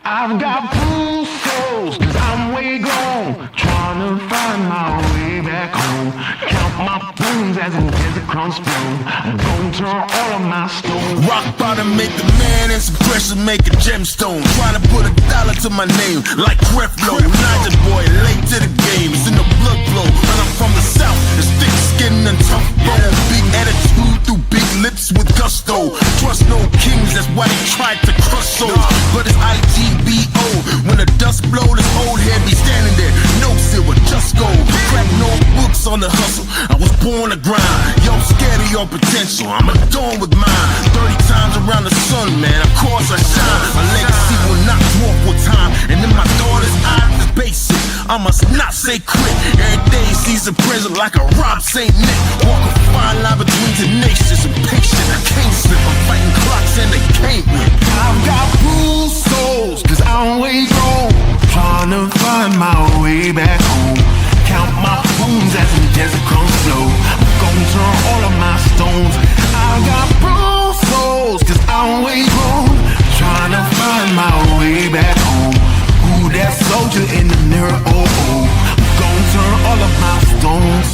I've got blue souls, cause I'm way gone, trying to find my way back home. Count my bones as in desert crumbs blown. I'm gonna turn all of my stones. Rock bottom make the man and some pressure make a gemstone. Trying to put $1 to my name like Creflo. Niger boy, late to the game, it's in the blood flow. And I'm from the south, it's thick skin and tough bone. Big attitude through big lips with gusto. Trust no kings, that's why they tried to crush souls. But it's IGBO, when the dust blow, this old head be standing there. No silver, just gold. Crack no books on the hustle, I was born to grind. Yo, scared of your potential, I'm adorned with mine. 30 times around the sun, man, of course I shine. My legacy will not dwarf with time. And in my daughter's eyes, it's basic, I must not say quit. Every day sees a present like a Rob St. Nick. Walk a fine line between tenacious and patient. I can't slip, I'm fighting clocks and they can't win. I've got bruised souls, cause I'm way gone, trying to find my way back home. Count my bones as in desert crumbs flow. I'm gonna turn all of my stones. I've got bruised souls, cause I'm way gone, trying to find my way back home. Who that soldier in the mirror? Oh, oh. I'm gonna turn all of my stones.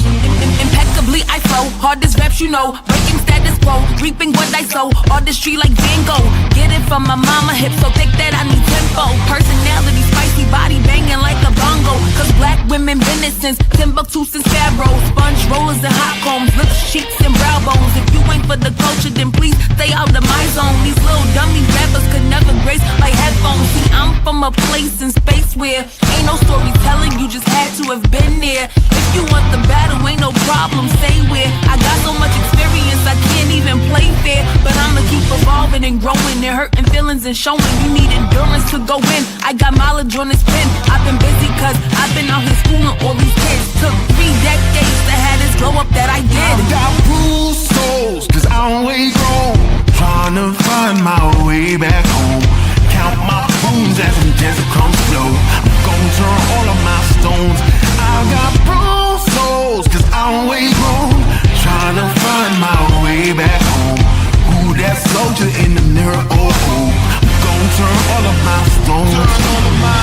Impeccably I flow, hardest raps you know, breaking status quo, reaping what I sow, artistry like Van Gogh, get it from my mama, hip so thick that I need tempo, personality spicy, body banging like a bongo, cause black women been it since Timbuktu since Pharaoh, sponge rollers and hot combs, lips, cheeks and brow bones, if you ain't for the culture then please stay out of my zone, these little dummy rappers could never grace my headphones, see I'm from a place in space where ain't no storytelling, you just had to have been there, if you want the battle ain't no problem, say where I got so much experience I can't even play fair, but I'ma keep evolving and growing and hurting feelings and showing you need endurance to go in, I got mileage on this pen, I've been busy cause I've been out here schooling all these kids, took 3 decades to have this glow up that I did. I've got bruised souls, cause I'm way gone, trying to find my way back home. Count my bones as in desert crumbs flow. I'm gonna turn all of my stones. I've got bruised souls, cause I'm way gone, trying to find my way back home. Who that soldier in the mirror? Oh, oh. I'm gonna turn all of my stones. Turn all of my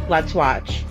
Let's watch.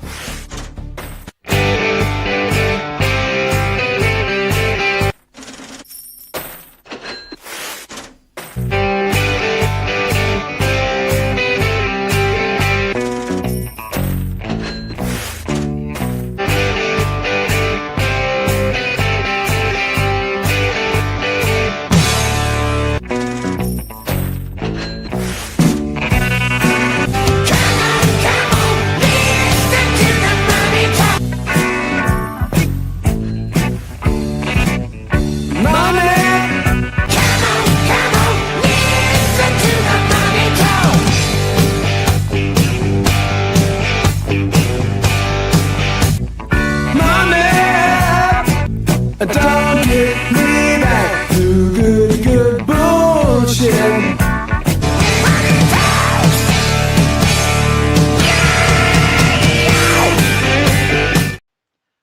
Don't get me back to good bullshit.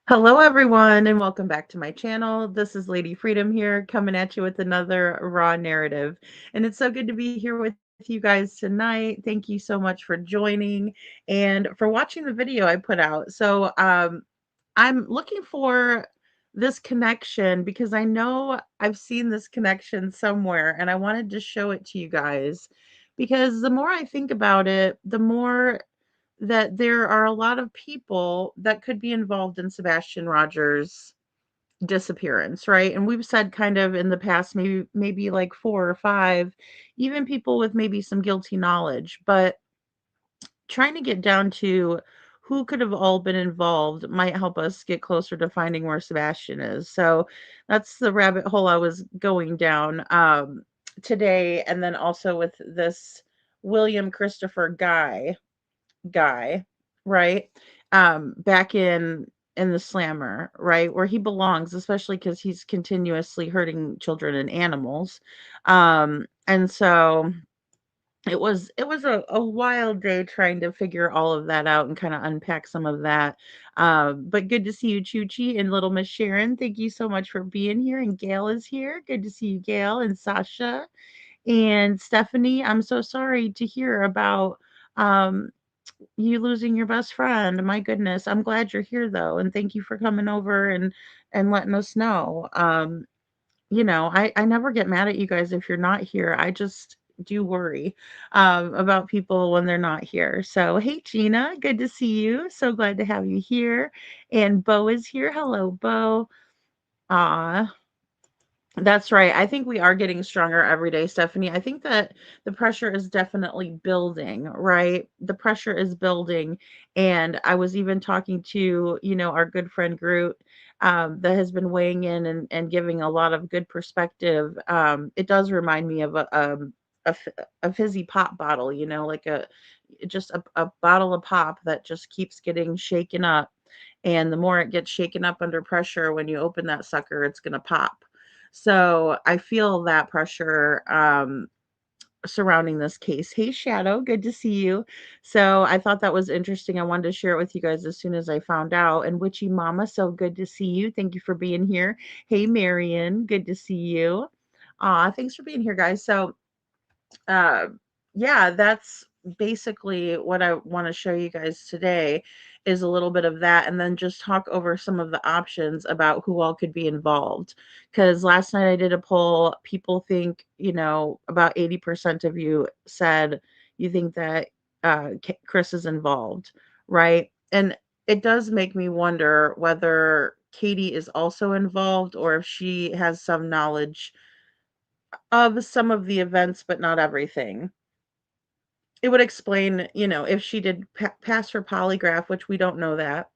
Hello everyone and welcome back to my channel. This is Lady Freedom here coming at you with another raw narrative. And it's so good to be here with you guys tonight. Thank you so much for joining and for watching the video I put out. So I'm looking for this connection because I know I've seen this connection somewhere and I wanted to show it to you guys because the more I think about it, the more that there are a lot of people that could be involved in Sebastian Rogers' disappearance, right? And we've said kind of in the past, maybe like 4 or 5, even people with maybe some guilty knowledge, but trying to get down to who could have all been involved might help us get closer to finding where Sebastian is. So that's the rabbit hole I was going down today, and then also with this William Christopher guy, right? Back in the slammer, right? Where he belongs, especially because he's continuously hurting children and animals. And so it was a wild day trying to figure all of that out and kind of unpack some of that. But good to see you, Chuchi and Little Miss Sharon. Thank you so much for being here. And Gail is here. Good to see you, Gail and Sasha and Stephanie. I'm so sorry to hear about um you losing your best friend. My goodness. I'm glad you're here though, and thank you for coming over and letting us know. I never get mad at you guys if you're not here. I just do worry about people when they're not here. So, hey, Gina, good to see you. So glad to have you here. And Bo is here. Hello, Bo. Ah, that's right. I think we are getting stronger every day, Stephanie. I think that the pressure is definitely building, right? The pressure is building. And I was even talking to, our good friend Groot, that has been weighing in and giving a lot of good perspective. It does remind me of a fizzy pop bottle, like just a bottle of pop that just keeps getting shaken up. And the more it gets shaken up under pressure, when you open that sucker, it's going to pop. So I feel that pressure surrounding this case. Hey, Shadow, good to see you. So I thought that was interesting. I wanted to share it with you guys as soon as I found out. And Witchy Mama, so good to see you. Thank you for being here. Hey, Marion, good to see you. Thanks for being here, guys. So uh, yeah, that's basically what I want to show you guys today is a little bit of that, and then just talk over some of the options about who all could be involved. Because last night I did a poll. People think, about 80% of you said you think that Chris is involved, right? And it does make me wonder whether Katie is also involved or if she has some knowledge of some of the events, but not everything. It would explain, if she did pass her polygraph, which we don't know that,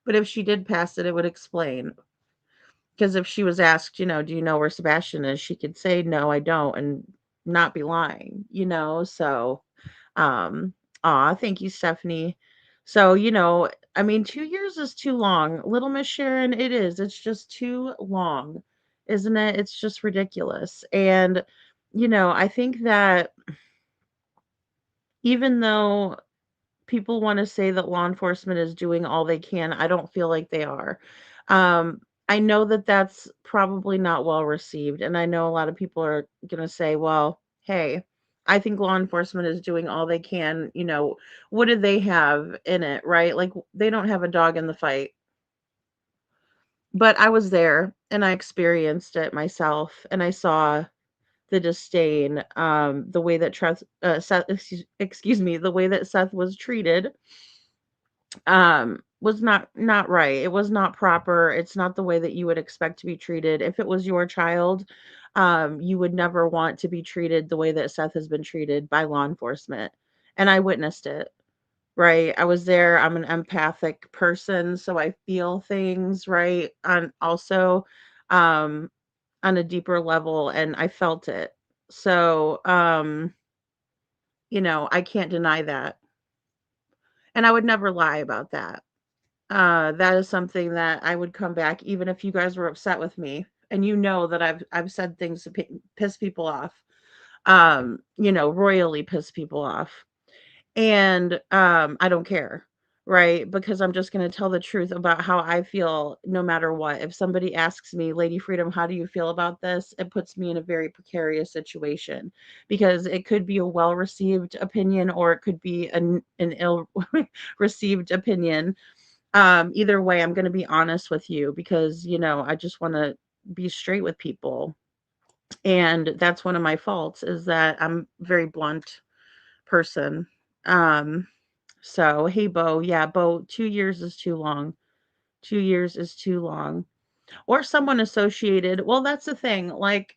but if she did pass it, it would explain. Because if she was asked, do you know where Sebastian is? She could say, no, I don't, and not be lying. So, um, thank you, Stephanie. So, I mean, 2 years is too long. Little Miss Sharon, it is. It's just too long, isn't it? It's just ridiculous. And, I think that even though people want to say that law enforcement is doing all they can, I don't feel like they are. I know that that's probably not well received. And I know a lot of people are going to say, well, hey, I think law enforcement is doing all they can. What do they have in it, right? Like, they don't have a dog in the fight. But I was there and I experienced it myself and I saw the disdain, the way that Seth, excuse me, the way that Seth was treated, was not right. It was not proper. It's not the way that you would expect to be treated. If it was your child, you would never want to be treated the way that Seth has been treated by law enforcement. And I witnessed it, right? I was there. I'm an empathic person, so I feel things, right? And also, um, on a deeper level, and I felt it. So, I can't deny that. And I would never lie about that. That is something that I would come back even if you guys were upset with me. And that I've said things to piss people off. Royally piss people off. And I don't care, right? Because I'm just going to tell the truth about how I feel no matter what. If somebody asks me, Lady Freedom, how do you feel about this? It puts me in a very precarious situation because it could be a well received opinion or it could be an ill received opinion. Either way, I'm going to be honest with you because, I just want to be straight with people. And that's one of my faults is that I'm very blunt person. Um, so, hey, Bo. Yeah, Bo, 2 years is too long. 2 years is too long. Or someone associated. Well, that's the thing. Like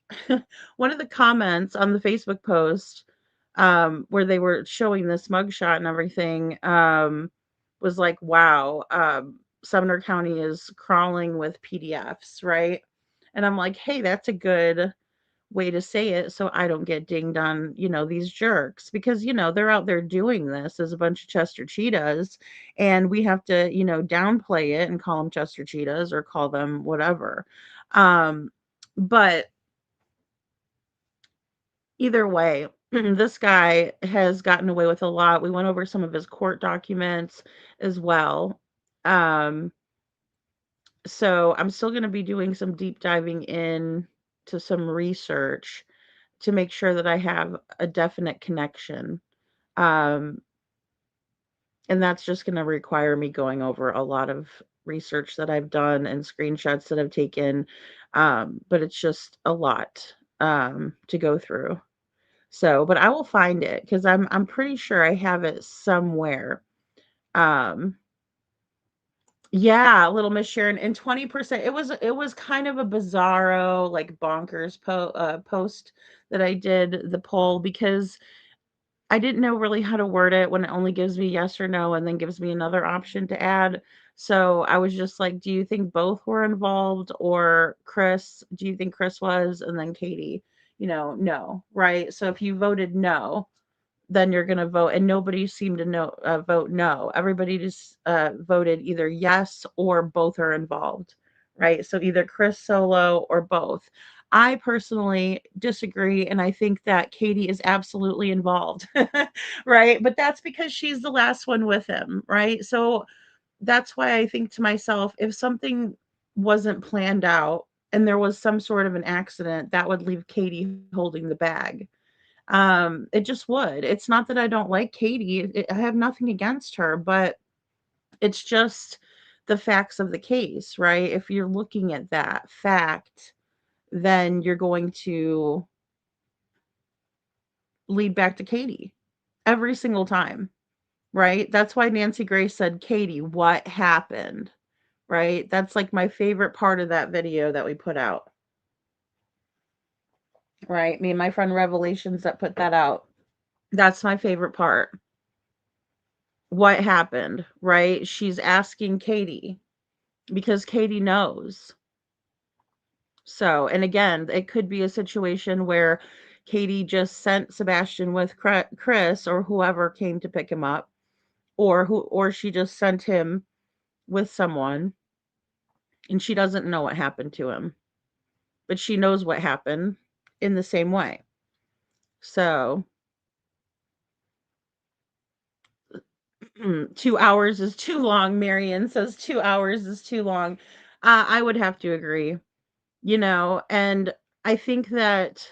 one of the comments on the Facebook post, where they were showing this mugshot and everything, was like, wow, Sumner County is crawling with PDFs, right? And I'm like, hey, that's a good way to say it so I don't get dinged on, these jerks because, they're out there doing this as a bunch of Chester Cheetahs and we have to, downplay it and call them Chester Cheetahs or call them whatever. But either way, this guy has gotten away with a lot. We went over some of his court documents as well. Um, so I'm still going to be doing some deep diving in to some research to make sure that I have a definite connection. Um, and that's just going to require me going over a lot of research that I've done and screenshots that I've taken. But it's just a lot to go through. So, but I will find it because I'm pretty sure I have it somewhere. Um, yeah, Little Miss Sharon, and 20%. It was kind of a bizarro, like bonkers post that I did the poll because I didn't know really how to word it when it only gives me yes or no and then gives me another option to add. So I was just like, do you think both were involved or Chris? Do you think Chris was? And then Katie, no, right? So if you voted no, then you're going to vote. And nobody seemed to vote no. Everybody just voted either yes or both are involved, right? So either Chris Solo or both. I personally disagree, and I think that Katie is absolutely involved, right? But that's because she's the last one with him, right? So that's why I think to myself, if something wasn't planned out and there was some sort of an accident, that would leave Katie holding the bag. It just would. It's not that I don't like Katie. I have nothing against her, but it's just the facts of the case, right? If you're looking at that fact, then you're going to lead back to Katie every single time, right? That's why Nancy Grace said, Katie, what happened? Right? That's like my favorite part of that video that we put out. Right? Me and my friend Revelations that put that out. That's my favorite part. What happened, right? She's asking Katie because Katie knows. So, and again, it could be a situation where Katie just sent Sebastian with Chris or whoever came to pick him up, or she just sent him with someone and she doesn't know what happened to him, but she knows what happened in the same way. So, 2 hours is too long. Marion says 2 hours is too long. I would have to agree, and I think that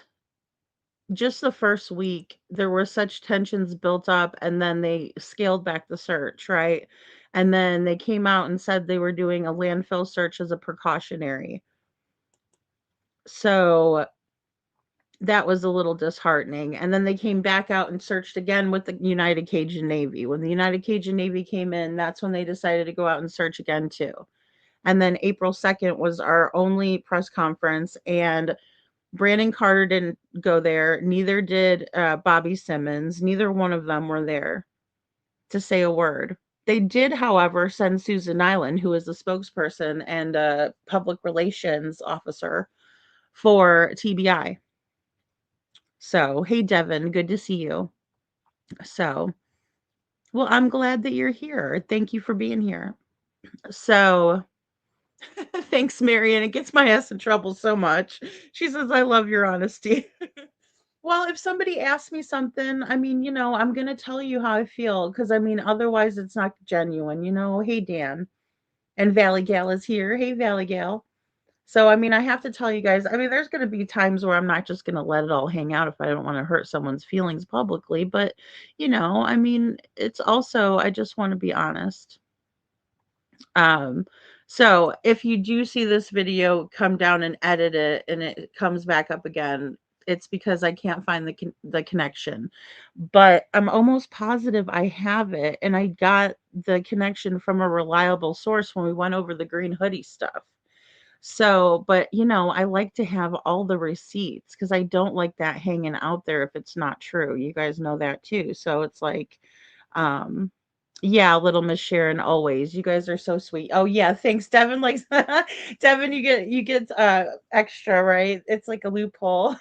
just the first week, there were such tensions built up, and then they scaled back the search, right? And then they came out and said they were doing a landfill search as a precautionary. So that was a little disheartening. And then they came back out and searched again with the United Cajun Navy. When the United Cajun Navy came in, that's when they decided to go out and search again, too. And then April 2nd was our only press conference, and Brandon Carter didn't go there. Neither did Bobby Simmons. Neither one of them were there to say a word. They did, however, send Susan Nyland, who is the spokesperson and public relations officer for TBI. So, hey, Devin, good to see you. So, well, I'm glad that you're here. Thank you for being here. So, thanks, Marion. It gets my ass in trouble so much. She says, I love your honesty. Well, if somebody asks me something, I mean, I'm going to tell you how I feel because I mean, otherwise it's not genuine, Hey, Dan. And Valley Gal is here. Hey, Valley Gal. So, I mean, I have to tell you guys, I mean, there's going to be times where I'm not just going to let it all hang out if I don't want to hurt someone's feelings publicly. But, I mean, it's also, I just want to be honest. So if you do see this video come down and edit it and it comes back up again, it's because I can't find the connection. But I'm almost positive I have it, and I got the connection from a reliable source when we went over the green hoodie stuff. So, but I like to have all the receipts because I don't like that hanging out there if it's not true. You guys know that too. So it's like, um, yeah, little Miss Sharon always. You guys are so sweet. Oh yeah, thanks, Devin. Like Devin, you get extra, right? It's like a loophole.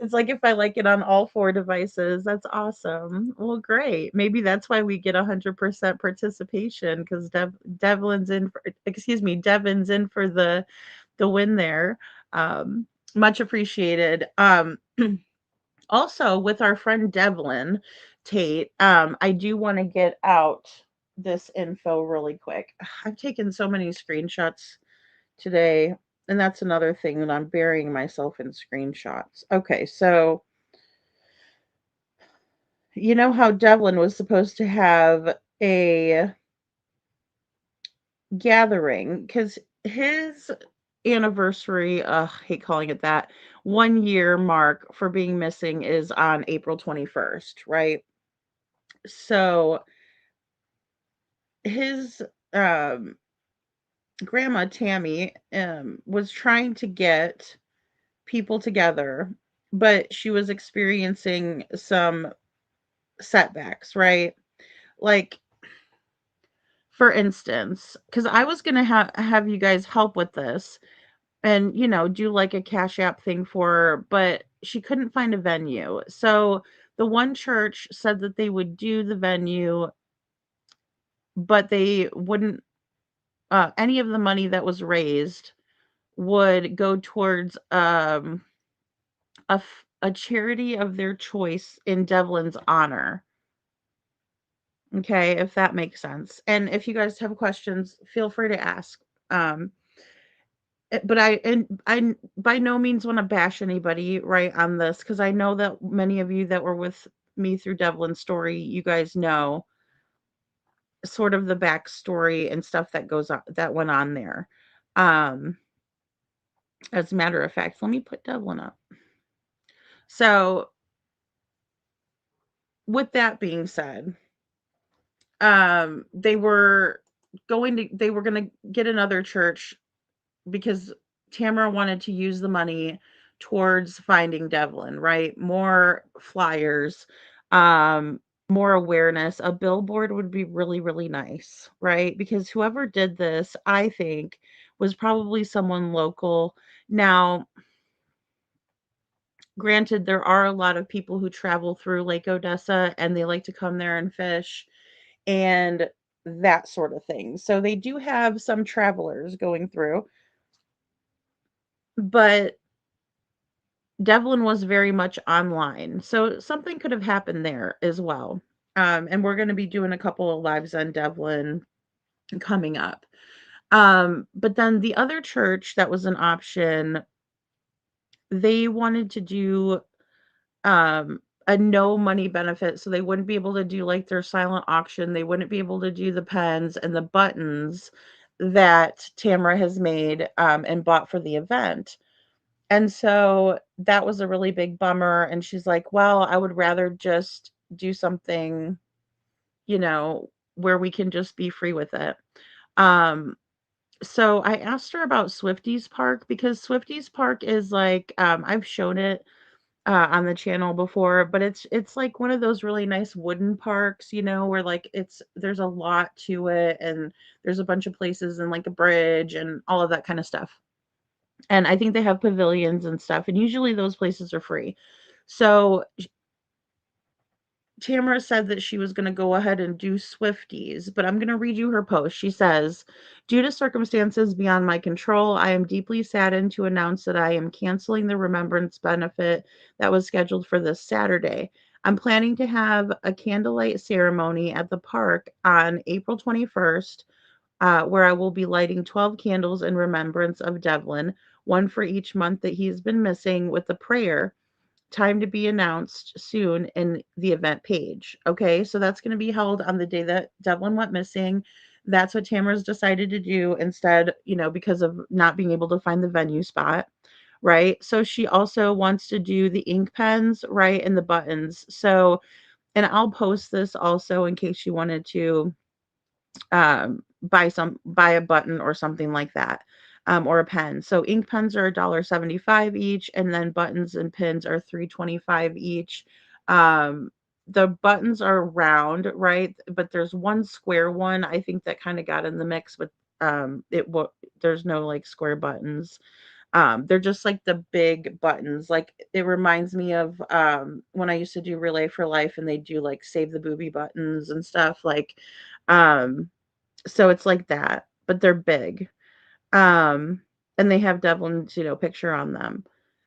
It's like if I like it on all four devices. That's awesome. Well, great. Maybe that's why we get 100% participation because Devlin's in for, excuse me, Devin's in for the win there. Um, much appreciated. Also with our friend Devlin Tate, I do want to get out this info really quick. I've taken so many screenshots today, and that's another thing that I'm burying myself in screenshots. Okay, so you know how Devlin was supposed to have a gathering because his anniversary, hate calling it that, 1 year mark for being missing is on April 21st, right? So his um grandma Tammy was trying to get people together, but she was experiencing some setbacks, right? Like for instance, cuz I was going to have you guys help with this and do like a cash app thing for her, but she couldn't find a venue. So the one church said that they would do the venue, but they wouldn't any of the money that was raised would go towards a charity of their choice in Devlin's honor. Okay, if that makes sense. And if you guys have questions, feel free to ask. Um, but I by no means want to bash anybody right on this because I know that many of you that were with me through Devlin's story, you guys know sort of the backstory and stuff that went on there. Um, as a matter of fact, let me put Devlin up. So with that being said, they were going to get another church because Tamara wanted to use the money towards finding Devlin, right? More flyers, um more awareness. A billboard would be really really nice, right? Because whoever did this, I think, was probably someone local. Now, granted, there are a lot of people who travel through Lake Odessa and they like to come there and fish and that sort of thing. So they do have some travelers going through, but Devlin was very much online. So something could have happened there as well. And we're going to be doing a couple of lives on Devlin coming up. But then the other church that was an option, they wanted to do a no money benefit. So they wouldn't be able to do like their silent auction. They wouldn't be able to do the pens and the buttons that Tamara has made and bought for the event. And so that was a really big bummer. And she's like, well, I would rather just do something, where we can just be free with it. Um, so I asked her about Swifties Park because Swifties Park is like, I've shown it on the channel before, but it's like one of those really nice wooden parks, where like there's a lot to it and there's a bunch of places and like a bridge and all of that kind of stuff. And I think they have pavilions and stuff, and usually those places are free. So Tamara said that she was going to go ahead and do Swifties, but I'm going to read you her post. She says, due to circumstances beyond my control, I am deeply saddened to announce that I am canceling the remembrance benefit that was scheduled for this Saturday. I'm planning to have a candlelight ceremony at the park on April 21st, where I will be lighting 12 candles in remembrance of Devlin, one for each month that he's been missing, with the prayer, time to be announced soon in the event page. Okay, so that's going to be held on the day that Devlin went missing. That's what Tamara's decided to do instead, because of not being able to find the venue spot. right? So she also wants to do the ink pens, right, and the buttons. So, and I'll post this also in case you wanted to buy a button or something like that, or a pen. So ink pens are $1.75 each, and then buttons and pins are $3.25 each. Um, the buttons are round, right? But there's one square one, I think, that kind of got in the mix, but there's no like square buttons. They're just like the big buttons. Like it reminds me of when I used to do Relay for Life and they do like save the booby buttons and stuff like um so it's like that, but they're big. Um, and they have Devlin's, picture on them.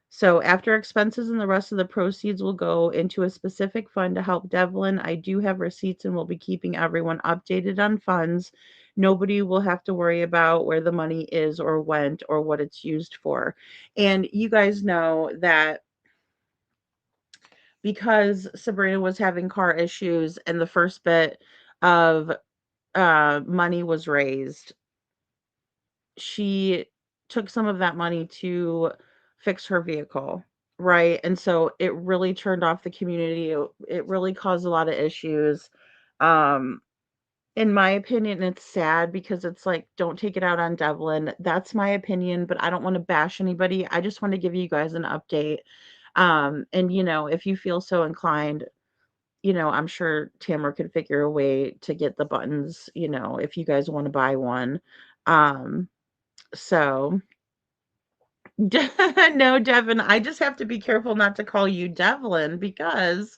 So after expenses and the rest of the proceeds will go into a specific fund to help Devlin. I do have receipts and will be keeping everyone updated on funds. Nobody will have to worry about where the money is or went or what it's used for. And you guys know that because Sabrina was having car issues and the first bit of money was raised, she took some of that money to fix her vehicle, right? And so it really turned off the community. It really caused a lot of issues. Um, in my opinion, it's sad because it's like, don't take it out on Devlin. That's my opinion, but I don't want to bash anybody. I just want to give you guys an update. And if you feel so inclined, I'm sure Tamara could figure a way to get the buttons, if you guys want to buy one. So no, Devin, I just have to be careful not to call you Devlin because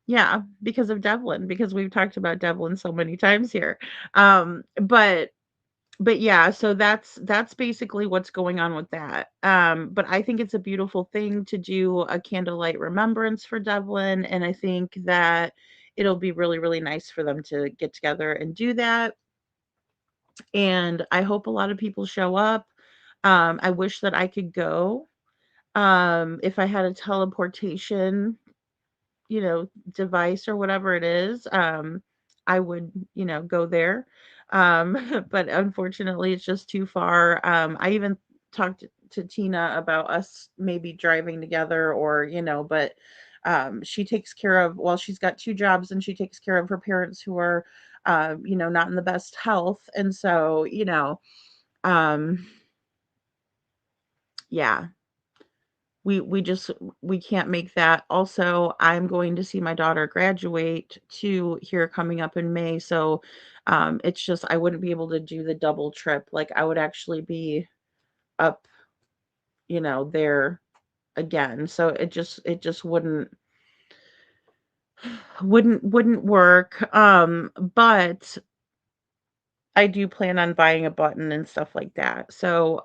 yeah, because of Devlin, because we've talked about Devlin so many times here. But yeah, so that's basically what's going on with that. But I think it's a beautiful thing to do a candlelight remembrance for Devlin, and I think that it'll be really, really nice for them to get together and do that. And I hope a lot of people show up. I wish that I could go. If I had a teleportation, device or whatever it is, I would, go there. But unfortunately, it's just too far. I even talked to Tina about us maybe driving together or, but she takes care of, well, she's got two jobs and she takes care of her parents who are, not in the best health. And so, um, yeah, we just we can't make that. Also, I'm going to see my daughter graduate too here coming up in May. So it's just I wouldn't be able to do the double trip. Like I would actually be up, there again. So it just wouldn't work. But I do plan on buying a button and stuff like that. So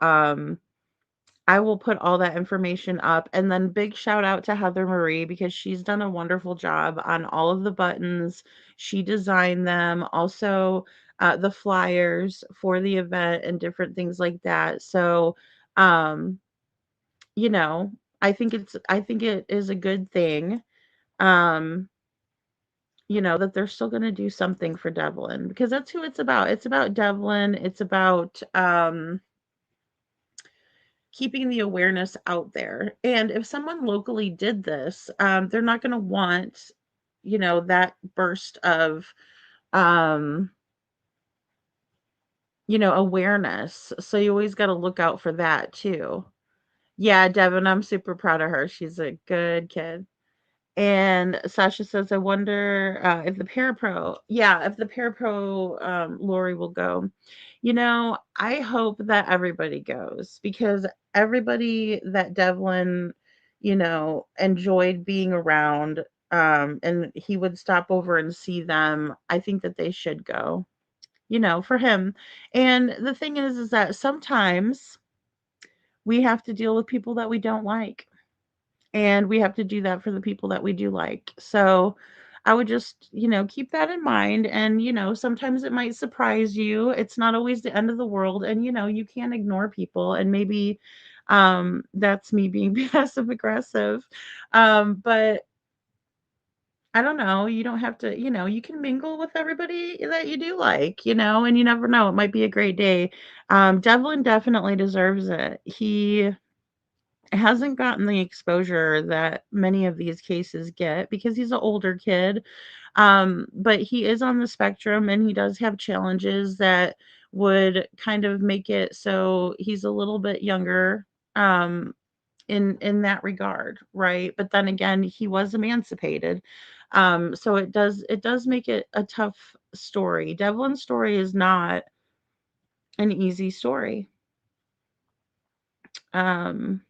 I will put all that information up. And then big shout out to Heather Marie because she's done a wonderful job on all of the buttons. She designed them, also the flyers for the event and different things like that. So, um, you know, I think it is a good thing. Um, that they're still going to do something for Devlin because that's who it's about. It's about Devlin. It's about keeping the awareness out there. And if someone locally did this, they're not going to want, that burst of, um, awareness. So you always got to look out for that too. Yeah, Devin, I'm super proud of her. She's a good kid. And Sasha says, I wonder if the parapro, yeah, if the parapro Lori will go. I hope that everybody goes because everybody that Devlin, enjoyed being around, and he would stop over and see them. I think that they should go, for him. And the thing is that sometimes we have to deal with people that we don't like and we have to do that for the people that we do like. So I would just, keep that in mind. And, sometimes it might surprise you. It's not always the end of the world. And, you can't ignore people. And maybe that's me being passive aggressive. But I don't know. You don't have to, you can mingle with everybody that you do like, and you never know. It might be a great day. Devlin definitely deserves it. hasn't gotten the exposure that many of these cases get because he's an older kid. But he is on the spectrum and he does have challenges that would kind of make it so he's a little bit younger um in that regard, right? But then again, he was emancipated. So it does make it a tough story. Devlin's story is not an easy story. Um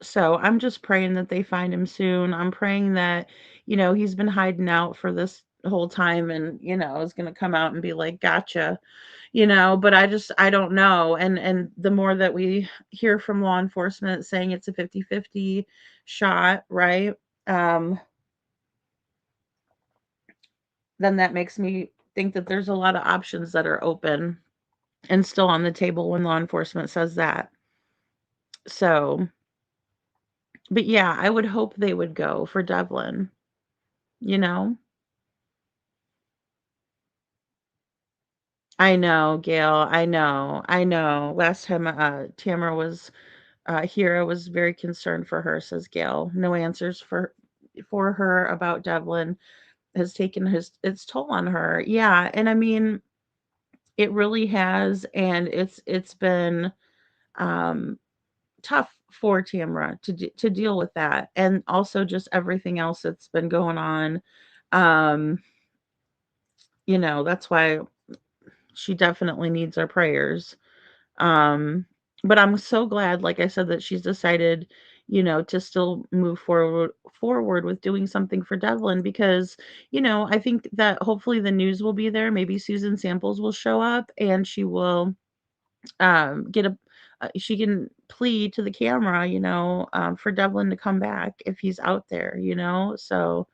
So I'm just praying that they find him soon. I'm praying that, he's been hiding out for this whole time and, is going to come out and be like, gotcha, but I don't know. And the more that we hear from law enforcement saying it's a 50-50 shot, right? Um, then that makes me think that there's a lot of options that are open and still on the table when law enforcement says that. So, but yeah, I would hope they would go for Devlin, you know? I know, Gail. I know. I know. Last time Tamara was here, I was very concerned for her, says Gail. No answers for her about Devlin has taken his its toll on her. Yeah, and I mean, it really has, and it's been um tough for Tamara to deal with that, and also just everything else that's been going on. Um, that's why she definitely needs our prayers. Um, but I'm so glad, like I said, that she's decided, to still move forward with doing something for Devlin because, I think that hopefully the news will be there. Maybe Susan Samples will show up and she will get a she can plead to the camera, for Devlin to come back if he's out there, So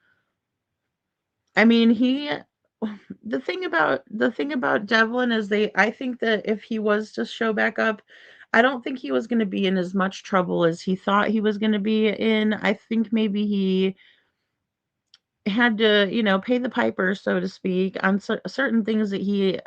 I mean, the thing about Devlin is I think that if he was to show back up, I don't think he was going to be in as much trouble as he thought he was going to be in. I think maybe he had to, pay the piper, so to speak, on certain things that he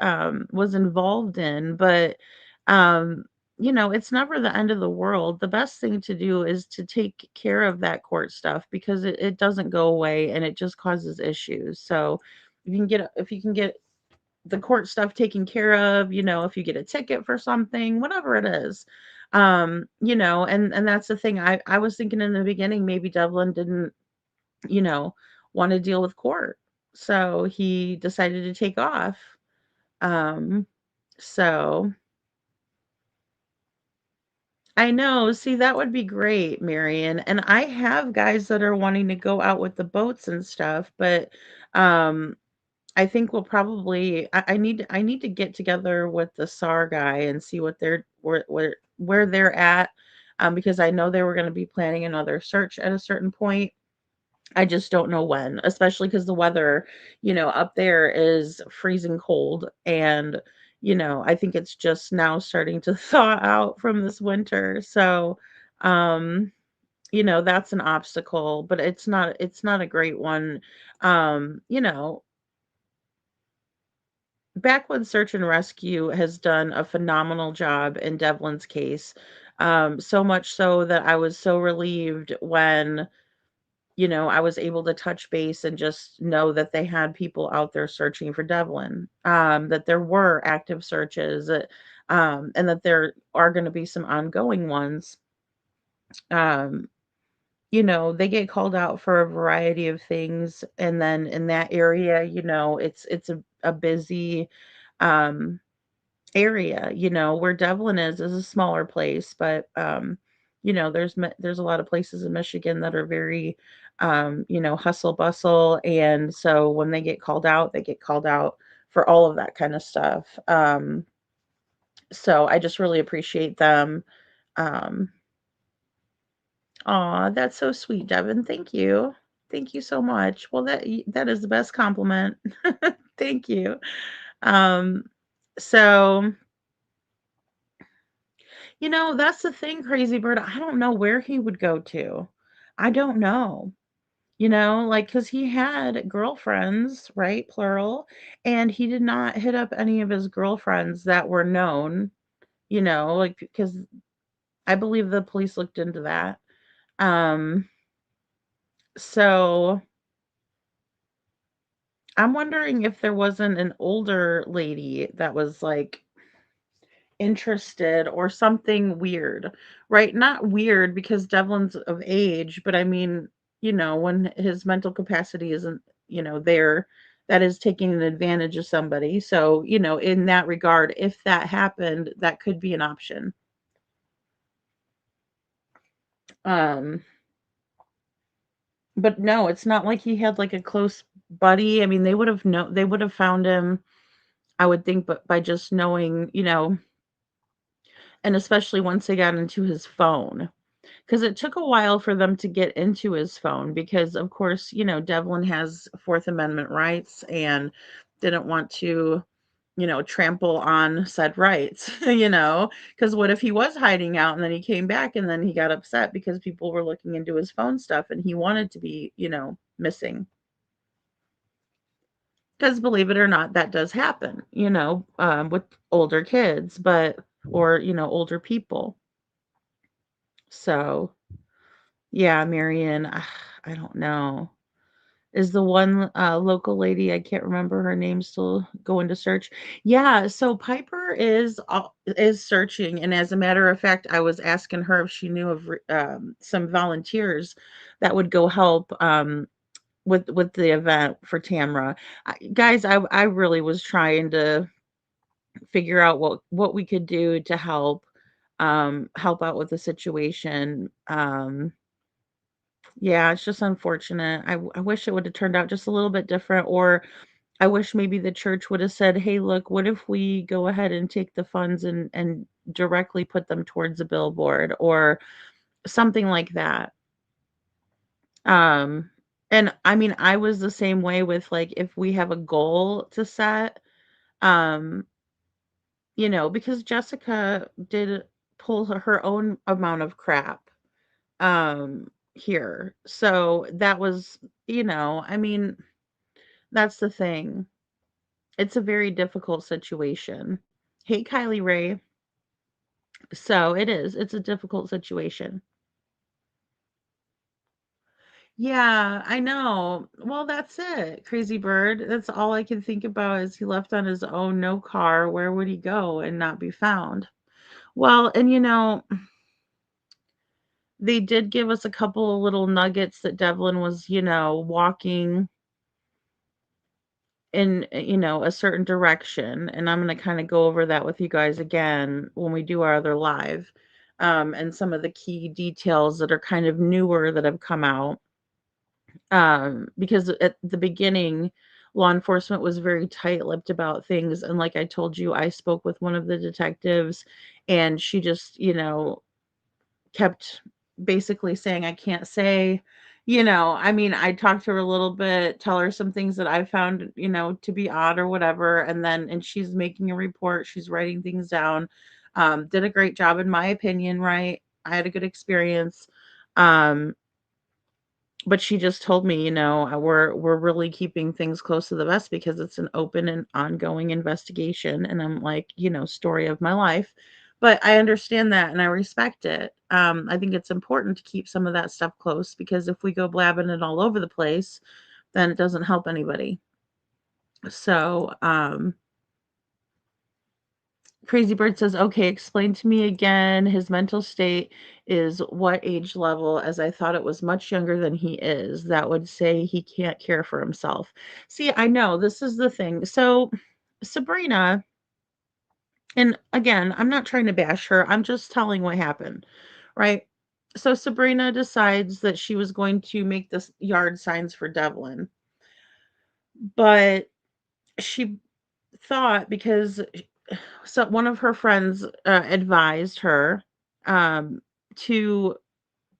was involved in. But, um, it's never the end of the world. The best thing to do is to take care of that court stuff because it doesn't go away and it just causes issues. So if you can get the court stuff taken care of, if you get a ticket for something, whatever it is. And that's the thing. I was thinking in the beginning maybe Devlin didn't you know, want to deal with court. So he decided to take off. Um, so I know. See, that would be great, Marion. And I have guys that are wanting to go out with the boats and stuff, but um I think we'll probably I need to get together with the SAR guy and see what they're where they're at. Because I know they were going to be planning another search at a certain point. I just don't know when, especially because the weather, up there is freezing cold. And, I think it's just now starting to thaw out from this winter. So, um, that's an obstacle, but it's not a great one. Um, you know, Backwoods Search and Rescue has done a phenomenal job in Devlin's case. So much so that I was so relieved when I was able to touch base and just know that they had people out there searching for Devlin, that there were active searches, and that there are going to be some ongoing ones. Um, they get called out for a variety of things, and then in that area, it's a busy um, area, where Devlin is a smaller place, but there's a lot of places in Michigan that are very hustle bustle, and so when they get called out for all of that kind of stuff. So I just really appreciate them. Um, Aw, that's so sweet, Devin. Thank you. Thank you so much. Well, that is the best compliment. Thank you. Um, so that's the thing, Crazy Bird. I don't know where he would go to. I don't know. Like, because he had girlfriends, right? Plural. And he did not hit up any of his girlfriends that were known, like, because I believe the police looked into that. Um, so I'm wondering if there wasn't an older lady that was like interested or something weird, right? Not weird because Devlin's of age, but I mean, when his mental capacity isn't, there, that is taking an advantage of somebody. So, in that regard, if that happened, that could be an option. Um, but no, it's not like he had like a close buddy. I mean, they would have found him, I would think, but by just knowing, and especially once they got into his phone. Because it took a while for them to get into his phone because, of course, Devlin has Fourth Amendment rights and didn't want to, trample on said rights, because what if he was hiding out and then he came back and then he got upset because people were looking into his phone stuff and he wanted to be, missing. Because believe it or not, that does happen, with older kids, or, older people. So, yeah, Marion, I don't know. Is the one local lady, I can't remember her name, still going to search? Yeah, so Piper is searching, and as a matter of fact, I was asking her if she knew of some volunteers that would go help with the event for Tamra. Guys, I really was trying to figure out what we could do to help out with the situation. Yeah, it's just unfortunate. I wish it would have turned out just a little bit different, or I wish maybe the church would have said, "Hey, look, what if we go ahead and take the funds and directly put them towards a billboard or something like that." Um, and I mean, I was the same way with like if we have a goal to set, um, because Jessica did pull her own amount of crap here. So that was, I mean, that's the thing. It's a very difficult situation. Hey, Kylie Ray. So it is. It's a difficult situation. Yeah, I know. Well, that's it. Crazy Bird. That's all I can think about is he left on his own, no car. Where would he go and not be found? Well, and they did give us a couple of little nuggets that Devlin was, walking in, a certain direction. And I'm going to kind of go over that with you guys again when we do our other live. And some of the key details that are kind of newer that have come out. Because at the beginning, law enforcement was very tight-lipped about things. And like I told you, I spoke with one of the detectives and she just, kept basically saying, "I can't say," I mean, I talked to her a little bit, tell her some things that I found, to be odd or whatever, and she's making a report, she's writing things down. Did a great job in my opinion, right? I had a good experience. Um, but she just told me, we're really keeping things close to the vest because it's an open and ongoing investigation. And I'm like, story of my life. But I understand that and I respect it. I think it's important to keep some of that stuff close because if we go blabbing it all over the place, then it doesn't help anybody. So, Crazy Bird says, "Okay, explain to me again. His mental state is what age level? As I thought it was much younger than he is. That would say he can't care for himself." See, I know this is the thing. So, Sabrina, and again, I'm not trying to bash her. I'm just telling what happened, right? So Sabrina decides that she was going to make this yard signs for Devlin, but she thought because so one of her friends advised her um, to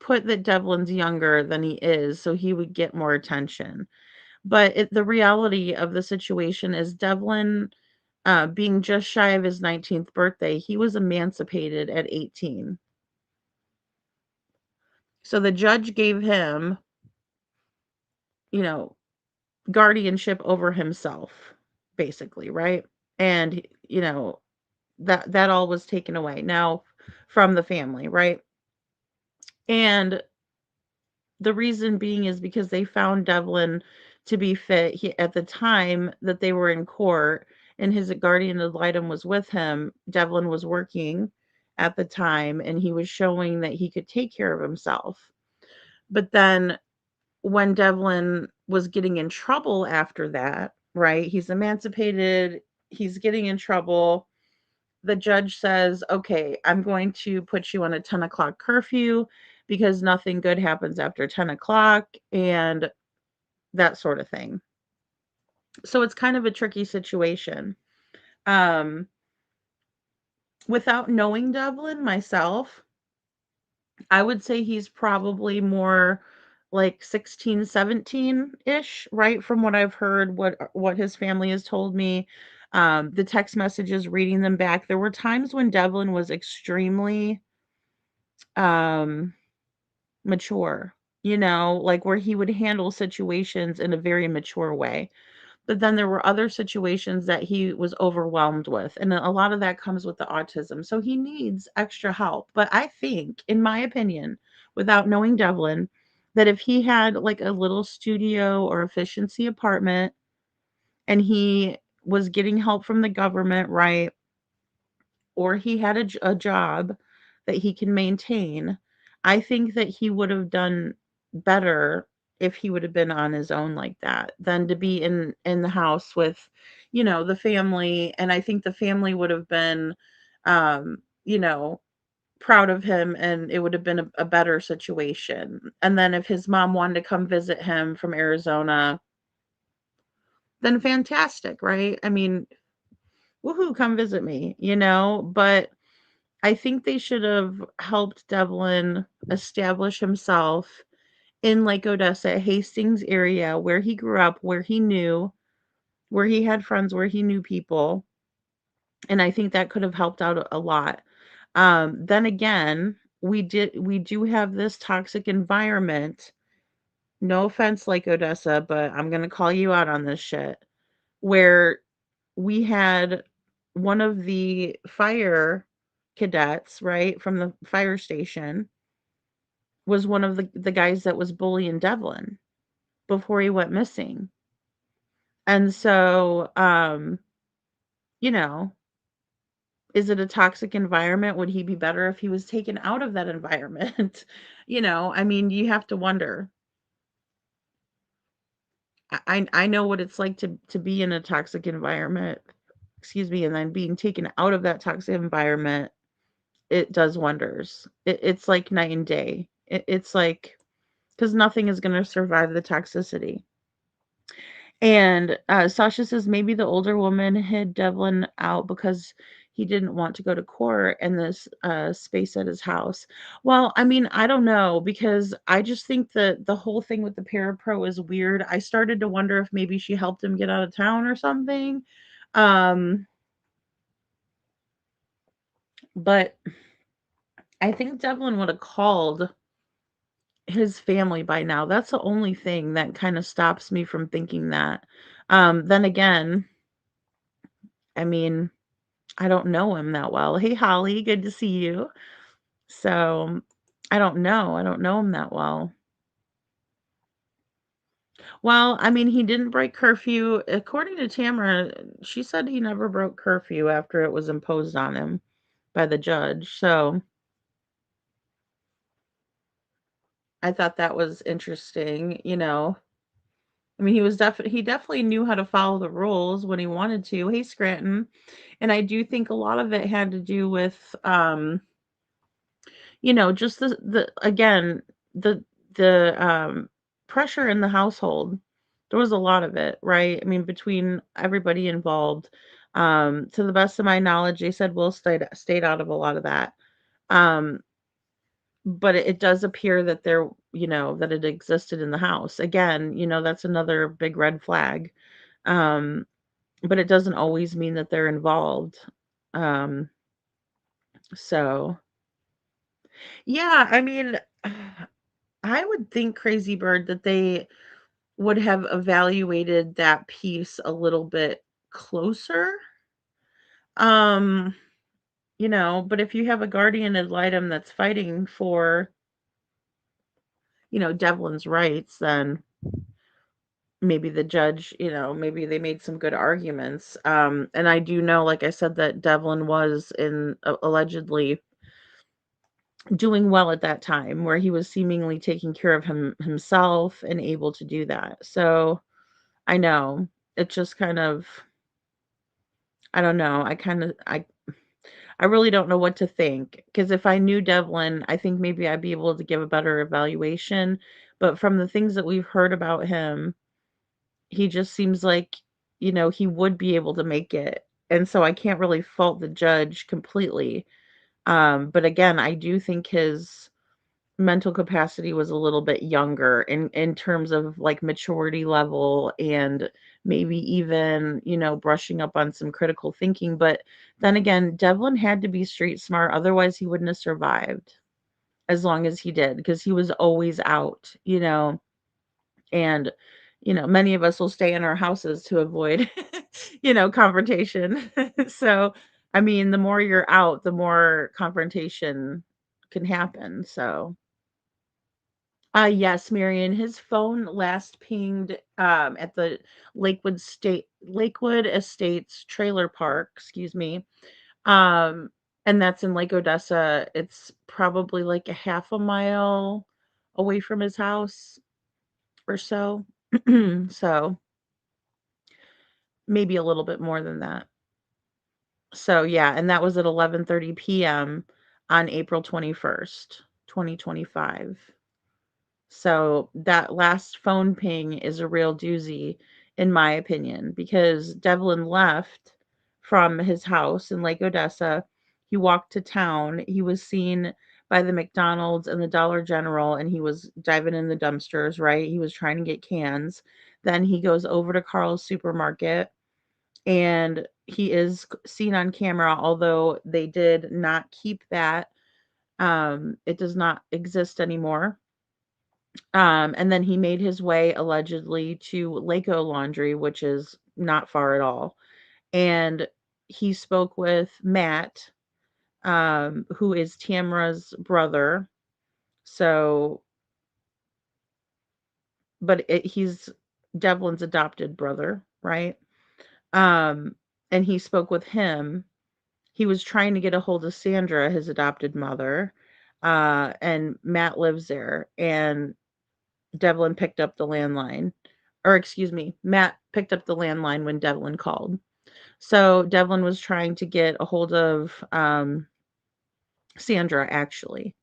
put that Devlin's younger than he is so he would get more attention. But the reality of the situation is Devlin, being just shy of his 19th birthday, he was emancipated at 18. So the judge gave him, you know, guardianship over himself, basically, right? And, that all was taken away. Now, from the family, right? And the reason being is because they found Devlin to be fit. At the time that they were in court and his guardian ad litem was with him, Devlin was working at the time and he was showing that he could take care of himself. But then when Devlin was getting in trouble after that, right? He's emancipated, he's getting in trouble. The judge says, okay, I'm going to put you on a 10 o'clock curfew because nothing good happens after 10 o'clock and that sort of thing. So it's kind of a tricky situation. Um, Without knowing Devlin myself, I would say he's probably more like 16, 17-ish, right? From what I've heard, what his family has told me. The text messages, reading them back. There were times when Devlin was extremely um mature, like where he would handle situations in a very mature way. But then there were other situations that he was overwhelmed with, and a lot of that comes with the autism. So he needs extra help. But I think, in my opinion, without knowing Devlin, that if he had like a little studio or efficiency apartment and he was getting help from the government, right? Or he had a job that he can maintain, I think that he would have done better if he would have been on his own like that than to be in the house with, the family. And I think the family would have been, um, you know, proud of him and it would have been a better situation. And then if his mom wanted to come visit him from Arizona, then fantastic, right? I mean, woohoo, come visit me, but I think they should have helped Devlin establish himself in Lake Odessa, Hastings area, where he grew up, where he knew, where he had friends, where he knew people. And I think that could have helped out a lot. Then again, we do have this toxic environment. No offense, Lake Odessa, but I'm gonna call you out on this shit. Where we had one of the fire cadets, right, from the fire station was one of the guys that was bullying Devlin before he went missing. And so, you know, is it a toxic environment? Would he be better if he was taken out of that environment? I mean, you have to wonder. I know what it's like to be in a toxic environment, excuse me, and then being taken out of that toxic environment, it does wonders. It's like night and day. It's like, because nothing is going to survive the toxicity. And Sasha says maybe the older woman hid Devlin out because he didn't want to go to court in this space at his house. Well, I mean, I don't know because I just think that the whole thing with the parapro is weird. I started to wonder if maybe she helped him get out of town or something. Um, but I think Devlin would have called his family by now. That's the only thing that kind of stops me from thinking that. Then again, I mean, I don't know him that well. Hey, Holly, good to see you. So, I don't know. I don't know him that well. Well, I mean, he didn't break curfew. According to Tamara, she said he never broke curfew after it was imposed on him by the judge. So, I thought that was interesting. I mean, he definitely knew how to follow the rules when he wanted to. Hey, Scranton. And I do think a lot of it had to do with just the again, the pressure in the household. There was a lot of it, right? I mean, between everybody involved. To the best of my knowledge, they said Will stayed out of a lot of that. Um, but it does appear that that it existed in the house. Again, that's another big red flag. Um, but it doesn't always mean that they're involved. Um, so yeah, I mean, I would think Crazy Bird that they would have evaluated that piece a little bit closer. Um, but if you have a guardian ad litem that's fighting for, Devlin's rights, then maybe the judge, maybe they made some good arguments. And I do know, like I said, that Devlin was allegedly doing well at that time, where he was seemingly taking care of himself and able to do that. So I know it just kind of, I don't know. I really don't know what to think, because if I knew Devlin, I think maybe I'd be able to give a better evaluation. But from the things that we've heard about him, he just seems like, he would be able to make it. And so I can't really fault the judge completely. But again, I do think his mental capacity was a little bit younger in terms of like maturity level, and maybe even, brushing up on some critical thinking. But then again, Devlin had to be street smart, otherwise he wouldn't have survived as long as he did, because he was always out, and many of us will stay in our houses to avoid confrontation. So I mean, the more you're out, the more confrontation can happen. So yes, Marion, his phone last pinged at the Lakewood Estates trailer park, excuse me. Um and that's in Lake Odessa. It's probably like a half a mile away from his house or so. So maybe a little bit more than that. So yeah, and that was at 11:30 p.m. on April 21st, 2025. So that last phone ping is a real doozy, in my opinion, because Devlin left from his house in Lake Odessa. He walked to town. He was seen by the McDonald's and the Dollar General, and he was diving in the dumpsters, right? He was trying to get cans. Then he goes over to Carl's supermarket, and he is seen on camera, although they did not keep that. It does not exist anymore. And then he made his way allegedly to Laco Laundry, which is not far at all. And he spoke with Matt, who is Tamra's brother. So, but he's Devlin's adopted brother, right? Um, and he spoke with him. He was trying to get a hold of Sandra, his adopted mother, and Matt lives there. And Devlin picked up the landline, or excuse me, Matt picked up the landline when Devlin called. So Devlin was trying to get a hold of Sandra, actually.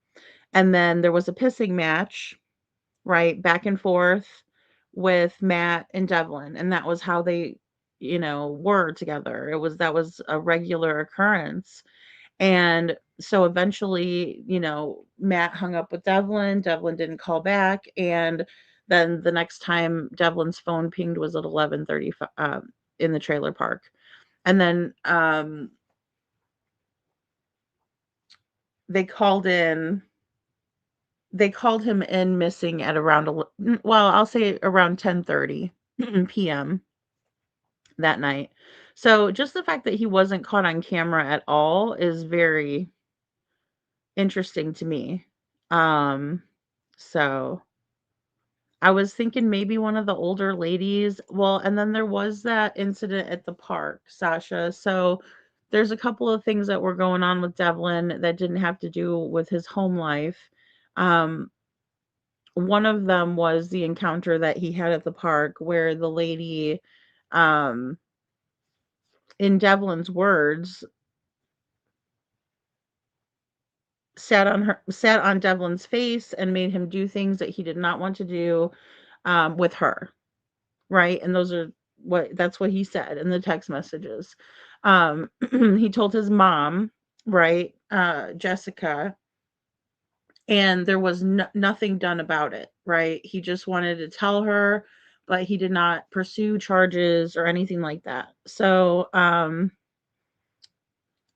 And then there was a pissing match, right, back and forth with Matt and Devlin. And that was how they, were together. That was a regular occurrence. And so eventually, Matt hung up with Devlin. Devlin didn't call back. And then the next time Devlin's phone pinged was at 11:30 in the trailer park. And then they called in. They called him in missing at around well, I'll say around 10:30 p.m. that night. So just the fact that he wasn't caught on camera at all is very interesting to me. Um, so I was thinking maybe one of the older ladies. Well, and then there was that incident at the park, Sasha. So there's a couple of things that were going on with Devlin that didn't have to do with his home life. Um, One of them was the encounter that he had at the park where the lady, um, in Devlin's words, sat on Devlin's face and made him do things that he did not want to do with her, right? And that's what he said in the text messages. He told his mom, right, Jessica, and there was nothing done about it, right? He just wanted to tell her, but he did not pursue charges or anything like that. So I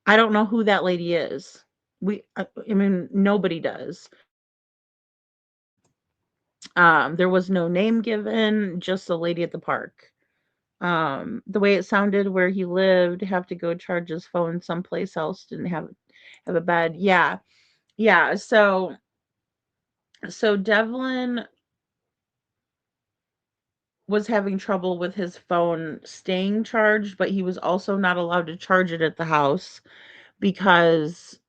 don't know who that lady is. I mean, nobody does. There was no name given, just a lady at the park. The way it sounded where he lived, have to go charge his phone someplace else, didn't have have a bed. Yeah. Yeah. So Devlin was having trouble with his phone staying charged, but he was also not allowed to charge it at the house because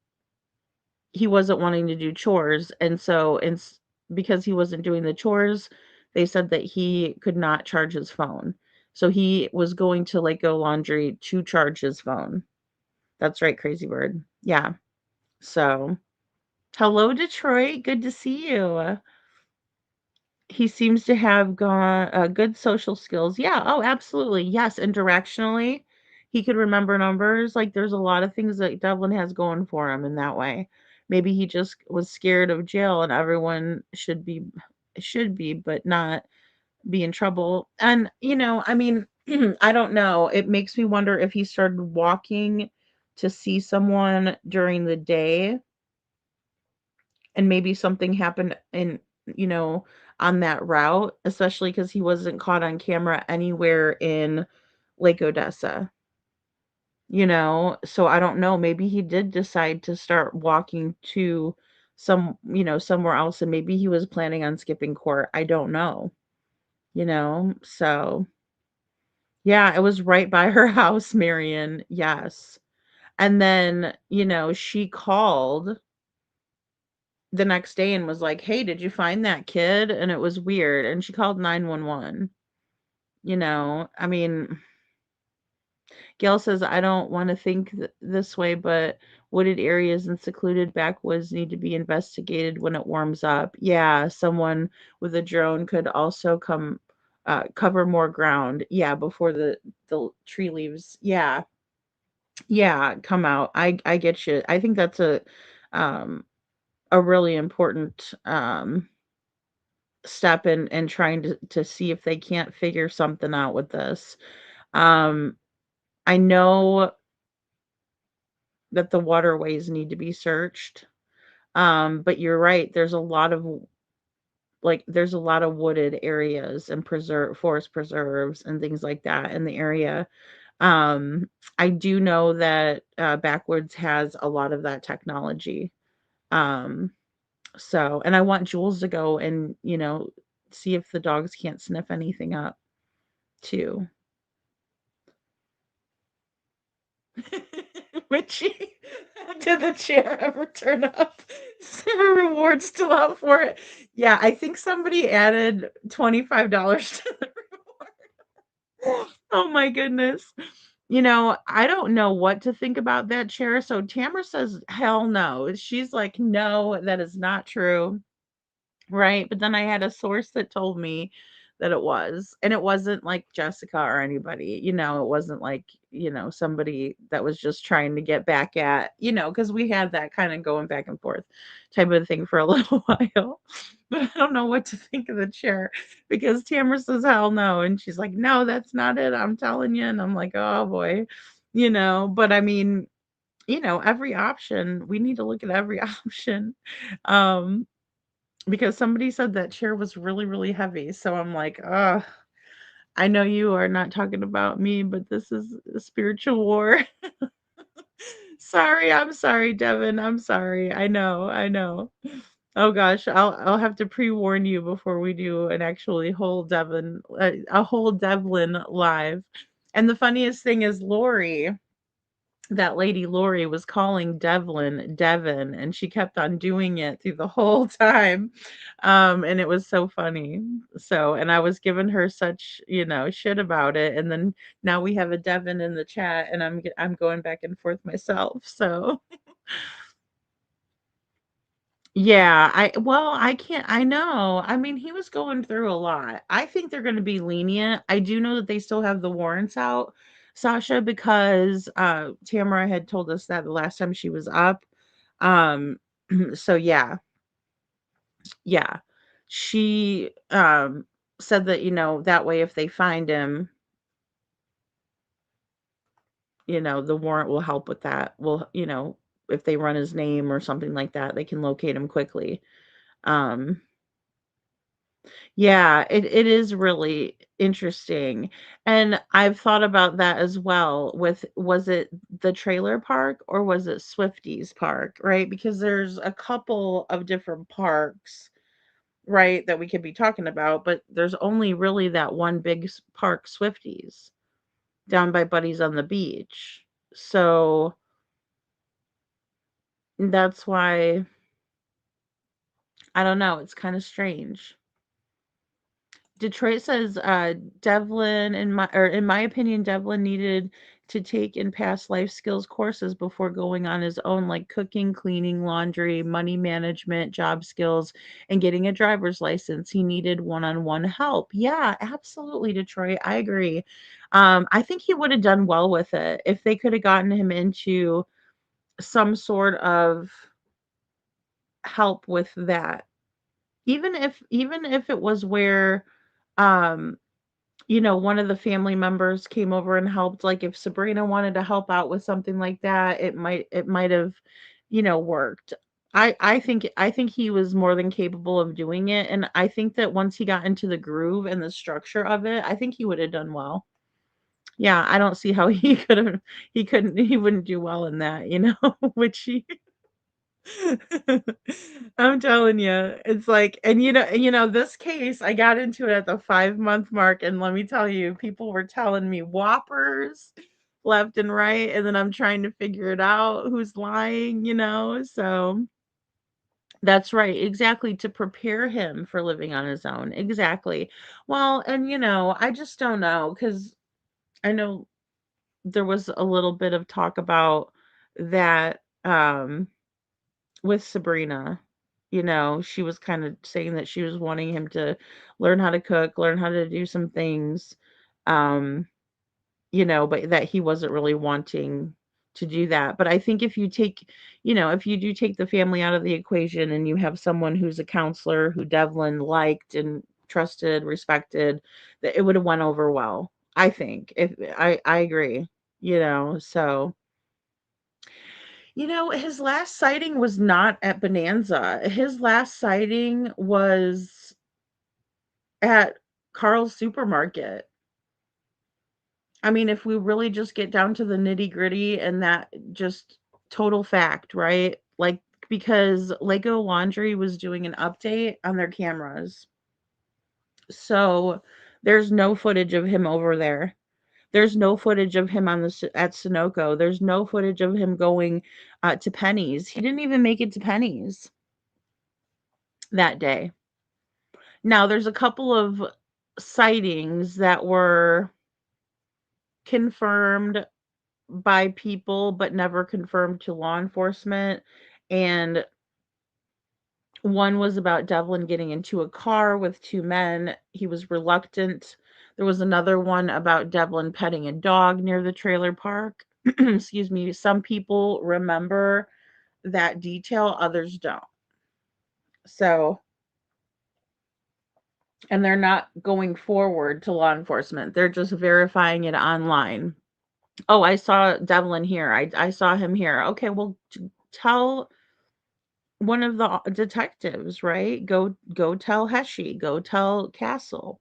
he wasn't wanting to do chores. And so, because he wasn't doing the chores, they said that he could not charge his phone. So he was going to like go laundry to charge his phone. That's right, Crazy Bird. Yeah. So, hello, Detroit. Good to see you. He seems to have gone good social skills. Yeah, oh, absolutely. Yes, and directionally, he could remember numbers. Like there's a lot of things that Devlin has going for him in that way. Maybe he just was scared of jail and everyone should be but not be in trouble. And I mean, I don't know. It makes me wonder if he started walking to see someone during the day and maybe something happened you know, on that route, especially because he wasn't caught on camera anywhere in Lake Odessa, so I don't know, maybe he did decide to start walking to somewhere else, and maybe he was planning on skipping court. I don't know, so yeah, it was right by her house, Marion. Yes. And then, she called the next day and was like, "Hey, did you find that kid?" And it was weird, and she called 911. I mean, Gail says, "I don't want to think this way, but wooded areas and secluded backwoods need to be investigated when it warms up." Yeah, someone with a drone could also come cover more ground. Yeah, before the tree leaves. Yeah. Yeah, come out. I get you. I think that's um a really important step in trying to see if they can't figure something out with this. Um, I know that the waterways need to be searched. But you're right. There's a lot of wooded areas and forest preserves and things like that in the area. Um, I do know that Backwoods has a lot of that technology. Um, and I want Jules to go and, see if the dogs can't sniff anything up too. Richie, did the chair ever turn up? Is there a reward still out for it? Yeah, I think somebody added $25 to the reward. Oh my goodness. I don't know what to think about that chair. So Tamara says, hell no. She's like, no, that is not true. Right, but then I had a source that told me that it was, and it wasn't like Jessica or anybody, it wasn't like, somebody that was just trying to get back at, because we had that kind of going back and forth type of thing for a little while. But I don't know what to think of the chair because Tamara says, hell no. And she's like, no, that's not it. I'm telling you. And I'm like, oh boy, but I mean, every option, we need to look at every option. Um, because somebody said that chair was really, really heavy, so I'm like, "Ugh, I know you are not talking about me, but this is a spiritual war." Sorry, I'm sorry, Devin, I'm sorry. I know, I know. Oh gosh, I'll have to pre-warn you before we do an actually whole a whole Devlin live. And the funniest thing is Lori, that lady Lori was calling Devin, and she kept on doing it through the whole time. And it was so funny. So, and I was giving her such, shit about it. And then now we have a Devin in the chat and I'm going back and forth myself. So, yeah, I can't I know. I mean, he was going through a lot. I think they're gonna be lenient. I do know that they still have the warrants out, Sasha, because Tamara had told us that the last time she was up. Um so yeah, yeah. She said that, that way if they find him, the warrant will help with that. If they run his name or something like that, they can locate him quickly. Um Yeah, it is really interesting. And I've thought about that as well with, was it the trailer park or was it Swifties Park, right? Because there's a couple of different parks, right, that we could be talking about, but there's only really that one big park, Swifties, down by Buddies on the Beach. So that's why I don't know, it's kind of strange. Detroit says, Devlin, in my opinion, Devlin needed to take and pass life skills courses before going on his own, like cooking, cleaning, laundry, money management, job skills, and getting a driver's license. He needed one-on-one help. Yeah, absolutely, Detroit. I agree. I think he would have done well with it if they could have gotten him into some sort of help with that. Even if it was where, um one of the family members came over and helped, like if Sabrina wanted to help out with something like that, it might have, worked. I think he was more than capable of doing it, and I think that once he got into the groove and the structure of it, I think he would have done well. Yeah, I don't see how he wouldn't do well in that, which he I'm telling you, it's like, and this case, I got into it at the 5-month mark, and let me tell you, people were telling me whoppers left and right, and then I'm trying to figure it out who's lying. So that's right, exactly, to prepare him for living on his own. Exactly. Well, and I just don't know, because I know there was a little bit of talk about that, with Sabrina. She was kind of saying that she was wanting him to learn how to cook, learn how to do some things, um, but that he wasn't really wanting to do that. But I think if you do take the family out of the equation and you have someone who's a counselor who Devlin liked and trusted, respected, that it would have went over well. I think. If I agree, so his last sighting was not at Bonanza. His last sighting was at Carl's Supermarket. I mean, if we really just get down to the nitty-gritty and that just total fact, right? Like, because Lego Laundry was doing an update on their cameras. So there's no footage of him over there. There's no footage of him at Sunoco. There's no footage of him going to Penny's. He didn't even make it to Penny's that day. Now, there's a couple of sightings that were confirmed by people, but never confirmed to law enforcement. And one was about Devlin getting into a car with two men. He was reluctant. There was another one about Devlin petting a dog near the trailer park. Excuse me. Some people remember that detail, others don't. So, and they're not going forward to law enforcement. They're just verifying it online. Oh, I saw Devlin here. I saw him here. Okay, well, tell one of the detectives, right? Go tell Heshy. Go tell Castle.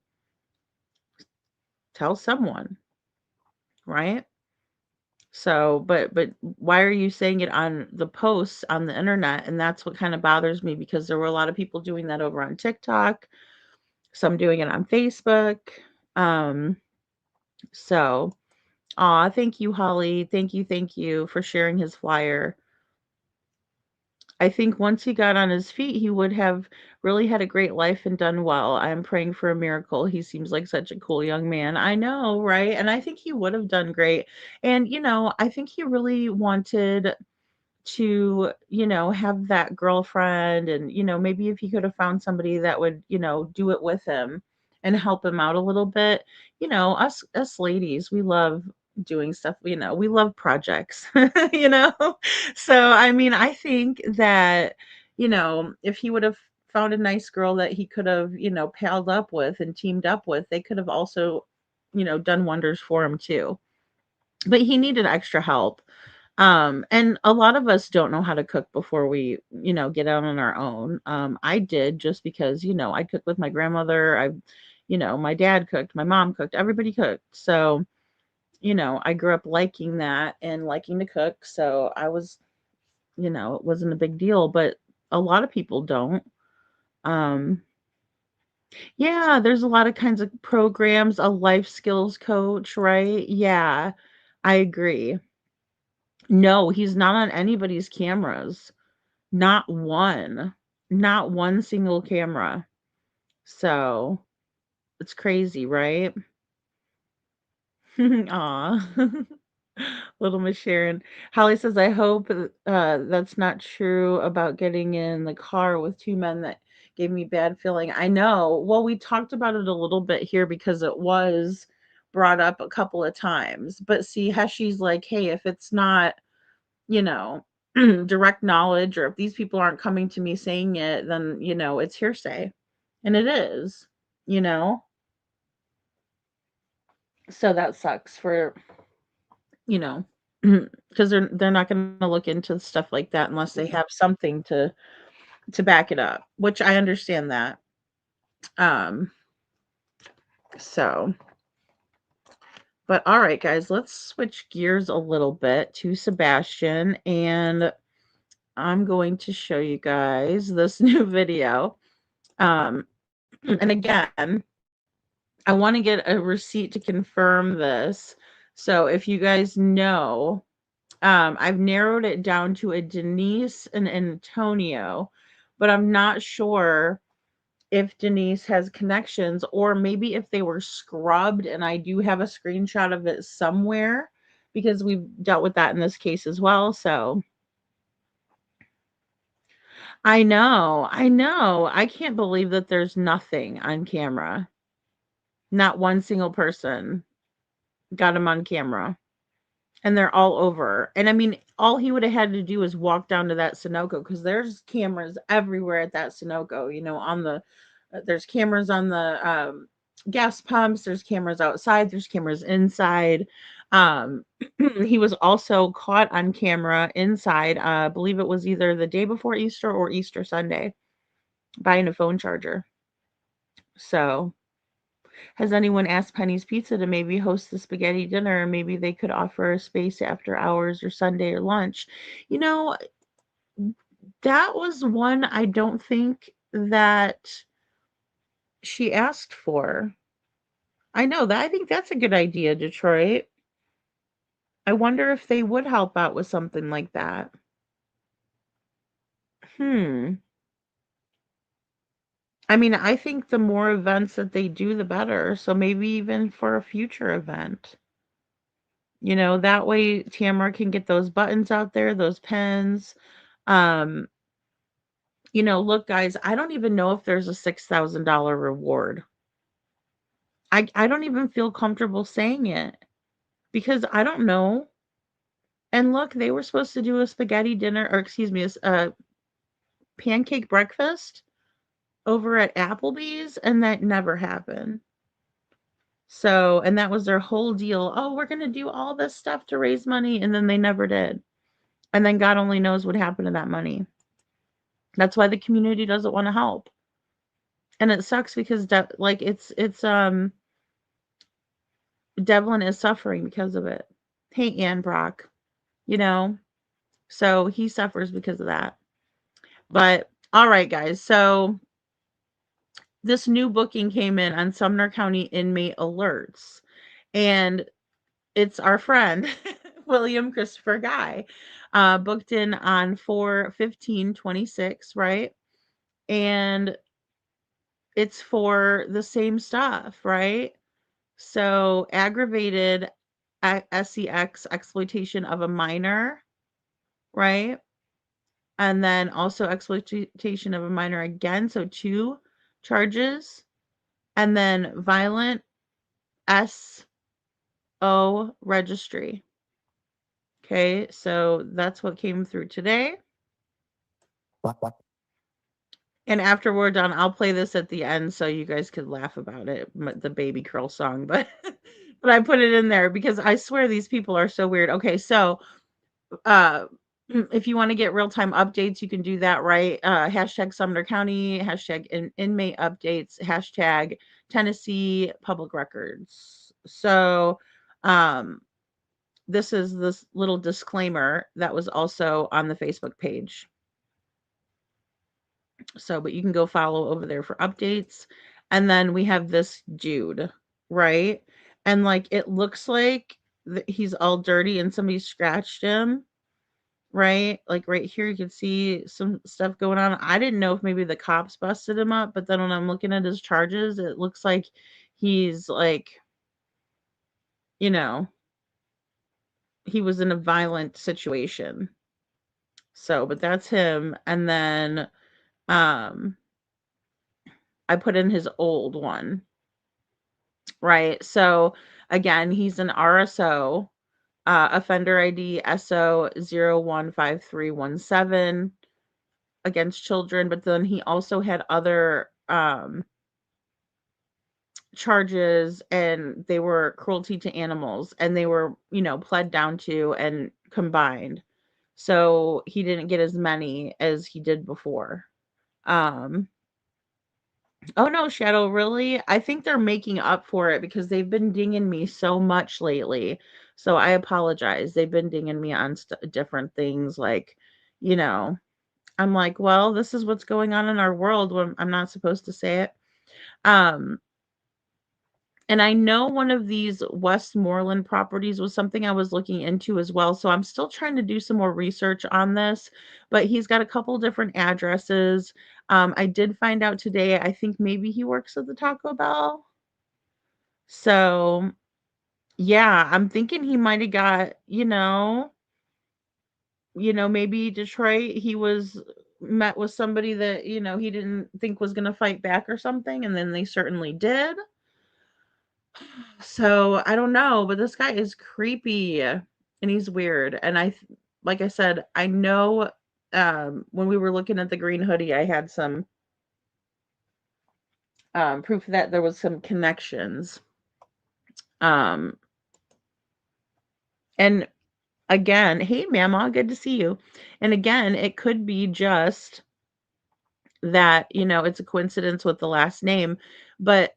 Tell someone, right? So, but why are you saying it on the posts on the internet? And that's what kind of bothers me, because there were a lot of people doing that over on TikTok, some doing it on Facebook. Um, so, thank you, Holly. Thank you for sharing his flyer. I think once he got on his feet, he would have really had a great life and done well. I'm praying for a miracle. He seems like such a cool young man. I know, right? And I think he would have done great. And, I think he really wanted to, have that girlfriend, and, maybe if he could have found somebody that would, do it with him and help him out a little bit. Us ladies, we love doing stuff, we love projects, you know. So I mean, I think that, if he would have found a nice girl that he could have, palled up with and teamed up with, they could have also, done wonders for him too. But he needed extra help. And a lot of us don't know how to cook before we, get out on our own. I did just because, I cooked with my grandmother. My dad cooked, my mom cooked, everybody cooked. So, I grew up liking that and liking to cook. So I was, it wasn't a big deal, but a lot of people don't. Um, yeah, there's a lot of kinds of programs, a life skills coach, right? Yeah, I agree. No, he's not on anybody's cameras. Not one. Not one single camera. So, it's crazy, right? Aw. Little Miss Sharon. Holly says, I hope that's not true about getting in the car with two men that gave me bad feeling. I know. Well, we talked about it a little bit here because it was brought up a couple of times. But see, Heshy's like, hey, if it's not, you know, direct knowledge, or if these people aren't coming to me saying it, then, it's hearsay. And it is, you know? So that sucks for, you know, because they're not going to look into stuff like that unless they have something to back it up, which I understand that. Um, so, but all right, guys, let's switch gears a little bit to Sebastian, and I'm going to show you guys this new video. And again, I want to get a receipt to confirm this. So if you guys know, I've narrowed it down to a Denise and Antonio, but I'm not sure if Denise has connections, or maybe if they were scrubbed, and I do have a screenshot of it somewhere because we've dealt with that in this case as well. So I know, I know. I can't believe that there's nothing on camera. Not one single person got him on camera. And they're all over. And I mean, all he would have had to do is walk down to that Sunoco, because there's cameras everywhere at that Sunoco, on the there's cameras on the gas pumps, there's cameras outside, there's cameras inside. Um he was also caught on camera inside, I believe it was either the day before Easter or Easter Sunday, buying a phone charger. So has anyone asked Penny's Pizza to maybe host the spaghetti dinner? Maybe they could offer a space after hours or Sunday or lunch. You know, that was one I don't think that she asked for. I know that. I think that's a good idea, Detroit. I wonder if they would help out with something like that. Hmm. I mean, I think the more events that they do, the better. So maybe even for a future event. That way Tamara can get those buttons out there, those pens. Um, look, guys, I don't even know if there's a $6,000 reward. I don't even feel comfortable saying it because I don't know. And look, they were supposed to do a spaghetti dinner, or excuse me, a pancake breakfast over at Applebee's, and that never happened. So, and that was their whole deal. Oh, we're going to do all this stuff to raise money, and then they never did. And then God only knows what happened to that money. That's why the community doesn't want to help. And it sucks because Devlin is suffering because of it. Hey, Ann Brock, you know, so he suffers because of that. But all right, guys. So this new booking came in on Sumner County Inmate Alerts, and it's our friend William Christopher Guy, booked in on 4/15/26, right? And it's for the same stuff, right? So aggravated SEX, exploitation of a minor, right? And then also exploitation of a minor again, so 2 charges. And then violent SO registry. Okay, so that's what came through today. And after we're done, I'll play this at the end so you guys could laugh about it, the Baby Curl song, but but I put it in there because I swear these people are so weird. Okay, so uh, if you want to get real time updates, you can do that, right? Hashtag Sumner County, hashtag inmate updates, hashtag Tennessee Public Records. So, um, this is this little disclaimer that was also on the Facebook page. So, but you can go follow over there for updates. And then we have this dude, right? And like it looks like he's all dirty and somebody scratched him, right? Like right here, you can see some stuff going on. I didn't know if maybe the cops busted him up, but then when I'm looking at his charges, it looks like he's like, you know, he was in a violent situation. So, but that's him. And then um I put in his old one, right? So again, he's an RSO, offender ID SO 015317 against children, but then he also had other charges, and they were cruelty to animals, and they were, pled down to and combined. So he didn't get as many as he did before. Um Oh no, Shadow, really? I think they're making up for it because they've been dinging me so much lately. So I apologize. They've been dinging me on different things like, you know, I'm like, well, this is what's going on in our world when I'm not supposed to say it. Um and I know one of these Westmoreland properties was something I was looking into as well. So I'm still trying to do some more research on this, but he's got a couple different addresses. I did find out today, I think maybe he works at the Taco Bell. So yeah, I'm thinking he might have got, maybe Detroit, he was met with somebody that, he didn't think was going to fight back or something. And then they certainly did. So, I don't know, but this guy is creepy and he's weird. And like I said, I know when we were looking at the green hoodie, I had some proof that there was some connections. Um, and again, hey, Mama, good to see you. And again, it could be just that, it's a coincidence with the last name, but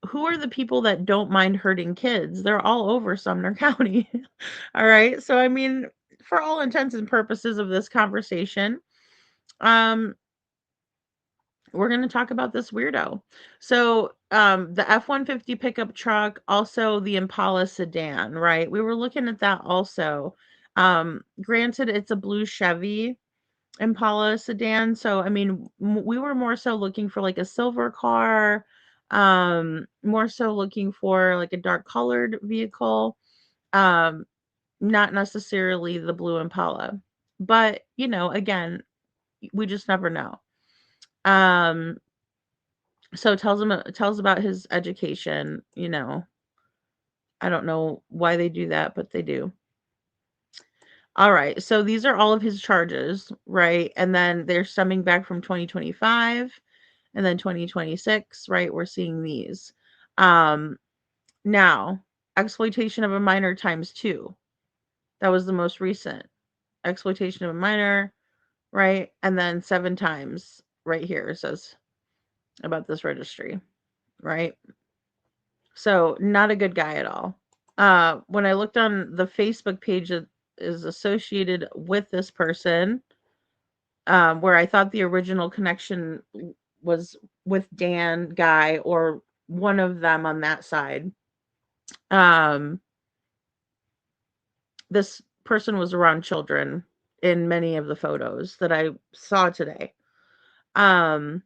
who are the people that don't mind hurting kids? They're all over Sumner County. All right. So, I mean, for all intents and purposes of this conversation, um, we're going to talk about this weirdo. So, the F-150 pickup truck, also the Impala sedan, right? We were looking at that also. Granted, it's a blue Chevy Impala sedan. So, I mean, we were more so looking for like a silver car, more so looking for like a dark colored vehicle, not necessarily the blue Impala. But, again, we just never know. Um, so tells about his education, I don't know why they do that, but they do. All right. So these are all of his charges, right? And then they're stemming back from 2025 and then 2026, right? We're seeing these. Um, Now, exploitation of a minor times 2. That was the most recent. Exploitation of a minor, right? And then 7 times right here it says about this registry, right? So, not a good guy at all. When I looked on the Facebook page that is associated with this person, where I thought the original connection was with Dan Guy or one of them on that side. Um, this person was around children in many of the photos that I saw today. Um,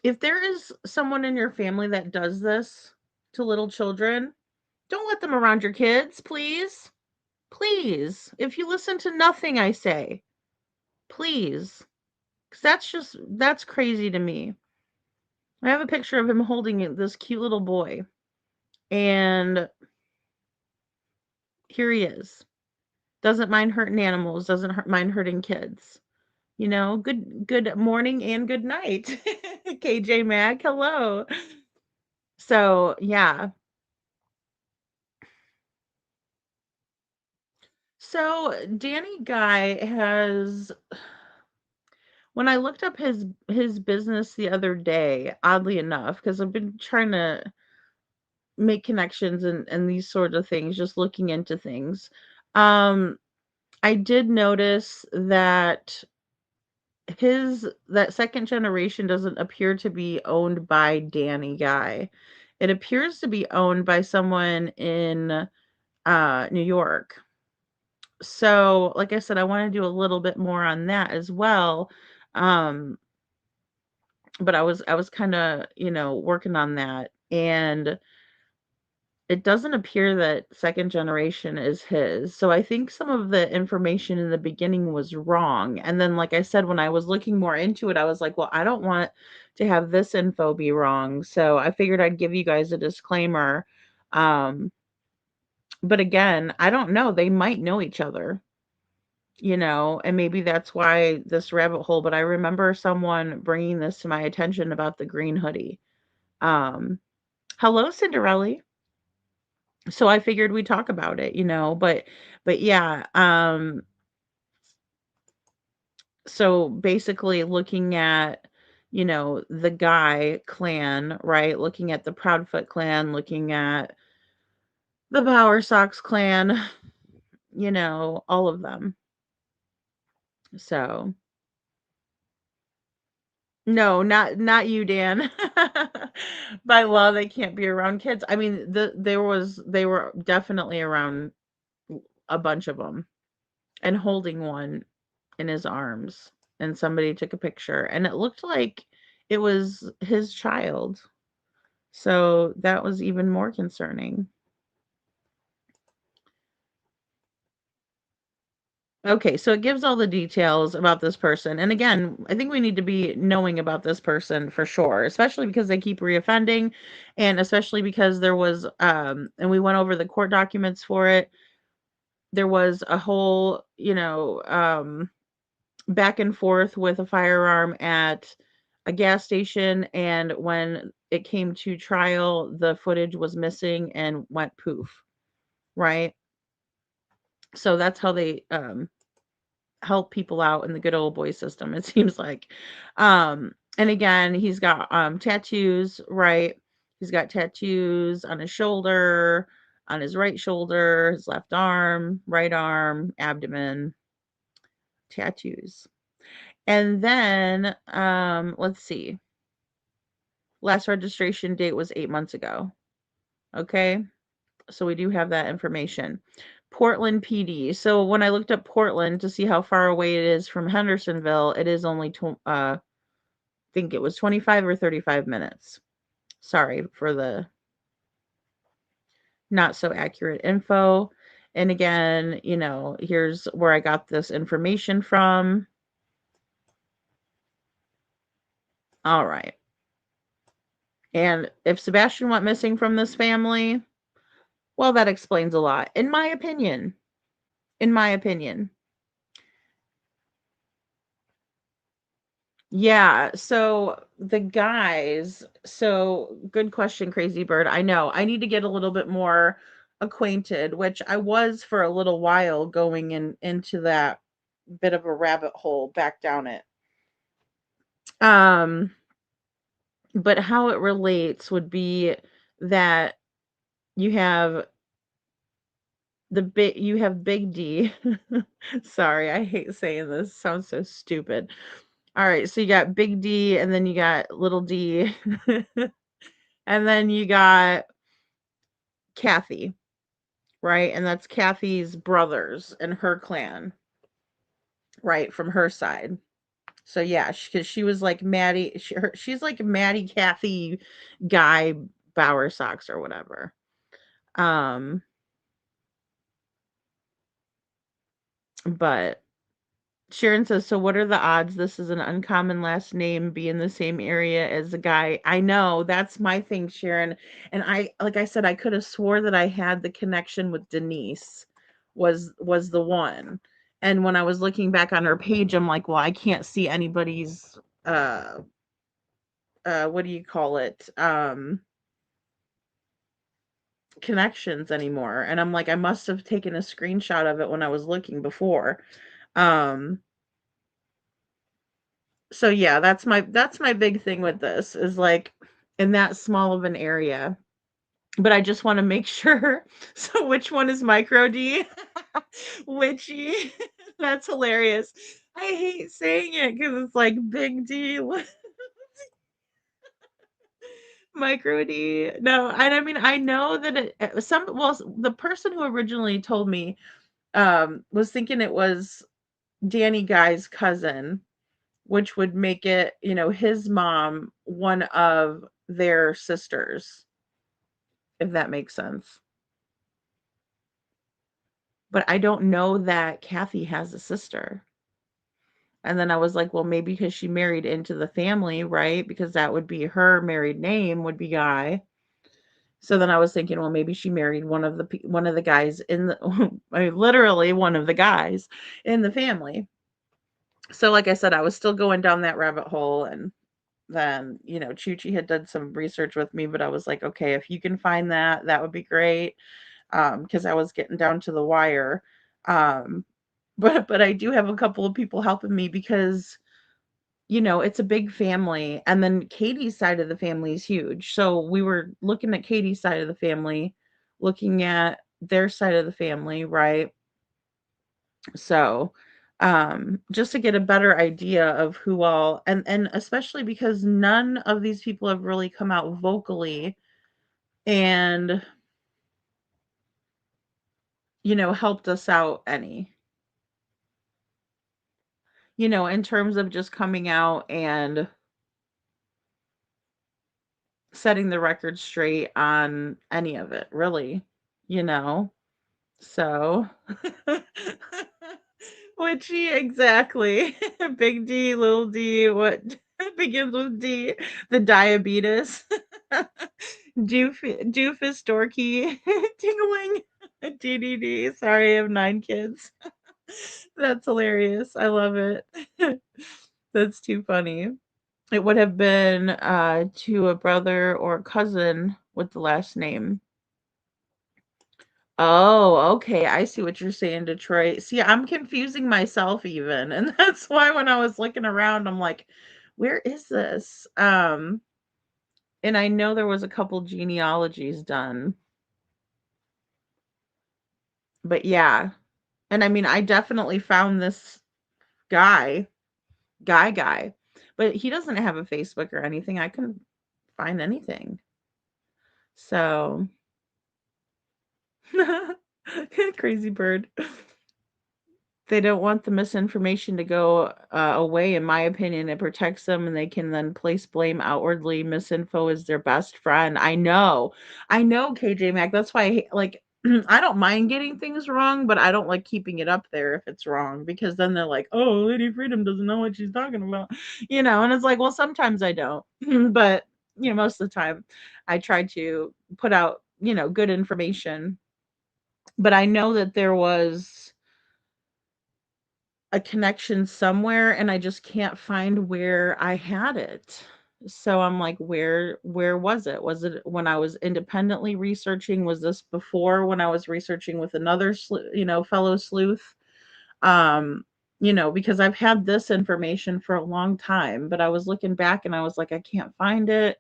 if there is someone in your family that does this to little children, don't let them around your kids, please. Please. If you listen to nothing I say, please. Because that's crazy to me. I have a picture of him holding this cute little boy. And here he is. Doesn't mind hurting animals, doesn't mind hurting kids. Good morning and good night. KJ Mag, hello. So, yeah. So Danny Guy has, when I looked up his business the other day, oddly enough, because I've been trying to make connections and these sort of things, just looking into things. Um, I did notice that that second generation doesn't appear to be owned by Danny Guy. It appears to be owned by someone in New York. So, like I said, I want to do a little bit more on that as well. Um, but I was kind of, working on that, and it doesn't appear that second generation is his. So I think some of the information in the beginning was wrong. And then, like I said, when I was looking more into it, I was like, well, I don't want to have this info be wrong. So I figured I'd give you guys a disclaimer. Um, but again, I don't know. They might know each other, and maybe that's why this rabbit hole. But I remember someone bringing this to my attention about the green hoodie. Um, Hello, Cinderella. So I figured we'd talk about it, but yeah, so basically looking at, the Guy clan, right? Looking at the Proudfoot clan, looking at the Power Sox clan, all of them. So no, not you, Dan. By law, they can't be around kids. I mean, they were definitely around a bunch of them and holding one in his arms, and somebody took a picture and it looked like it was his child. So that was even more concerning. Okay, so it gives all the details about this person. And again, I think we need to be knowing about this person for sure, especially because they keep reoffending, and especially because there was and we went over the court documents for it. There was a whole, back and forth with a firearm at a gas station, and when it came to trial, the footage was missing and went poof, right? So that's how they help people out in the good old boy system, it seems like. And again, he's got tattoos, right? He's got tattoos on his shoulder, on his right shoulder, his left arm, right arm, abdomen, tattoos. And then, let's see. Last registration date was 8 months ago. Okay. So we do have that information. Portland PD. So when I looked up Portland to see how far away it is from Hendersonville, it is only, I think it was 25 or 35 minutes. Sorry for the not so accurate info. And again, here's where I got this information from. All right. And if Sebastian went missing from this family, well, that explains a lot, in my opinion. In my opinion. Yeah, so the guys, so good question, Crazy Bird. I know. I need to get a little bit more acquainted, which I was for a little while going into that bit of a rabbit hole back down it. Um, but how it relates would be that you have you have Big D. Sorry, I hate saying this. Sounds so stupid. All right, so you got Big D, and then you got Little D. And then you got Kathy, right? And that's Kathy's brothers and her clan, right? From her side. So yeah, because she was like Maddie, she's like Maddie, Kathy, Guy, Bower Sox or whatever. Um, but Sharon says, so what are the odds this is an uncommon last name, be in the same area as the guy? I know, that's my thing, Sharon. And like I said, I could have swore that I had the connection with Denise was the one. And when I was looking back on her page, I'm like, well, I can't see anybody's what do you call it? connections anymore. And I'm like, I must have taken a screenshot of it when I was looking before. Um, so yeah, that's my big thing with this is like in that small of an area. But I just want to make sure. So which one is micro D? Witchy. That's hilarious. I hate saying it because it's like big D, micro D. No, and I mean I know that the person who originally told me was thinking it was Danny Guy's cousin, which would make it, his mom one of their sisters, if that makes sense. But I don't know that Kathy has a sister. And then I was like, well, maybe because she married into the family, right? Because that would be her married name would be Guy. So then I was thinking, well, maybe she married one of the guys in the literally one of the guys in the family. So like I said, I was still going down that rabbit hole, and then, Chuchi had done some research with me, but I was like, okay, if you can find that, that would be great. Because I was getting down to the wire. Um, but I do have a couple of people helping me because, it's a big family. And then Katie's side of the family is huge. So we were looking at Katie's side of the family, looking at their side of the family, right? So, just to get a better idea of who all, and especially because none of these people have really come out vocally and, helped us out any, in terms of just coming out and setting the record straight on any of it, really, you know? So, witchy, exactly. Big D, little d, what begins with D? The diabetes. Doofus, dorky, tingling, DDD. Sorry, I have 9 kids. That's hilarious. I love it. That's too funny. It would have been, to a brother or cousin with the last name. Oh, okay, I see what you're saying, Detroit. See, I'm confusing myself even, and that's why when I was looking around, I'm like, "Where is this?" And I know there was a couple genealogies done, but yeah. And I mean, I definitely found this guy, guy, but he doesn't have a Facebook or anything. I couldn't find anything. So, crazy bird. They don't want the misinformation to go away, in my opinion. It protects them and they can then place blame outwardly. Misinfo is their best friend. I know, KJ Mac. That's why like I don't mind getting things wrong, but I don't like keeping it up there if it's wrong, because then they're like, oh, Lady Freedom doesn't know what she's talking about, and it's like, well, sometimes I don't, but most of the time I try to put out good information. But I know that there was a connection somewhere and I just can't find where I had it. So I'm like, where was it? Was it when I was independently researching? Was this before when I was researching with another fellow sleuth? Um, because I've had this information for a long time, but I was looking back and I was like, I can't find it.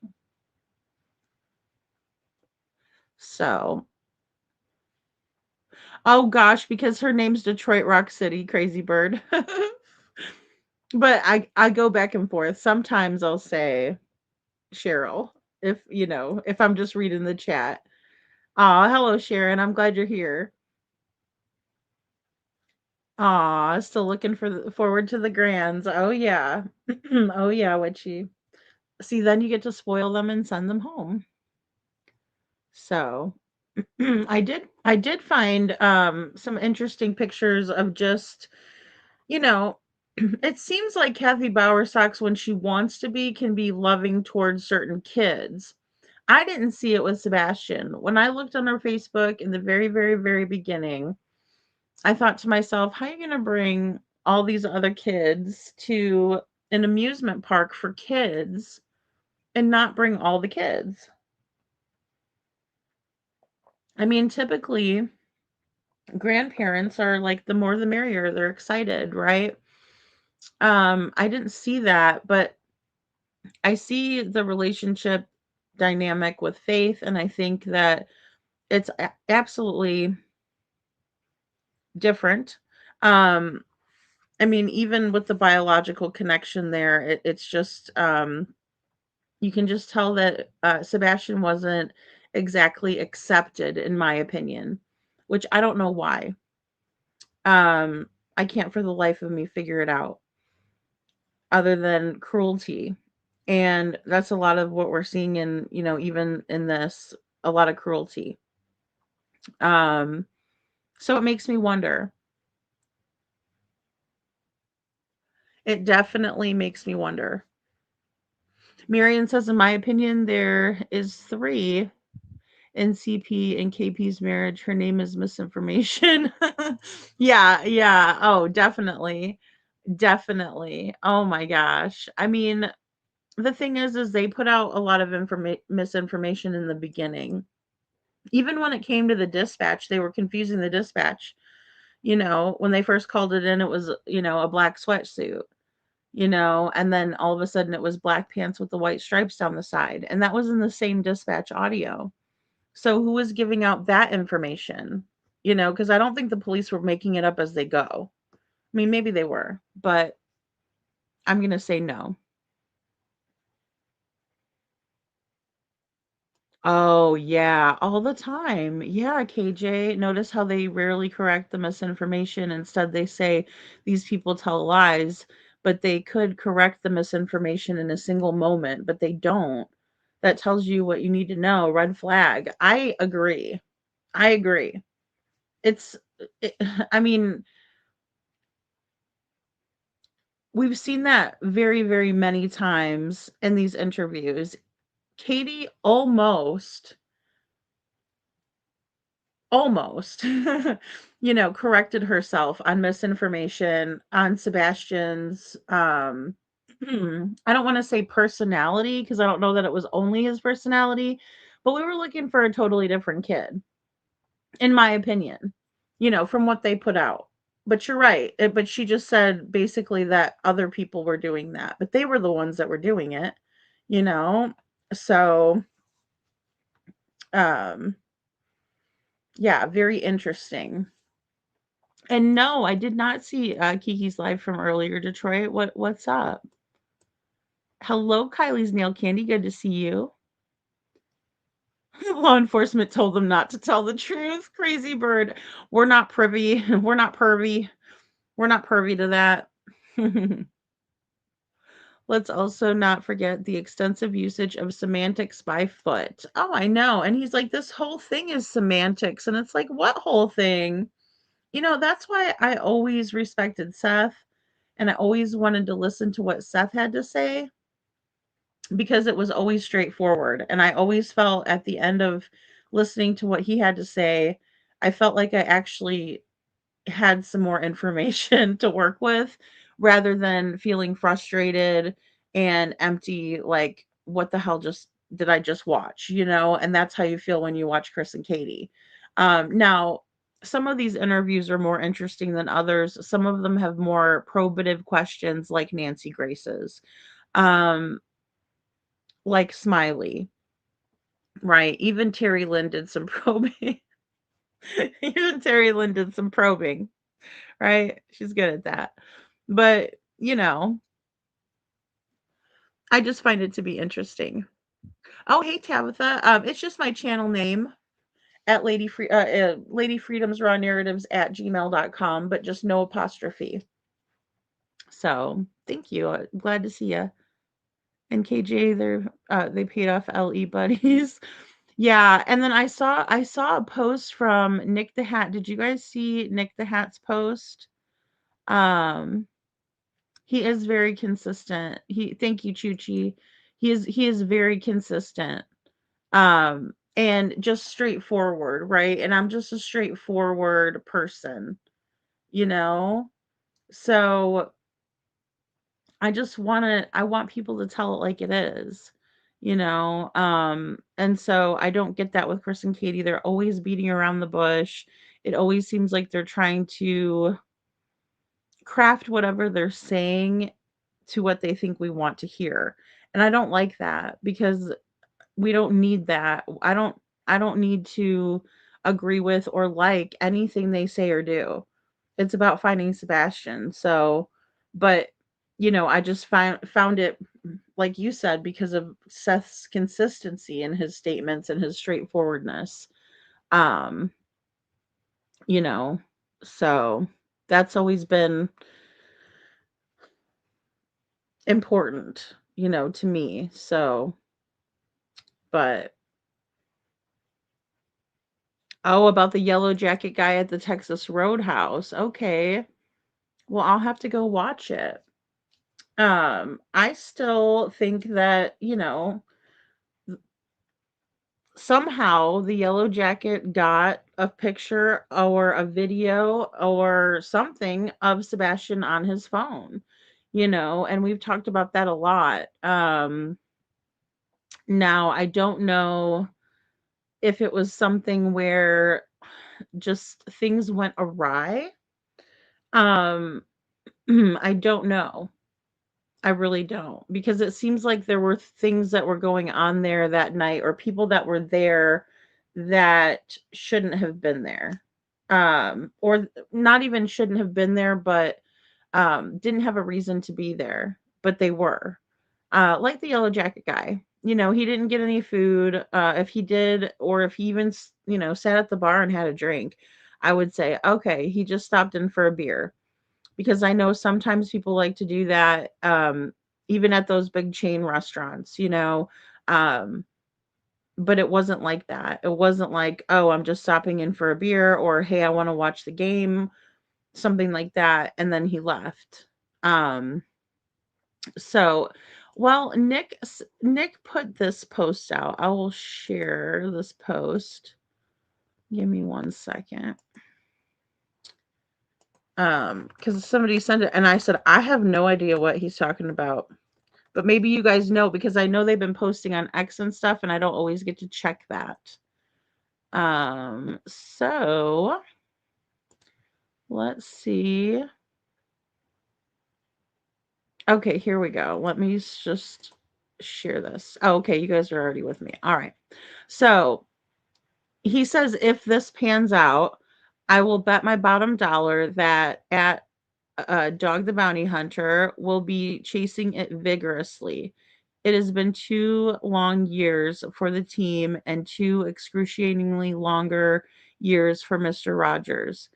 So, oh gosh, because her name's Detroit Rock City, Crazy Bird. But I go back and forth. Sometimes I'll say Cheryl if I'm just reading the chat. Aw, hello Sharon. I'm glad you're here. Aw, still looking forward to the grands. Oh yeah. Oh yeah, Witchy. See, then you get to spoil them and send them home. So I did find some interesting pictures of just you know it seems like Kathy Bowersox, when she wants to be, can be loving towards certain kids. I didn't see it with Sebastian. When I looked on her Facebook in the very, very, very beginning, I thought to myself, how are you going to bring all these other kids to an amusement park for kids and not bring all the kids? I mean, typically grandparents are like the more the merrier. They're excited, right? I didn't see that, but I see the relationship dynamic with Faith, and I think that it's absolutely different. Um, I mean, even with the biological connection there, it's just you can just tell that Sebastian wasn't exactly accepted, in my opinion, which I don't know why. Um, I can't for the life of me figure it out, other than cruelty, and that's a lot of what we're seeing in, even in this, a lot of cruelty. Um, so it makes me wonder. It definitely makes me wonder. Marion says, in my opinion, there is three in CP and KP's marriage. Her name is misinformation. Yeah, yeah. Oh, definitely. Definitely. Oh my gosh. I mean, the thing is they put out a lot of misinformation in the beginning. Even when it came to the dispatch, they were confusing the dispatch. When they first called it in, it was, a black sweatsuit, and then all of a sudden it was black pants with the white stripes down the side. And that was in the same dispatch audio. So who was giving out that information? Because I don't think the police were making it up as they go. I mean, maybe they were, but I'm going to say no. Oh, yeah, all the time. Yeah, KJ. Notice how they rarely correct the misinformation. Instead, they say these people tell lies, but they could correct the misinformation in a single moment, but they don't. That tells you what you need to know. Red flag. I agree. I agree. It's, it, I mean, we've seen that very, very many times in these interviews. Katie almost corrected herself on misinformation on Sebastian's I don't want to say personality, because I don't know that it was only his personality, but we were looking for a totally different kid, in my opinion, from what they put out. But you're right. But she just said basically that other people were doing that, but they were the ones that were doing it, you know? So, um, yeah, very interesting. And no, I did not see Kiki's live from earlier, Detroit. What's up? Hello, Kylie's nail candy. Good to see you. Law enforcement told them not to tell the truth. Crazy bird. We're not privy. We're not pervy. We're not pervy to that. Let's also not forget the extensive usage of semantics by Foot. Oh, I know. And he's like, this whole thing is semantics. And it's like, what whole thing? That's why I always respected Seth, and I always wanted to listen to what Seth had to say, because it was always straightforward. And I always felt at the end of listening to what he had to say, I felt like I actually had some more information to work with, rather than feeling frustrated and empty, like, what the hell just did I just watch, and that's how you feel when you watch Chris and Katie. Now, some of these interviews are more interesting than others. Some of them have more probative questions, like Nancy Grace's, um, like Smiley, right? Even Terry Lynn did some probing. Even Terry Lynn did some probing, right? She's good at that. But, I just find it to be interesting. Oh, hey, Tabitha. It's just my channel name at Lady Freedom's Raw Narratives at gmail.com, but just no apostrophe. So thank you. Glad to see you. And KJ, they paid off LE buddies. Yeah, and then I saw a post from Nick the Hat. Did you guys see Nick the Hat's post? Um, he is very consistent. Thank you, Chuchi. He is very consistent. And just straightforward, right? And I'm just a straightforward person, you know? So I want people to tell it like it is. And so I don't get that with Chris and Katie. They're always beating around the bush. It always seems like they're trying to craft whatever they're saying to what they think we want to hear. And I don't like that because we don't need that. I don't need to agree with or like anything they say or do. It's about finding Sebastian. So, but I just found it like you said because of Seth's consistency in his statements and his straightforwardness. Um, you know, so that's always been important, to me. So, but oh, about the yellow jacket guy at the Texas Roadhouse. Okay. Well, I'll have to go watch it. I still think that, somehow the yellow jacket got a picture or a video or something of Sebastian on his phone, and we've talked about that a lot. Now I don't know if it was something where just things went awry. Um, I don't know. I really don't because it seems like there were things that were going on there that night or people that were there that shouldn't have been there. Or not even shouldn't have been there, but didn't have a reason to be there, but they were. Like the yellow jacket guy. He didn't get any food. If he did, or if he even, sat at the bar and had a drink, I would say, okay, he just stopped in for a beer because I know sometimes people like to do that, even at those big chain restaurants, um, but it wasn't like that. It wasn't like, oh, I'm just stopping in for a beer or hey, I want to watch the game, something like that, and then he left. Um, so, well, Nick put this post out. I will share this post. Give me 1 second. Because somebody sent it and I said, I have no idea what he's talking about. But maybe you guys know because I know they've been posting on X and stuff and I don't always get to check that. So let's see. Okay, here we go. Let me just share this. Oh, okay, you guys are already with me. All right. So he says, if this pans out, I will bet my bottom dollar that at Dog the Bounty Hunter will be chasing it vigorously. It has been 2 long years for the team and 2 excruciatingly longer years for Mr. Rogers.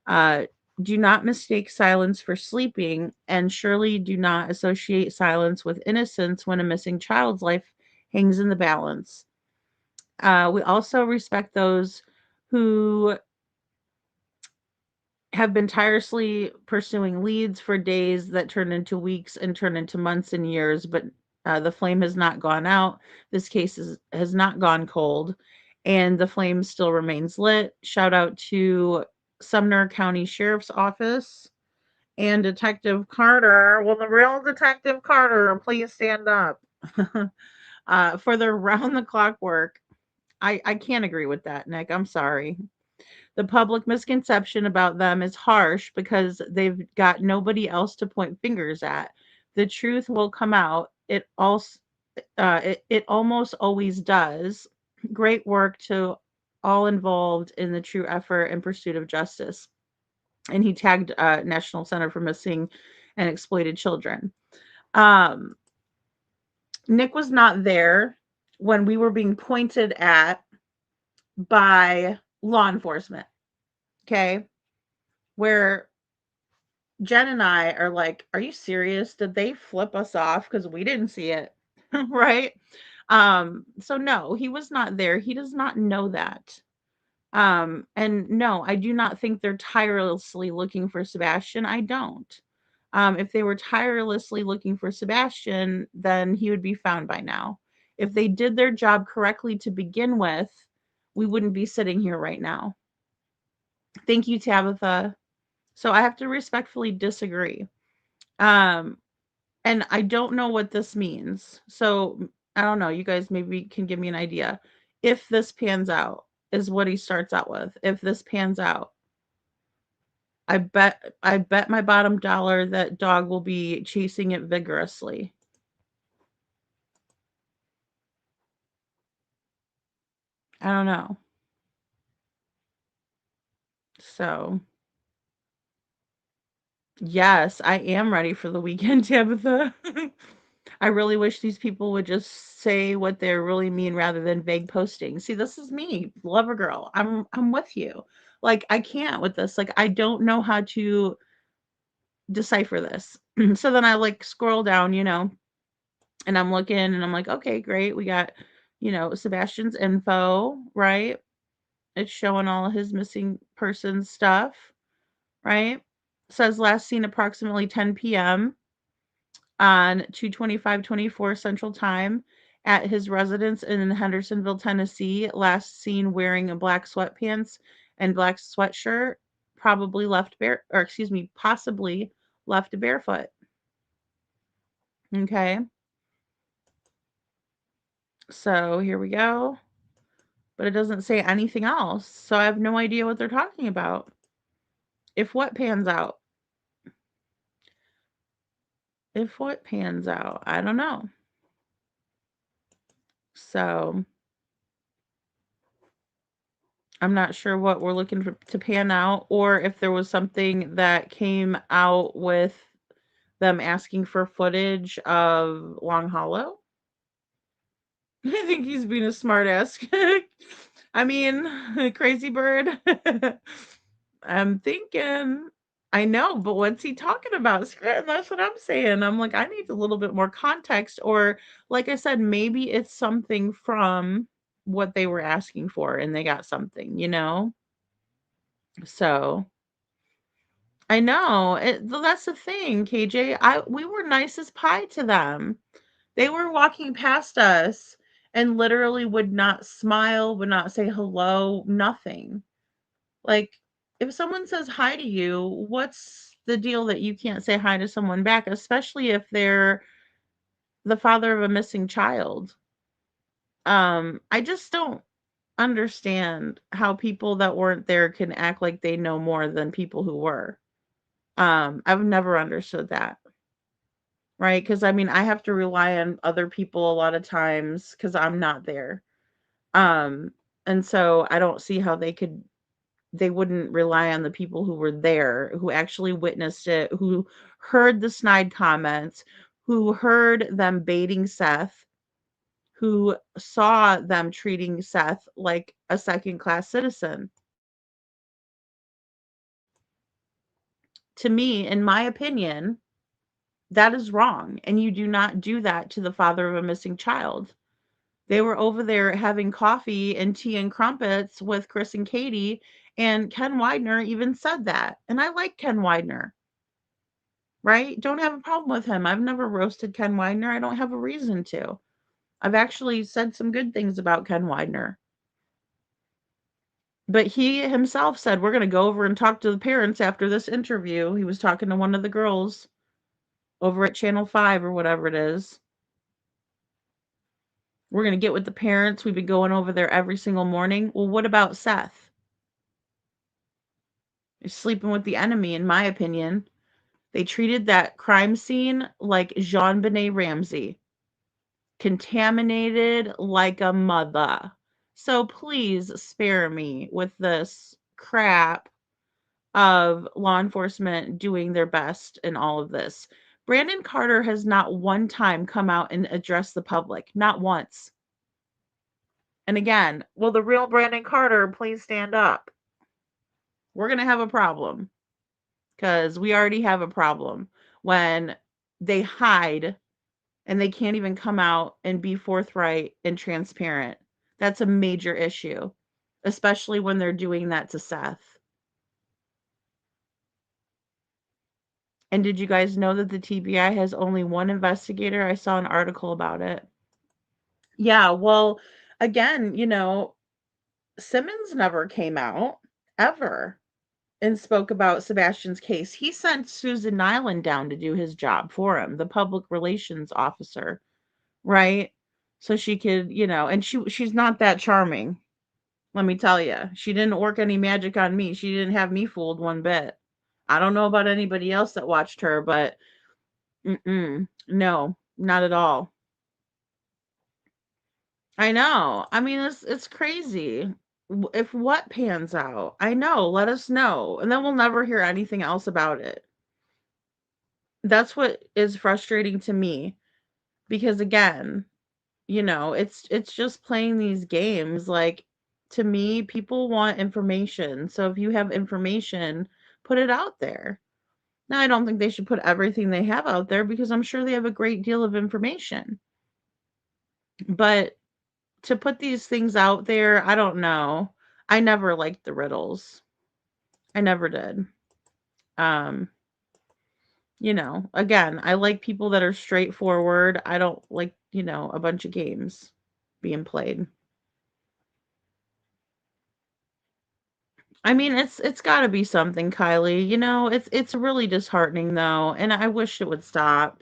Uh, do not mistake silence for sleeping, and surely do not associate silence with innocence when a missing child's life hangs in the balance. We also respect those who have been tirelessly pursuing leads for days that turn into weeks and turn into months and years, but the flame has not gone out. This case has not gone cold, and the flame still remains lit. Shout out to Sumner County Sheriff's Office and Detective Carter. Will the real Detective Carter please stand up for their round the clock work? I can't agree with that, Nick. I'm sorry. The public misconception about them is harsh because they've got nobody else to point fingers at. The truth will come out. It almost always does. Great work to all involved in the true effort and pursuit of justice. And he tagged National Center for Missing and Exploited Children. Um, Nick was not there when we were being pointed at by law enforcement. Okay. Where Jen and I are like, "Are you serious? Did they flip us off because we didn't see it?" Right? So no, he was not there. He does not know that. And no, I do not think they're tirelessly looking for Sebastian. I don't. If they were tirelessly looking for Sebastian, then he would be found by now. If they did their job correctly to begin with, we wouldn't be sitting here right now. Thank you, Tabitha. So I have to respectfully disagree. Um, and I don't know what this means. So I don't know. You guys maybe can give me an idea. If this pans out, is what he starts out with. If this pans out, I bet my bottom dollar that dog will be chasing it vigorously. I don't know. So, yes, I am ready for the weekend, Tabitha. I really wish these people would just say what they really mean rather than vague posting. See, this is me, lover girl. I'm with you. Like I can't with this. Like I don't know how to decipher this. So then I like scroll down, and I'm looking and I'm like, okay, great. We got, Sebastian's info, right? It's showing all of his missing person stuff, right? Says last seen approximately 10 p.m. on 22524 Central Time at his residence in Hendersonville, Tennessee. Last seen wearing a black sweatpants and black sweatshirt, probably left bare, or excuse me, possibly left barefoot. Okay. So here we go. But it doesn't say anything else. So I have no idea what they're talking about. If what pans out? If what pans out? I don't know. So I'm not sure what we're looking for to pan out, or if there was something that came out with them asking for footage of Long Hollow. I think he's being a smart ass. I mean, crazy bird. I'm thinking, I know, but what's he talking about? That's what I'm saying. I'm like, I need a little bit more context, or like I said, maybe it's something from what they were asking for and they got something. So I know that's the thing, KJ. We were nice as pie to them. They were walking past us and literally would not smile, would not say hello, nothing. Like, if someone says hi to you, what's the deal that you can't say hi to someone back, especially if they're the father of a missing child? I just don't understand how people that weren't there can act like they know more than people who were. I've never understood that. Right? Because I mean, I have to rely on other people a lot of times because I'm not there. Um, and so I don't see how they wouldn't rely on the people who were there, who actually witnessed it, who heard the snide comments, who heard them baiting Seth, who saw them treating Seth like a second class citizen. To me, in my opinion, that is wrong. And you do not do that to the father of a missing child. They were over there having coffee and tea and crumpets with Chris and Katie, and Ken Widener even said that. And I like Ken Widener, right? Don't have a problem with him. I've never roasted Ken Widener. I don't have a reason to. I've actually said some good things about Ken Widener. But he himself said, we're going to go over and talk to the parents after this interview. He was talking to one of the girls over at Channel 5 or whatever it is. We're going to get with the parents. We've been going over there every single morning. Well, what about Seth? He's sleeping with the enemy, in my opinion. They treated that crime scene like Jean-Benet Ramsey, contaminated like a mother. So please spare me with this crap of law enforcement doing their best in all of this. Brandon Carter has not one time come out and addressed the public, not once. And again, will the real Brandon Carter please stand up? We're going to have a problem because we already have a problem when they hide and they can't even come out and be forthright and transparent. That's a major issue, especially when they're doing that to Seth. And did you guys know that the TBI has only one investigator? I saw an article about it. Yeah, well, again, Simmons never came out ever and spoke about Sebastian's case. He sent Susan Nyland down to do his job for him, the public relations officer, right? so she could, and she's not that charming. Let me tell you, she didn't work any magic on me. She didn't have me fooled one bit. I don't know about anybody else that watched her, but no, not at all. I know. I mean, it's crazy. If what pans out, I know. Let us know, and then we'll never hear anything else about it. That's what is frustrating to me because again, it's just playing these games. Like, to me, people want information. So if you have information, put it out there. Now, I don't think they should put everything they have out there because I'm sure they have a great deal of information. But to put these things out there, I don't know. I never liked the riddles. I never did. Um, again, I like people that are straightforward. I don't like, a bunch of games being played. I mean, it's got to be something, Kylie. It's really disheartening though, and I wish it would stop.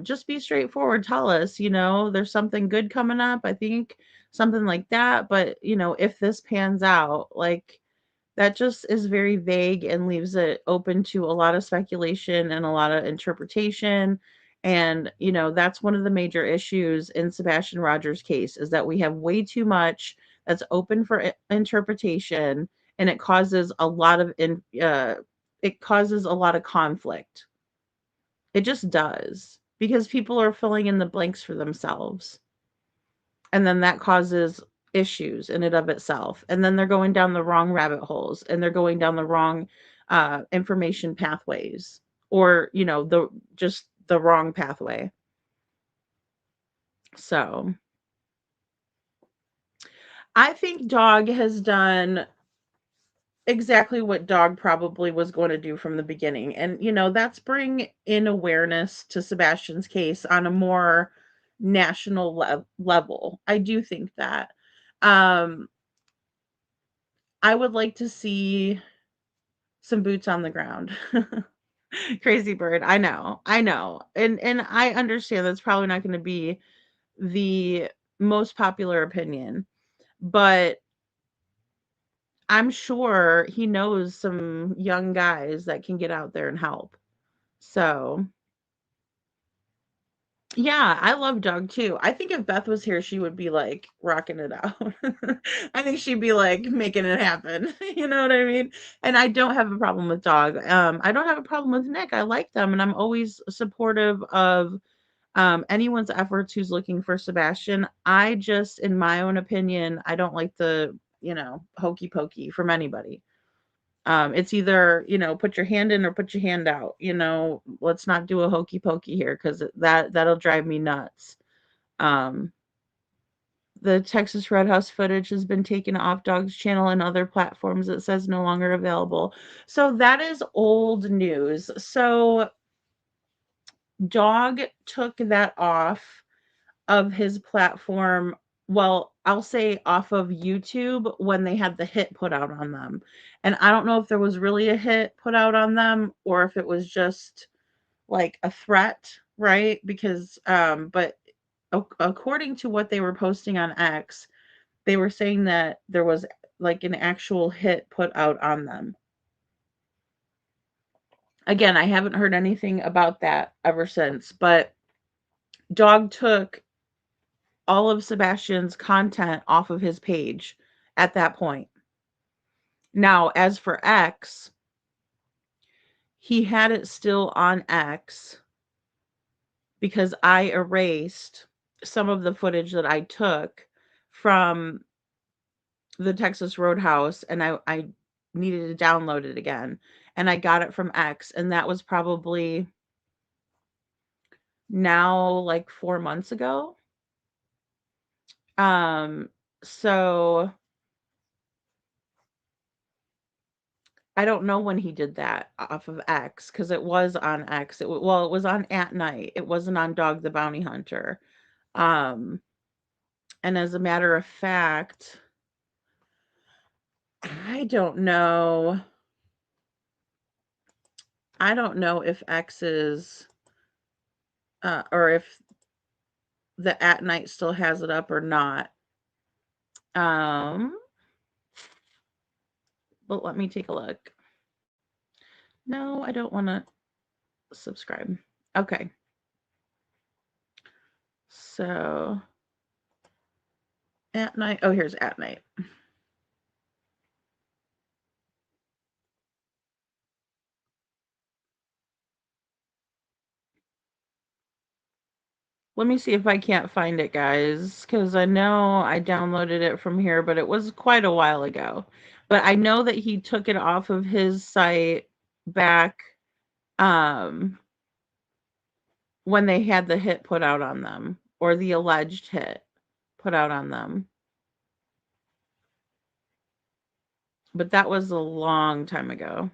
Just be straightforward. Tell us, there's something good coming up. I think something like that. But if this pans out, like that just is very vague and leaves it open to a lot of speculation and a lot of interpretation. And, that's one of the major issues in Sebastian Rogers' case is that we have way too much that's open for interpretation, and it causes a lot of conflict. It just does because people are filling in the blanks for themselves, and then that causes issues in and of itself, and then they're going down the wrong rabbit holes, and they're going down the wrong information pathways, or the wrong pathway. So I think Dog has done exactly what Dog probably was going to do from the beginning, and that's bring in awareness to Sebastian's case on a more national level. I do think that. um I would like to see some boots on the ground. Crazy bird. I know. I know. And I understand that's probably not going to be the most popular opinion, but I'm sure he knows some young guys that can get out there and help. So, yeah, I love Doug too. I think if Beth was here, she would be like rocking it out. I think she'd be like making it happen. You know what I mean? And I don't have a problem with Dog. I don't have a problem with Nick. I like them, and I'm always supportive of anyone's efforts who's looking for Sebastian. I just, in my own opinion, I don't like the hokey pokey from anybody. It's either, put your hand in or put your hand out. Let's not do a hokey pokey here because that'll drive me nuts. Um, the Texas Roadhouse footage has been taken off Dog's channel and other platforms. It says no longer available. So that is old news. So Dog took that off of his platform. Well, I'll say off of YouTube when they had the hit put out on them. And I don't know if there was really a hit put out on them or if it was just like a threat, right? Because but according to what they were posting on X, they were saying that there was like an actual hit put out on them. Again, I haven't heard anything about that ever since, but Dog took all of Sebastian's content off of his page at that point. Now, as for X, he had it still on X because I erased some of the footage that I took from the Texas Roadhouse, and I needed to download it again. And I got it from X, and that was probably now like 4 months ago. So I don't know when he did that off of X because it was on X. Well, it was on At Night. It wasn't on Dog the Bounty Hunter. Um, and as a matter of fact, I don't know. I don't know if X is, or if the At Night still has it up or not. Um, but let me take a look. No, I don't want to subscribe. Okay. So At Night. Oh, here's At Night. Let me see if I can't find it, guys, because I know I downloaded it from here, but it was quite a while ago. But I know that he took it off of his site back um when they had the hit put out on them, or the alleged hit put out on them. But that was a long time ago.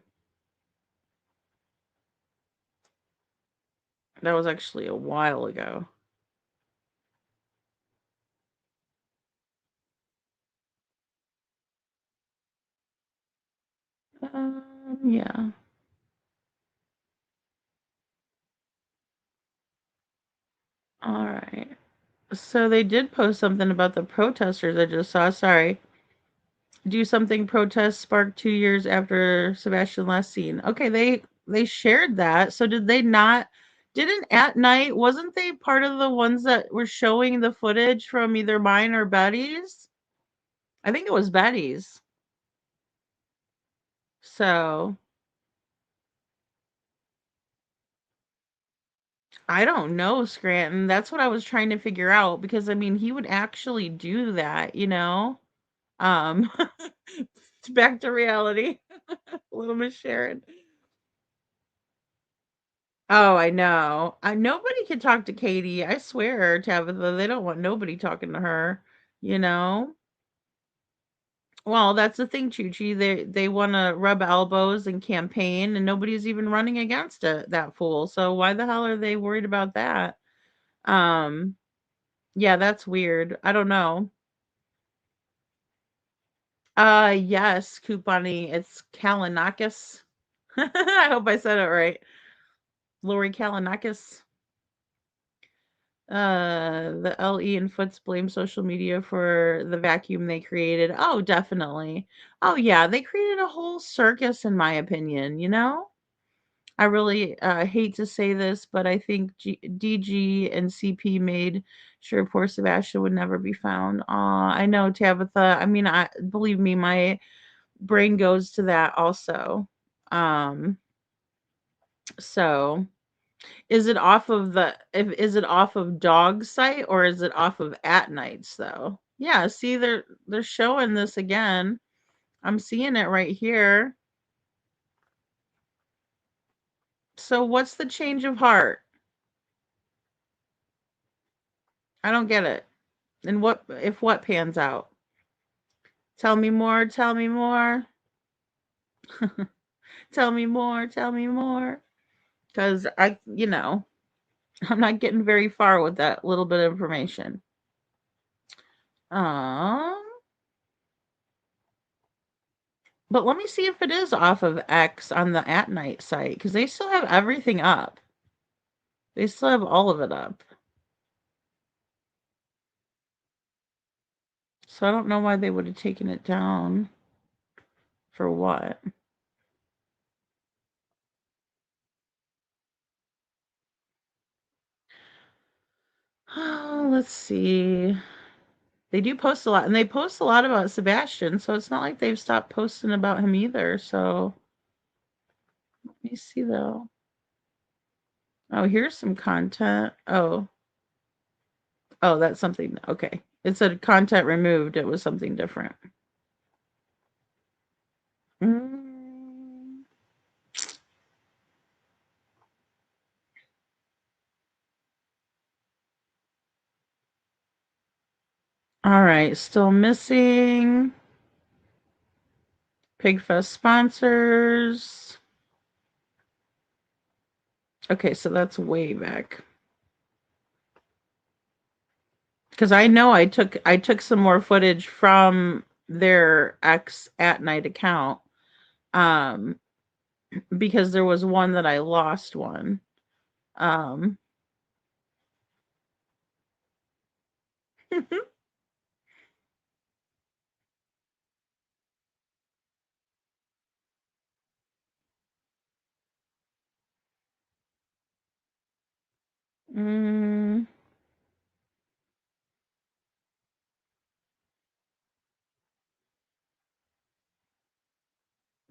That was actually a while ago. Yeah. All right. So they did post something about the protesters I just saw. Sorry. Do something protest sparked 2 years after Sebastian last seen. Okay, they shared that. So did they not? Didn't At Night, wasn't they part of the ones that were showing the footage from either mine or Betty's? I think it was Betty's. So I don't know, Scranton. That's what I was trying to figure out because I mean he would actually do that, you know? Um back to reality. Little Miss Sharon. Oh, I know. Nobody can talk to Katie. I swear, Tabitha, they don't want nobody talking to her, you know? Well, that's the thing, Chuchi. They want to rub elbows and campaign, and nobody's even running against it, that fool. So why the hell are they worried about that? Um, yeah, that's weird. I don't know. Yes, Couponi. It's Kalinakis. I hope I said it right. Lori Kalinakis. The LE and Foots blame social media for the vacuum they created. Oh, definitely. Oh, yeah, they created a whole circus, in my opinion, you know? I really hate to say this, but I think DG and CP made sure poor Sebastian would never be found. I know, Tabitha. I mean, I believe me, my brain goes to that also. Um, so is it off of is it off of Dog site or is it off of At Nights though? Yeah, see they're showing this again. I'm seeing it right here. So what's the change of heart? I don't get it. And what if what pans out? Tell me more, tell me more. Tell me more, tell me more. Cuz I'm not getting very far with that little bit of information. Um But let me see if it is off of X on the At Night site because they still have everything up. They still have all of it up. So I don't know why they would have taken it down. For what? Oh, let's see. They do post a lot, and they post a lot about Sebastian, so it's not like they've stopped posting about him either. So let me see though. Oh, here's some content. Oh, that's something. Okay. It said content removed. It was something different. Mm. All right, still missing. Pigfest sponsors. Okay, so that's way back. Because I know I took some more footage from their X At Night account. Um, because there was one that I lost one. Um, Mm,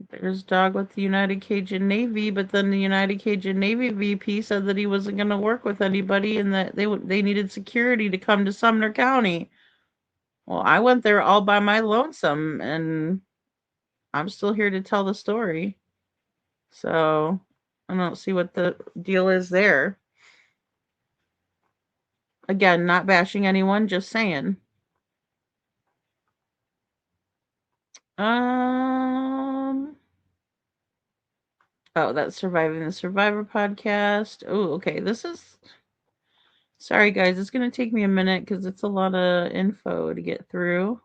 there's dog with the United Cajun Navy, but then the United Cajun Navy VP said that he wasn't going to work with anybody and that they needed security to come to Sumner County. Well, I went there all by my lonesome, and I'm still here to tell the story. So I don't see what the deal is there. Again, not bashing anyone, just saying. Um. Oh, that's Surviving the Survivor podcast. Oh, okay. This is. Sorry, guys. It's going to take me a minute because it's a lot of info to get through.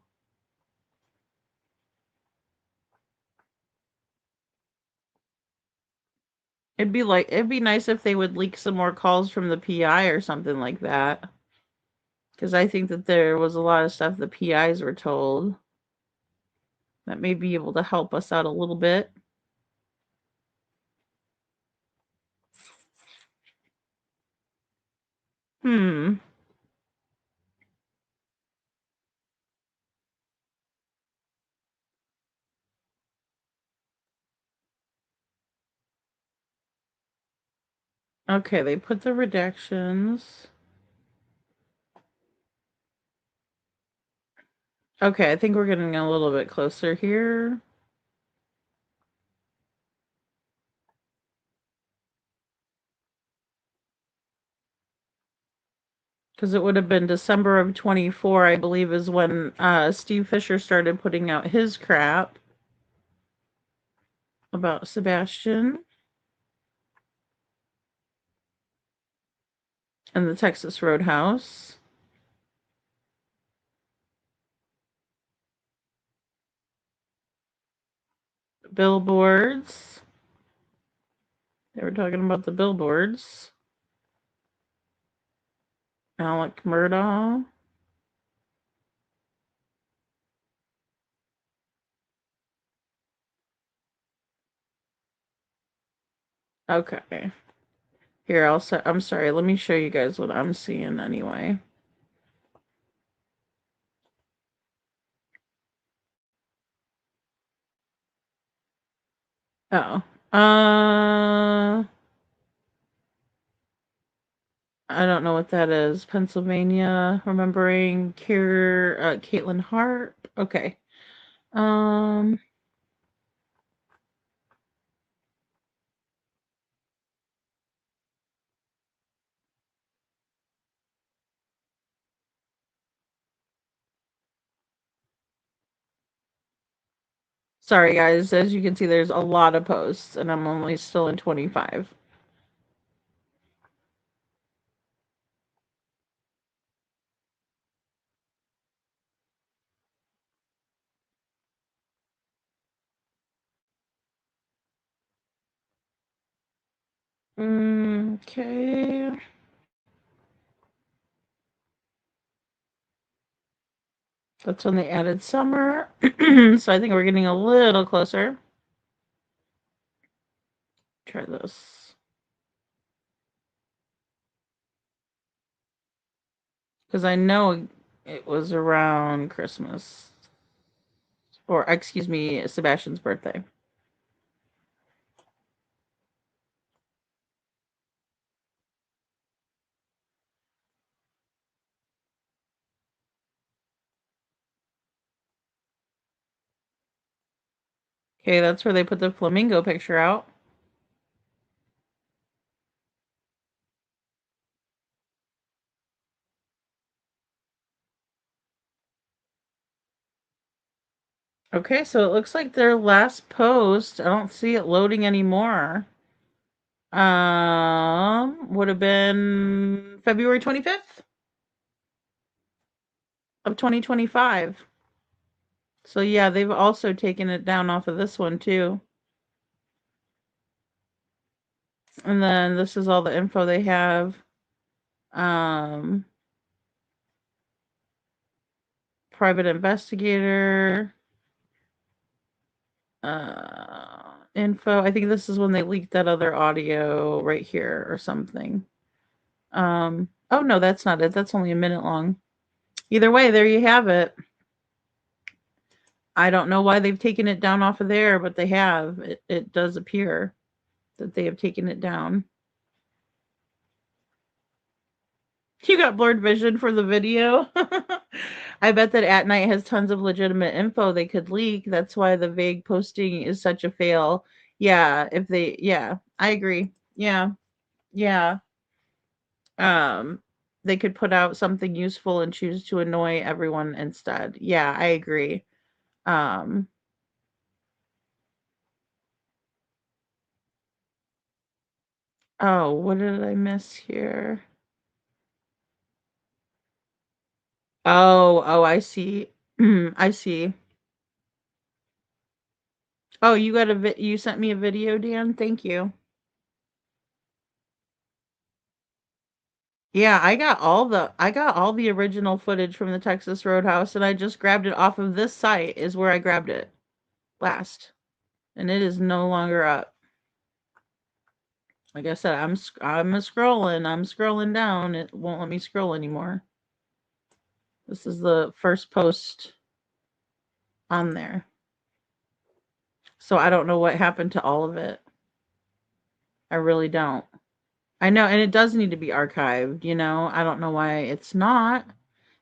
It'd be nice if they would leak some more calls from the PI or something like that. Because I think that there was a lot of stuff the PIs were told that may be able to help us out a little bit. Hmm. Okay, they put the redactions. Okay, I think we're getting a little bit closer here. Because it would have been December of 24, I believe, is when Steve Fisher started putting out his crap about Sebastian and the Texas Roadhouse. Billboards. They were talking about the billboards. Alec Murdaugh. Okay. Here, I'm sorry. Let me show you guys what I'm seeing anyway. Oh. I don't know what that is. Pennsylvania, remembering Caitlin Hart. Okay. Um, Sorry guys, as you can see, there's a lot of posts, and I'm only still in 25. Okay. That's when they added summer. So I think we're getting a little closer. Try this. Because I know it was around Christmas. Or, excuse me, Sebastian's birthday. Okay, that's where they put the flamingo picture out. Okay, so it looks like their last post, I don't see it loading anymore. Would have been February 25th of 2025. So yeah, they've also taken it down off of this one too. And then this is all the info they have. Um, private investigator info. I think this is when they leaked that other audio right here or something. Oh no, that's not it. That's only a minute long. Either way, there you have it. I don't know why they've taken it down off of there, but they have. It does appear that they have taken it down. You got blurred vision for the video. I bet that At Night has tons of legitimate info they could leak. That's why the vague posting is such a fail. Yeah, I agree. Yeah, yeah. Um, they could put out something useful and choose to annoy everyone instead. Yeah, I agree. Um, oh, what did I miss here? Oh, I see. I see. Oh, you sent me a video, Dan? Thank you. Yeah, I got all the original footage from the Texas Roadhouse and I just grabbed it off of this site is where I grabbed it last. And it is no longer up. Like I said, I'm scrolling down. It won't let me scroll anymore. This is the first post on there. So I don't know what happened to all of it. I really don't. I know, and it does need to be archived, you know. I don't know why it's not.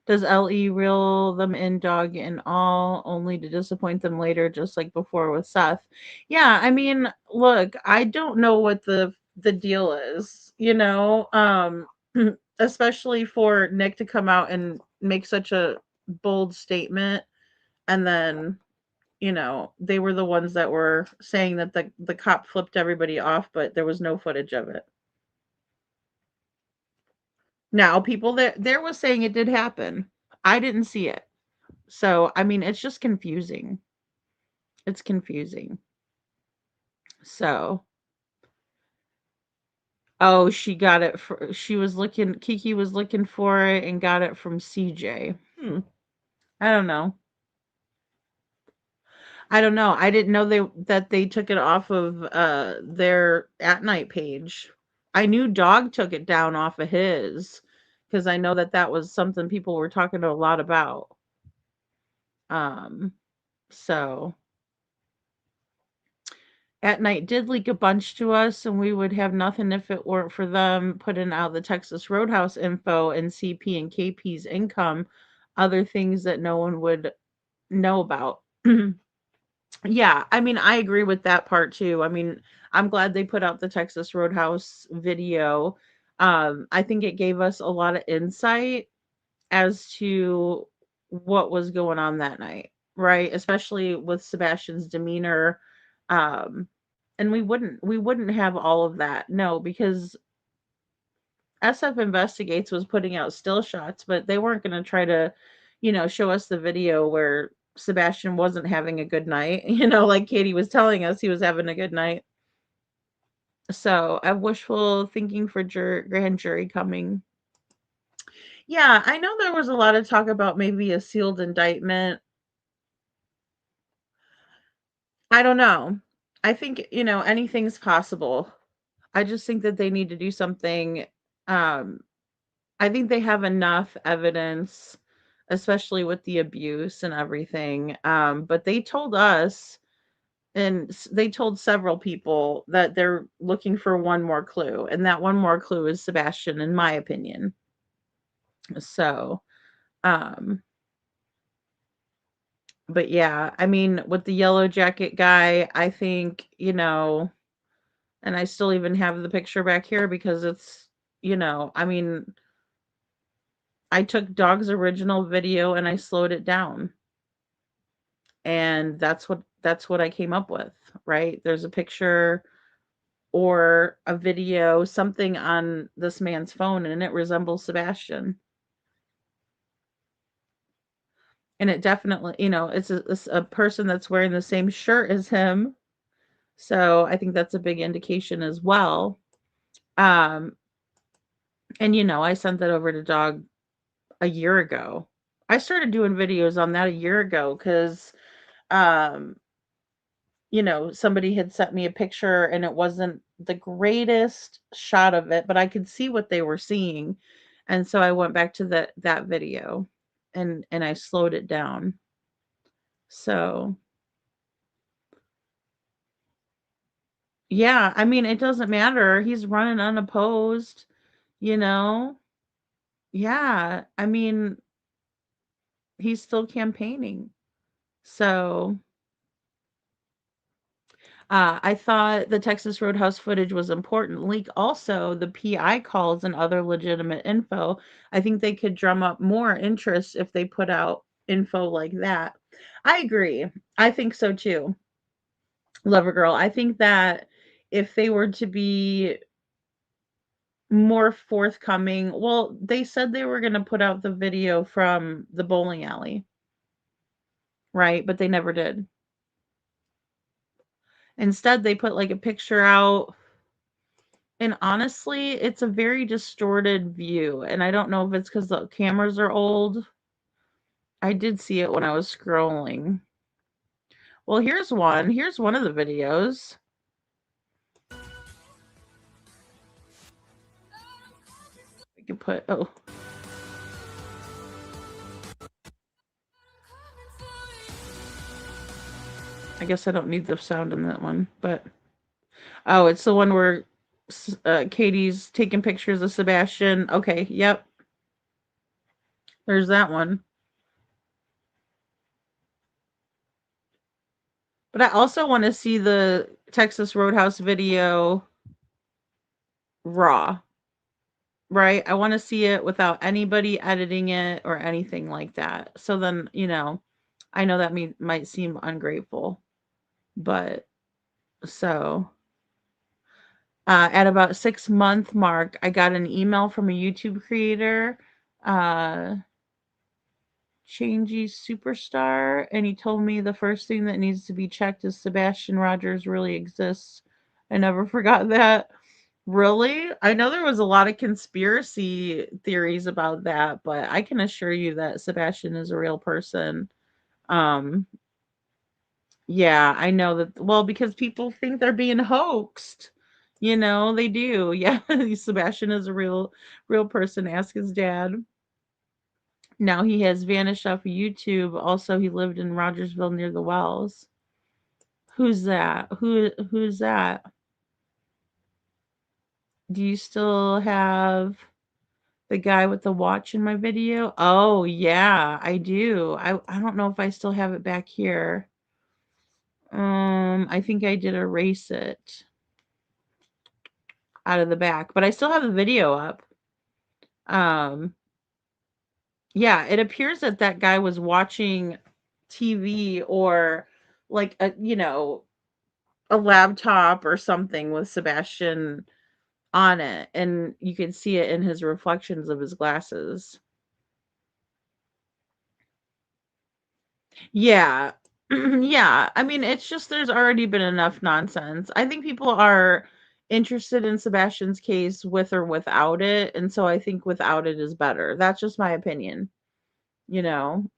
Does LE reel them in, dog and all, only to disappoint them later, just like before with Seth? Yeah, I mean, look, I don't know what the deal is, you know, especially for Nick to come out and make such a bold statement, and then they were the ones that were saying that the cop flipped everybody off, but there was no footage of it. Now, people there was saying it did happen. I didn't see it. So, I mean, it's just confusing. It's confusing. So, oh, Kiki was looking for it and got it from CJ. I don't know. I don't know. I didn't know that they took it off of their At Night page. I knew Dog took it down off of his because I know that was something people were talking a lot about. Um, so At Night did leak a bunch to us, and we would have nothing if it weren't for them putting out the Texas Roadhouse info and CP and KP's income, other things that no one would know about. Yeah, I mean, I agree with that part too. I mean, I'm glad they put out the Texas Roadhouse video. I think it gave us a lot of insight as to what was going on that night, right? Especially with Sebastian's demeanor. Um, and we wouldn't have all of that. No, because SF Investigates was putting out still shots, but they weren't going to try to, show us the video where Sebastian wasn't having a good night. Like Katie was telling us he was having a good night. So I have wishful thinking for grand jury coming. Yeah, I know there was a lot of talk about maybe a sealed indictment. I don't know. I think, anything's possible. I just think that they need to do something. Um, I think they have enough evidence, especially with the abuse and everything. But they told us, and they told several people that they're looking for one more clue, and that one more clue is Sebastian, in my opinion. So, um, but yeah, I mean, with the yellow jacket guy, I think, and I still even have the picture back here because it's, I mean, I took Dog's original video and I slowed it down. And that's what I came up with, right? There's a picture or a video, something on this man's phone, and it resembles Sebastian. And it definitely, it's a person that's wearing the same shirt as him. So I think that's a big indication as well. And I sent that over to Dog a year ago. I started doing videos on that a year ago because, um, somebody had sent me a picture and it wasn't the greatest shot of it, but I could see what they were seeing. And so I went back to that video and I slowed it down. So, yeah, I mean, it doesn't matter. He's running unopposed, you know? Yeah, I mean, he's still campaigning. So, I thought the Texas Roadhouse footage was important. Leak also the PI calls and other legitimate info. I think they could drum up more interest if they put out info like that. I agree. I think so too. Lover girl. I think that if they were to be more forthcoming, well, they said they were going to put out the video from the bowling alley, right? But they never did. Instead, they put like a picture out. And honestly, it's a very distorted view, and I don't know if it's because the cameras are old. I did see it when I was scrolling. Well, here's one. Here's one of the videos. I can put, oh, I guess I don't need the sound in that one, but, oh, it's the one where Katie's taking pictures of Sebastian. Okay, yep. There's that one. But I also want to see the Texas Roadhouse video raw, right? I want to see it without anybody editing it or anything like that. So then, I know that might seem ungrateful, but so at about 6 month mark, I got an email from a YouTube creator, uh, Changey Superstar, and he told me the first thing that needs to be checked is Sebastian Rogers really exists. I never forgot that. Really? I know there was a lot of conspiracy theories about that, but I can assure you that Sebastian is a real person. Um, yeah, I know that. Well, because people think they're being hoaxed. They do. Yeah, Sebastian is a real person. Ask his dad. Now he has vanished off of YouTube. Also, he lived in Rogersville near the wells. Who's that? Who's that? Do you still have the guy with the watch in my video? Oh, yeah, I do. I don't know if I still have it back here. I think I did erase it out of the back, but I still have the video up. Um, yeah, it appears that that guy was watching TV or like a laptop or something with Sebastian on it, and you can see it in his reflections of his glasses. Yeah. Yeah. I mean, it's just there's already been enough nonsense. I think people are interested in Sebastian's case with or without it, and so I think without it is better. That's just my opinion, you know.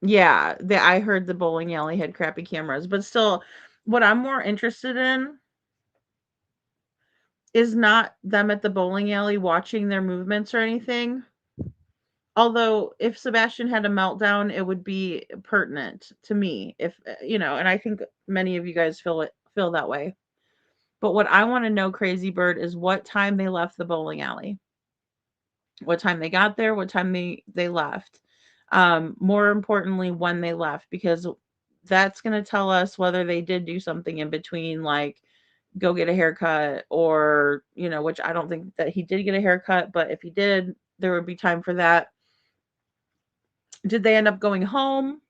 Yeah, I heard the bowling alley had crappy cameras, but still what I'm more interested in is not them at the bowling alley watching their movements or anything. Although if Sebastian had a meltdown, it would be pertinent to me if and I think many of you guys feel that way. But what I want to know, Crazy Bird, is what time they left the bowling alley. What time they got there, what time they left. More importantly, when they left, because that's going to tell us whether they did do something in between, like go get a haircut or, which I don't think that he did get a haircut, but if he did, there would be time for that. Did they end up going home?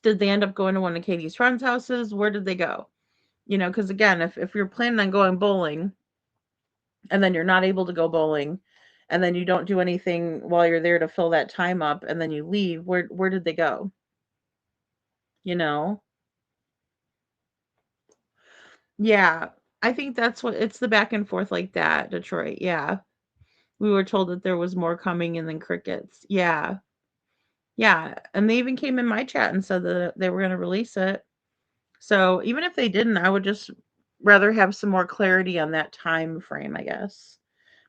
Did they end up going to one of Katie's friends' houses? Where did they go? Because again, if you're planning on going bowling and then you're not able to go bowling and then you don't do anything while you're there to fill that time up and then you leave, where did they go? You know? Yeah. I think that's what it's the back and forth like that, Detroit. Yeah. We were told that there was more coming and then crickets. Yeah. Yeah, and they even came in my chat and said that they were gonna release it. So, even if they didn't, I would just rather have some more clarity on that time frame, I guess.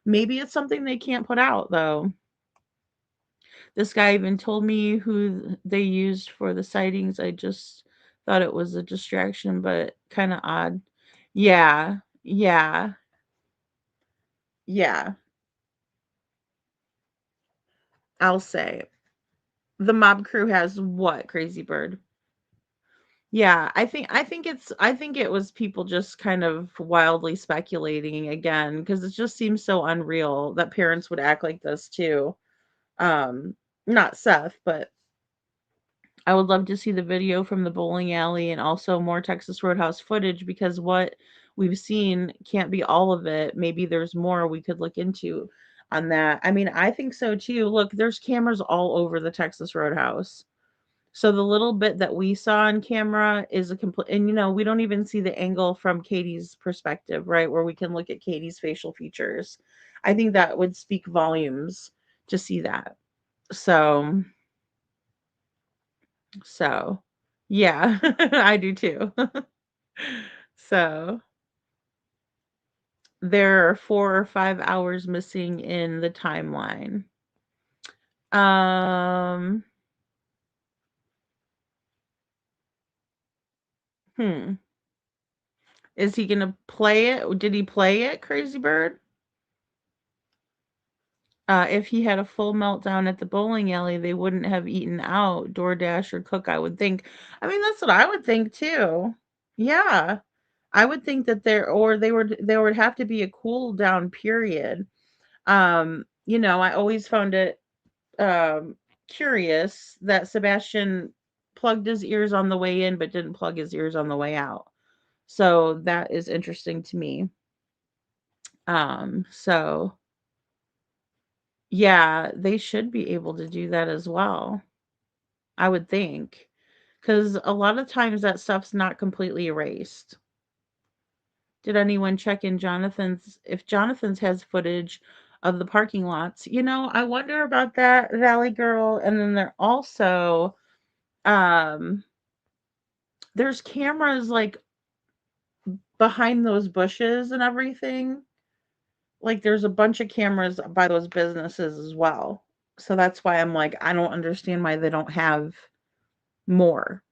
Maybe it's something they can't put out, though. This guy even told me who they used for the sightings. I just thought it was a distraction, but kinda odd. Yeah, yeah, yeah, I'll say. The mob crew has what, Crazy Bird? Yeah, I think it was people just kind of wildly speculating again because it just seems so unreal that parents would act like this too. Um, Not Seth, but I would love to see the video from the bowling alley and also more Texas Roadhouse footage because what we've seen can't be all of it. Maybe there's more we could look into on that. I mean, I think so too. Look, there's cameras all over the Texas Roadhouse. So the little bit that we saw on camera is a complete, and we don't even see the angle from Katie's perspective, right? Where we can look at Katie's facial features. I think that would speak volumes to see that. So, so yeah, I do too. So there are 4 or 5 hours missing in the timeline. Um, hmm. Is he gonna play it? Did he play it, Crazy Bird? If he had a full meltdown at the bowling alley, they wouldn't have eaten out, DoorDash or cook, I would think. I mean, that's what I would think too. Yeah. I would think that there would have to be a cool down period. I always found it um curious that Sebastian plugged his ears on the way in but didn't plug his ears on the way out. So that is interesting to me. So yeah, they should be able to do that as well, I would think, because a lot of times that stuff's not completely erased. Did anyone check in Jonathan's if Jonathan's has footage of the parking lots? I wonder about that, Valley Girl. And then um there's cameras like behind those bushes and everything. Like there's a bunch of cameras by those businesses as well. So that's why I'm like, I don't understand why they don't have more.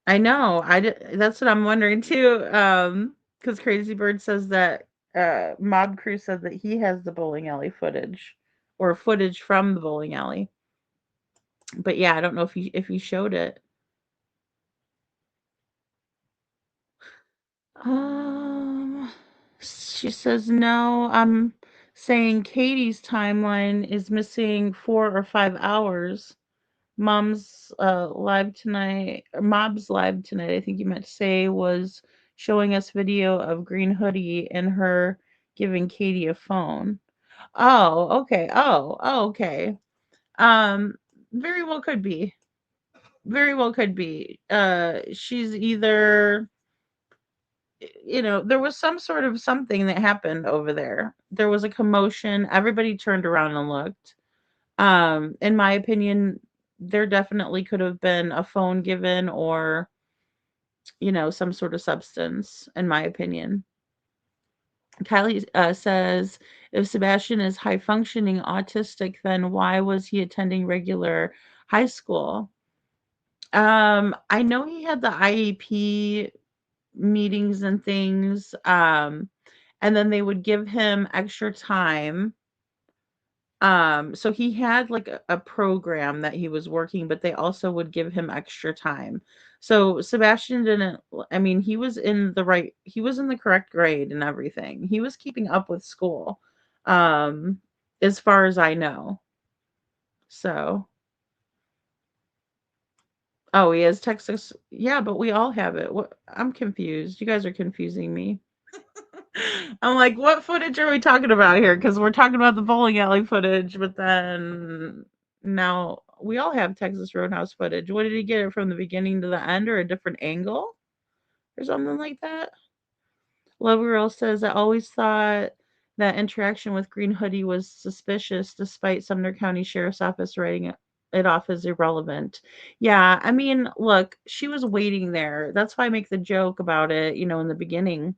I know. That's what I'm wondering too. Because Crazy Bird says that Mob Crew said that he has the bowling alley footage or footage from the bowling alley. But yeah, I don't know if he showed it. Um, she says no. I'm saying Katie's timeline is missing 4 or 5 hours. Mom's live tonight, or Mob's live tonight, I think you meant to say, was showing us video of Green Hoodie and her giving Katie a phone. Oh, okay. Oh, okay. Um, very well could be. Very well could be. She's either, there was some sort of something that happened over there. There was a commotion. Everybody turned around and looked. In my opinion, there definitely could have been a phone given or, some sort of substance, in my opinion. Kylie says, if Sebastian is high functioning autistic, then why was he attending regular high school? I know he had the IEP meetings and things, and then they would give him extra time. So he had like a program that he was working, but they also would give him extra time. So Sebastian didn't, I mean, he was in the correct grade and everything. He was keeping up with school, um, as far as I know. So, oh, he has Texas. Yeah, but we all have it. What? I'm confused. You guys are confusing me. I'm like, what footage are we talking about here? Because we're talking about the bowling alley footage, but then now we all have Texas Roadhouse footage. What did he get it from the beginning to the end or a different angle or something like that? Love Girl says, I always thought That interaction with Green Hoodie was suspicious, despite Sumner County Sheriff's Office writing it off as irrelevant. Yeah, I mean, look, she was waiting there. That's why I make the joke about it, in the beginning,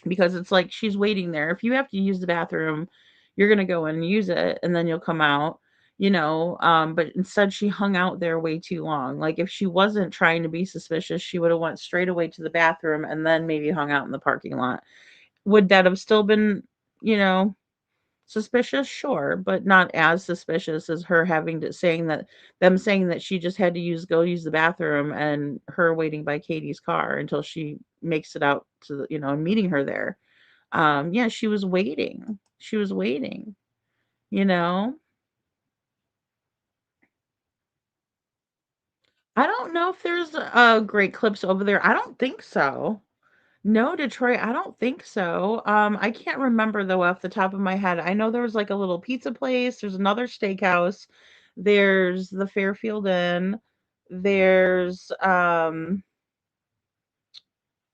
because it's like she's waiting there. If you have to use the bathroom, you're gonna go in and use it, and then you'll come out. But instead she hung out there way too long. Like if she wasn't trying to be suspicious, she would have went straight away to the bathroom and then maybe hung out in the parking lot. Would that have still been, you know, suspicious? Sure, but not as suspicious as her having to saying that them saying that she just had to go use the bathroom and her waiting by Katie's car until she makes it out to and meeting her there. Yeah, she was waiting. She was waiting, you know? I don't know if there's great clips over there. I don't think so. No, Detroit, I don't think so. I can't remember though off the top of my head. I know there was like a little pizza place, there's another steakhouse, there's the Fairfield Inn, there's a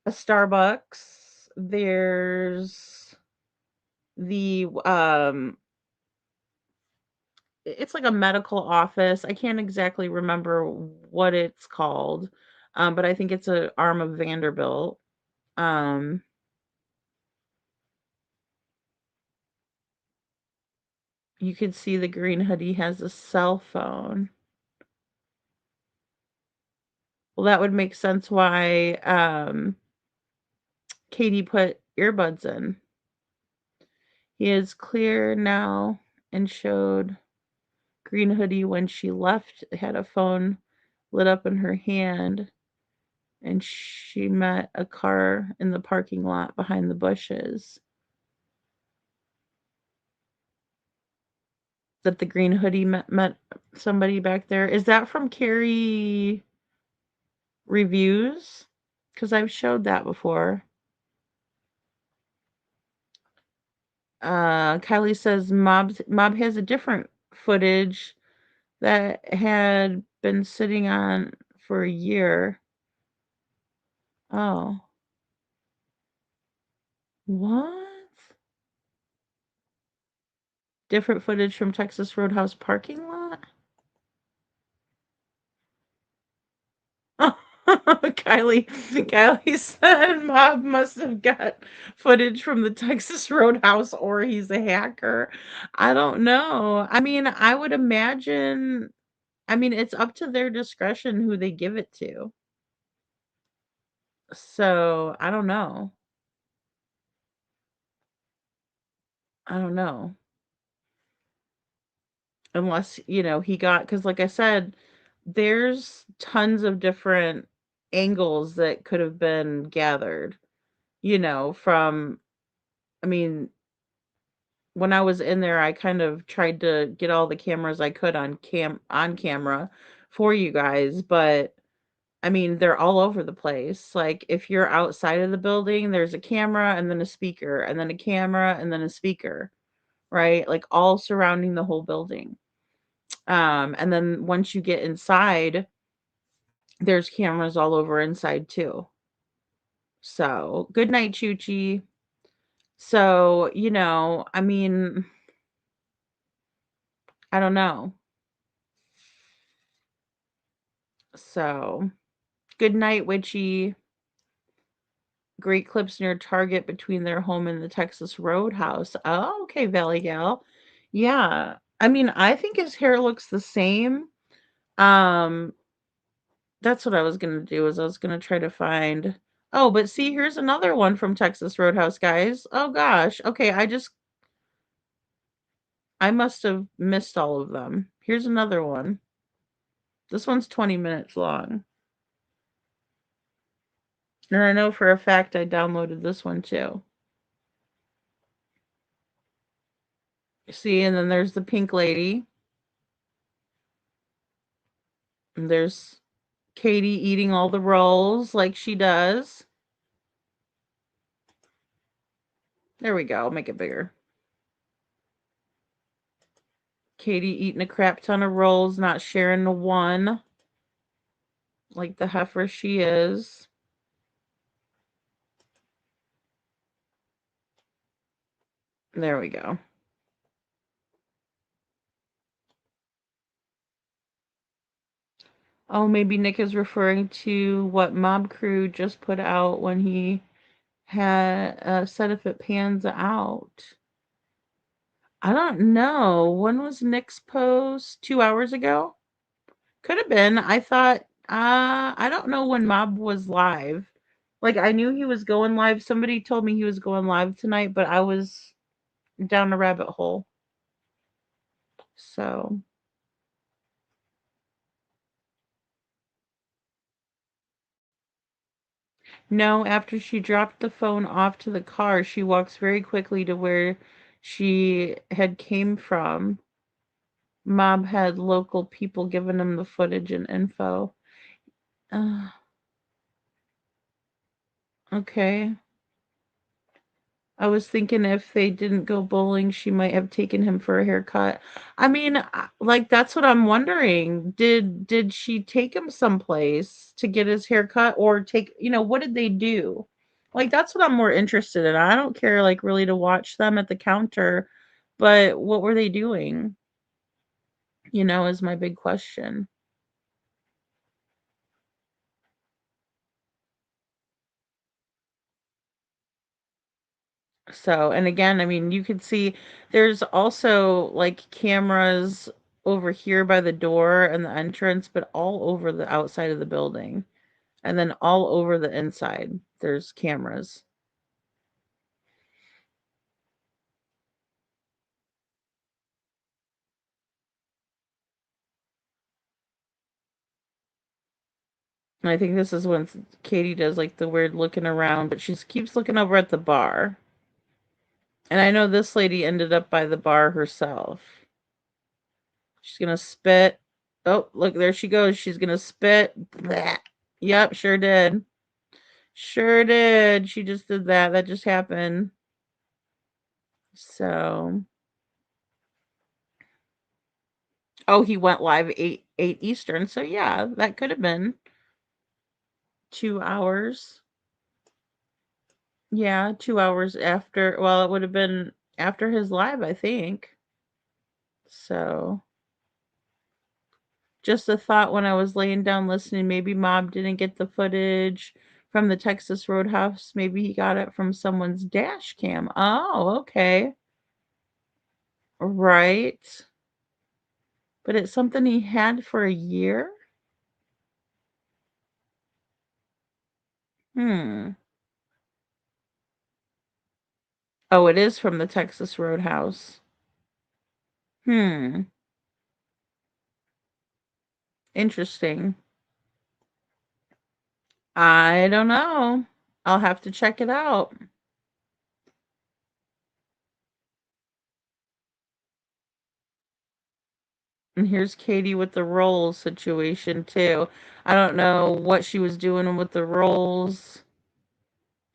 Starbucks, there's the it's like a medical office. I can't exactly remember what it's called. But I think it's a arm of Vanderbilt. Um You can see the green hoodie has a cell phone. Well, that would make sense why Katie put earbuds in. He is clear now and showed green hoodie when she left had a phone lit up in her hand and she met a car in the parking lot behind the bushes. That the green hoodie met somebody back there. Is that from Carrie Reviews? Because I've showed that before. Kylie says Mob has a different footage that had been sitting on for a year. Oh. What? Different footage from Texas Roadhouse parking lot? Kylie said Mob must have got footage from the Texas Roadhouse or he's a hacker. I don't know. I mean, I would imagine, it's up to their discretion who they give it to. So, I don't know. I don't know. Unless, he got, because like I said, there's tons of different angles that could have been gathered, from, I mean, when I was in there, I kind of tried to get all the cameras I could on camera for you guys, but they're all over the place. Like if you're outside of the building, there's a camera and then a speaker and then a camera and then a speaker, right? Like all surrounding the whole building. And then once you get inside, there's cameras all over inside too. So, good night, Choochie. So, I don't know. So, good night, Witchy. Great clips near Target between their home and the Texas Roadhouse. Oh, okay, Valley Gal. Yeah. I think his hair looks the same. Um, that's what I was gonna do, is I was gonna try to find. Oh, but see, here's another one from Texas Roadhouse, guys. Oh gosh. Okay, I must have missed all of them. Here's another one. This one's 20 minutes long. And I know for a fact I downloaded this one too. See, and then there's the pink lady. And there's Katie eating all the rolls like she does. There we go. I'll make it bigger. Katie eating a crap ton of rolls, not sharing the one like the heifer she is. There we go. Oh, maybe Nick is referring to what Mob Crew just put out when he had said if it pans out. I don't know. When was Nick's post? 2 hours ago? Could have been. I thought, I don't know when Mob was live. Like, I knew he was going live. Somebody told me he was going live tonight, but I was down a rabbit hole. So, no, after she dropped the phone off to the car, she walks very quickly to where she had came from. Mob had local people giving him the footage and info. Uh, okay. I was thinking if they didn't go bowling, she might have taken him for a haircut. I mean, like that's what I'm wondering. Did she take him someplace to get his haircut or take, what did they do? Like that's what I'm more interested in. I don't care like really to watch them at the counter, but what were they doing? Is my big question. So, and again, I mean, you could see there's also like cameras over here by the door and the entrance, but all over the outside of the building. And then all over the inside, there's cameras. And I think this is when Katie does like the weird looking around, but she keeps looking over at the bar. And I know this lady ended up by the bar herself. She's gonna spit. Oh, look, there she goes. She's gonna spit. Blech. Yep, sure did. Sure did. She just did that. That just happened. So, oh, he went live 8 Eastern. So yeah, that could have been 2 hours. Yeah, 2 hours after. Well, it would have been after his live, I think. So, just a thought when I was laying down listening. Maybe Mob didn't get the footage from the Texas Roadhouse. Maybe he got it from someone's dash cam. Oh, okay. Right. But it's something he had for a year? Hmm. Oh, it is from the Texas Roadhouse. Hmm. Interesting. I don't know. I'll have to check it out. And here's Katie with the rolls situation too. I don't know what she was doing with the rolls.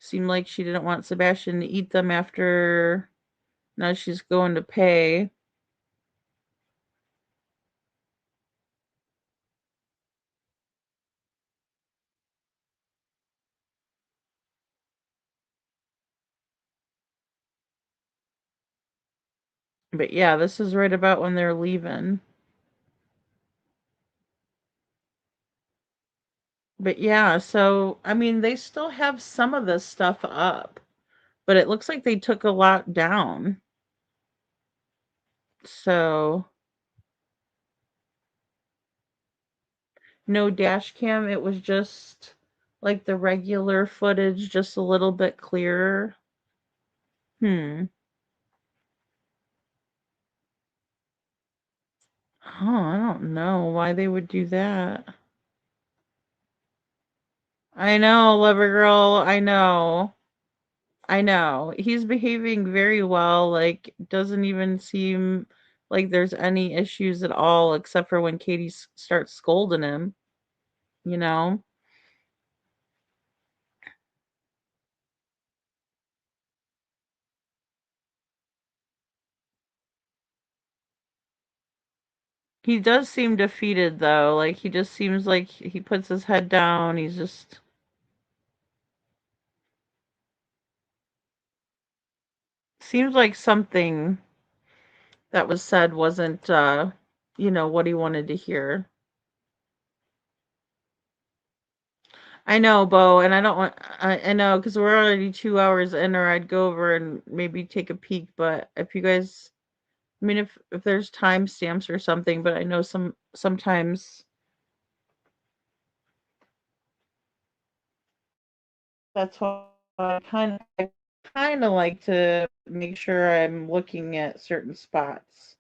Seemed like she didn't want Sebastian to eat them after now she's going to pay. But yeah, this is right about when they're leaving. But yeah, so I mean, they still have some of this stuff up, but it looks like they took a lot down. So, no dash cam, it was just like the regular footage, just a little bit clearer. Hmm. Oh, I don't know why they would do that. I know, lover girl, I know. I know. He's behaving very well, like, doesn't even seem like there's any issues at all, except for when Katie starts scolding him, you know? He does seem defeated, though. Like, he just seems like he puts his head down. He's just. seems like something that was said wasn't, what he wanted to hear. I know, Bo, and I don't want. I know because we're already 2 hours in, or I'd go over and maybe take a peek. But if you guys, I mean, if there's timestamps or something, but I know sometimes that's why I kind of like to make sure I'm looking at certain spots.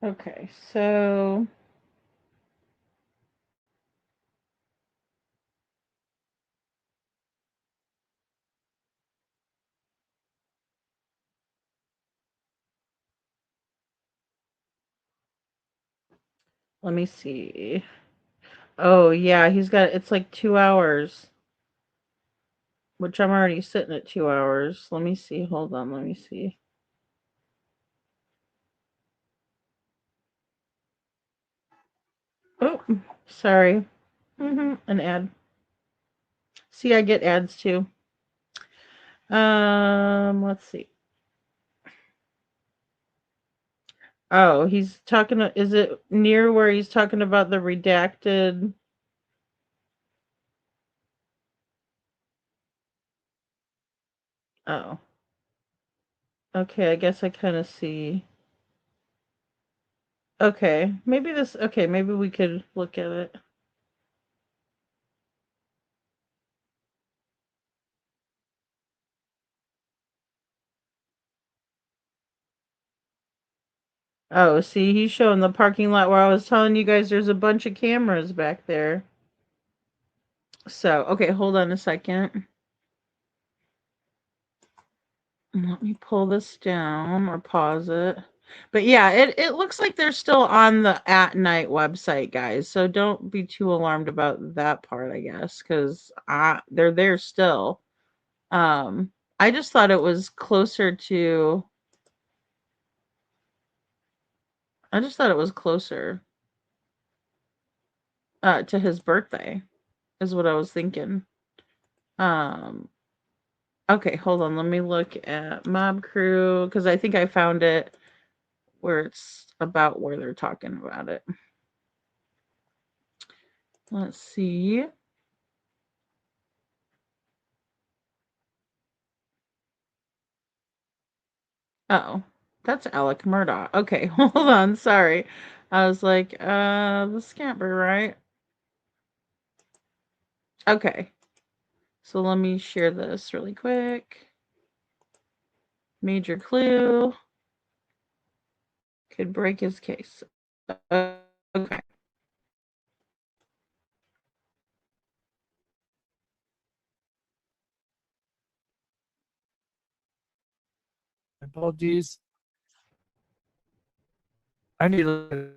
Okay, so let me see. Oh yeah, it's like 2 hours, which I'm already sitting at 2 hours. Let me see. Hold on, let me see. Oh, sorry. An ad. See, I get ads too. Let's see. Oh, he's talking. Is it near where he's talking about the redacted? Oh, okay. I guess I kind of see. Okay, maybe this. Okay, maybe we could look at it. Oh, see, he's showing the parking lot where I was telling you guys there's a bunch of cameras back there. So, okay, hold on a second. Let me pull this down or pause it. But yeah, it looks like they're still on the At Night website, guys. So don't be too alarmed about that part, I guess, because they're there still. I just thought it was closer to. I just thought it was closer to his birthday, is what I was thinking. Um, okay, hold on. Let me look at Mob Crew because I think I found it where it's about where they're talking about it. Let's see. Oh, that's Alec Murdoch. Okay, hold on. Sorry. I was like, the scamper, right? Okay. So let me share this really quick. Major clue. Could break his case. Okay. Apologies. I need to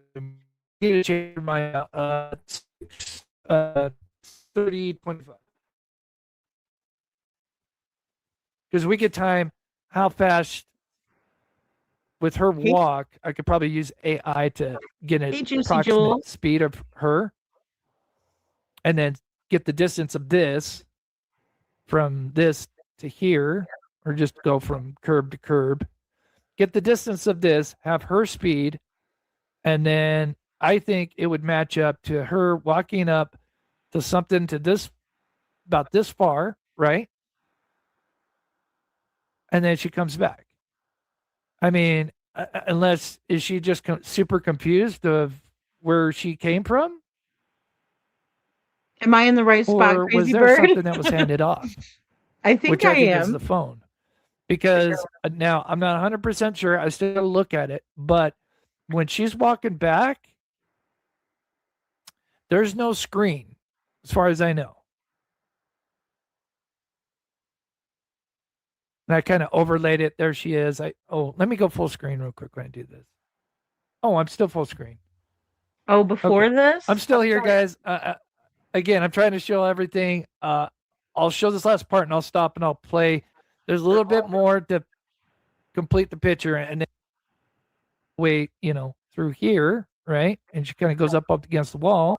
change my 3025 because we could time how fast with her Hey, walk. I could probably use AI to get an hey, Juicy Jewel. approximate speed of her, and then get the distance of this from this to here, or just go from curb to curb. Get the distance of this, have her speed, and then I think it would match up to her walking up to something to this about this far, right? And then she comes back. I mean, unless is she just super confused of where she came from, Am I in the right spot, or was Crazy there Bird? something that was handed off, I think which I I think is am. the phone? Because now I'm not 100% sure. I still look at it, but when she's walking back, There's no screen, as far as I know. And I kind of overlaid it. There she is. Let me go full screen real quick when I do this. Oh, I'm still full screen. Oh, before this? I'm still here, guys. Again, I'm trying to show everything. I'll show this last part and I'll stop and I'll play. There's a little bit more to complete the picture, and then wait, through here, right? And she kind of goes up against the wall.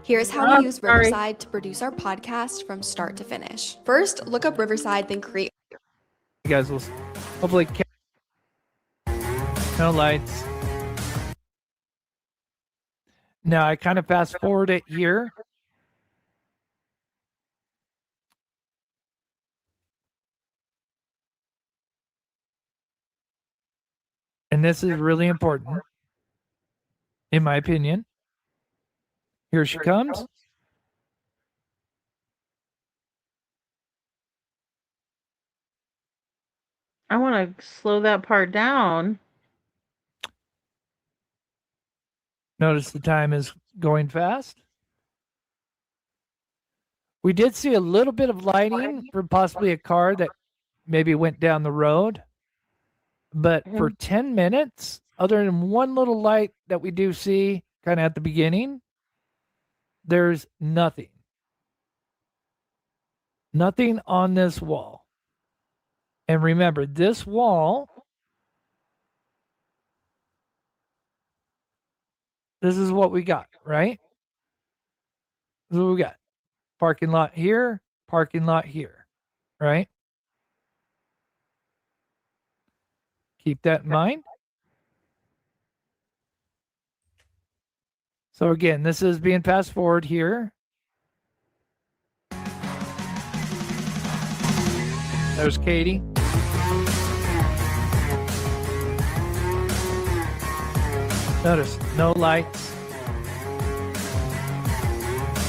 Here's how we use Riverside to produce our podcast from start to finish. First, look up Riverside, then create. You guys will hopefully no lights. Now I kind of fast forward it here. And this is really important, in my opinion. Here she comes. I want to slow that part down. Notice the time is going fast. We did see a little bit of lighting from possibly a car that maybe went down the road. But for 10 minutes, other than one little light that we do see kind of at the beginning, there's nothing. Nothing on this wall. And remember, this wall, this is what we got, right? This is what we got. Parking lot here, parking lot here, right? Keep that in mind. So again, this is being fast forward here. There's Katie. Notice, no lights.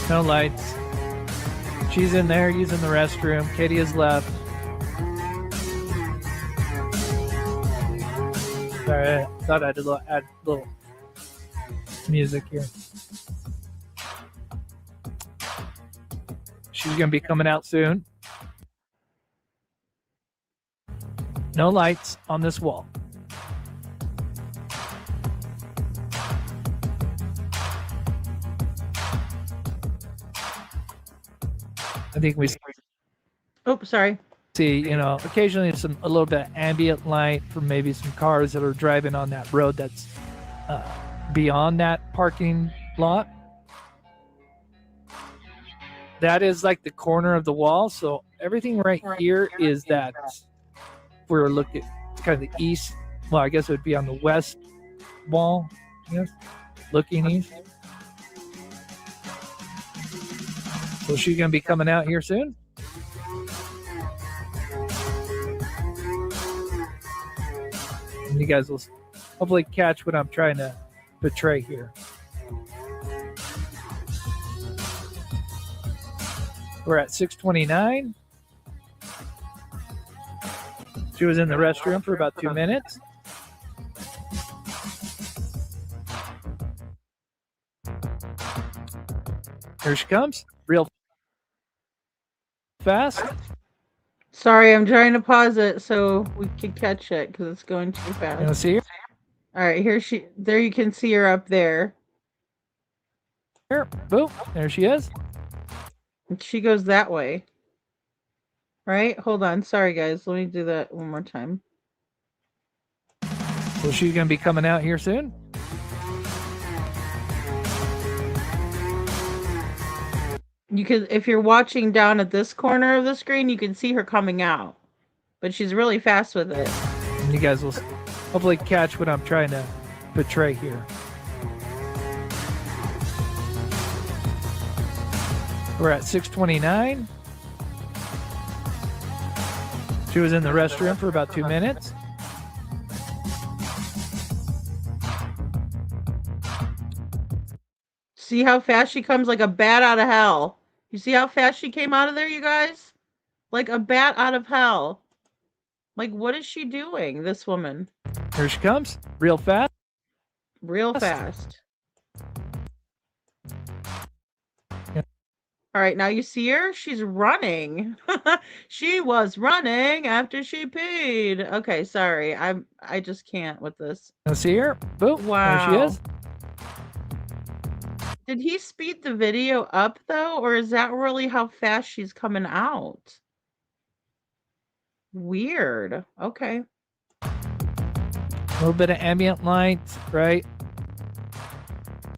No lights. She's in there using the restroom. Katie has left. Sorry, I thought I'd add a little music here. She's going to be coming out soon. No lights on this wall. I think we see, occasionally a little bit of ambient light from maybe some cars that are driving on that road that's beyond that parking lot. That is like the corner of the wall. So everything right here is that we're looking kind of the east. Well, I guess it would be on the west wall. Yes, looking east. So she's going to be coming out here soon. And you guys will hopefully catch what I'm trying to portray here. We're at 6:29. She was in the restroom for about 2 minutes. Here she comes, real fast. Sorry, I'm trying to pause it so we can catch it because it's going too fast. You want to see her? All right, there you can see her up there. Here, boom, there she is. She goes that way. Right? Hold on. Sorry, guys. Let me do that one more time. So she's going to be coming out here soon. You could, if you're watching down at this corner of the screen, you can see her coming out. But she's really fast with it. And you guys will hopefully catch what I'm trying to portray here. We're at 6:29. She was in the restroom for about 2 minutes. See how fast she comes, like a bat out of hell. You see how fast she came out of there, you guys? Like a bat out of hell. Like, what is she doing, this woman? Here she comes, real fast. Real fast. Yeah. All right, now you see her? She's running. She was running after she peed. Okay, sorry. I just can't with this. Now see her? Boom. There she Wow. is. Did he speed the video up though, or is that really how fast she's coming out? Weird. Okay. A little bit of ambient lights, right?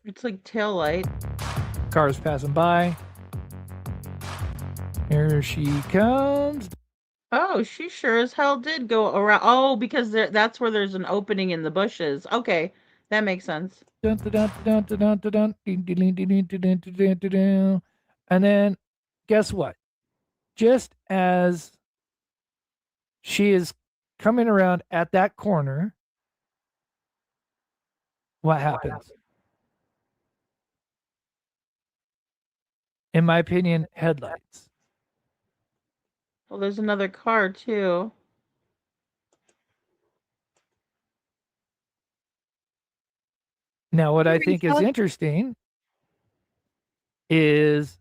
It's like tail light. Cars passing by. Here she comes. Oh, she sure as hell did go around. Oh, because that's where there's an opening in the bushes. Okay, that makes sense. Dun, dun, dun, dun, dun, dun, dun, dun, ding, ding, ding, ding, ding, ding, ding, ding, ding, ding. And then guess what? Just as she is coming around at that corner, what happens? In my opinion, headlights. Well, there's another car too. Now, what I Maybe think is tell- interesting is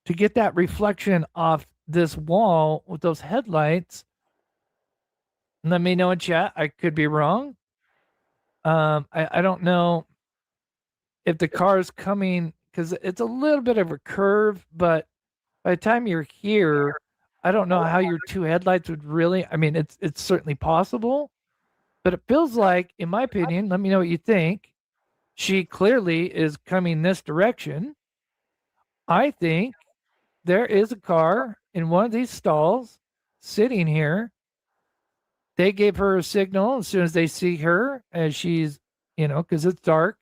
to get that reflection off this wall with those headlights. Let me know in chat. I could be wrong. I don't know if the car is coming because it's a little bit of a curve, but by the time you're here, I don't know how your two headlights would really. I mean, it's certainly possible, but it feels like, in my opinion, let me know what you think. She clearly is coming this direction. I think there is a car in one of these stalls sitting here. They gave her a signal as soon as they see her, as she's, because it's dark.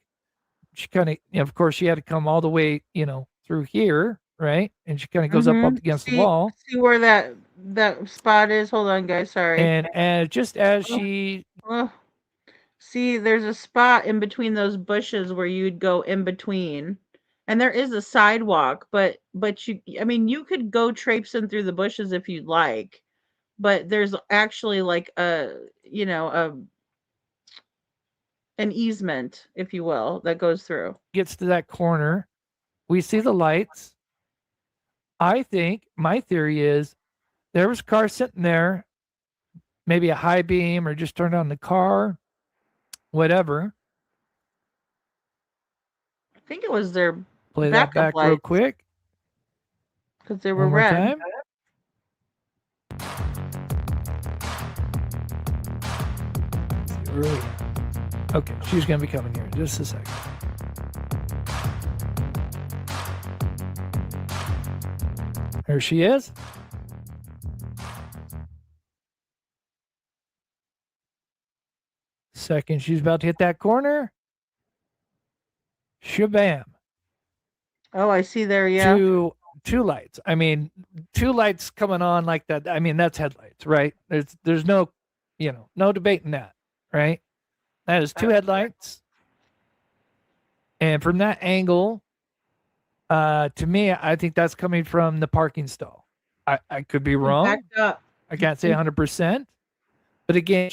She kind of, of course, she had to come all the way, through here, right? And she kind of goes up against the wall. See where that spot is? Hold on, guys. Sorry. And just as she, see, there's a spot in between those bushes where you'd go in between. And there is a sidewalk, but you could go traipsing through the bushes if you'd like. But there's actually like an easement, if you will, that goes through. gets to that corner, we see the lights. I think my theory is there was a car sitting there, maybe a high beam or just turned on the car, whatever. I think it was their Play that back real quick. Because they were One more red. time. Okay, she's going to be coming here in just a second. There she is. Second, she's about to hit that corner. Shabam. Oh, I see there, yeah. Two lights. I mean, two lights coming on like that. I mean, that's headlights, right? There's no, no debating that, right? That is two headlights. And from that angle, to me, I think that's coming from the parking stall. I could be wrong. Backed up. I can't say 100%. But again,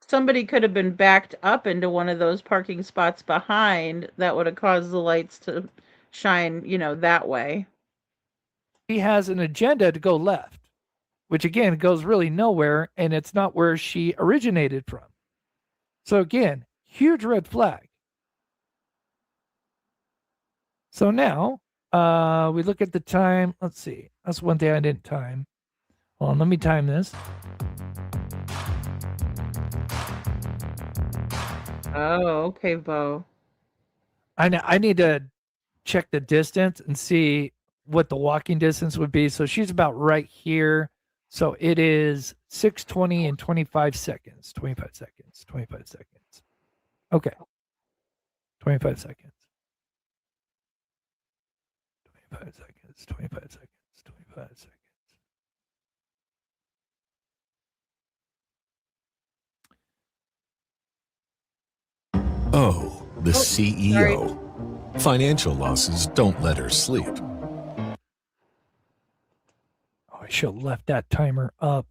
somebody could have been backed up into one of those parking spots behind that would have caused the lights to shine, that way. He has an agenda to go left, which again goes really nowhere, and it's not where she originated from. So again, huge red flag. So now we look at the time. Let's see. That's one thing I didn't time. Hold on, let me time this. Oh, okay, Bo. I need to check the distance and see what the walking distance would be. So she's about right here. So it is 6:20 and 25 seconds. 25 seconds. 25 seconds. Okay. 25 seconds. 25 seconds. 25 seconds. 25 seconds. Oh, the CEO. Financial losses don't let her sleep. Oh, I should have left that timer up.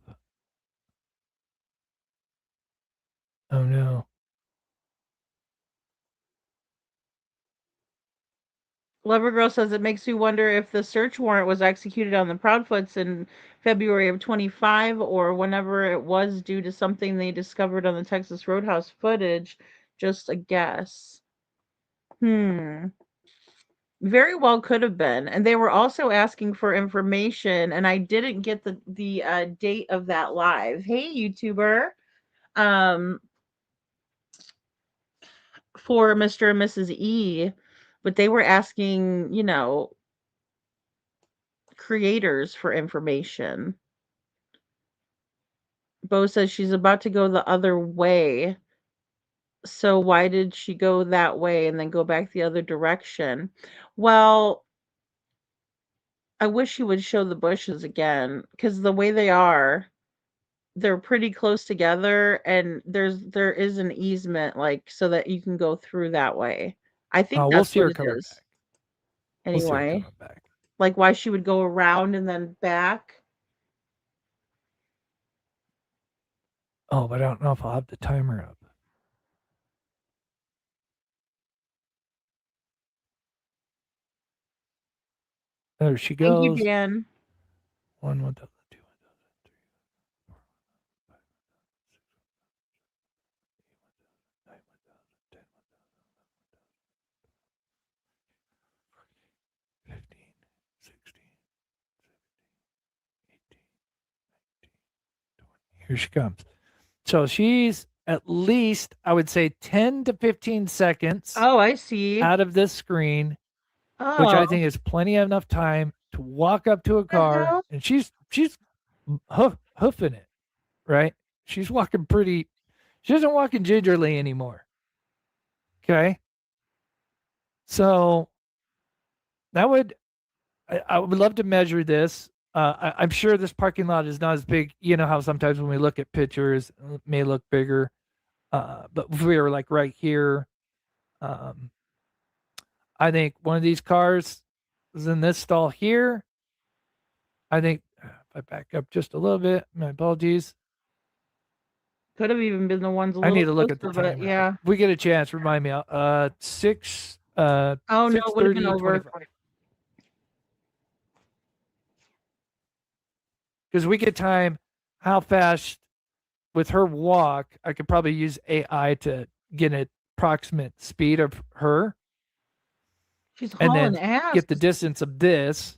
Oh no. Lovergirl says it makes me wonder if the search warrant was executed on the Proudfoots in February of 25 or whenever it was due to something they discovered on the Texas Roadhouse footage. Just a guess. Very well could have been. And they were also asking for information, and I didn't get the date of that live. Hey, YouTuber. Um, for Mr. and Mrs. E, but they were asking, creators for information. Bo says she's about to go the other way. So why did she go that way and then go back the other direction? Well, I wish you would show the bushes again because the way they're pretty close together and there is an easement like so that you can go through that way. I think We'll that's see what her it coming is. back. We'll see her Anyway, coming back. like why she would go around and then back. Oh, but I don't know if I'll have the timer up. There she Thank you, goes. Dan. 1, 1, 2, 3, 4, 5, 6, 9, 10, 15, 16, 17, 18, 19, 20. Here she comes. So she's at least, I would say, 10 to 15 seconds Oh, I see. out of this screen, which Oh, I think is plenty of enough time to walk up to a what the car, hell? and she's hoofing it, right? She's walking pretty. She isn't walking gingerly anymore. Okay, so that would I would love to measure this. I'm sure this parking lot is not as big. You know how sometimes when we look at pictures, it may look bigger. But if we were like right here, um, I think one of these cars is in this stall here. I think if I back up just a little bit, my apologies. Could have even been the ones a I little need to look at the closer, but timer. yeah. If we get a chance, remind me. 6. Oh no, it would have been 6:30, over. 25. Because we get time how fast with her walk. I could probably use AI to get an approximate speed of her, She's and hauling then ass. get the distance of this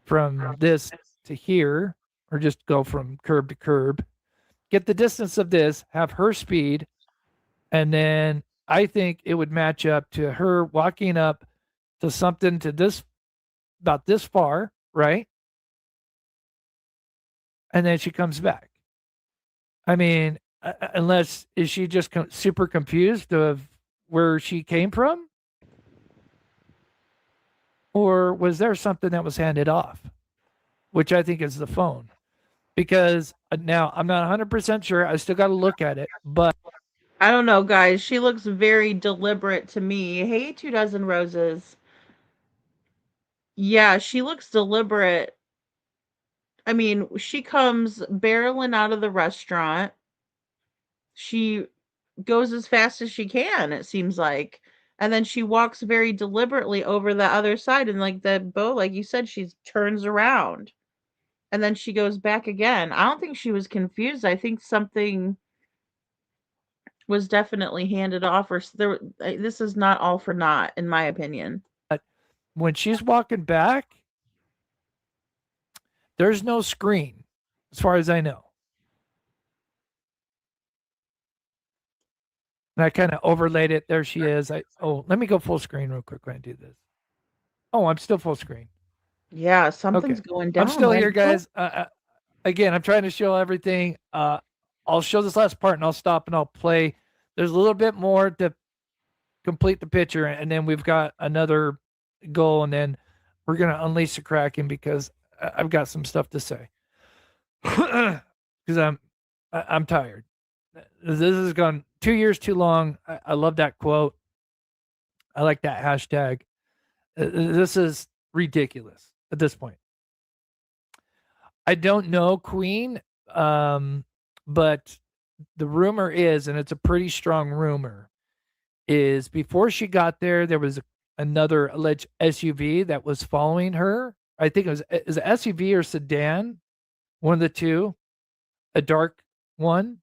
from this to here, or just go from curb to curb. Get the distance of this, have her speed, and then I think it would match up to her walking up to something to this about this far, right? And then she comes back. I mean, unless is she just super confused of where she came from, or was there something that was handed off, which I think is the phone? Because now I'm not 100% sure. I still got to look at it, but I don't know, guys. She looks very deliberate to me. Hey, 2 dozen roses. Yeah, she looks deliberate. I mean, she comes barreling out of the restaurant. She goes as fast as she can, it seems like. And then she walks very deliberately over the other side. And like the bow, like you said, she turns around and then she goes back again. I don't think she was confused. I think something was definitely handed off, or this is not all for naught, in my opinion. when she's walking back, there's no screen, as far as I know. And I kind of overlaid it. There she is. Let me go full screen real quick when I do this. Oh, I'm still full screen. Yeah, something's Okay. going down. I'm still man. here, guys. Again, I'm trying to show everything. I'll show this last part and I'll stop and I'll play. There's a little bit more to complete the picture, and then we've got another goal, and then we're gonna unleash the Kraken because I've got some stuff to say. Because I'm tired. This has gone 2 years too long. I love that quote. I like that hashtag. This is ridiculous at this point. I don't know Queen, but the rumor is, and it's a pretty strong rumor, is before she got there was another alleged SUV that was following her. I think is it SUV or sedan, one of the two, a dark one.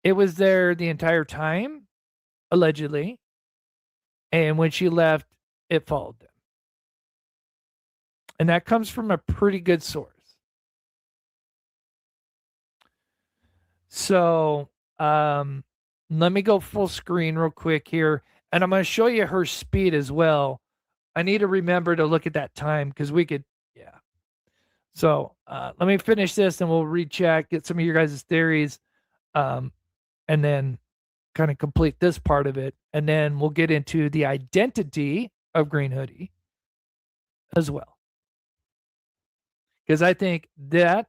It was there the entire time, allegedly, and when she left, it followed them. And that comes from a pretty good source. So, let me go full screen real quick here, and I'm going to show you her speed as well. I need to remember to look at that time because we could, yeah. So, let me finish this and we'll recheck, get some of your guys' theories, and then kind of complete this part of it. And then we'll get into the identity of Green Hoodie as well. Because I think that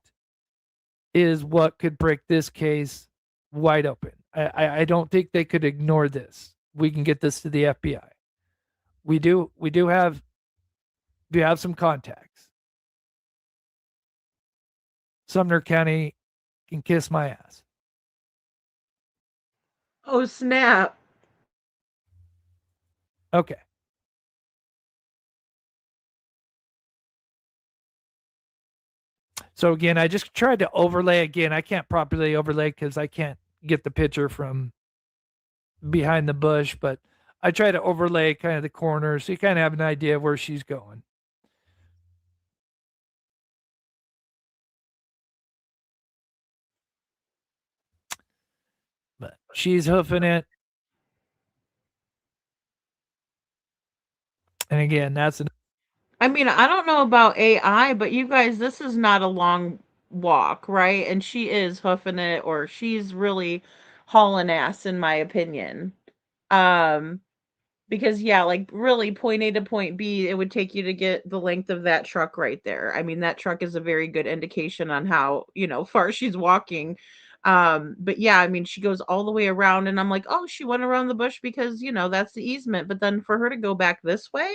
is what could break this case wide open. I don't think they could ignore this. We can get this to the FBI. We do have some contacts. Sumner County can kiss my ass. Oh, snap. Okay. So again, I just tried to overlay again. I can't properly overlay because I can't get the picture from behind the bush, but I try to overlay kind of the corners so you kind of have an idea of where she's going. But she's hoofing it. And again, that's an. I mean, I don't know about AI, but you guys, this is not a long walk, right? And she is hoofing it, or she's really hauling ass, in my opinion. Um, because yeah, like really point A to point B, it would take you to get the length of that truck right there. I mean, that truck is a very good indication on how, far she's walking. But yeah, I mean, she goes all the way around, and I'm like, oh, she went around the bush because, that's the easement. But then for her to go back this way,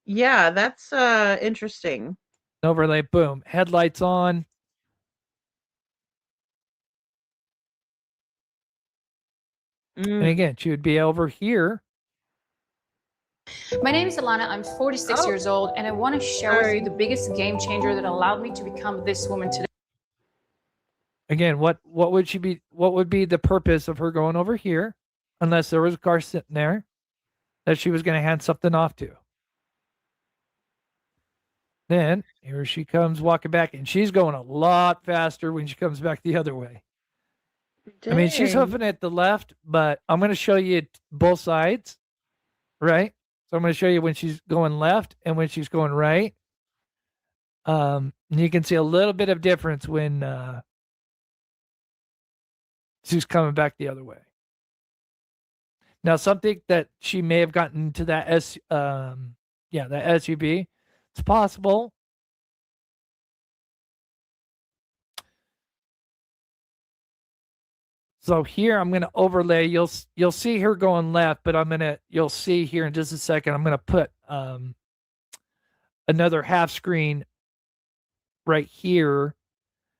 yeah, that's interesting. Overlay, boom, headlights on. And again, she would be over here. My name is Alana. I'm 46 years old, and I want to share with you the biggest game changer that allowed me to become this woman today. Again, what would she be? What would be the purpose of her going over here, unless there was a car sitting there that she was going to hand something off to? Then here she comes walking back, and she's going a lot faster when she comes back the other way. Dang. I mean, she's hoofing at the left, but I'm going to show you both sides, right? So I'm going to show you when she's going left and when she's going right. You can see a little bit of difference when she's coming back the other way. Now, something that she may have gotten to that that SUV. It's possible. So here I'm going to overlay. You'll see her going left, but you'll see here in just a second. I'm going to put another half screen right here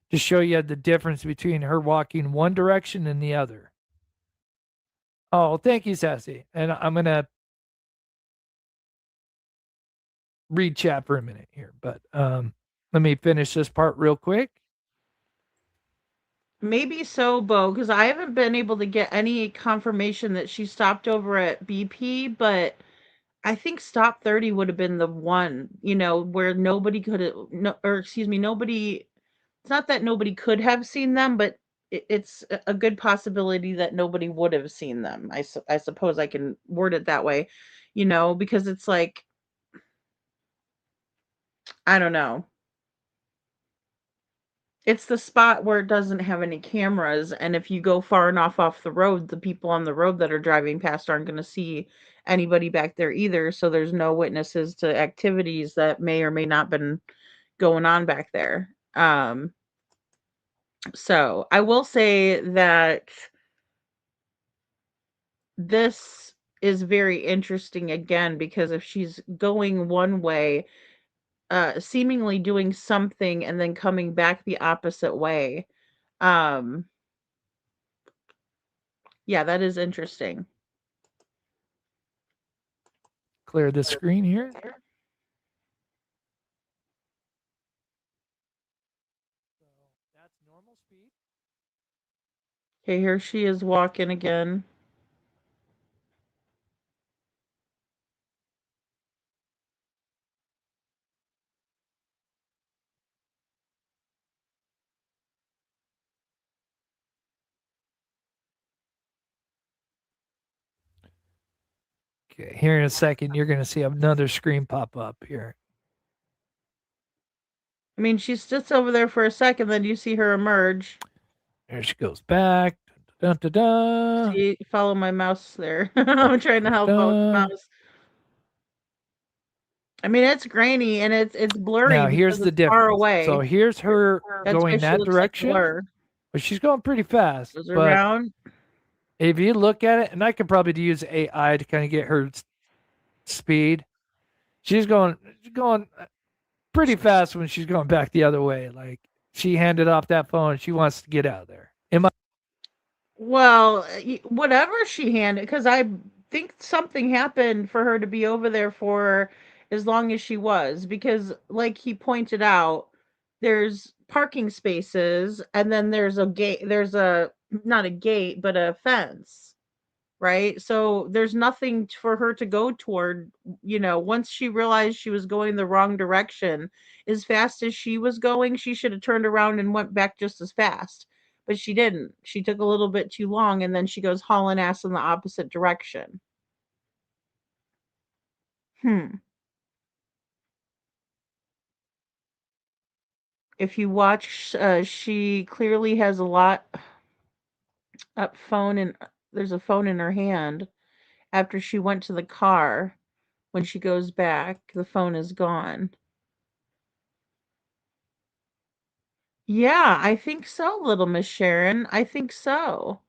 to show you the difference between her walking one direction and the other. Oh, thank you, Sassy. And I'm going to read chat for a minute here, but let me finish this part real quick. Maybe so, Bo, because I haven't been able to get any confirmation that she stopped over at BP, but I think stop 30 would have been the one, where nobody could have, nobody, it's not that nobody could have seen them, but it's a good possibility that nobody would have seen them. I suppose I can word it that way, because it's like, I don't know. It's the spot where it doesn't have any cameras, and if you go far enough off the road, the people on the road that are driving past aren't going to see anybody back there either, so there's no witnesses to activities that may or may not been going on back there. So I will say that this is very interesting again, because if she's going one way, seemingly doing something and then coming back the opposite way. Yeah, that is interesting. clear this screen here. That's normal speed. Okay, here she is walking again. Okay, here in a second, you're going to see another screen pop up here. I mean, she sits over there for a second, then you see her emerge. There she goes back. Dun, dun, dun. See, follow my mouse there. I'm trying to help out with the mouse. I mean, it's grainy and it's blurry. Now, here's because the it's far difference. away. So here's her That's why going she that looks like a direction, blur. but she's going pretty fast. Goes But around. if you look at it, and I could probably use AI to kind of get her speed. She's going pretty fast when she's going back the other way. Like she handed off that phone, she wants to get out of there. Well, whatever she handed, because I think something happened for her to be over there for as long as she was. Because, like he pointed out, there's parking spaces, and then there's a gate. There's a not a gate, but a fence, right? So there's nothing for her to go toward. Once she realized she was going the wrong direction, as fast as she was going, she should have turned around and went back just as fast. But she didn't. She took a little bit too long, and then she goes hauling ass in the opposite direction. If you watch, she clearly has a lot up phone, and there's a phone in her hand. After she went to the car, when she goes back, the phone is gone. Yeah, I think so, little Miss Sharon. I think so.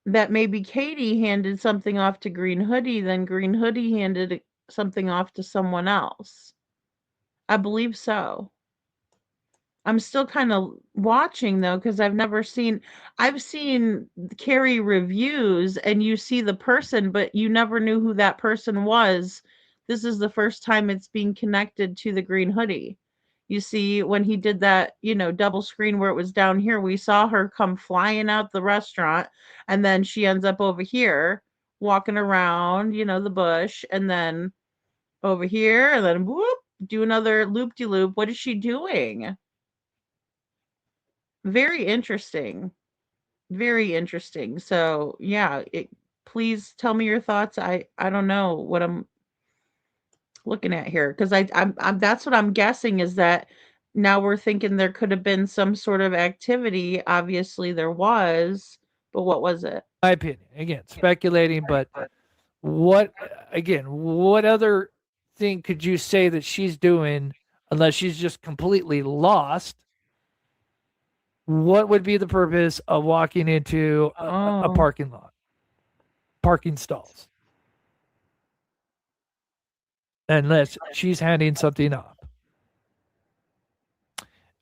That maybe Katie handed something off to Green Hoodie, then Green Hoodie handed something off to someone else. I believe so. I'm still kind of watching though, because I've seen Carrie reviews and you see the person, but you never knew who that person was. This is the first time it's being connected to the Green Hoodie. You see, when he did that, double screen where it was down here, we saw her come flying out the restaurant, and then she ends up over here walking around, the bush, and then over here, and then whoop, do another loop-de-loop. What is she doing? Very interesting. Very interesting. So, yeah, please tell me your thoughts. I don't know what I'm looking at here, because I'm that's what I'm guessing, is that now we're thinking there could have been some sort of activity. Obviously there was, but what was it? My opinion, again, speculating, but what other thing could you say that she's doing unless she's just completely lost? What would be the purpose of walking into a parking lot, parking stalls? Unless she's handing something off.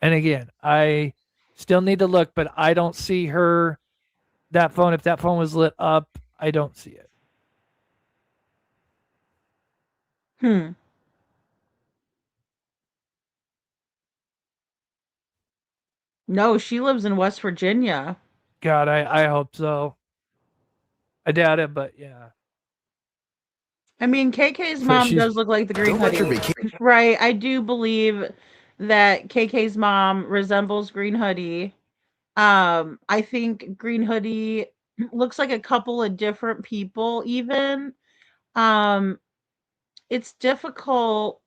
And again, I still need to look, but I don't see her, that phone. If that phone was lit up, I don't see it. No, she lives in West Virginia. God, I hope so. I doubt it, but yeah. I mean, KK's mom does look like the Green Hoodie. Right. I do believe that KK's mom resembles Green Hoodie. I think Green Hoodie looks like a couple of different people even. It's difficult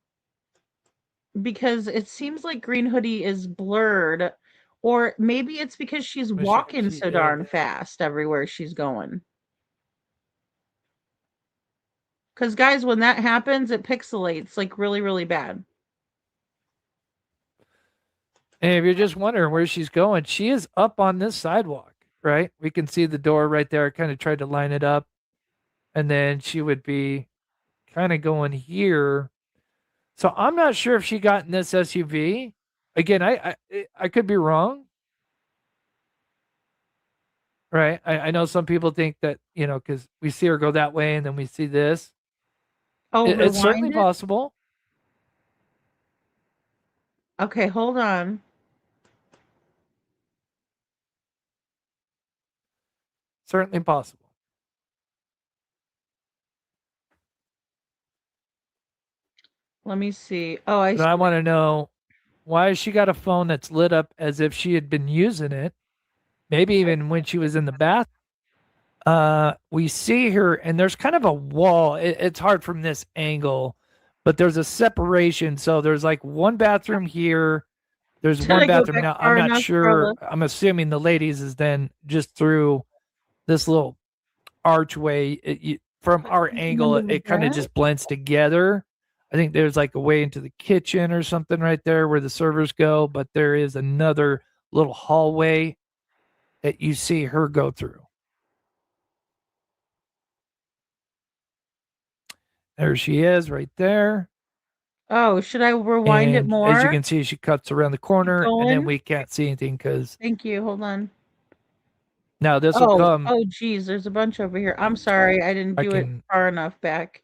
because it seems like Green Hoodie is blurred, or maybe it's because she's walking so darn fast everywhere she's going. Because, guys, when that happens, it pixelates like really, really bad. And if you're just wondering where she's going, she is up on this sidewalk, right? We can see the door right there. I kind of tried to line it up. And then she would be kind of going here. So I'm not sure if she got in this SUV. Again, I could be wrong. Right. I know some people think that, because we see her go that way and then we see this. Oh, It's certainly rewind it? possible. Okay, hold on. Certainly possible. Let me see. Oh, I But see. I want to know, why has she got a phone that's lit up as if she had been using it? Maybe even when she was in the bath. We see her, and there's kind of a wall. It's hard from this angle, but there's a separation. So there's like one bathroom here. There's Did one I go bathroom back now. I'm far not enough, sure. Carla? I'm assuming the ladies is then just through this little archway. From our angle, Remember it kind of that? just blends together. I think there's like a way into the kitchen or something right there where the servers go, but there is another little hallway that you see her go through. There she is right there. Oh, should I rewind it And as you more? can see, she cuts around the corner, and then Going? we can't see anything because Thank you. Hold on. now this will Oh, come. oh, geez, there's a bunch over here. I'm sorry, I didn't I do it can far enough back.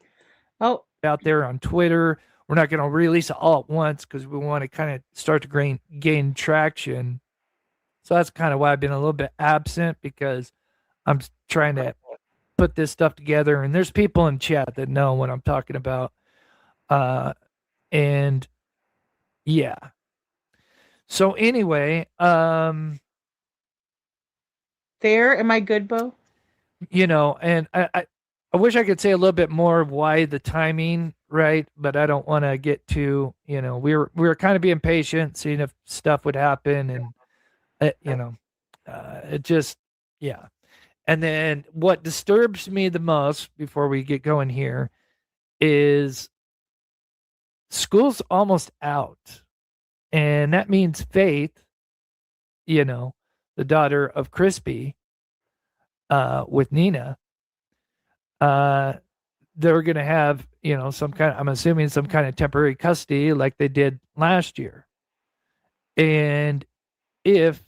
Oh, out there on Twitter. We're not going to release it all at once because we want to kind of start to gain traction. So that's kind of why I've been a little bit absent, because I'm trying to put this stuff together. And there's people in chat that know what I'm talking about. And yeah. So anyway, there. Am I good, Bo? and I wish I could say a little bit more of why the timing, right? But I don't want to get too, we were kind of being patient, seeing if stuff would happen, and it just, yeah. And then what disturbs me the most before we get going here is school's almost out, and that means Faith, the daughter of Crispy, with Nina, they're going to have, I'm assuming some kind of temporary custody like they did last year. And if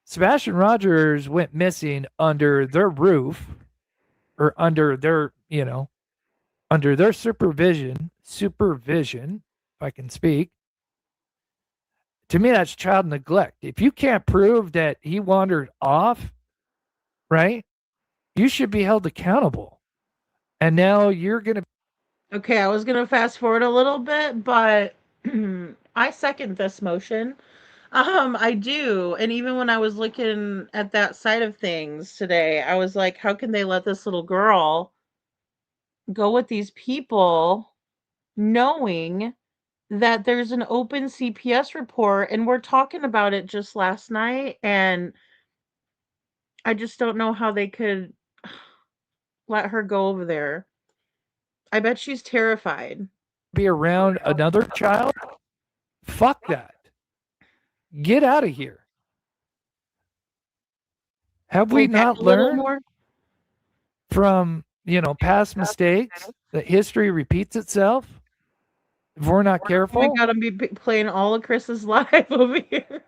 Sebastian Rogers went missing under their roof, or under their, under their supervision, if I can speak, to me, that's child neglect. If you can't prove that he wandered off, right, you should be held accountable. And now you're going to. Okay, I was gonna fast forward a little bit, but I second this motion. I do. And even when I was looking at that side of things today, I was like, how can they let this little girl go with these people knowing that there's an open CPS report, and we're talking about it just last night, and I just don't know how they could let her go over there. I bet she's terrified. Be around another child? Fuck that. Get out of here. Have we not learned from, past mistakes that history repeats itself if we're not careful? Oh my god, I'm playing all of Chris's live over here.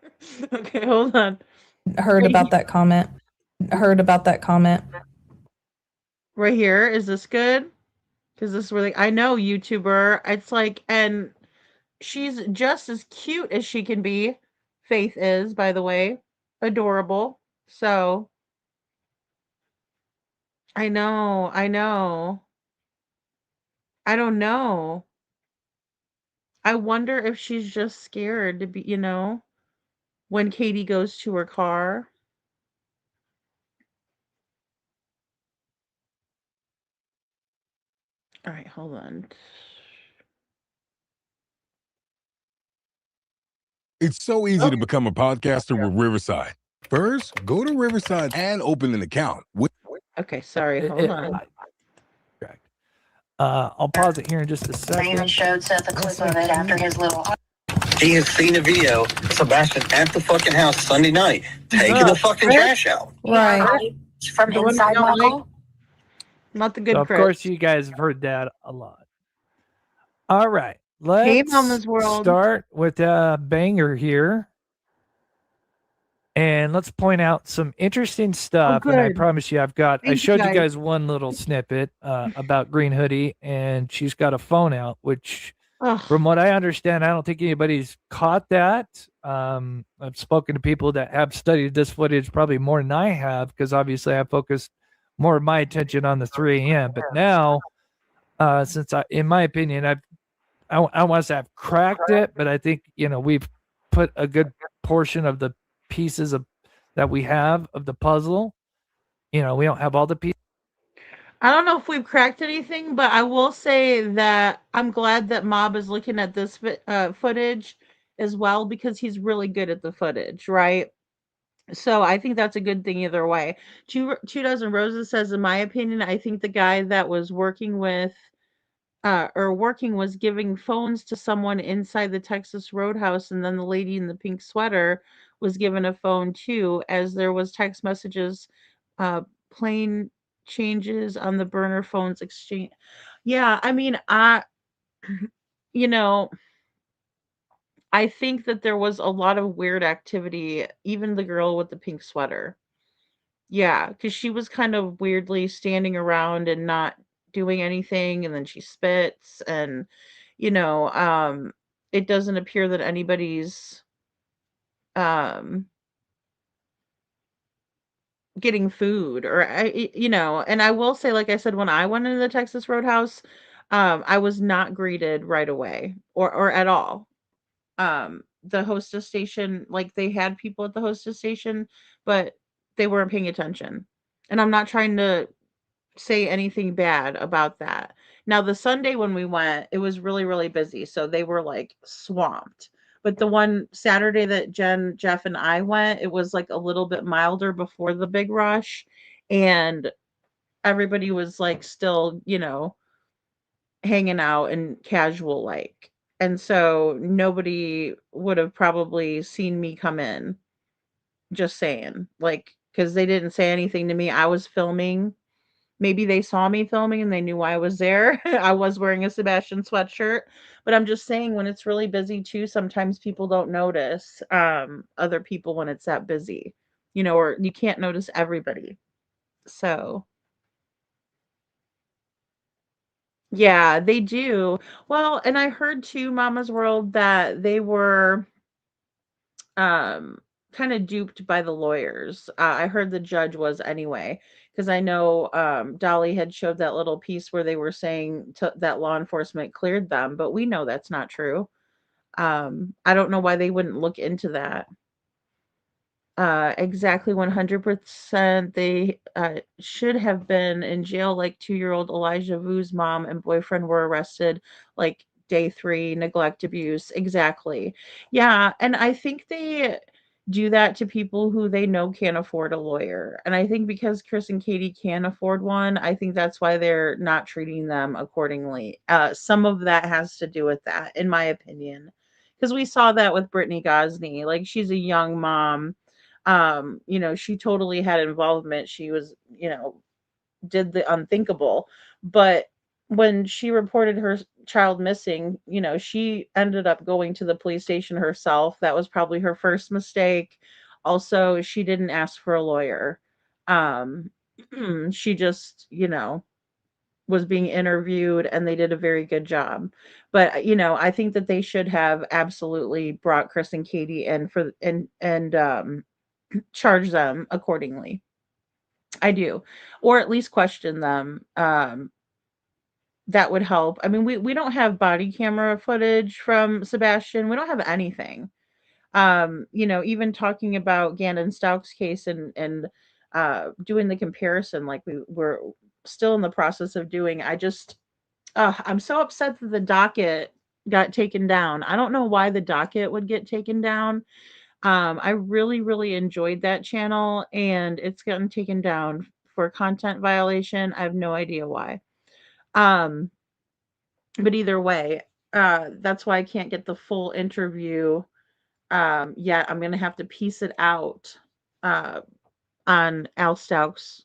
Okay, hold on. Heard about that comment. Right here. Is this good? Because this is really, I know, YouTuber. It's like, and she's just as cute as she can be. Faith is, by the way. Adorable. So, I know. I don't know. I wonder if she's just scared to be, when Katie goes to her car. All right, hold on. It's so easy to become a podcaster with Riverside. First, go to Riverside and open an account. Okay, sorry, hold on. I'll pause it here in just a second. They even showed Seth a clip of it after his little. He has seen a video of Sebastian at the fucking house Sunday night taking the fucking trash out. Right. From inside Michael. Not the good So of Chris. course, you guys have heard that a lot. All right. Hey, Let's Mama's World. start with a banger here. And let's point out some interesting stuff. And I promise you, I showed you guys one little snippet about Green Hoodie, and she's got a phone out, which, from what I understand, I don't think anybody's caught that. I've spoken to people that have studied this footage probably more than I have, because obviously I focused more of my attention on the 3 a.m. But now, since in my opinion, I want to say I've cracked it, but I think, we've put a good portion of the pieces that we have of the puzzle. We don't have all the pieces. I don't know if we've cracked anything, but I will say that I'm glad that Mob is looking at this footage as well, because he's really good at the footage, right? So I think that's a good thing either way. Two Dozen Roses says, in my opinion, I think the guy that was working was giving phones to someone inside the Texas Roadhouse, and then the lady in the pink sweater was given a phone too, as there was text messages, uh, plane changes on the burner phones exchange. Yeah, I mean, you know, I think that there was a lot of weird activity, even the girl with the pink sweater. Yeah, because she was kind of weirdly standing around and not doing anything, and then she spits, and, you know, um, it doesn't appear that anybody's, um, getting food, or and I will say, like I said, when I went into the Texas Roadhouse, I was not greeted right away, or at all. The hostess station, like, they had people at the hostess station, but they weren't paying attention. And I'm not trying to say anything bad about that. Now, the Sunday when we went, it was really, really busy, so they were, like, swamped. But the one Saturday that Jen, Jeff, and I went, it was, like, a little bit milder before the big rush, and everybody was, like, still, hanging out and casual, like. And so nobody would have probably seen me come in, just saying, like, because they didn't say anything to me. I was filming. Maybe they saw me filming and they knew why I was there. I was wearing a Sebastian sweatshirt, but I'm just saying, when it's really busy too, sometimes people don't notice other people when it's that busy, or you can't notice everybody. So, yeah, they do. Well, and I heard too, Mama's World, that they were um kind of duped by the lawyers. I heard the judge was, anyway, because I know Dolly had showed that little piece where they were saying that law enforcement cleared them, but we know that's not true. I don't know why they wouldn't look into that. Exactly 100%. They should have been in jail, like 2-year-old Elijah Vu's mom and boyfriend were arrested like day 3, neglect, abuse. Exactly. Yeah, and I think they do that to people who they know can't afford a lawyer. And I think because Chris and Katie can afford one, I think that's why they're not treating them accordingly. Some of that has to do with that, in my opinion. Because we saw that with Brittany Gosney. Like, she's a young mom, she totally had involvement. She was, did the unthinkable. But when she reported her child missing, she ended up going to the police station herself. That was probably her first mistake. Also, she didn't ask for a lawyer. Um, she just, was being interviewed, and they did a very good job. But, I think that they should have absolutely brought Chris and Katie in for and charge them accordingly. I do. Or at least question them. That would help. I mean, we don't have body camera footage from Sebastian. We don't have anything. Even talking about Gannon Stouck's case, and doing the comparison, like we're still in the process of doing. I'm so upset that the docket got taken down. I don't know why the docket would get taken down. I really, really enjoyed that channel, and it's gotten taken down for content violation. I have no idea why. Um, but either way, that's why I can't get the full interview yet. I'm gonna have to piece it out uh, on Al Stouck's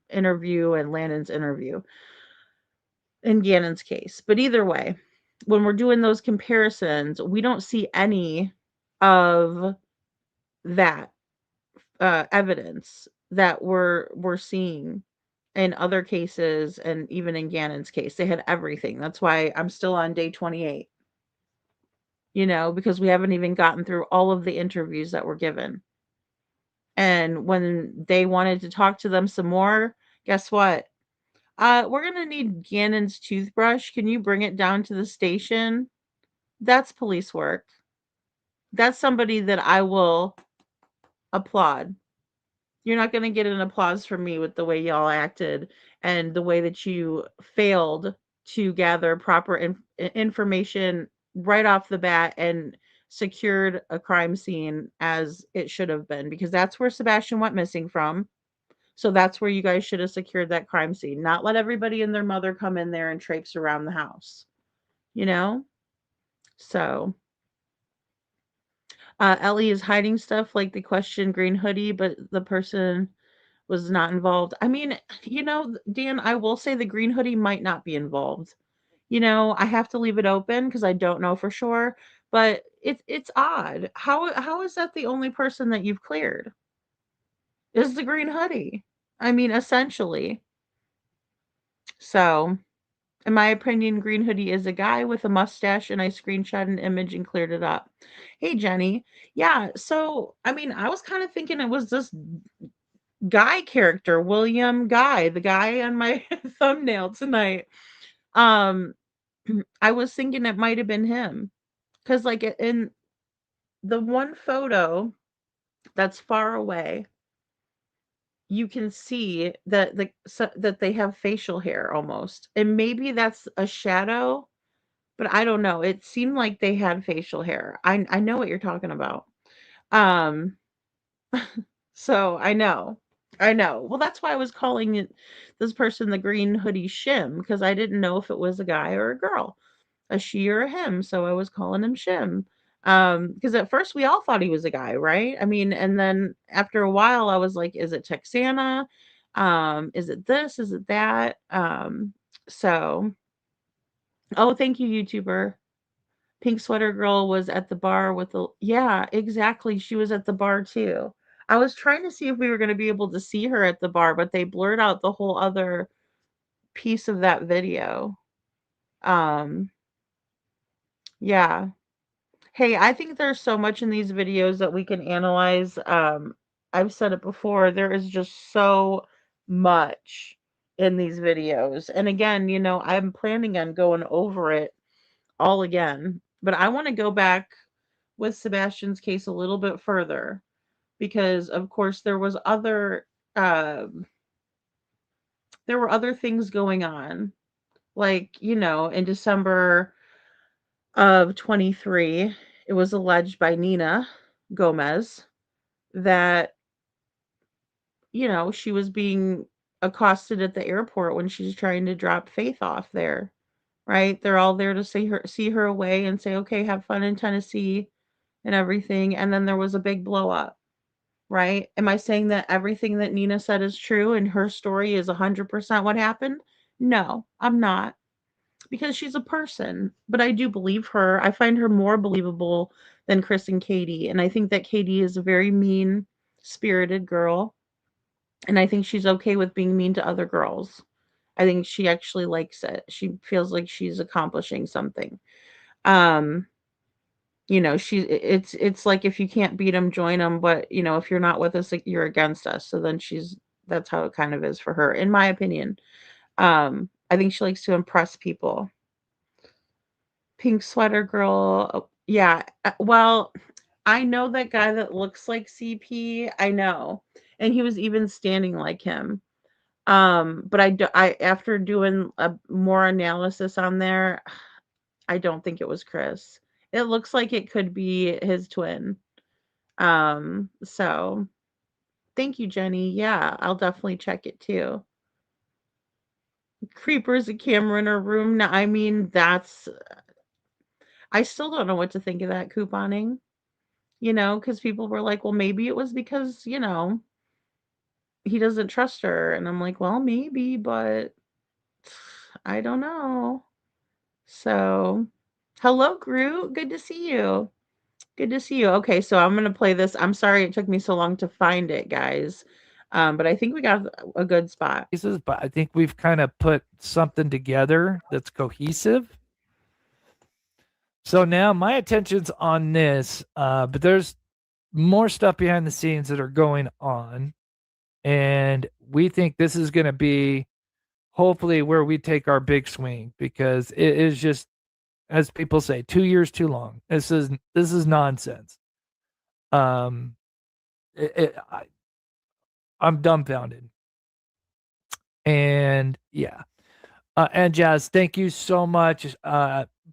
interview and Landon's interview in Gannon's case. But either way, when we're doing those comparisons, we don't see any of that evidence that we're seeing in other cases, and even in Gannon's case. They had everything. That's why I'm still on day 28, because we haven't even gotten through all of the interviews that were given. And when they wanted to talk to them some more, guess what? We're gonna need Gannon's toothbrush. Can you bring it down to the station? That's police work. That's somebody that I will applaud. You're not gonna get an applause from me with the way y'all acted and the way that you failed to gather proper information right off the bat and secured a crime scene as it should have been, because that's where Sebastian went missing from. So that's where you guys should have secured that crime scene, not let everybody and their mother come in there and traipse around the house, you know? So, Ellie is hiding stuff like the question green hoodie, but the person was not involved. I mean, Dan, I will say the green hoodie might not be involved. I have to leave it open because I don't know for sure, but it's odd. How is that the only person that you've cleared? Is the green hoodie? I mean, essentially. So, in my opinion, Green Hoodie is a guy with a mustache, and I screenshot an image and cleared it up. Hey, Jenny. Yeah, so, I mean, I was kind of thinking it was this guy character, William Guy, the guy on my thumbnail tonight. Um, I was thinking it might have been him. Because, like, in the one photo that's far away, you can see that they have facial hair almost. And maybe that's a shadow, but I don't know. It seemed like they had facial hair. I know what you're talking about. Um, so I know. I know. Well, that's why I was calling this person the green hoodie Shim, because I didn't know if it was a guy or a girl, a she or a him. So I was calling him Shim. Because at first we all thought he was a guy, right? I mean, and then after a while I was like, is it Texana? Is it this? Is it that? So oh, thank you, YouTuber. Pink sweater girl was at the bar with the yeah, exactly. She was at the bar too. I was trying to see if we were going to be able to see her at the bar, but they blurred out the whole other piece of that video. Um, yeah. Hey, I think there's so much in these videos that we can analyze. I've said it before, there is just so much in these videos. And again, I'm planning on going over it all again, but I want to go back with Sebastian's case a little bit further because of course um there were other things going on. Like, in December of 23, it was alleged by Nina Gomez that, she was being accosted at the airport when she's trying to drop Faith off there, right? They're all there to see her away and say, "Okay, have fun in Tennessee," and everything. And then there was a big blow up, right? Am I saying that everything that Nina said is true and her story is 100% what happened? No, I'm not, because she's a person, but I do believe her. I find her more believable than Chris and Katie, and I think that Katie is a very mean-spirited girl, and I think she's okay with being mean to other girls. I think she actually likes it. She feels like she's accomplishing something. Um, it's like if you can't beat them, join them, but if you're not with us, like, you're against us. So then that's how it kind of is for her, in my opinion. I think she likes to impress people. Pink sweater girl. Oh, yeah. Well, I know that guy that looks like CP. I know. And he was even standing like him. But I after doing a more analysis on there, I don't think it was Chris. It looks like it could be his twin. So thank you, Jenny. Yeah, I'll definitely check it too. Creepers, a camera in her room. Now, I mean, I still don't know what to think of that couponing, because people were like, well, maybe it was because, he doesn't trust her. And I'm like, well, maybe, but I don't know. So, hello, Groot. Good to see you. Good to see you. Okay, so I'm gonna play this. I'm sorry it took me so long to find it, guys. But I think we got a good spot. But I think we've kind of put something together that's cohesive. So now my attention's on this, but there's more stuff behind the scenes that are going on. And we think this is going to be hopefully where we take our big swing, because it is just, as people say, 2 years too long. This is nonsense. I'm dumbfounded. And yeah. And Jazz, thank you so much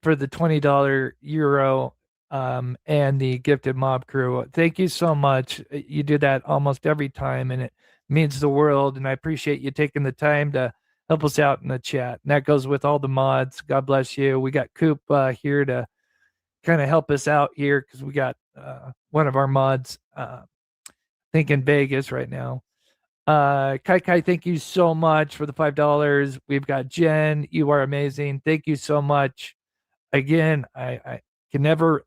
for the $20 euro and the gifted mob crew. Thank you so much. You do that almost every time, and it means the world. And I appreciate you taking the time to help us out in the chat. And that goes with all the mods. God bless you. We got Coop here to kind of help us out here, because we got one of our mods in Vegas right now. Kai, thank you so much for the $5. We've got Jen. You are amazing. Thank you so much. Again, I can never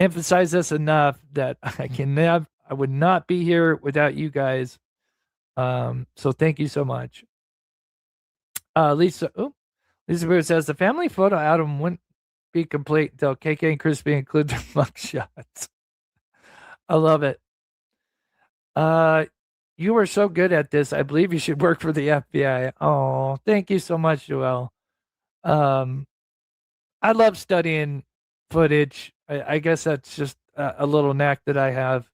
emphasize this enough, that I would not be here without you guys. So thank you so much. Lisa Bear says the family photo album wouldn't be complete until KK and Crispy include their mugshots. I love it. You are so good at this. I believe you should work for the FBI. Oh, thank you so much, Joelle. I love studying footage. I guess that's just a little knack that I have.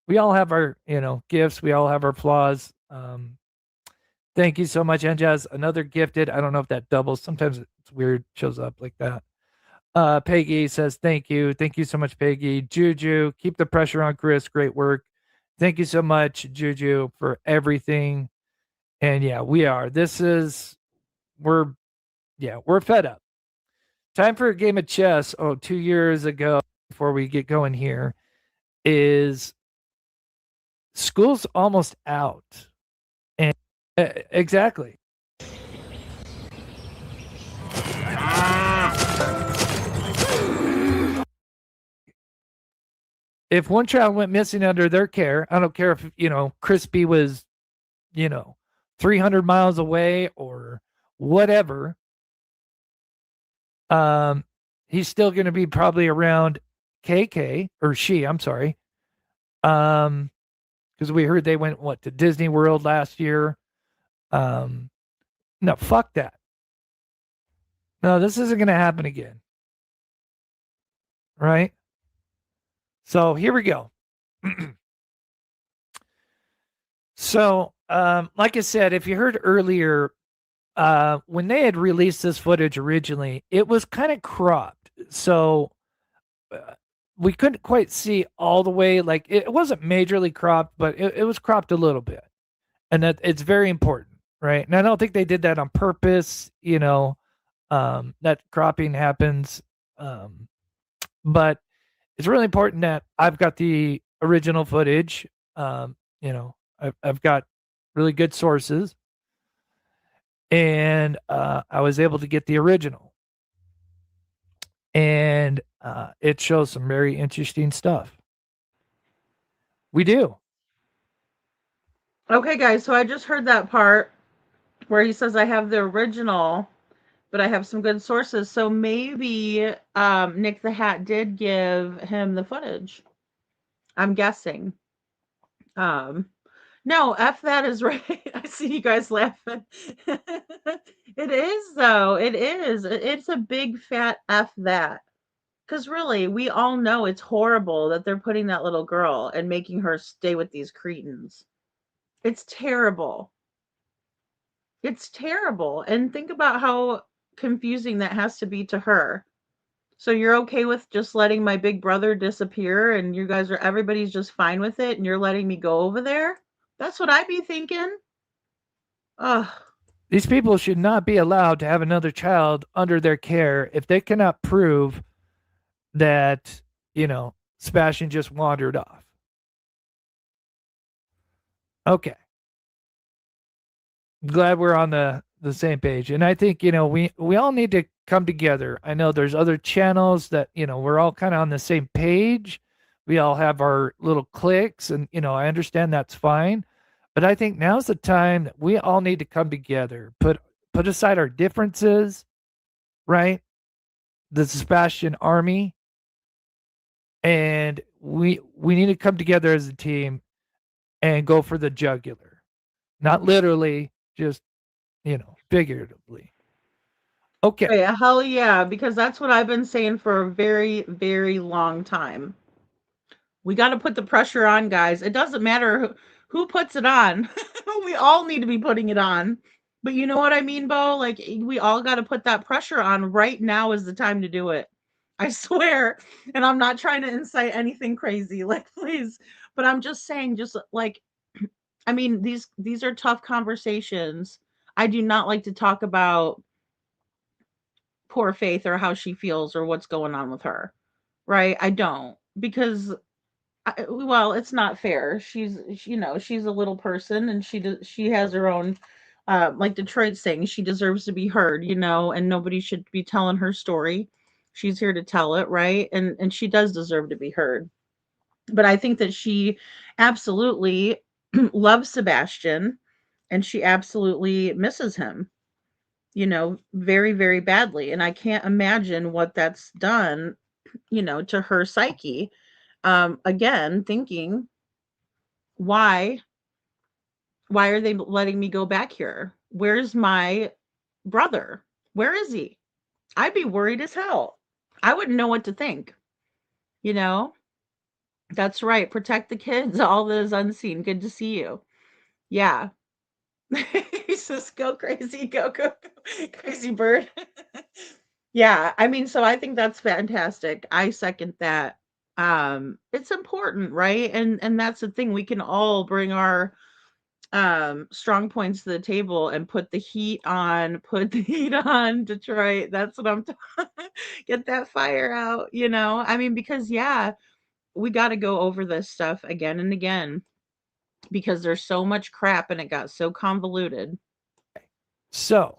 We all have our, gifts. We all have our flaws. Thank you so much, Enjaz. Another gifted. I don't know if that doubles. Sometimes it's weird. Shows up like that. Peggy says, thank you. Thank you so much, Peggy. Juju, keep the pressure on Chris. Great work. Thank you so much, Juju, for everything. And yeah, we are. We're fed up. Time for a game of chess. 2 years ago, before we get going here, is school's almost out. And exactly. If one child went missing under their care, I don't care if, Crispy was, 300 miles away or whatever, he's still going to be probably around KK, or she, I'm sorry. Because we heard they went, to Disney World last year. No, fuck that. No, this isn't going to happen again. Right? So here we go. So, like I said, if you heard earlier, when they had released this footage originally, it was kind of cropped. So we couldn't quite see all the way. Like, it wasn't majorly cropped, but it was cropped a little bit. And that it's very important, right? And I don't think they did that on purpose, that cropping happens. But it's really important that I've got the original footage. I've got really good sources, and I was able to get the original, and it shows some very interesting stuff. We do. Okay, guys, so I just heard that part where he says I have the original, but I have some good sources. So maybe Nick the Hat did give him the footage. I'm guessing. No, F that is right. I see you guys laughing. It is, though. It is. It's a big fat F that. Because really, we all know it's horrible that they're putting that little girl and making her stay with these cretins. It's terrible. It's terrible. And think about how confusing that has to be to her. So you're okay with just letting my big brother disappear, and everybody's just fine with it, and you're letting me go over there? That's what I'd be thinking. Ugh. These people should not be allowed to have another child under their care if they cannot prove that, Sebastian just wandered off. Okay. Glad we're on the same page. And I think, we all need to come together. I know there's other channels that, we're all kind of on the same page. We all have our little cliques, and, I understand that's fine. But I think now's the time that we all need to come together, put aside our differences, right? The Sebastian army, and we need to come together as a team and go for the jugular. Not literally, just, figuratively. Okay. Wait, hell yeah, because that's what I've been saying for a very, very long time. We got to put the pressure on, guys. It doesn't matter who puts it on. We all need to be putting it on. But you know what I mean, Bo? Like, we all got to put that pressure on. Right now is the time to do it. I swear. And I'm not trying to incite anything crazy. Like, please. But I'm just saying, just like, I mean, these are tough conversations. I do not like to talk about poor Faith or how she feels or what's going on with her. Right? I don't. Because well, it's not fair. She's a little person, and she has her own, like Detroit's saying, she deserves to be heard, and nobody should be telling her story. She's here to tell it, right? And she does deserve to be heard. But I think that she absolutely loves Sebastian, and she absolutely misses him, very, very badly. And I can't imagine what that's done, to her psyche. Again, thinking, why are they letting me go back here? Where's my brother? Where is he? I'd be worried as hell. I wouldn't know what to think. You know? That's right. Protect the kids. All that is unseen. Good to see you. Yeah. He says, go crazy, go, crazy bird. Yeah. I mean, so I think that's fantastic. I second that. It's important, right? And that's the thing. We can all bring our strong points to the table and put the heat on, Detroit. That's what I'm get that fire out, I mean, because yeah, we got to go over this stuff again and again because there's so much crap and it got so convoluted. So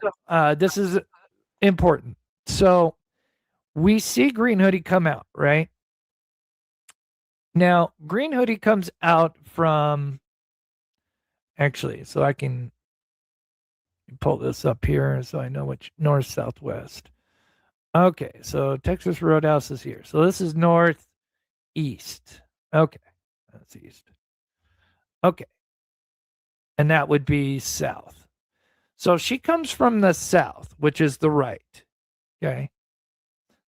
this is important. So we see Green Hoodie come out, right? Now, Green Hoodie comes out from, actually, so I can pull this up here so I know which north, southwest. Okay, so Texas Roadhouse is here. So this is northeast. Okay, that's east. Okay, and that would be south. So she comes from the south, which is the right. Okay,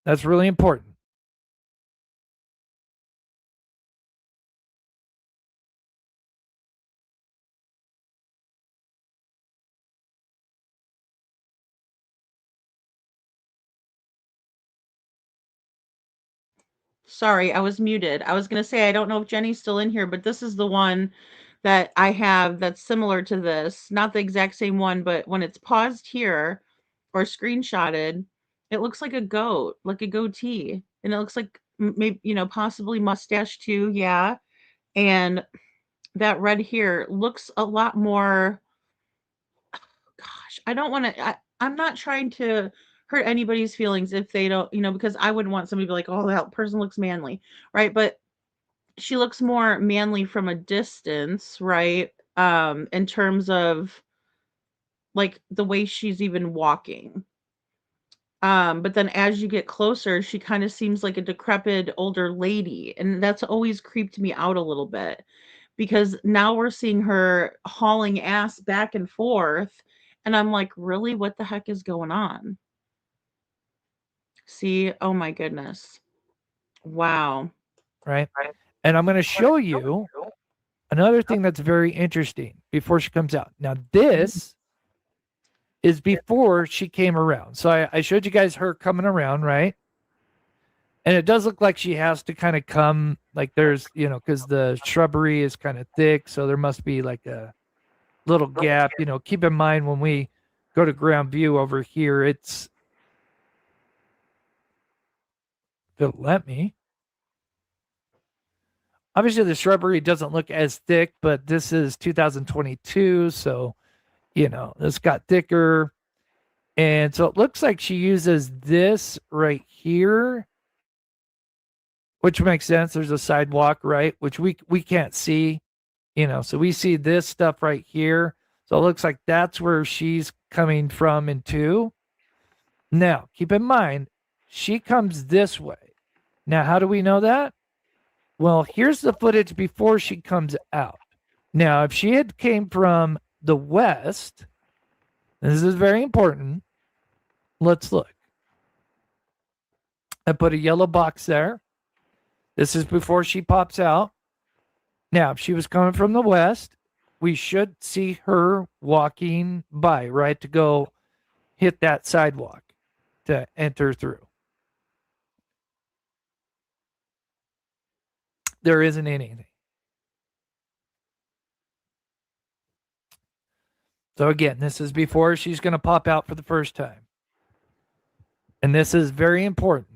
that's really important. Sorry, I was muted. I was going to say, I don't know if Jenny's still in here, but this is the one that I have that's similar to this. Not the exact same one, but when it's paused here or screenshotted, it looks like a goat, like a goatee. And it looks like maybe, possibly mustache too. Yeah. And that red here looks a lot more, gosh, I don't want to, I'm not trying to hurt anybody's feelings if they don't, because I wouldn't want somebody to be like, oh, that person looks manly, right? But she looks more manly from a distance, right? In terms of like the way she's even walking. But then as you get closer, she kind of seems like a decrepit older lady. And that's always creeped me out a little bit because now we're seeing her hauling ass back and forth. And I'm like, really? What the heck is going on? See? Oh my goodness. Wow. Right. And I'm going to show you another thing that's very interesting before she comes out. Now, this is before she came around. So I showed you guys her coming around, right? And it does look like she has to kind of come, like there's, because the shrubbery is kind of thick. So there must be like a little gap. Keep in mind when we go to ground view over here, it's, if it'll let me. Obviously, the shrubbery doesn't look as thick, but this is 2022. So, it's got thicker. And so it looks like she uses this right here, which makes sense. There's a sidewalk, right? Which we can't see, so we see this stuff right here. So it looks like that's where she's coming from and to. Now, keep in mind, she comes this way. Now, how do we know that? Well, here's the footage before she comes out. Now, if she had came from the west, this is very important. Let's look. I put a yellow box there. This is before she pops out. Now, if she was coming from the west, we should see her walking by, right, to go hit that sidewalk to enter through. There isn't anything. So again, this is before she's going to pop out for the first time. And this is very important.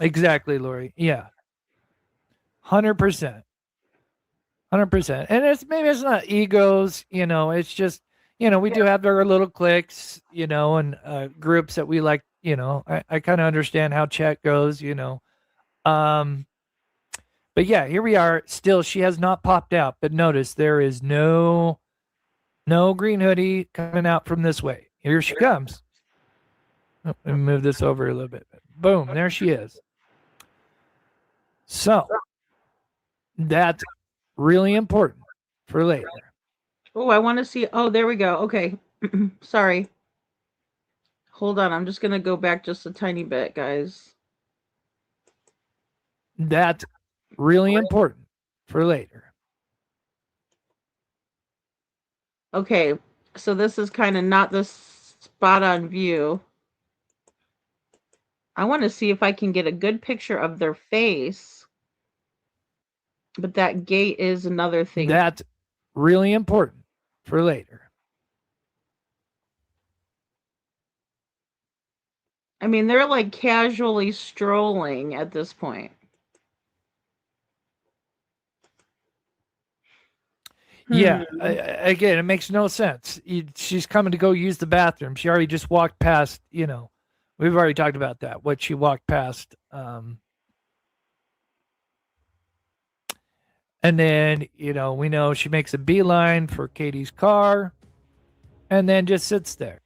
Exactly, Lori. Yeah. 100%. 100%. And maybe it's not egos, it's just, we do have our little cliques, and groups that we like, I kind of understand how chat goes, but yeah, here we are. Still, she has not popped out, but notice there is no green hoodie coming out from this way. Here she comes. Let me move this over a little bit. Boom, there she is. So that's really important for later. Oh, I want to see. Oh, there we go. Okay. Sorry. Hold on. I'm just going to go back just a tiny bit, guys. That's really important for later. Okay. So this is kind of not the spot on view. I want to see if I can get a good picture of their face. But that gate is another thing. That's really important for later. I mean, they're like casually strolling at this point. Yeah, again, it makes no sense. She's coming to go use the bathroom. She already just walked past, we've already talked about that, what she walked past. And then, we know she makes a beeline for Katie's car and then just sits there.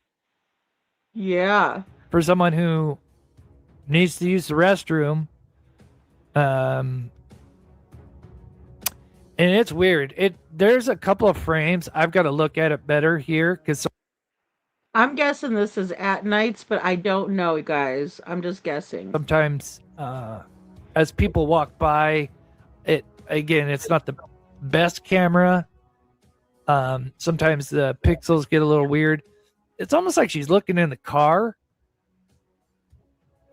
Yeah. For someone who needs to use the restroom. And it's weird. There's a couple of frames. I've got to look at it better here because I'm guessing this is at nights, but I don't know, guys. I'm just guessing. Sometimes, as people walk by, it's not the best camera. Sometimes the pixels get a little weird. It's almost like she's looking in the car.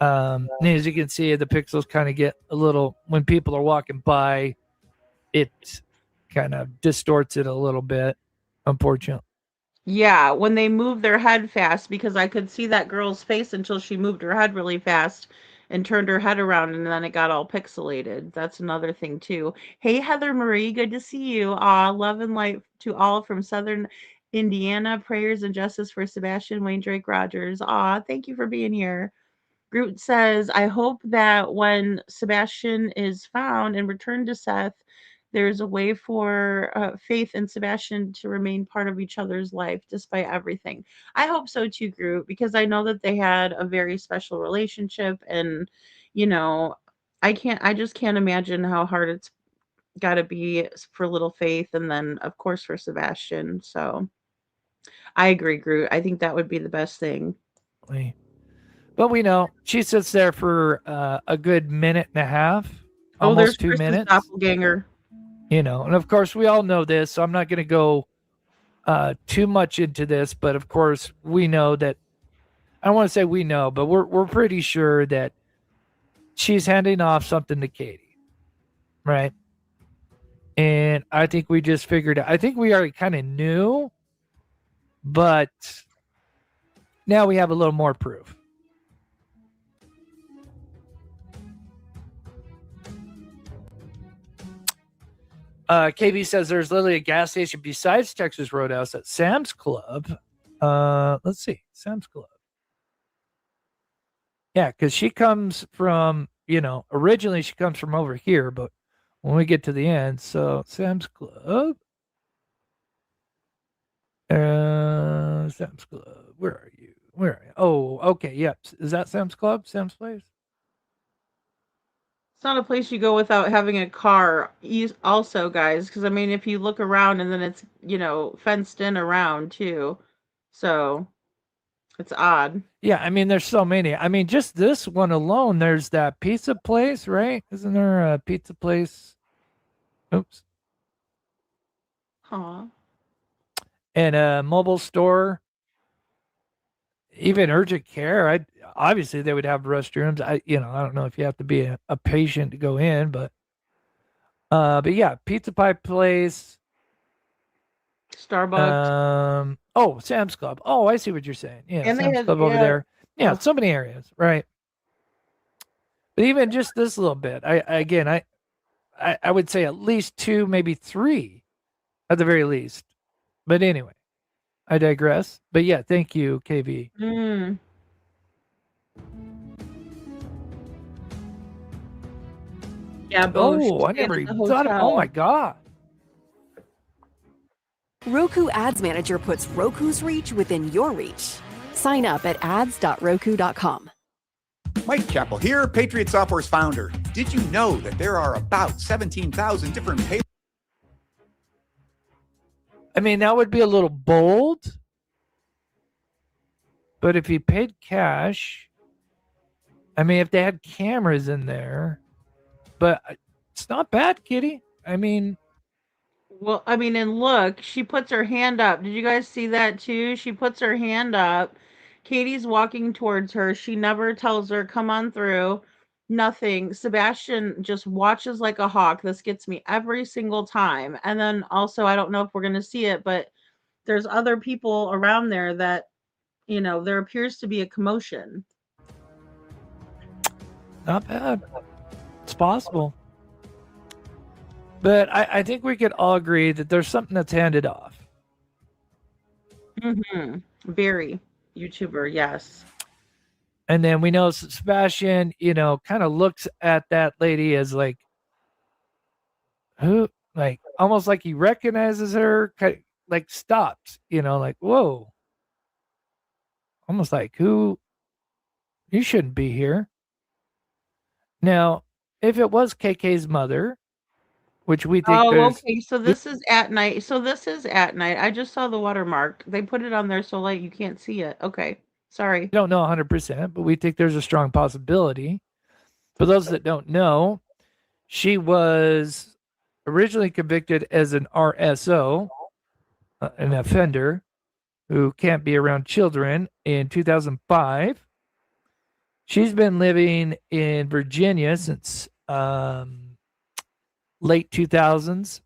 And as you can see, the pixels kind of get a little when people are walking by. It kind of distorts it a little bit, unfortunately. Yeah, when they move their head fast, because I could see that girl's face until she moved her head really fast and turned her head around, and then it got all pixelated. That's another thing, too. Hey, Heather Marie, good to see you. Love and light to all from Southern Indiana. Prayers and justice for Sebastian Wayne Drake Rogers. Thank you for being here. Groot says, I hope that when Sebastian is found and returned to Seth, there's a way for Faith and Sebastian to remain part of each other's life despite everything. I hope so too, Groot, because I know that they had a very special relationship, and I just can't imagine how hard it's got to be for little Faith, and then of course for Sebastian. So I agree, Groot. I think that would be the best thing. But we know she sits there for a good minute and a half, almost 2 minutes. Doppelganger. And of course we all know this, so I'm not going to go too much into this. But of course we know that. I don't want to say we know, but we're pretty sure that she's handing off something to Katie, right? And I think we just figured out. I think we already kind of knew, but now we have a little more proof. KB says there's literally a gas station besides Texas Roadhouse at Sam's Club. Let's see, Sam's Club. Yeah, because she comes from, originally she comes from over here, but when we get to the end, so Sam's Club. Sam's Club. Where are you? Where are you? Oh, okay. Yep. Is that Sam's Club? Sam's Place? It's not a place you go without having a car. Also, guys, because I mean, if you look around and then it's fenced in around too, so it's odd. Yeah, I mean, there's so many. I mean, just this one alone, there's that pizza place, right? Isn't there a pizza place? Oops. Huh. And a mobile store. Even urgent care. Obviously they would have restrooms. I don't know if you have to be a patient to go in, but yeah, pizza pie place. Starbucks. Oh, Sam's Club. Oh, I see what you're saying. Yeah, And Sam's Club over there. Yeah, Oh. so many areas, right? But even just this little bit, I would say at least 2, maybe 3, at the very least. But anyway, I digress. But yeah, thank you, KV. Yeah, Oh, I never even thought of. Oh my god. Roku Ads Manager puts Roku's reach within your reach. Sign up at ads.roku.com. Mike Chappell here, Patriot Software's founder. Did you know that there are about 17,000 different pay? I mean, that would be a little bold. But if you paid cash, I mean, if they had cameras in there, but it's not bad, Kitty. I mean, well, I mean, and look, she puts her hand up. Did you guys see that too? She puts her hand up. Katie's walking towards her. She never tells her, come on through. Nothing. Sebastian just watches like a hawk. This gets me every single time. And then also, I don't know if we're going to see it, but there's other people around there that, there appears to be a commotion. Not bad. It's possible. But I think we could all agree that there's something that's handed off. Mm-hmm. Very YouTuber, yes. And then we know Sebastian, kind of looks at that lady as like, who, like, almost like he recognizes her, like stops, like, whoa. Almost like, who, you shouldn't be here. Now, if it was KK's mother, which we think okay. So this is at night. I just saw the watermark. They put it on there so late you can't see it. Okay. Sorry. We don't know 100%, but we think there's a strong possibility. For those that don't know, she was originally convicted as an RSO, an offender who can't be around children, in 2005. She's been living in Virginia since late 2000s.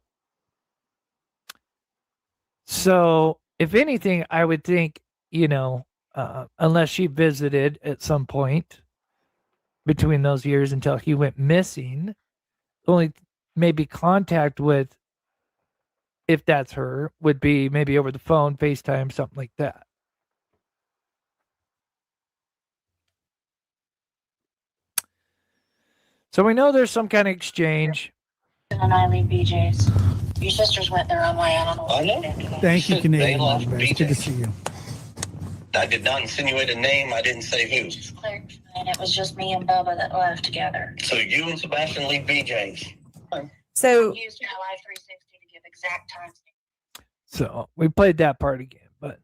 So, if anything, I would think, unless she visited at some point between those years until he went missing, only maybe contact with, if that's her, would be maybe over the phone, FaceTime, something like that. So we know there's some kind of exchange. And I leave BJ's. Your sisters went there on my own. I know. Thank you, Canadian. They lost Good to see you. I did not insinuate a name. I didn't say who. Just clear, and it was just me and Bubba that left together. So you and Sebastian leave BJ's. So Used my Life 360 to give exact times. So we played that part again, but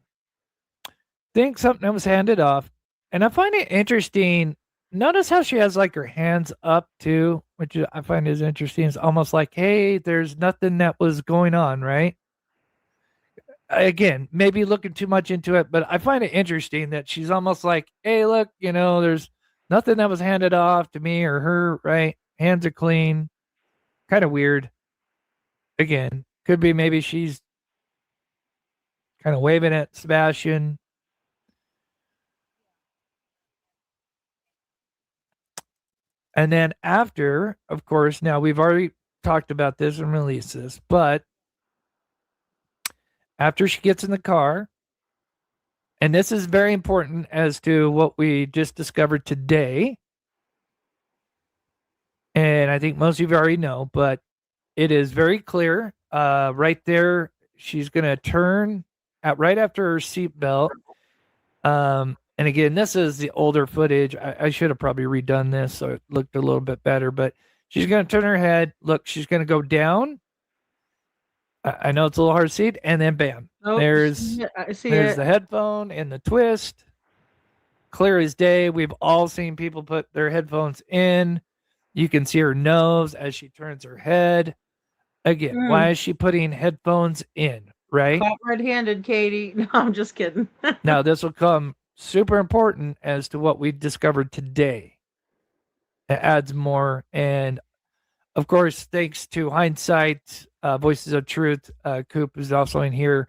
I think something was handed off. And I find it interesting. Notice how she has like her hands up too, which I find is interesting. It's almost like, hey, there's nothing that was going on, right? Again, maybe looking too much into it, but I find it interesting that she's almost like, hey, look, there's nothing that was handed off to me or her, right? Hands are clean. Kind of weird. Again, could be maybe she's kind of waving at Sebastian. And then after, of course, now we've already talked about this and released this, but after she gets in the car, and this is very important as to what we just discovered today, and I think most of you already know, but it is very clear. Right there, she's going to turn right after her seatbelt. And again, this is the older footage. I should have probably redone this so it looked a little bit better, but she's going to turn her head. Look, she's going to go down. I know it's a little hard to see it, and then bam, there's the headphone and the twist. Clear as day. We've all seen people put their headphones in. You can see her nose as she turns her head. Again, why is she putting headphones in, right? Caught red-handed, Katie. No, I'm just kidding. Now, this will come super important as to what we discovered today. It adds more. And of course, thanks to hindsight, Voices of Truth, Coop is also in here.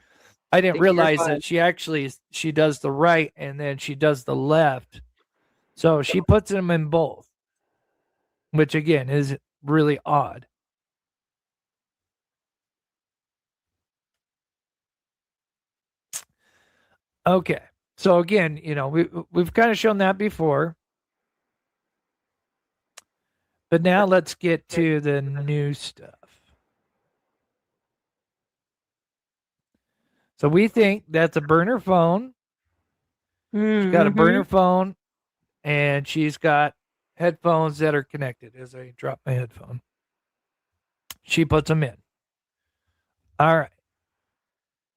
I didn't realize that she does the right and then she does the left. So she puts them in both, which again is really odd. Okay. So again, we've kind of shown that before. But now let's get to the new stuff. So we think that's a burner phone. She's got a burner phone, and she's got headphones that are connected. As I drop my headphone, she puts them in. All right.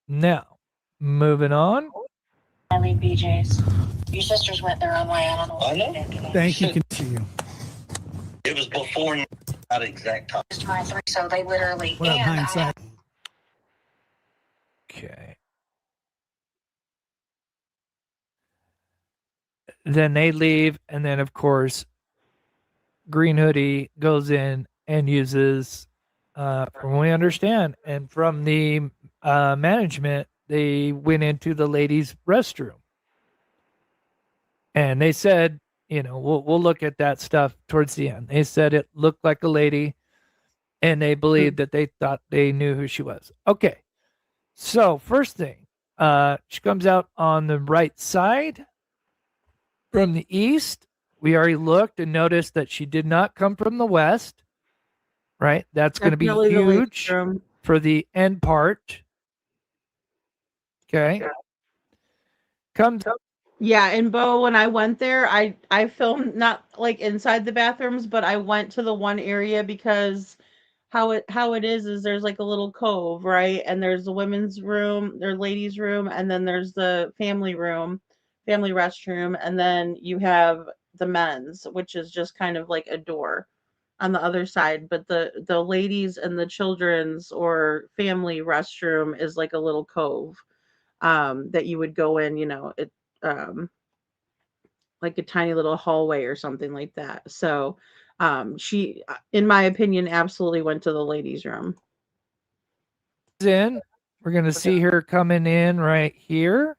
Now, moving on. I read BJ's. Your sisters went their own way. I don't know. I know. Thank you. Continue. It was before, not exact time. Just my three, so they literally. What up, hindsight? Okay. Then they leave, and then of course, Green Hoodie goes in and uses, from what we understand, and from the management, they went into the ladies' restroom, and they said, we'll look at that stuff towards the end. They said it looked like a lady, and they believed that they thought they knew who she was. Okay, so first thing, she comes out on the right side. From the east, we already looked and noticed that she did not come from the west, right? That's going to be huge for the end part. Okay. Comes up. Yeah, and Bo, when I went there, I filmed not like inside the bathrooms, but I went to the one area because how it is there's like a little cove, right? And there's the women's room, their ladies' room, and then there's the family restroom, and then you have the men's, which is just kind of like a door on the other side. But the ladies and the children's or family restroom is like a little cove that you would go in, it like a tiny little hallway or something like that. So she, in my opinion, absolutely went to the ladies' room. We're going to see her coming in right here.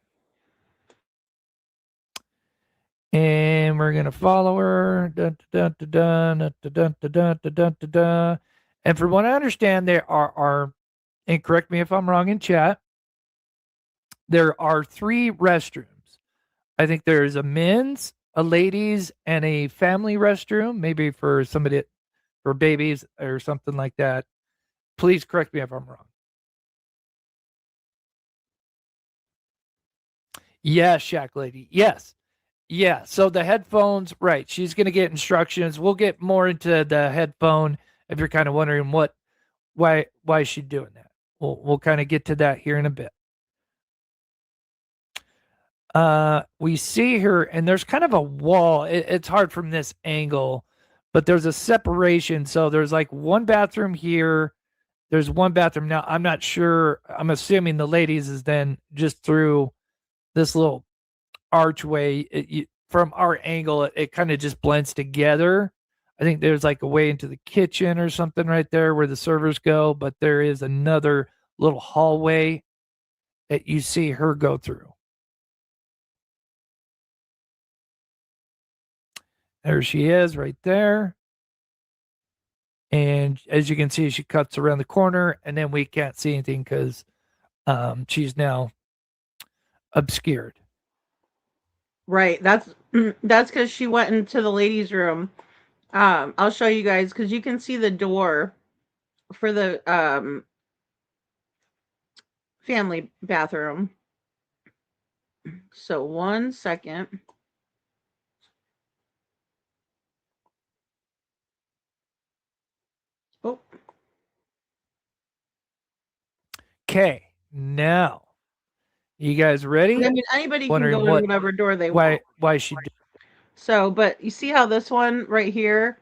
And we're going to follow her. Dun, dun, dun, dun, dun, dun, dun, dun, dun, dun, dun, dun. And from what I understand, there are, and correct me if I'm wrong in chat, there are 3 restrooms. I think there's a men's, a ladies, and a family restroom, maybe for somebody, for babies or something like that. Please correct me if I'm wrong. Yes, Shack Lady. Yes. Yeah, so the headphones, right. She's going to get instructions. We'll get more into the headphone if you're kind of wondering why is she doing that. We'll kind of get to that here in a bit. We see her, and there's kind of a wall. It's hard from this angle, but there's a separation. So there's like one bathroom here. There's one bathroom. Now, I'm not sure. I'm assuming the ladies is then just through this little archway. From our angle, it kind of just blends together. I think there's like a way into the kitchen or something right there where the servers go, but there is another little hallway that you see her go through. There she is right there. And as you can see, she cuts around the corner, and then we can't see anything because she's now obscured. Right. That's because she went into the ladies' room. I'll show you guys because you can see the door for the family bathroom. So 1 second. Oh. Okay, now you guys ready? I mean, anybody can Wondering go in whatever door they want. Why she did. So, but you see how this one right here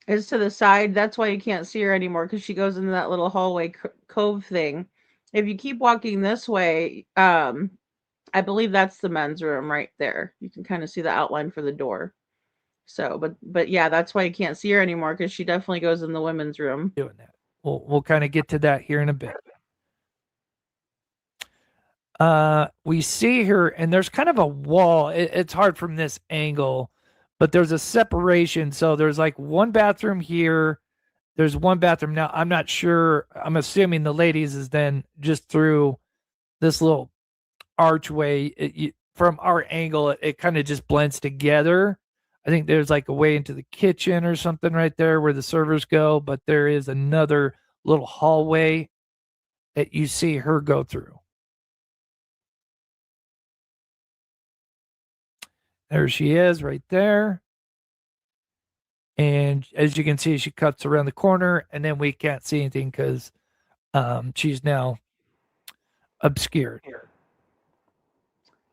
is to the side? That's why you can't see her anymore because she goes into that little hallway cove thing. If you keep walking this way, I believe that's the men's room right there. You can kind of see the outline for the door. So, but yeah, that's why you can't see her anymore because she definitely goes in the women's room. Doing that. We'll kind of get to that here in a bit. We see her, and there's kind of a wall. It's hard from this angle, but there's a separation. So there's like one bathroom here. There's one bathroom now. I'm not sure. I'm assuming the ladies is then just through this little archway. From our angle, it kind of just blends together. I think there's like a way into the kitchen or something right there where the servers go, but there is another little hallway that you see her go through. There she is right there. And as you can see, she cuts around the corner, and then we can't see anything because she's now obscured.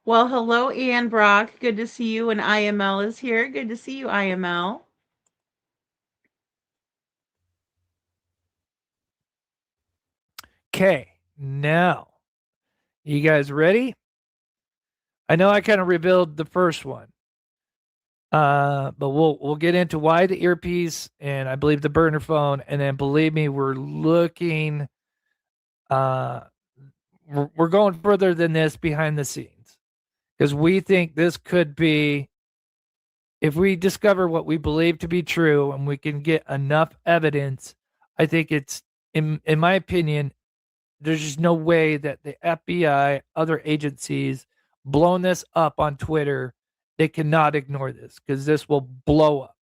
Well, hello, Ian Brock. Good to see you. And IML is here. Good to see you, IML. Okay, now you guys ready? I know I kind of revealed the first one, but we'll get into why the earpiece and I believe the burner phone, and then believe me, we're looking. We're going further than this behind the scenes because we think this could be, if we discover what we believe to be true and we can get enough evidence, I think it's, in my opinion, there's just no way that the FBI, other agencies, blown this up on Twitter, they cannot ignore this because this will blow up.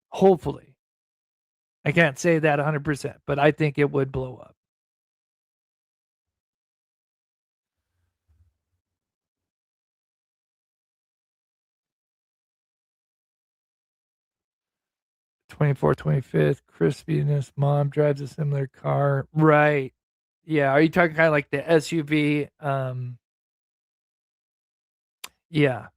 Hopefully. I can't say that 100%, but I think it would blow up. '24th, 25th, crispiness. Mom drives a similar car. Right. Yeah. Are you talking kind of like the SUV? Yeah.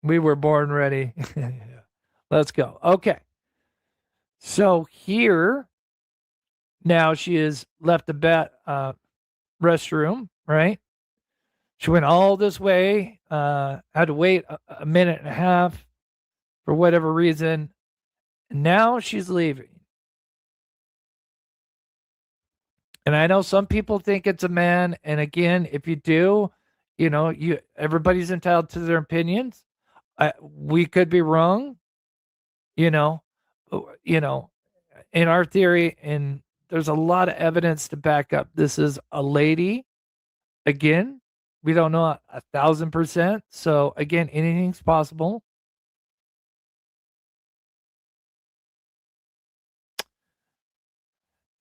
We were born ready. Let's go. Okay. So here, now she has left the restroom, right? She went all this way, had to wait a minute and a half for whatever reason. And now she's leaving. And I know some people think it's a man. And again, if you do, everybody's entitled to their opinions. We could be wrong, in our theory, and there's a lot of evidence to back up. This is a lady. Again, we don't know 1,000%. So again, anything's possible.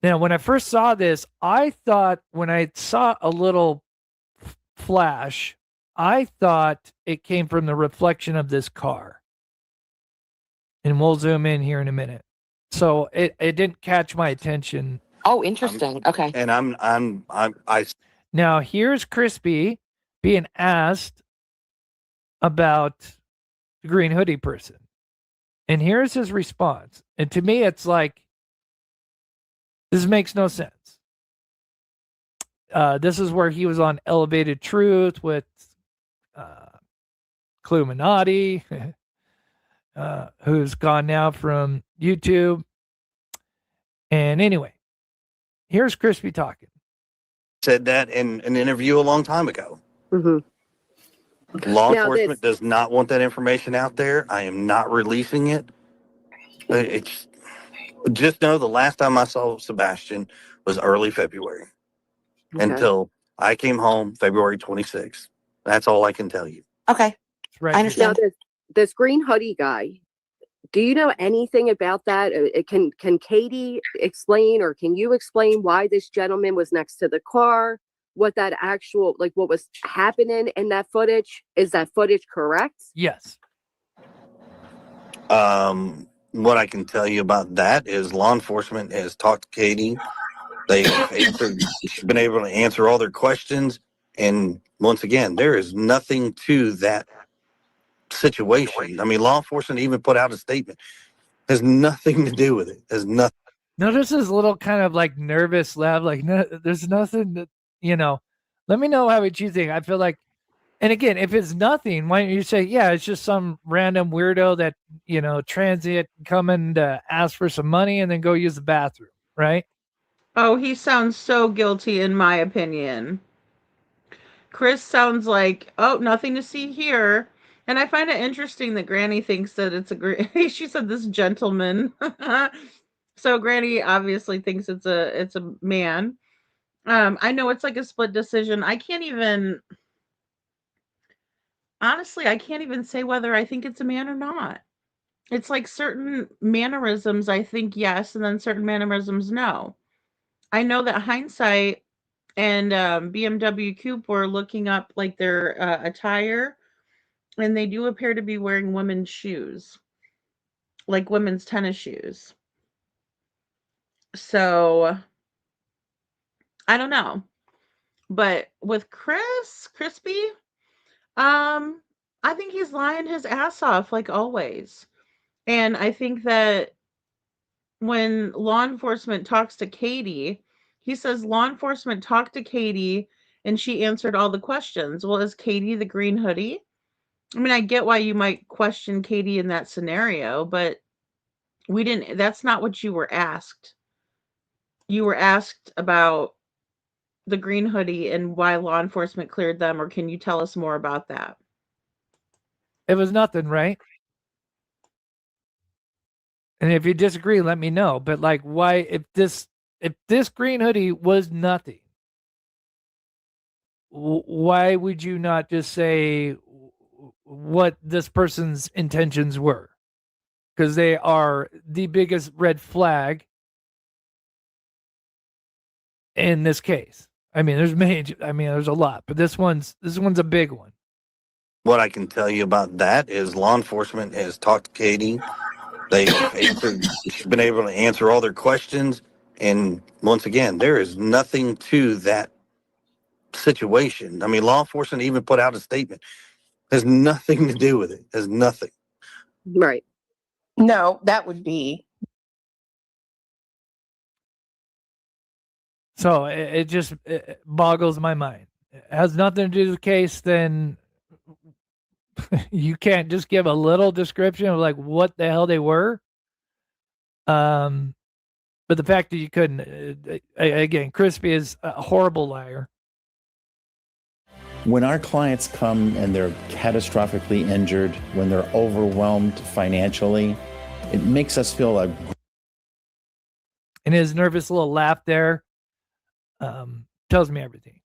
Now, when I first saw this, I thought when I saw a little flash, I thought it came from the reflection of this car. And we'll zoom in here in a minute. So it didn't catch my attention. Oh, interesting. Okay. And I. Now here's Crispy being asked about the green hoodie person. And here's his response. And to me, it's like, this makes no sense. This is where he was on Elevated Truth with Cluminati, who's gone now from YouTube. And anyway, here's Crispy talking. Said that in an interview a long time ago. Mm-hmm. Law enforcement does not want that information out there. I am not releasing it. It's just know the last time I saw Sebastian was early February until I came home February 26th. That's all I can tell you. Okay. Right. I understand. Now, this green hoodie guy, do you know anything about that? Can Katie explain, or can you explain why this gentleman was next to the car? What that actual, like, what was happening in that footage? Is that footage correct? Yes. What I can tell you about that is law enforcement has talked to Katie. She's been able to answer all their questions. And once again, there is nothing to that situation. I mean, law enforcement even put out a statement. Has nothing to do with it. Has nothing. Notice his little kind of like nervous laugh. Like, no, there's nothing that, let me know how you think. I feel like, and again, if it's nothing, why don't you say, yeah, it's just some random weirdo that, transient coming to ask for some money and then go use the bathroom, right? Oh, he sounds so guilty in my opinion. Chris sounds like, oh, nothing to see here. And I find it interesting that Granny thinks that it's she said this gentleman. So Granny obviously thinks it's a man. I know it's like a split decision. Honestly, I can't even say whether I think it's a man or not. It's like certain mannerisms, I think yes, and then certain mannerisms, no. I know that Hindsight and BMW Coupe were looking up like their attire, and they do appear to be wearing women's shoes, like women's tennis shoes. So I don't know. But with Crispy, I think he's lying his ass off like always. And I think that when law enforcement talks to Katie, he says law enforcement talked to Katie and she answered all the questions. Well, is Katie the green hoodie? I mean, I get why you might question Katie in that scenario, but that's not what you were asked. You were asked about the green hoodie and why law enforcement cleared them, or can you tell us more about that? It was nothing, right? And if you disagree, let me know. But like, why, if this green hoodie was nothing, why would you not just say what this person's intentions were? Because they are the biggest red flag in this case. I mean, there's a lot, but this one's a big one. What I can tell you about that is law enforcement has talked to Katie. She's been able to answer all their questions. And once again, there is nothing to that situation. I mean, law enforcement even put out a statement. Has nothing to do with it. Has nothing. Right. No, that would be. So it just boggles my mind. It has nothing to do with the case, then you can't just give a little description of like what the hell they were. But the fact that you couldn't, again, Crispy is a horrible liar. When our clients come and they're catastrophically injured, when they're overwhelmed financially, it makes us feel like. And his nervous little laugh there tells me everything.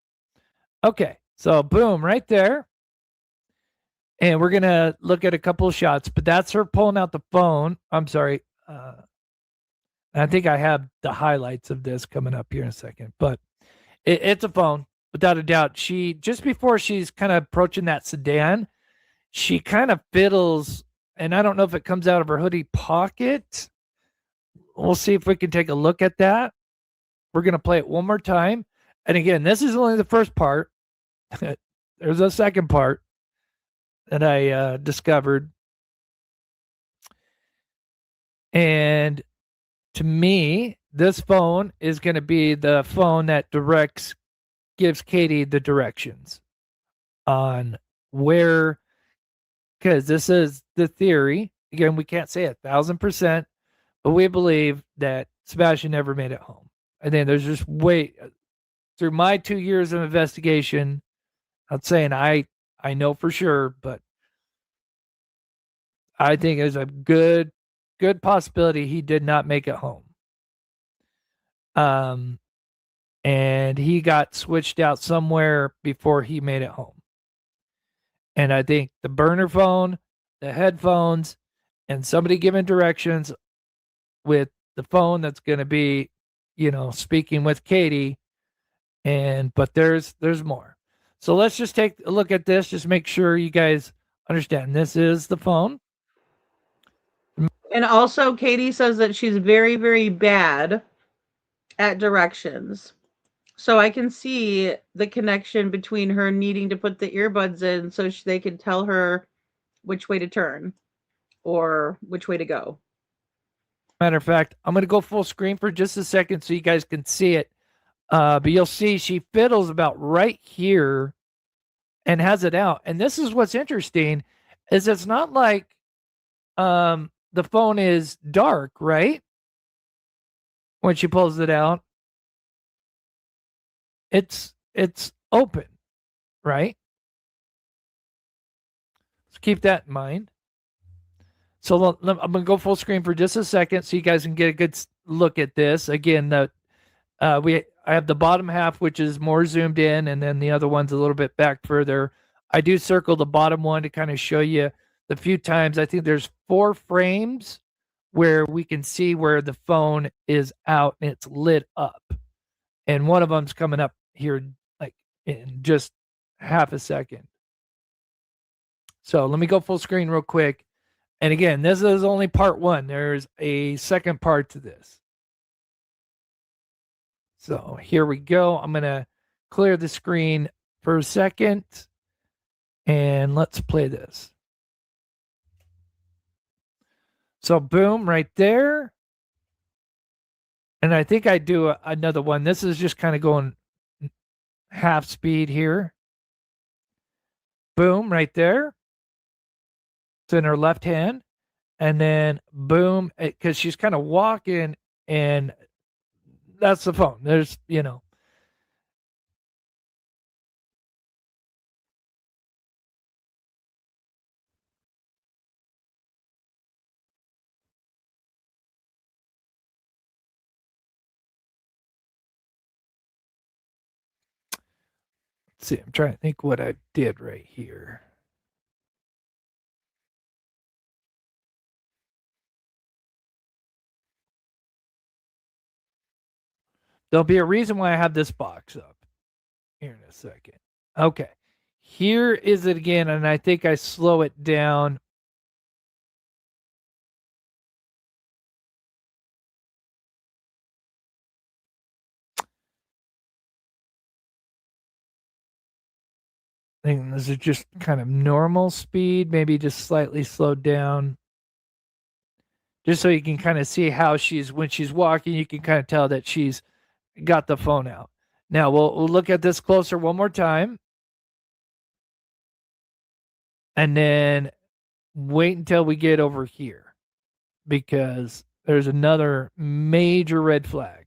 Okay, so boom, right there. And we're going to look at a couple of shots, but that's her pulling out the phone. I'm sorry. I think I have the highlights of this coming up here in a second, but it's a phone, without a doubt. She, just before she's kind of approaching that sedan, she kind of fiddles, and I don't know if it comes out of her hoodie pocket. We'll see if we can take a look at that. We're going to play it one more time. And again, this is only the first part. There's a second part that I discovered. And to me, this phone is going to be the phone that gives Katie the directions on where, because this is the theory. Again, we can't say 1,000%, but we believe that Sebastian never made it home. And then there's just through my 2 years of investigation, I'm saying I I know for sure, but I think there's a good possibility he did not make it home. And he got switched out somewhere before he made it home. And I think the burner phone, the headphones, and somebody giving directions with the phone that's going to be, speaking with Katie. But there's more. So let's just take a look at this. Just make sure you guys understand. This is the phone. And also, Katie says that she's very, very bad at directions. So I can see the connection between her needing to put the earbuds in so they can tell her which way to turn or which way to go. Matter of fact, I'm going to go full screen for just a second so you guys can see it. But you'll see she fiddles about right here and has it out. And this is what's interesting is it's not like the phone is dark, right? When she pulls it out, it's open, right? So keep that in mind. So I'm going to go full screen for just a second so you guys can get a good look at this. Again, I have the bottom half, which is more zoomed in, and then the other one's a little bit back further. I do circle the bottom one to kind of show you the few times. I think there's 4 frames where we can see where the phone is out and it's lit up. And one of them's coming up here like in just half a second. So let me go full screen real quick. And again, this is only part 1. There's a second part to this. So here we go. I'm going to clear the screen for a second. And let's play this. So boom, right there. And I think I do another one. This is just kind of going half speed here. Boom, right there. It's in her left hand. And then boom, because she's kind of walking, and that's the phone. There's, Let's see, I'm trying to think what I did right here. There'll be a reason why I have this box up here in a second. Okay. Here is it again, and I think I slow it down. I think this is just kind of normal speed, maybe just slightly slowed down. Just so you can kind of see how when she's walking, you can kind of tell that she's got the phone out. Now we'll look at this closer one more time. And then wait until we get over here, because there's another major red flag.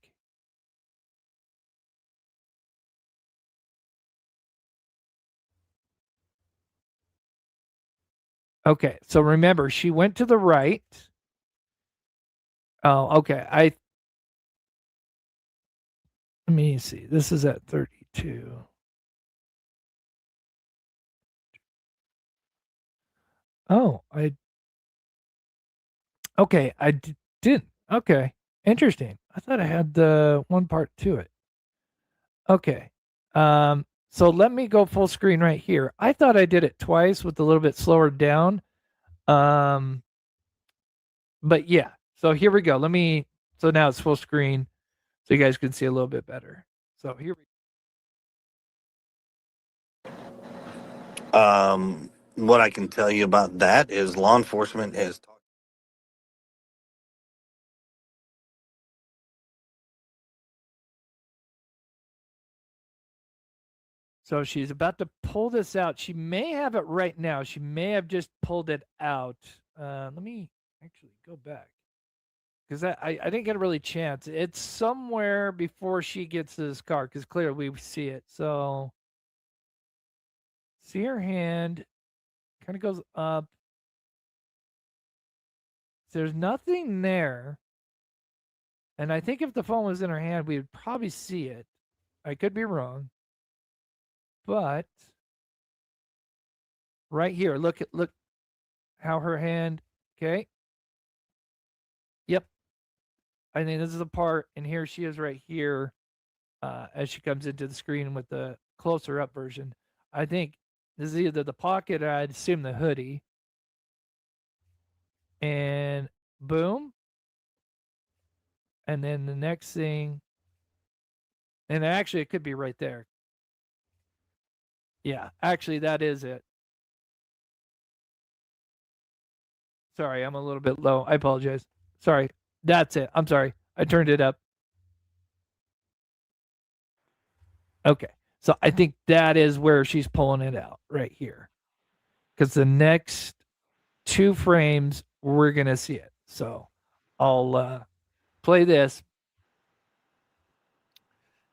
Okay, so remember, she went to the right. Oh, okay. Let me see. This is at 32. Oh, okay, I didn't. Okay, interesting. I thought I had the one part to it. Okay. So let me go full screen right here. I thought I did it twice with a little bit slower down. But yeah. So here we go. So now it's full screen so you guys can see a little bit better. So here we go. What I can tell you about that is law enforcement has So she's about to pull this out. She may have it right now. She may have just pulled it out. Let me actually go back, because I didn't get a really chance. It's somewhere before she gets to this car, because clearly we see it. So see her hand kind of goes up. There's nothing there. And I think if the phone was in her hand, we would probably see it. I could be wrong. But right here, look how her hand, okay? Yep. I think this is the part, and here she is right here as she comes into the screen with the closer up version. I think this is either the pocket or I'd assume the hoodie. And boom. And then the next thing, and actually it could be right there. Yeah, actually that is it. Sorry, I'm a little bit low. I apologize. Sorry. That's it. I'm sorry. I turned it up. Okay. So I think that is where she's pulling it out right here. Because the next 2 frames, we're going to see it. So I'll play this.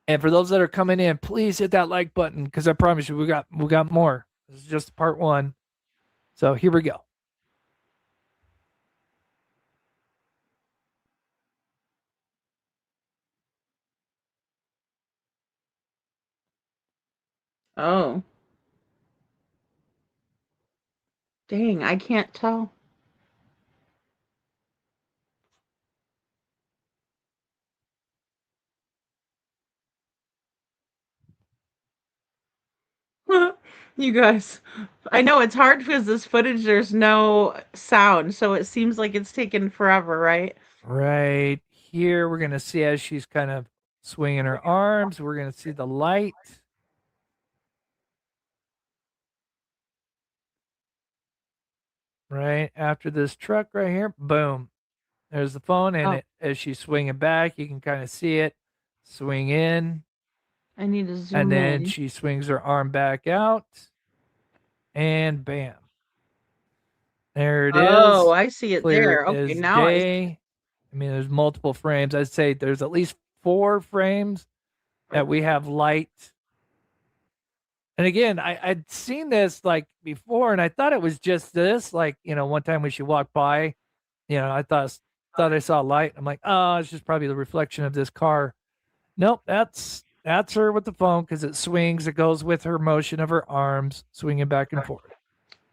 And for those that are coming in, please hit that like button because I promise you we got more. This is just part 1. So here we go. Oh. Dang, I can't tell. You guys, I know it's hard because this footage, there's no sound, so it seems like it's taken forever, right? Right here, we're going to see as she's kind of swinging her arms. We're going to see the light. Right after this truck right here, boom. There's the phone, and as she's swinging back, you can kind of see it swing in. I need to zoom And then in. she swings her arm back out, and bam. There it is. Oh, I see it Clear there. Okay, as now I see. day. I mean, there's multiple frames. I'd say there's at least 4 frames that we have light. And again, I'd seen this like before, and I thought it was just this. Like, one time when she walked by, I thought I saw light. I'm like, oh, it's just probably the reflection of this car. Nope, that's her with the phone because it swings. It goes with her motion of her arms, swinging back and forth.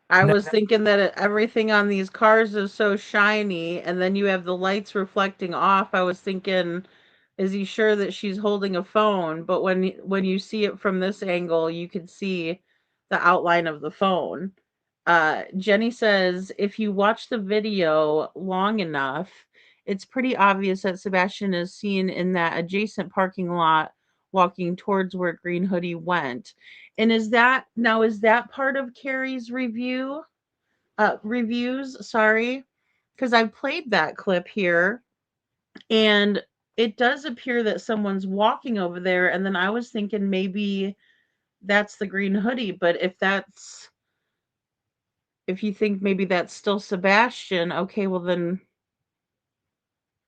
I was thinking that everything on these cars is so shiny, and then you have the lights reflecting off. I was thinking, is he sure that she's holding a phone? But when you see it from this angle, you can see the outline of the phone. Jenny says, if you watch the video long enough, it's pretty obvious that Sebastian is seen in that adjacent parking lot walking towards where Green Hoodie went. And is that part of Carrie's reviews? Sorry, because I played that clip here, and it does appear that someone's walking over there. And then I was thinking maybe that's the Green Hoodie, but if you think maybe that's still Sebastian, okay, well then,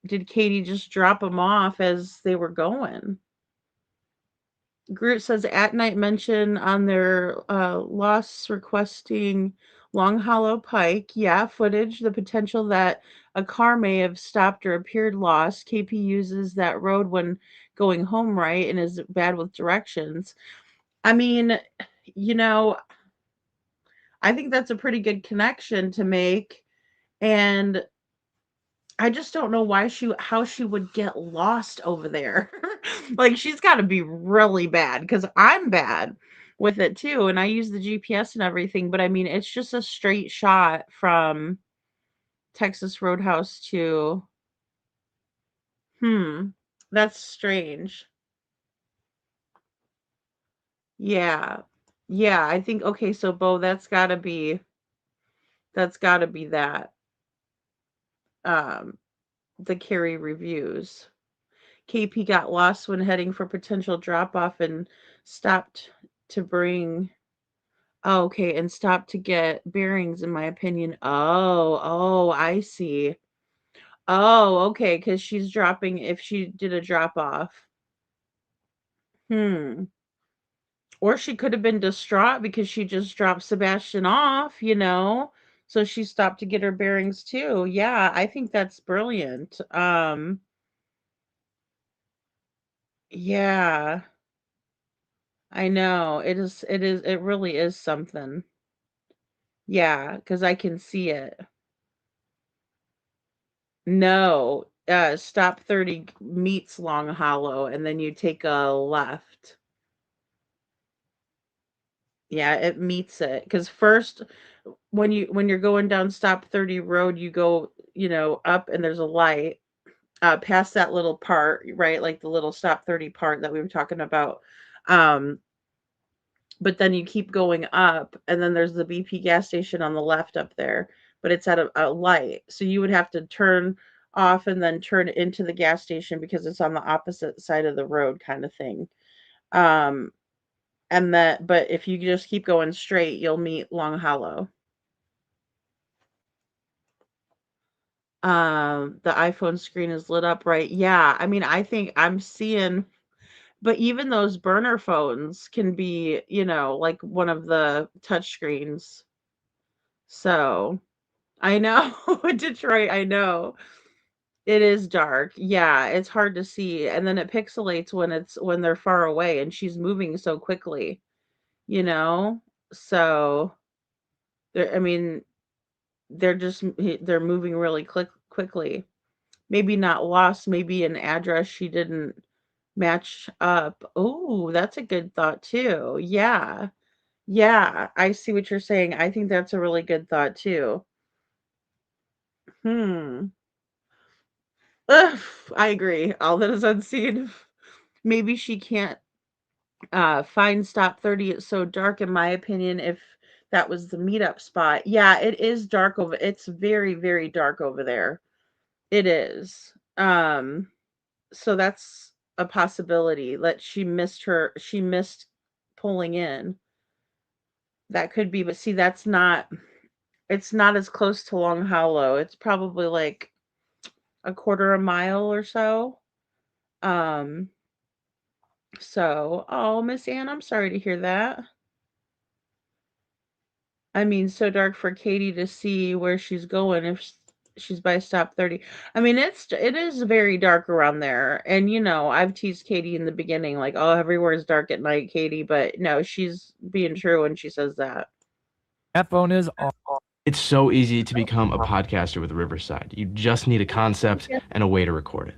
did Katie just drop him off as they were going? Groot says at night mention on their loss requesting Long Hollow Pike. Yeah, footage, the potential that a car may have stopped or appeared lost. KP uses that road when going home, right, and is bad with directions. I mean, I think that's a pretty good connection to make, and I just don't know how she would get lost over there. Like, she's got to be really bad because I'm bad with it too, and I use the GPS and everything. But I mean, it's just a straight shot from Texas Roadhouse to. That's strange. Yeah, yeah. I think okay. So, Bo, that's got to be that. Um, the Carrie reviews. KP got lost when heading for potential drop off and stopped to bring. Oh, okay, and stopped to get bearings, in my opinion. Oh, I see. Oh, okay, because she's dropping if she did a drop off. Hmm. Or she could have been distraught because she just dropped Sebastian off, so she stopped to get her bearings too. Yeah, I think that's brilliant. Yeah, I know. It really is something. Yeah, because I can see it. No, stop 30 meets Long Hollow, and then you take a left. Yeah, it meets it. Because first, when you're going down stop 30 road, you go, up and there's a light, past that little part, right? Like the little stop 30 part that we were talking about. Um, but then you keep going up, and then there's the BP gas station on the left up there, but it's at a light. So you would have to turn off and then turn into the gas station because it's on the opposite side of the road, kind of thing. Um, but if you just keep going straight, you'll meet Long Hollow. The iPhone screen is lit up, right? Yeah, I mean, I think I'm seeing, but even those burner phones can be, like one of the touch screens. So I know, Detroit, I know. It is dark. Yeah, it's hard to see, and then it pixelates when they're far away, and she's moving so quickly, you know? So, I mean, they're moving really quickly. Maybe not lost, maybe an address she didn't match up. Oh, that's a good thought too. Yeah. Yeah, I see what you're saying. I think that's a really good thought too. Hmm. Ugh, I agree. All that is unseen. Maybe she can't find stop 30. It's so dark, in my opinion, if that was the meetup spot. Yeah, it is dark over. It's very, very dark over there. It is. So that's a possibility that she missed pulling in. That could be, but see, it's not as close to Long Hollow. It's probably like a quarter a mile or so. Um, oh, Miss Ann, I'm sorry to hear that. I mean, so dark for Katie to see where she's going if she's by stop 30. I mean, it is very dark around there. And I've teased Katie in the beginning like, "Oh, everywhere is dark at night, Katie," but no, she's being true when she says that. That phone is on. It's so easy to become a podcaster with Riverside. You just need a concept and a way to record it.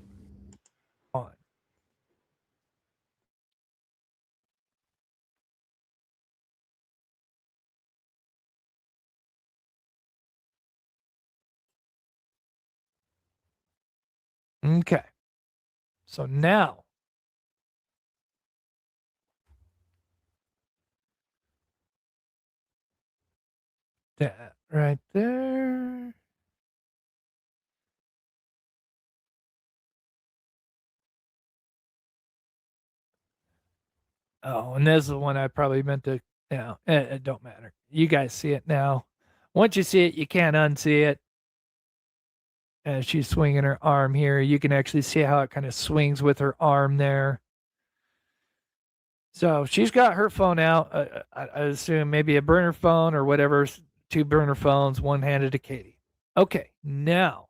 Okay. So now that right there. Oh, and this is the one I probably meant to, it don't matter. You guys see it now. Once you see it, you can't unsee it. As she's swinging her arm here, you can actually see how it kind of swings with her arm there. So she's got her phone out. I assume maybe a burner phone or whatever, two burner phones, one handed to Katie. Okay, now.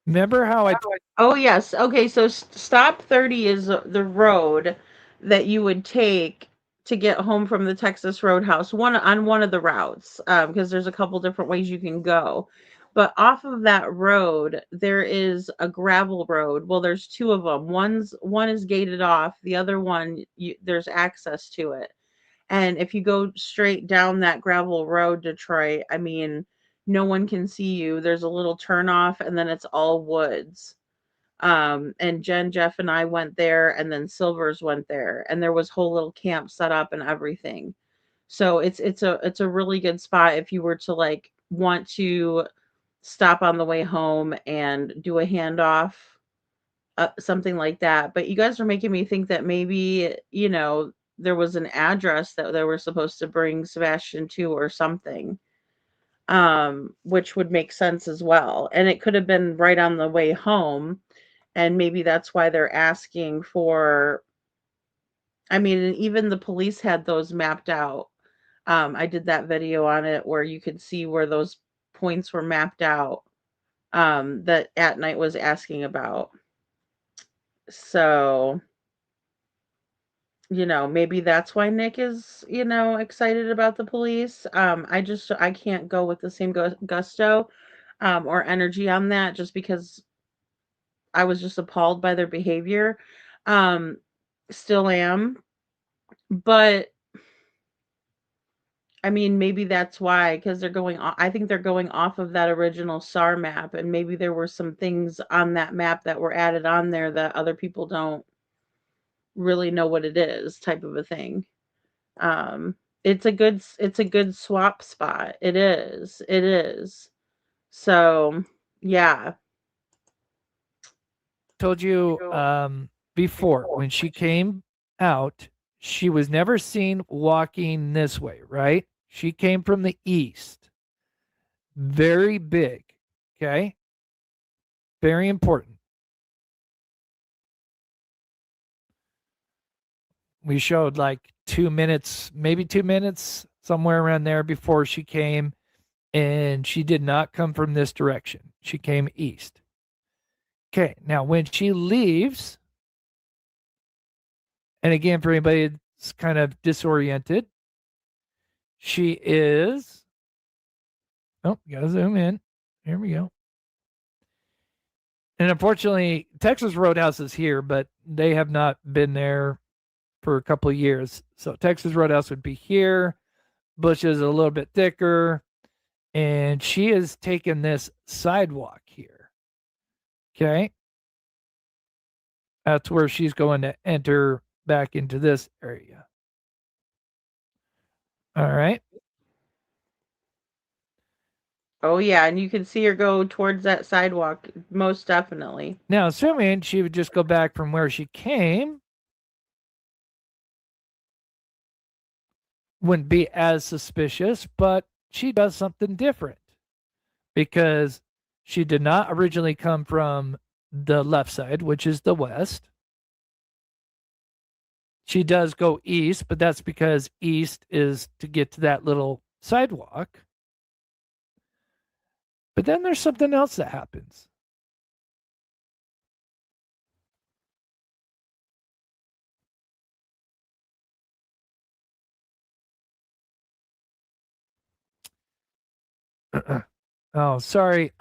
Remember how I. Oh, yes. Okay, so stop 30 is the road that you would take to get home from the Texas Roadhouse, one of the routes, because there's a couple different ways you can go. But off of that road, there is a gravel road. Well, there's two of them. One is gated off. The other one, there's access to it. And if you go straight down that gravel road, Detroit, I mean, no one can see you. There's a little turnoff, and then it's all woods. And Jen, Jeff, and I went there, and then Silvers went there, and there was whole little camp set up and everything. So it's a really good spot if you were to like want to stop on the way home and do a handoff, something like that. But you guys are making me think that maybe there was an address that they were supposed to bring Sebastian to or something, which would make sense as well. And it could have been right on the way home, and maybe that's why they're asking for I mean, and even the police had those mapped out. I did that video on it where you could see where those points were mapped out, that At Night was asking about. So, maybe that's why Nick is, excited about the police. I can't go with the same gusto, or energy on that, just because I was just appalled by their behavior. Um, Still am, but I mean, maybe that's why, because I think they're going off of that original SAR map, and maybe there were some things on that map that were added on there that other people don't really know what it is, type of a thing. Um, it's a good swap spot. It is. It is. So, yeah. Told you before, when she came out, she was never seen walking this way, right? She came from the east. Very big. Okay. Very important. We showed like 2 minutes, maybe 2 minutes, somewhere around there before she came. And she did not come from this direction. She came east. Okay. Now, when she leaves, and again, for anybody that's kind of disoriented, she is. Oh, gotta zoom in. Here we go. And unfortunately, Texas Roadhouse is here, but they have not been there for a couple of years. So Texas Roadhouse would be here. Bush is a little bit thicker. And she has taken this sidewalk here. Okay. That's where she's going to enter back into this area. All right. Oh, yeah. And you can see her go towards that sidewalk, most definitely. Now, assuming she would just go back from where she came, wouldn't be as suspicious, but she does something different because she did not originally come from the left side, which is the west. She does go east, but that's because east is to get to that little sidewalk. But then there's something else that happens. Oh, sorry.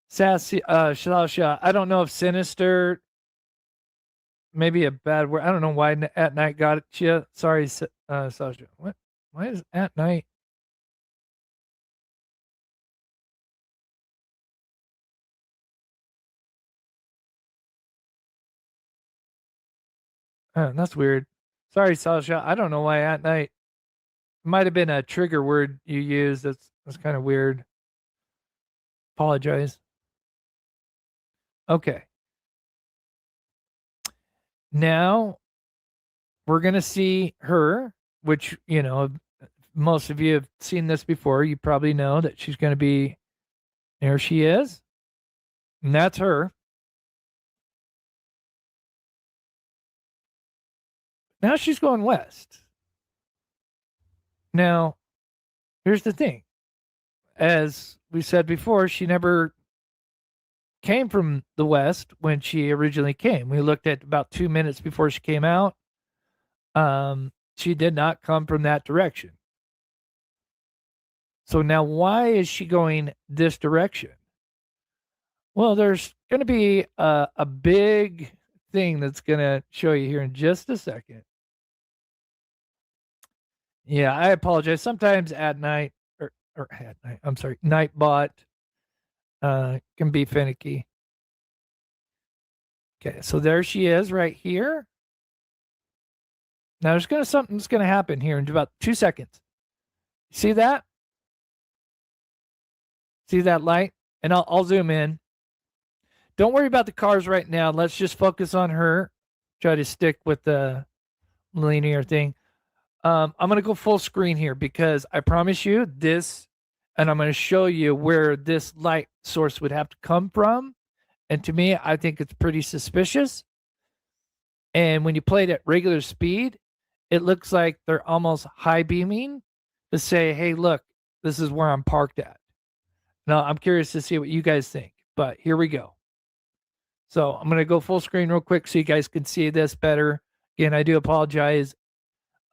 Sassy, Shalasha, I don't know if sinister, maybe a bad word. I don't know why At Night got it. Sorry, Sasha. What? Why is At Night? That's weird. Sorry, Sasha. I don't know why At Night. Might have been a trigger word you used. That's kind of weird. Apologize. Okay. Now we're going to see her, which, most of you have seen this before. You probably know that she's going to be, there she is. And that's her. Now she's going west. Now, here's the thing. As we said before, she never came from the west when she originally came. We looked at about 2 minutes before she came out. She did not come from that direction. So now why is she going this direction? Well, there's going to be a big thing that's going to show you here in just a second. Yeah, I apologize. Sometimes At Night, or At Night, I'm sorry, Nightbot can be finicky. Okay, so there she is right here. Now there's something's gonna happen here in about 2 seconds. See that? See that light? And I'll zoom in. Don't worry about the cars right now. Let's just focus on her. Try to stick with the linear thing. I'm going to go full screen here because I promise you this, and I'm going to show you where this light source would have to come from. And to me, I think it's pretty suspicious. And when you play it at regular speed, it looks like they're almost high beaming to say, hey, look, this is where I'm parked at. Now, I'm curious to see what you guys think, but here we go. So I'm going to go full screen real quick so you guys can see this better. Again, I do apologize.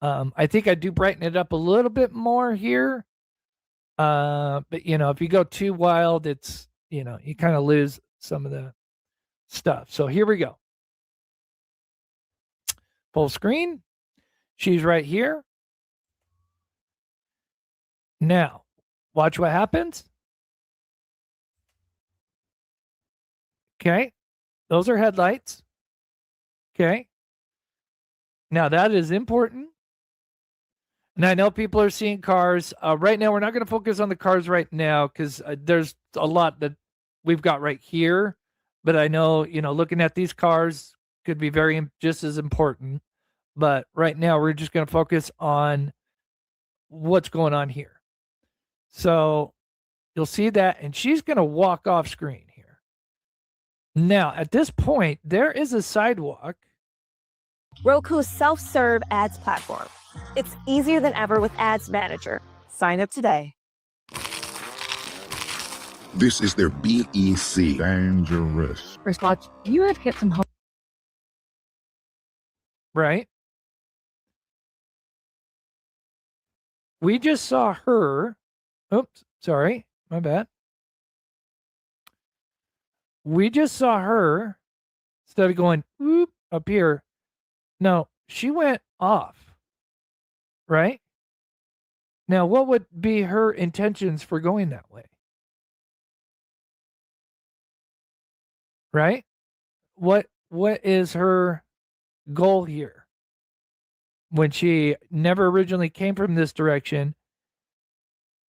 I think I do brighten it up a little bit more here. But, if you go too wild, it's, you kind of lose some of the stuff. So here we go. Full screen. She's right here. Now, watch what happens. Okay. Those are headlights. Okay. Now, that is important. And I know people are seeing cars. Right now, we're not going to focus on the cars right now because there's a lot that we've got right here. But I know, looking at these cars could be just as important. But right now, we're just going to focus on what's going on here. So you'll see that. And she's going to walk off screen here. Now, at this point, there is a sidewalk. Roku's self-serve ads platform. It's easier than ever with Ads Manager. Sign up today. This is their BEC. Dangerous. First watch, you have hit some home. Right. We just saw her. Oops, sorry. My bad. We just saw her, instead of going whoop up here. No, she went off. Right? Now, what would be her intentions for going that way? Right? What is her goal here? When she never originally came from this direction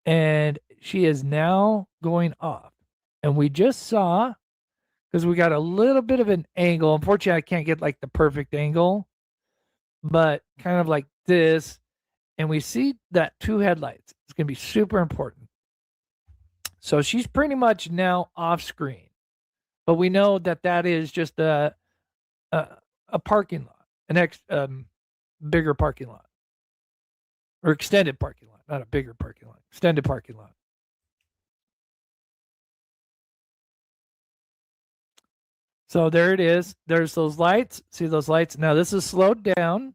and she is now going off. And we just saw, because we got a little bit of an angle. Unfortunately, I can't get like the perfect angle, but kind of like this. And we see that two headlights. It's going to be super important. So she's pretty much now off screen. But we know that is just a parking lot, bigger parking lot. Or extended parking lot, not a bigger parking lot. Extended parking lot. So there it is. There's those lights. See those lights? Now this is slowed down.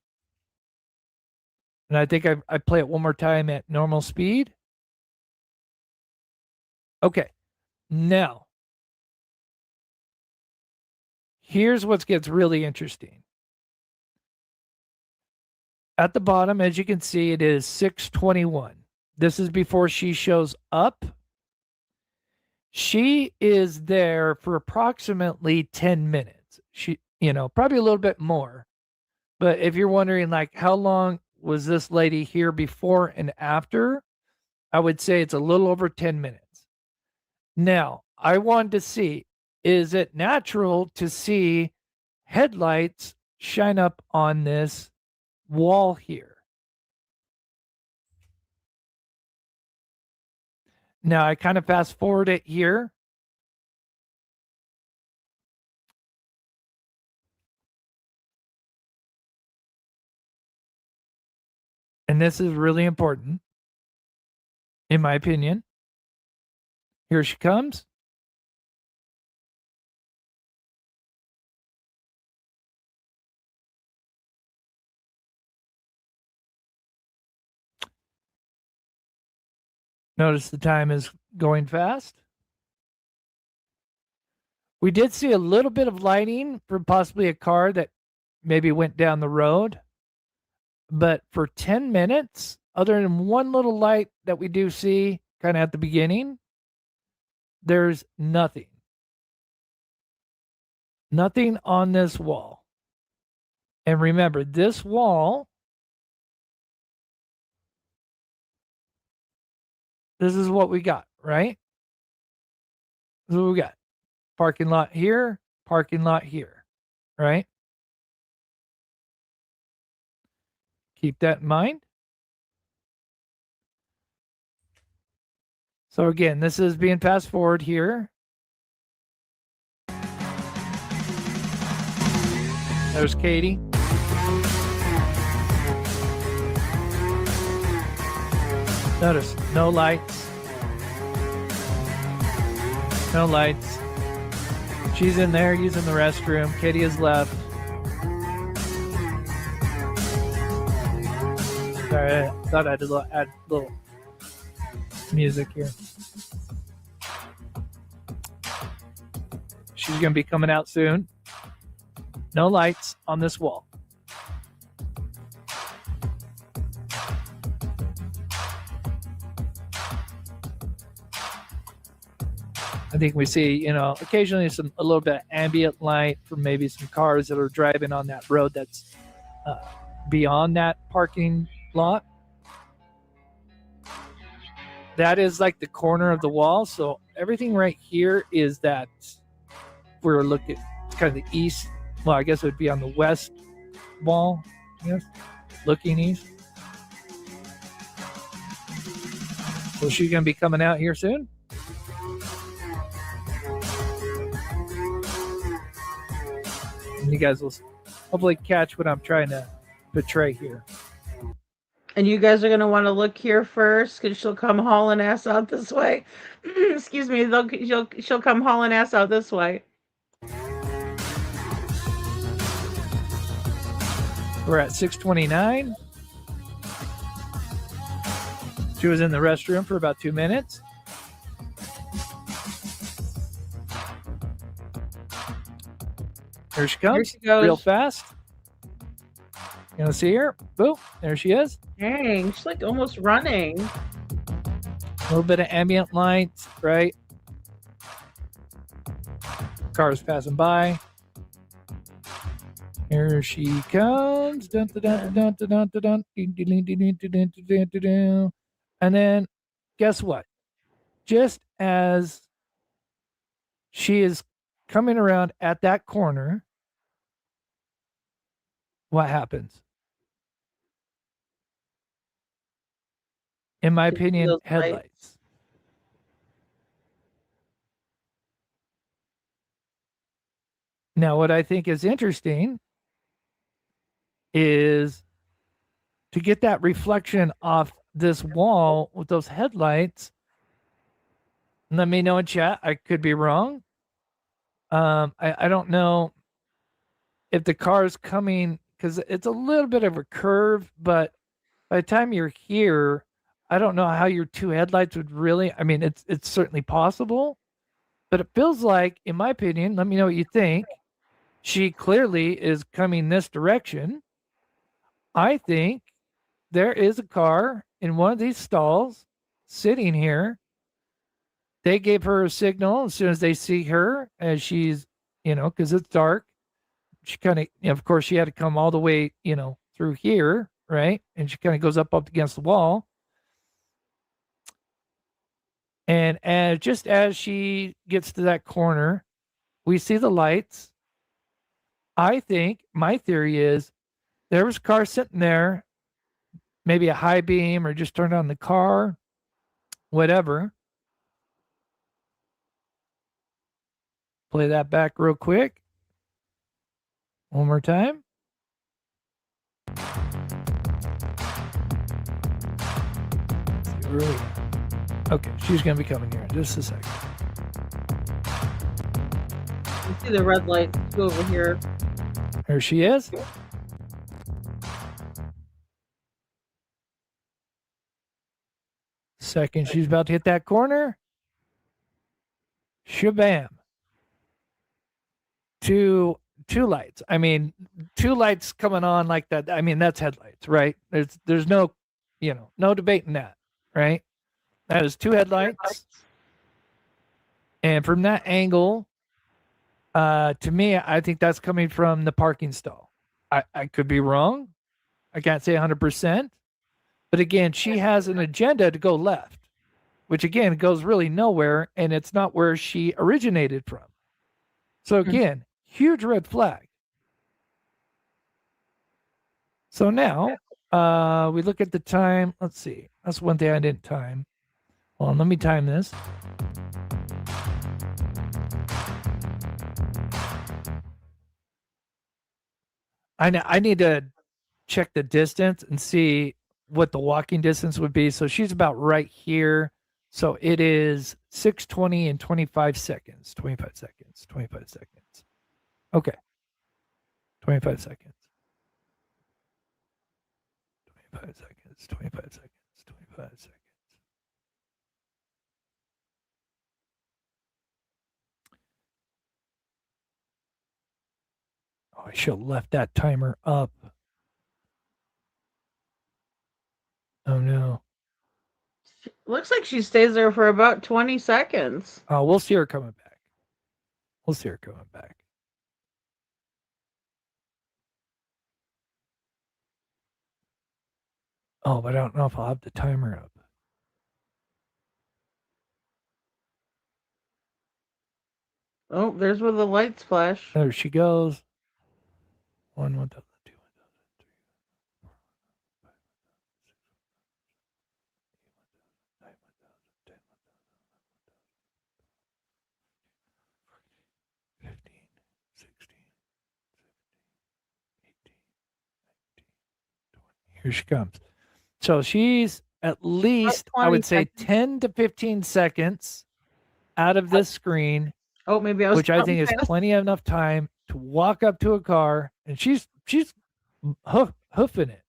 And I think I play it one more time at normal speed. Okay. Now, here's what gets really interesting. At the bottom, as you can see, it is 6:21. This is before she shows up. She is there for approximately 10 minutes. She, probably a little bit more. But if you're wondering, like, how long was this lady here before and after? I would say it's a little over 10 minutes. Now, I wanted to see, is it natural to see headlights shine up on this wall here? Now, I kind of fast forward it here. And this is really important, in my opinion. Here she comes. Notice the time is going fast. We did see a little bit of lighting from possibly a car that maybe went down the road. But for 10 minutes, other than one little light that we do see kind of at the beginning, there's nothing. Nothing on this wall. And remember, this wall, this is what we got, right? This is what we got. Parking lot here, parking lot here, right? Keep that in mind. So again, this is being fast forward here. There's Katie. Notice no lights. No lights. She's in there using the restroom. Katie is left. Sorry, I thought I'd add a little music here. She's going to be coming out soon. No lights on this wall. I think we see, occasionally a little bit of ambient light from maybe some cars that are driving on that road that's beyond that parking lot. That is like the corner of the wall. So everything right here is that we're looking, it's kind of the east. Well, I guess it would be on the west wall. Yes, looking east. So she's going to be coming out here soon. And you guys will hopefully catch what I'm trying to portray here. And you guys are going to want to look here first because she'll come hauling ass out this way. Excuse me. She'll come hauling ass out this way. We're at 6:29. She was in the restroom for about 2 minutes. Here she comes. Here she goes. Real fast. You gonna see her? Boom. There she is. Dang, she's like almost running. A little bit of ambient light, right? Cars passing by. Here she comes. Dun, dun, dun, dun, dun, dun, dun, dun, dun, dun. And then, guess what? Just as she is coming around at that corner, what happens? In my opinion, headlights. Now, what I think is interesting is to get that reflection off this wall with those headlights. Let me know in chat. I could be wrong. I don't know if the car is coming because it's a little bit of a curve, but by the time you're here, I don't know how your two headlights would really, I mean, it's certainly possible, but it feels like, in my opinion, let me know what you think. She clearly is coming this direction. I think there is a car in one of these stalls sitting here. They gave her a signal as soon as they see her, as she's, because it's dark. She kind of, of course, she had to come all the way, through here, right? And she kind of goes up against the wall. And just as she gets to that corner, we see the lights. I think my theory is there was a car sitting there, maybe a high beam or just turned on the car, whatever. Play that back real quick. One more time. Really? Okay, she's going to be coming here in just a second. You see the red light go over here. There she is. Second, she's about to hit that corner. Shabam. Two lights. I mean, two lights coming on like that. I mean, that's headlights, right? There's no, no debating that, right? That is two headlights. And from that angle, to me, I think that's coming from the parking stall. I could be wrong. I can't say 100%. But again, she has an agenda to go left, which again goes really nowhere, and it's not where she originated from. So again, huge red flag. So now we look at the time. Let's see. That's one thing I didn't time. Hold on, let me time this. I need to check the distance and see what the walking distance would be. So she's about right here. So it is 6:20 and 25 seconds. 25 seconds. 25 seconds. Okay. 25 seconds. 25 seconds. 25 seconds. 25 seconds. Oh, I should have left that timer up. Oh no. Looks like she stays there for about 20 seconds. Oh, we'll see her coming back. We'll see her coming back. Oh, but I don't know if I'll have the timer up. Oh, there's where the lights flash. There she goes. 1,000, 2,000, 3,000, 4,000, 5,000, 6,000, 7,000, 8,000, 9,000, 10,000, 15, 16, 17, 18, 19, 20. Here she comes. So she's at least, I would say, 10 to 15 seconds out of this screen. Oh, maybe I was which I think is fast. plenty enough time to walk up to a car, and she's hoofing it,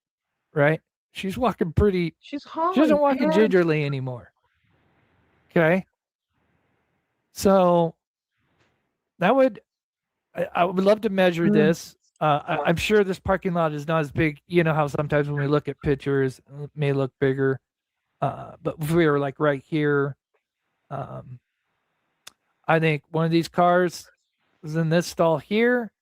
right? She's walking pretty. She's hauling. She isn't walking ahead. gingerly anymore. Okay, so that would I would love to measure this. I'm sure this parking lot is not as big. You know how sometimes when we look at pictures, it may look bigger, but if we were like right here, I think one of these cars is in this stall here.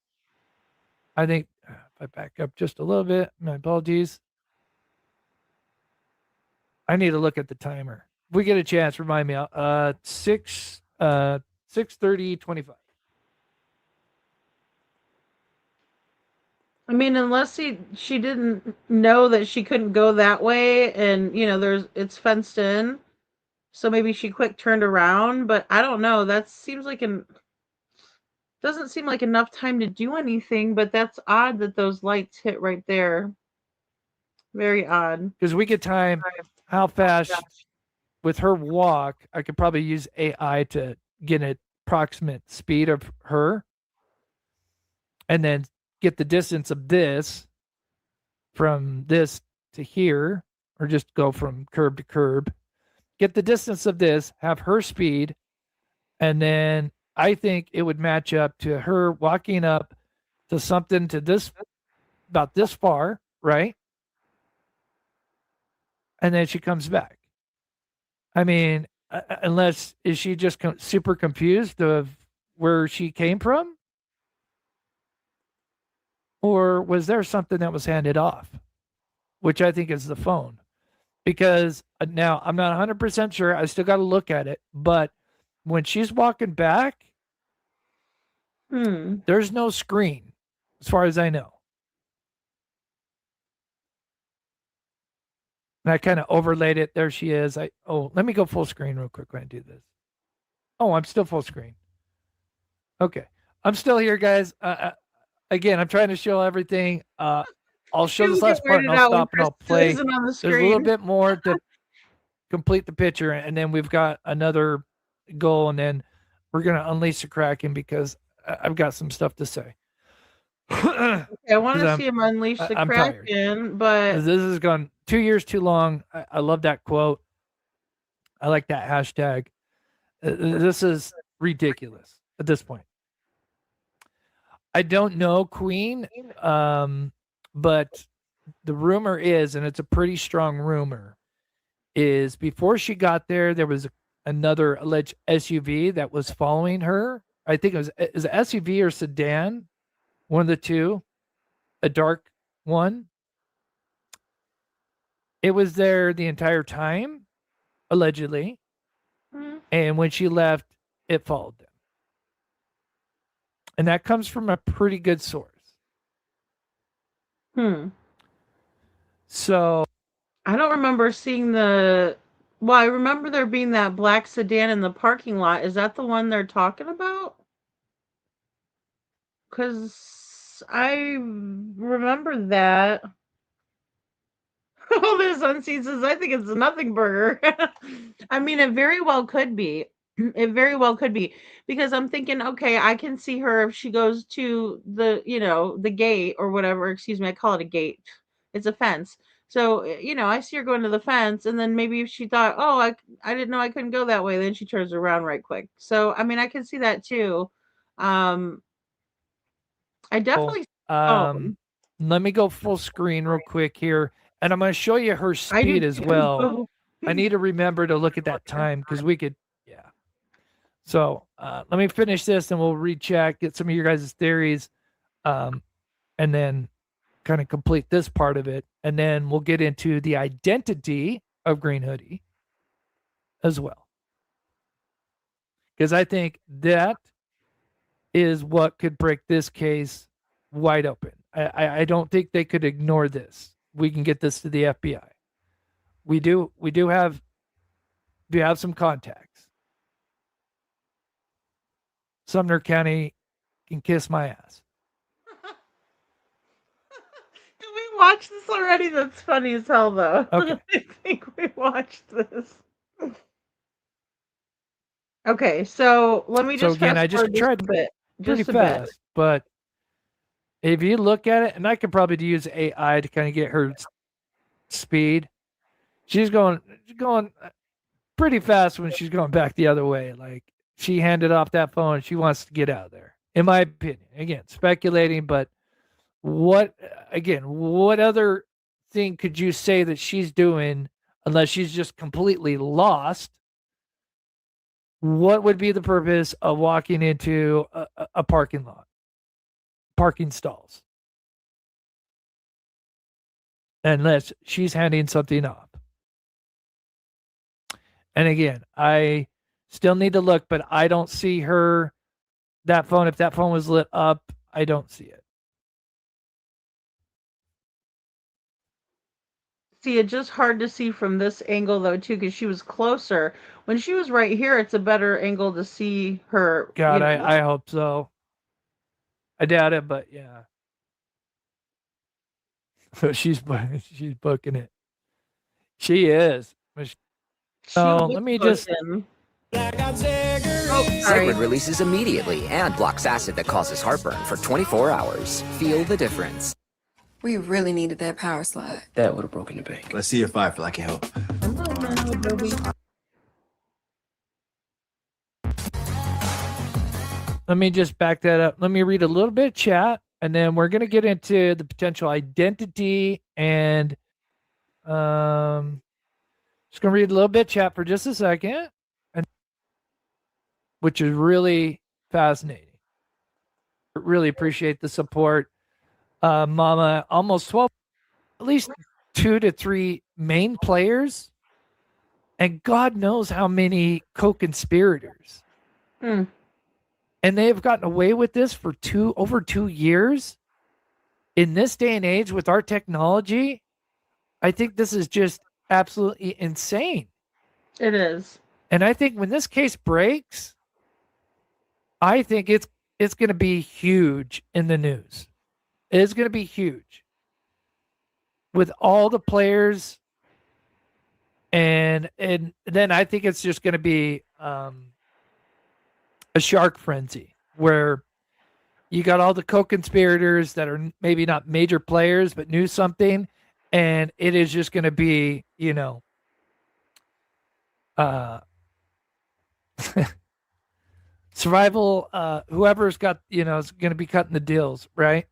I think if I back up just a little bit, my apologies. I need to look at the timer. If we get a chance, remind me. 6:30:25. I mean, unless she didn't know that she couldn't go that way, and it's fenced in, so maybe she quick turned around. But I don't know. That seems like doesn't seem like enough time to do anything. But that's odd that those lights hit right there. Very odd. Because we could time how fast with her walk. I could probably use AI to get an approximate speed of her, and then get the distance of this from this to here, or just go from curb to curb. Get the distance of this, have her speed, and then I think it would match up to her walking up to something to this, about this far, right? And then she comes back. I mean, unless, is she just super confused of where she came from? Or was there something that was handed off, which I think is the phone? Because now I'm not 100% sure. I still got to look at it. But when she's walking back, there's no screen, as far as I know. And I kind of overlaid it. There she is. Let me go full screen real quick when I do this. Oh, I'm still full screen. Okay. I'm still here, guys. Again, I'm trying to show everything. I'll show this last part and I'll stop and I'll play. There's a little bit more to complete the picture, and then we've got another goal, and then we're going to unleash the Kraken because I've got some stuff to say. Okay, I want to see him unleash the Kraken, but this has gone 2 years too long. I love that quote. I like that hashtag. This is ridiculous at this point. I don't know Queen, but the rumor is, and it's a pretty strong rumor, is before she got there was another alleged SUV that was following her. I think is it SUV or sedan, one of the two, a dark one. It was there the entire time, allegedly, and when she left, it followed them. And that comes from a pretty good source. So I don't remember seeing well, I remember there being that black sedan in the parking lot. Is that the one they're talking about? Because Yes, I remember that. Oh, there's Unseen says, I think it's a nothing burger. I mean, it very well could be. It very well could be because I'm thinking, okay, I can see her if she goes to the gate or whatever. Excuse me, I call it a gate. It's a fence. So, I see her going to the fence, and then maybe if she thought, oh, I didn't know I couldn't go that way, then she turns around right quick. So, I mean, I can see that too. Um, I definitely phone. Let me go full screen real quick here, and I'm going to show you her I do speed as too. well. I need to remember to look at that time because we could, yeah. So let me finish this, and we'll recheck, get some of your guys' theories, and then kind of complete this part of it, and then we'll get into the identity of Green Hoodie as well, because I think that is what could break this case wide open. I don't think they could ignore this. We can get this to the FBI. We do have some contacts. Sumner County can kiss my ass. Did we watch this already? That's funny as hell, though. Okay. I think we watched this. Okay, so let me So just again, fast I just forward tried just a bit. pretty Just a bit. fast, but if you look at it, and I could probably use AI to kind of get her speed. She's going pretty fast when she's going back the other way. Like she handed off that phone, she wants to get out of there. In my opinion, again, speculating, but what other thing could you say that she's doing unless she's just completely lost? What would be the purpose of walking into a parking lot, parking stalls, unless she's handing something off? And again, I still need to look, but I don't see her, that phone. If that phone was lit up, I don't see it. See, it's just hard to see from this angle, though, too, because she was closer. When she was right here, it's a better angle to see her. God, I hope so. I doubt it, but yeah. So she's booking it. She is. So let me just. Sigrid releases immediately and blocks acid that causes heartburn for 24 hours. Feel the difference. We really needed that power slide. That would have broken the bank. Let's see if I feel I can help. Let me just back that up. Let me read a little bit of chat, and then we're going to get into the potential identity and just going to read a little bit of chat for just a second, and which is really fascinating. Really appreciate the support. Mama, almost 12, at least 2 to 3 main players, and God knows how many co-conspirators. Hmm. And they have gotten away with this for over 2 years. In this day and age with our technology, I think this is just absolutely insane. It is. And I think when this case breaks, I think it's going to be huge in the news. It's going to be huge with all the players, and then I think it's just going to be a shark frenzy where you got all the co-conspirators that are maybe not major players but knew something, and it is just going to be, survival. Whoever's got, is going to be cutting the deals, right?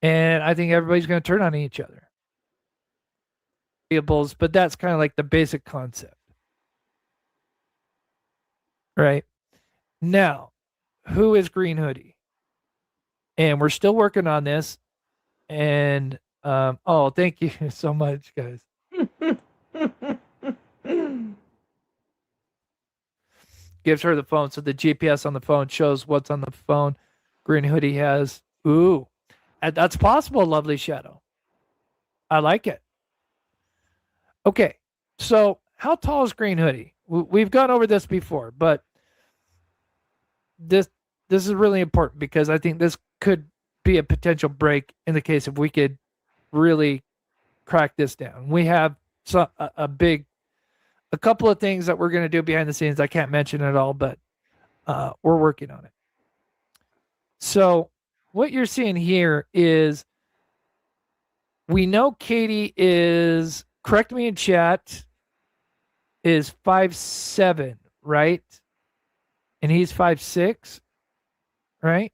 And I think everybody's going to turn on each other. But that's kind of like the basic concept. Right? Now, who is Green Hoodie? And we're still working on this. And, thank you so much, guys. Gives her the phone. So the GPS on the phone shows what's on the phone. Green Hoodie has. Ooh. And that's possible, Lovely Shadow. I like it. Okay, so how tall is Green Hoodie? We've gone over this before, but this is really important because I think this could be a potential break in the case if we could really crack this down. We have a couple of things that we're going to do behind the scenes. I can't mention it all, but we're working on it. So what you're seeing here is we know Katie is, correct me in chat, is 5'7", right? And he's 5'6", right?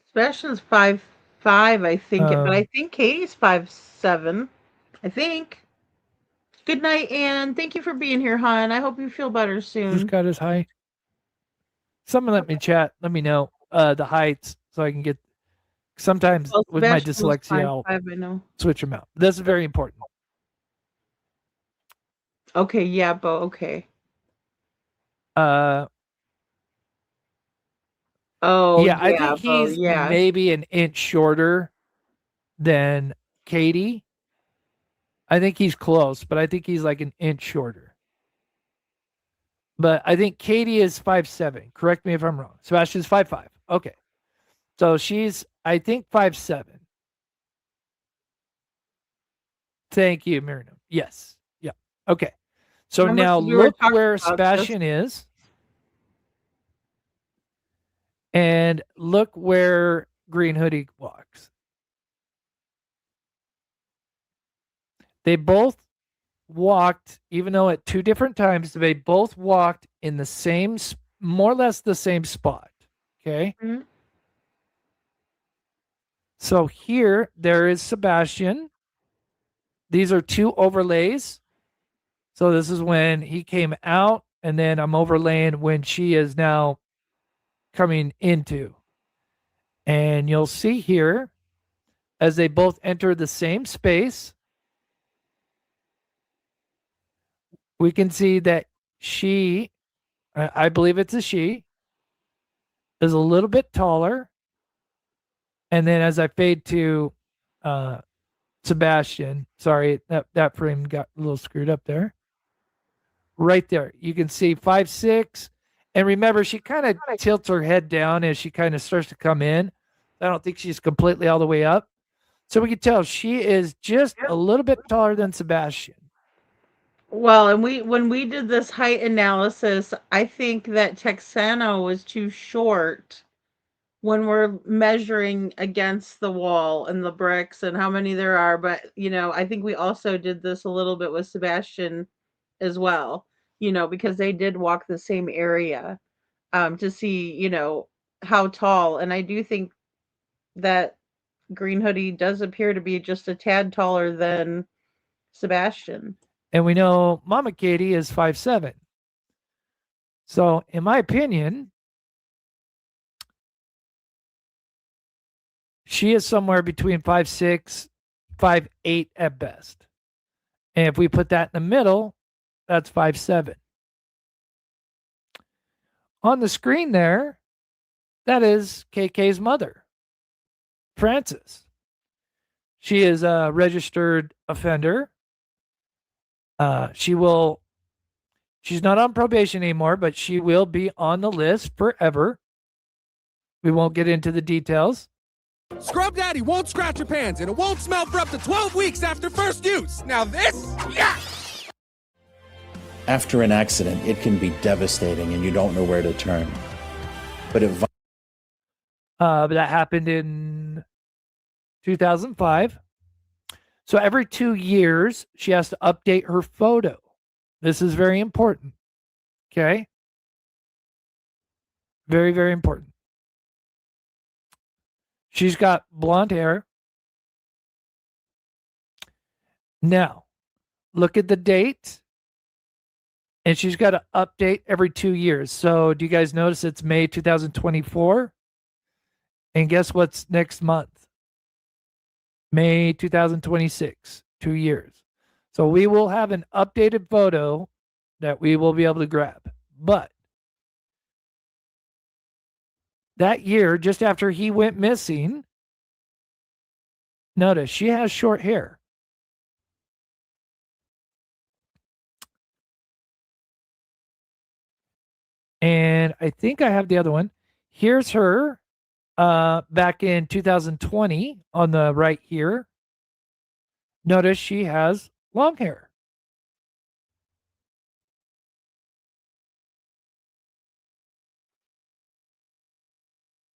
Sebastian's 5'5", I think, but I think Katie's 5'7", I think. Good night, Anne. Thank you for being here, hon. I hope you feel better soon. Who's got his height? Someone let me chat. Let me know the heights so I can get. Sometimes with my dyslexia, I'll 5'5", I know. switch them out. This is very important. Okay, yeah, Bo. Okay. Oh, yeah, I think he's maybe an inch shorter than Katie. I think he's close, but I think he's like an inch shorter. But I think Katie is 5'7". Correct me if I'm wrong. Sebastian's 5'5". Okay. So she's, I think, 5'7". Thank you, Miriam. Yes. Yeah. Okay. So now look where Sebastian is. And look where Green Hoodie walks. They both walked, even though at two different times, they both walked in the same, more or less the same spot. Okay. Mm-hmm. So here, there is Sebastian. These are two overlays. So this is when he came out, and then I'm overlaying when she is now coming into. And you'll see here, as they both enter the same space, we can see that she, I believe it's a she, is a little bit taller. And then as I fade to Sebastian, sorry, that frame got a little screwed up there. Right there, you can see 5'6". And remember, she kind of tilts her head down as she kind of starts to come in. I don't think she's completely all the way up. So we can tell she is just a little bit taller than Sebastian. Well, and when we did this height analysis, I think that Texano was too short when we're measuring against the wall and the bricks and how many there are. But, I think we also did this a little bit with Sebastian as well, because they did walk the same area to see, how tall. And I do think that Green Hoodie does appear to be just a tad taller than Sebastian. And we know Mama Katie is 5'7". So, in my opinion, she is somewhere between 5'6", 5'8" at best. And if we put that in the middle, that's 5'7". On the screen there, that is KK's mother, Frances. She is a registered offender. She's not on probation anymore, but she will be on the list forever. We won't get into the details. Scrub Daddy won't scratch your pants, and it won't smell for up to 12 weeks after first use. Now this, yeah! After an accident, it can be devastating and you don't know where to turn. But that happened in 2005. So every 2 years, she has to update her photo. This is very important. Okay? Very, very important. She's got blonde hair. Now, look at the date. And she's got to update every 2 years. So do you guys notice it's May 2024? And guess what's next month? May 2026, 2 years. So we will have an updated photo that we will be able to grab. But that year, just after he went missing, notice she has short hair. And I think I have the other one. Here's her back in 2020 on the right here, notice she has long hair.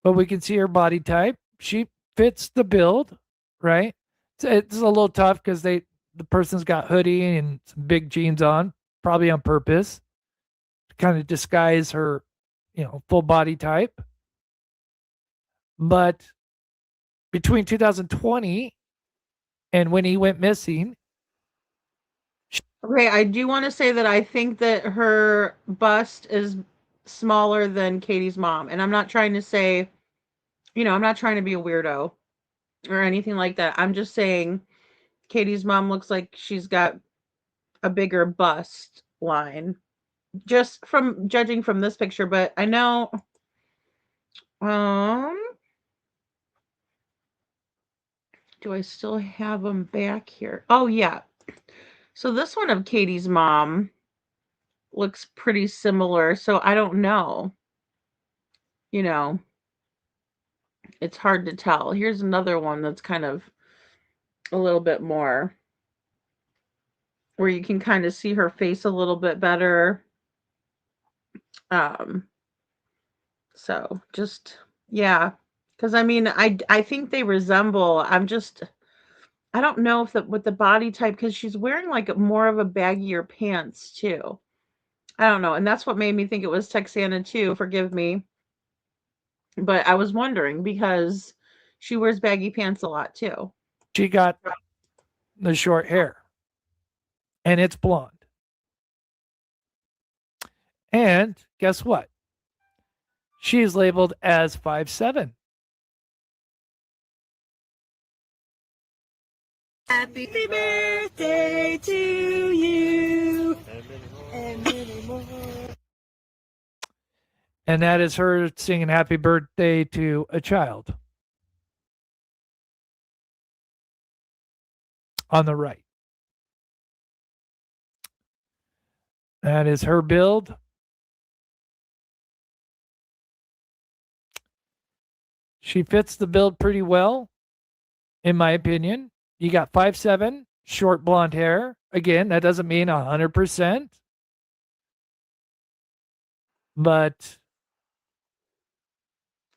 But we can see her body type. She fits the build, right? It's a little tough because the person's got hoodie and some big jeans on, probably on purpose, to kind of disguise her, full body type. But between 2020 and when he went missing. Okay, I do want to say that I think that her bust is smaller than Katie's mom. And I'm not trying to say, I'm not trying to be a weirdo or anything like that. I'm just saying Katie's mom looks like she's got a bigger bust line. Just from judging from this picture, but I know do I still have them back here? Oh yeah. So this one of Katie's mom looks pretty similar. So I don't know. It's hard to tell. Here's another one that's kind of a little bit more where you can kind of see her face a little bit better. So just, yeah. Because I mean, I think they resemble. I don't know if with the body type, because she's wearing like more of a baggier pants too. I don't know. And that's what made me think it was Texana too. Forgive me. But I was wondering because she wears baggy pants a lot too. She got the short hair and it's blonde. And guess what? She's labeled as 5'7". Happy birthday to you. And many more. And that is her singing happy birthday to a child. On the right. That is her build. She fits the build pretty well, in my opinion. You got 5'7", short blonde hair. Again, that doesn't mean 100%. But.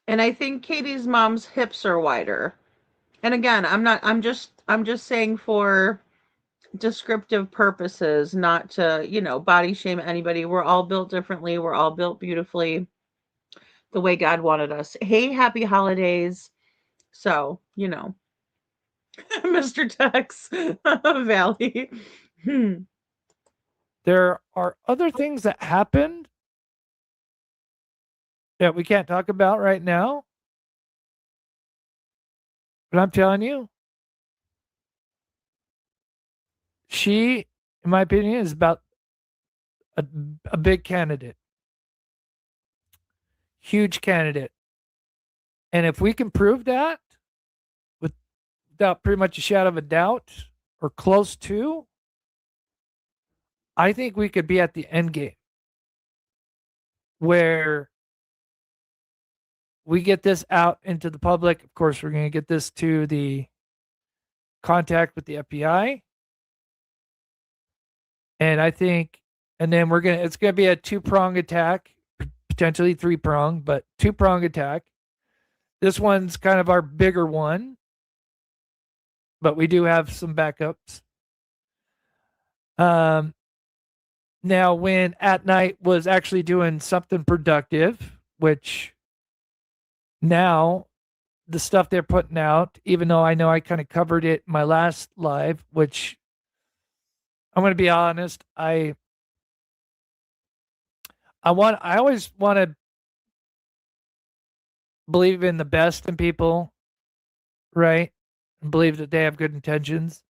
And I think Katie's mom's hips are wider. And again, I'm just saying for descriptive purposes, not to, body shame anybody. We're all built differently. We're all built beautifully the way God wanted us. Hey, happy holidays. So, Mr. Tex Valley. There are other things that happened that we can't talk about right now. But I'm telling you, she, in my opinion, is about a big candidate. Huge candidate. And if we can prove that without pretty much a shadow of a doubt or close to, I think we could be at the end game where we get this out into the public. Of course, we're going to get this to the contact with the FBI. And I think, and then it's going to be a 2-prong attack, potentially 3-prong, but 2-prong attack. This one's kind of our bigger one, but we do have some backups. Now, when At Night was actually doing something productive, which now the stuff they're putting out, even though I know I kind of covered it in my last live, which I'm going to be honest, I always want to believe in the best in people, right? And believe that they have good intentions.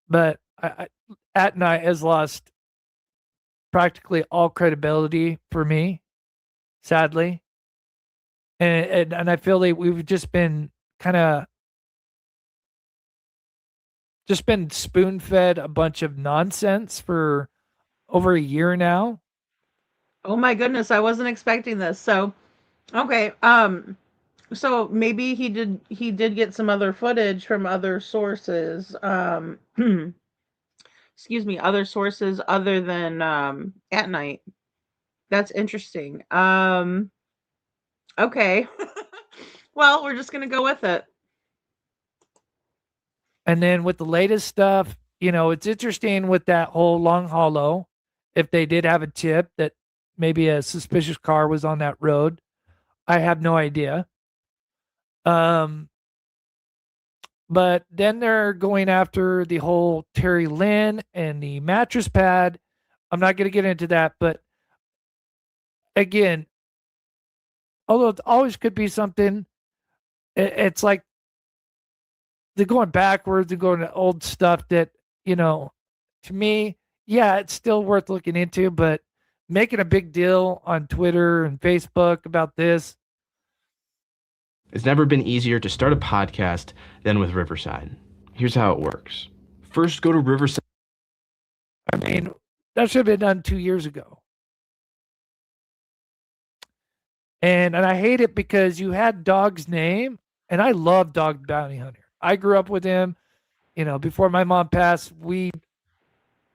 But At Night has lost practically all credibility for me, sadly. And I feel like we've just been spoon-fed a bunch of nonsense for over a year now. Oh my goodness, I wasn't expecting this. So, okay, So maybe he did get some other footage from other sources. Excuse me, other sources other than at night. That's interesting. Okay. Well, we're just gonna go with it. And then with the latest stuff, it's interesting with that whole Long Hollow. If they did have a tip that maybe a suspicious car was on that road, I have no idea. But then they're going after the whole Terry Lynn and the mattress pad. I'm not going to get into that, but again, although it always could be something, it's like they're going backwards and going to old stuff that, to me, yeah, it's still worth looking into, but making a big deal on Twitter and Facebook about this. It's never been easier to start a podcast than with Riverside. Here's how it works. First, go to Riverside. I mean, that should have been done 2 years ago. And I hate it because you had Dog's name, and I love Dog Bounty Hunter. I grew up with him. Before my mom passed, we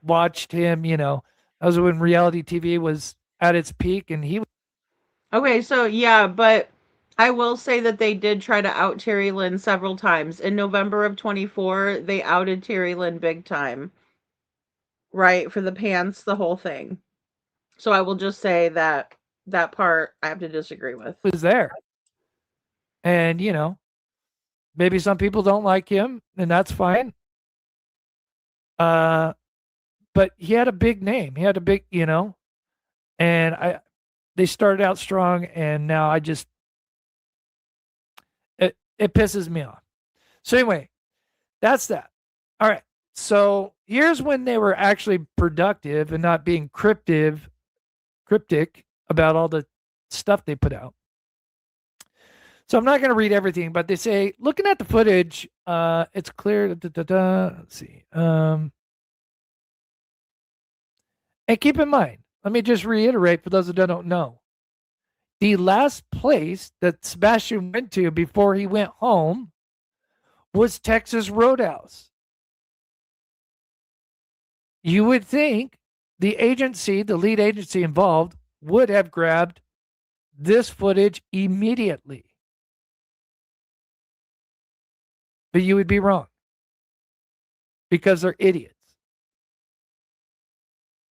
watched him. That was when reality TV was at its peak, and he. Okay, so yeah, but I will say that they did try to out Terry Lynn several times. In November of 24, they outed Terry Lynn big time. Right, for the pants, the whole thing. So I will just say that part I have to disagree with. Was there. And, maybe some people don't like him, and that's fine. But he had a big name. He had a big, and they started out strong, and now it pisses me off. So anyway, that's that. All right. So here's when they were actually productive and not being cryptic about all the stuff they put out. So I'm not going to read everything, but they say, looking at the footage, it's clear. Let's see. And keep in mind, let me just reiterate for those that don't know. The last place that Sebastian went to before he went home was Texas Roadhouse. You would think the lead agency involved, would have grabbed this footage immediately. But you would be wrong. Because they're idiots.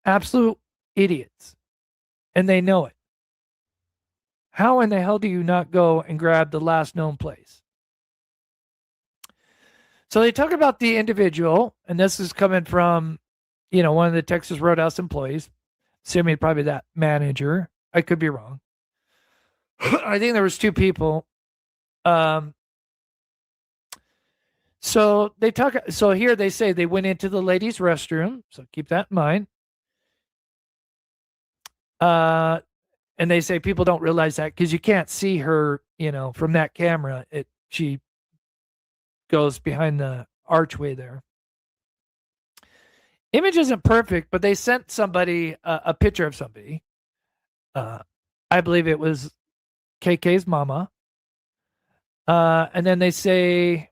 Absolute idiots. And they know it. How in the hell do you not go and grab the last known place? So they talk about the individual, and this is coming from, one of the Texas Roadhouse employees. Assuming probably that manager. I could be wrong. I think there was two people. So here they say they went into the ladies' restroom. So keep that in mind. And they say people don't realize that because you can't see her, from that camera. She goes behind the archway there. Image isn't perfect, but they sent somebody a picture of somebody. I believe it was KK's mama. And then they say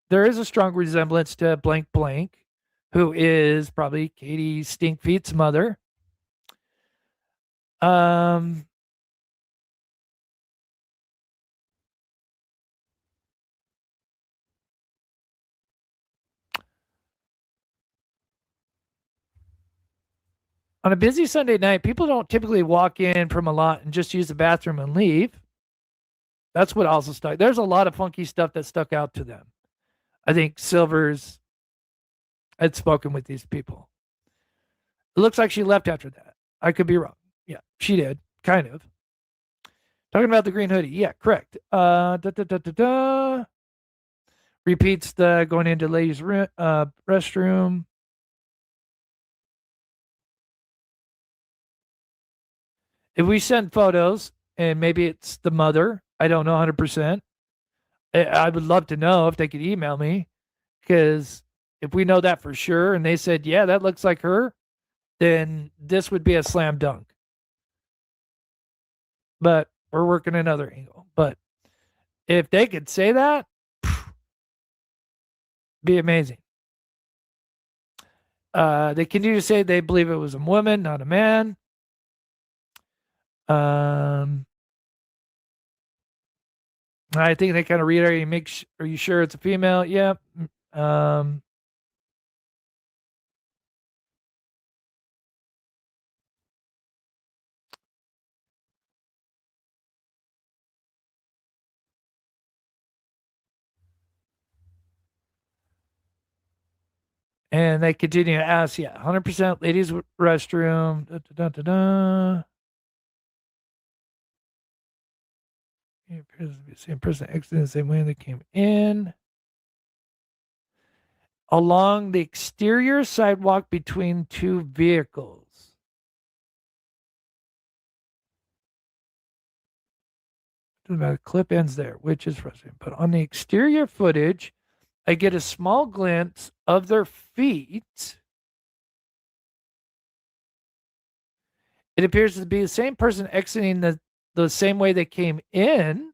there is a strong resemblance to blank blank, who is probably Katie Stinkfeet's mother. On a busy Sunday night, people don't typically walk in from a lot and just use the bathroom and leave. That's what also stuck. There's a lot of funky stuff that stuck out to them. I think Silvers had spoken with these people. It looks like she left after that. I could be wrong. Yeah, she did. Kind of. Talking about the green hoodie. Yeah, correct. Repeats the going into ladies' restroom. If we send photos, and maybe it's the mother, I don't know 100%. I would love to know if they could email me, because if we know that for sure, and they said, yeah, that looks like her, then this would be a slam dunk. But we're working another angle. But If they could say that, be amazing. They continue to say they believe it was a woman, not a man. I think they kind of reiterate, are you sure it's a female? Yep. And they continue to ask, 100% ladies restroom. Da, da, da, da, da. It appears to be the same person exiting the same way they came in. Along the exterior sidewalk between two vehicles. Doesn't matter. The clip ends there, which is frustrating. But on the exterior footage, I get a small glimpse of their feet. It appears to be the same person exiting the same way they came in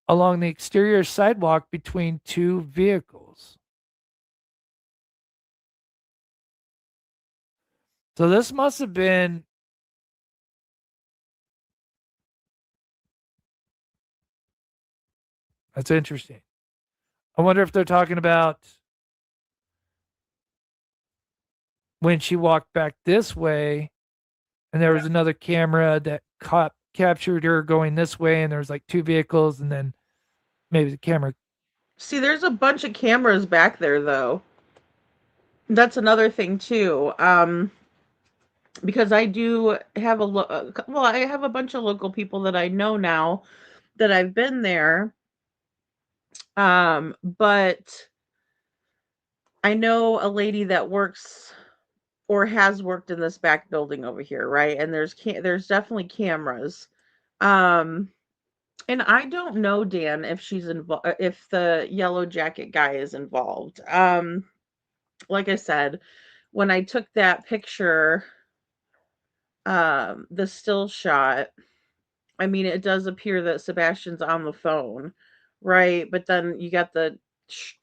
along the exterior sidewalk between two vehicles. So this must have been that's interesting. I wonder if they're talking about when she walked back this way and there was another camera that captured her going this way and there was like two vehicles and then maybe the camera. See, there's a bunch of cameras back there, though. That's another thing, too. Because I do have I have a bunch of local people that I know now that I've been there. But I know a lady that works or has worked in this back building over here, right? And there's definitely cameras. And I don't know, Dan, if she's involved, if the yellow jacket guy is involved. Like I said, when I took that picture, the still shot, I mean, it does appear that Sebastian's on the phone, right? But then you got the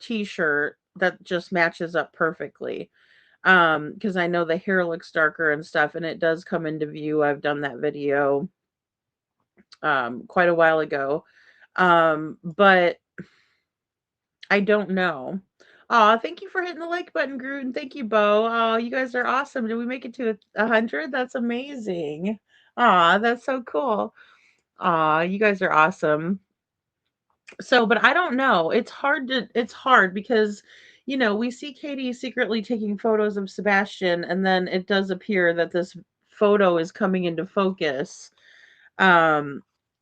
t-shirt that just matches up perfectly. Because I know the hair looks darker and stuff, and it does come into view. I've done that video quite a while ago. But I don't know. Aw, thank you for hitting the like button, Groot, and thank you, Bo. Oh, you guys are awesome. Did we make it to 100? That's amazing. Aw, that's so cool. Aw, you guys are awesome. So, but I don't know. It's hard because, we see Katie secretly taking photos of Sebastian, and then it does appear that this photo is coming into focus.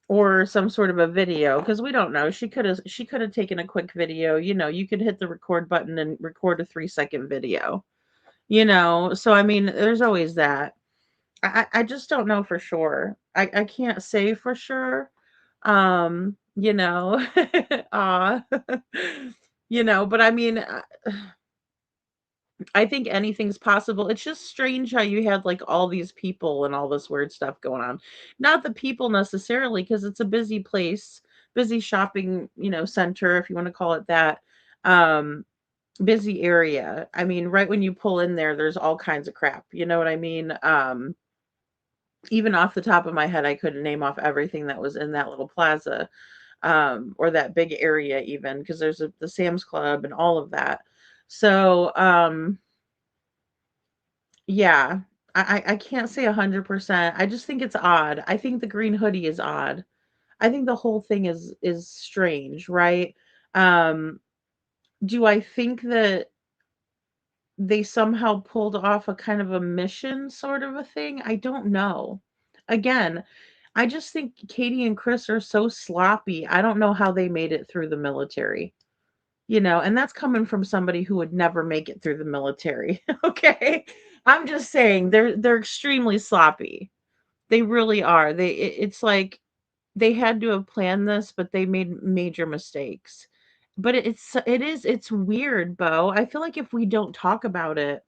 Or some sort of a video, because we don't know. She could have taken a quick video. You could hit the record button and record a 3-second video. So I mean, there's always that. I just don't know for sure. I can't say for sure. You know, uh, but I mean, I think anything's possible. It's just strange how you had like all these people and all this weird stuff going on. Not the people necessarily, because it's a busy place, busy shopping, center, if you want to call it that. Um, Busy area. I mean, right when you pull in there, there's all kinds of crap. You know what I mean? Even off the top of my head, I couldn't name off everything that was in that little plaza, or that big area, even because there's the Sam's Club and all of that. So, yeah, I can't say 100%. I just think it's odd. I think the green hoodie is odd. I think the whole thing is strange, right? Um, do I think that they somehow pulled off a kind of a mission sort of a thing? I don't know. Again, I just think Katie and Chris are so sloppy. I don't know how they made it through the military. And that's coming from somebody who would never make it through the military. Okay. I'm just saying they're extremely sloppy. They really are. It's like they had to have planned this, but they made major mistakes. But it's weird, Bo. I feel like if we don't talk about it,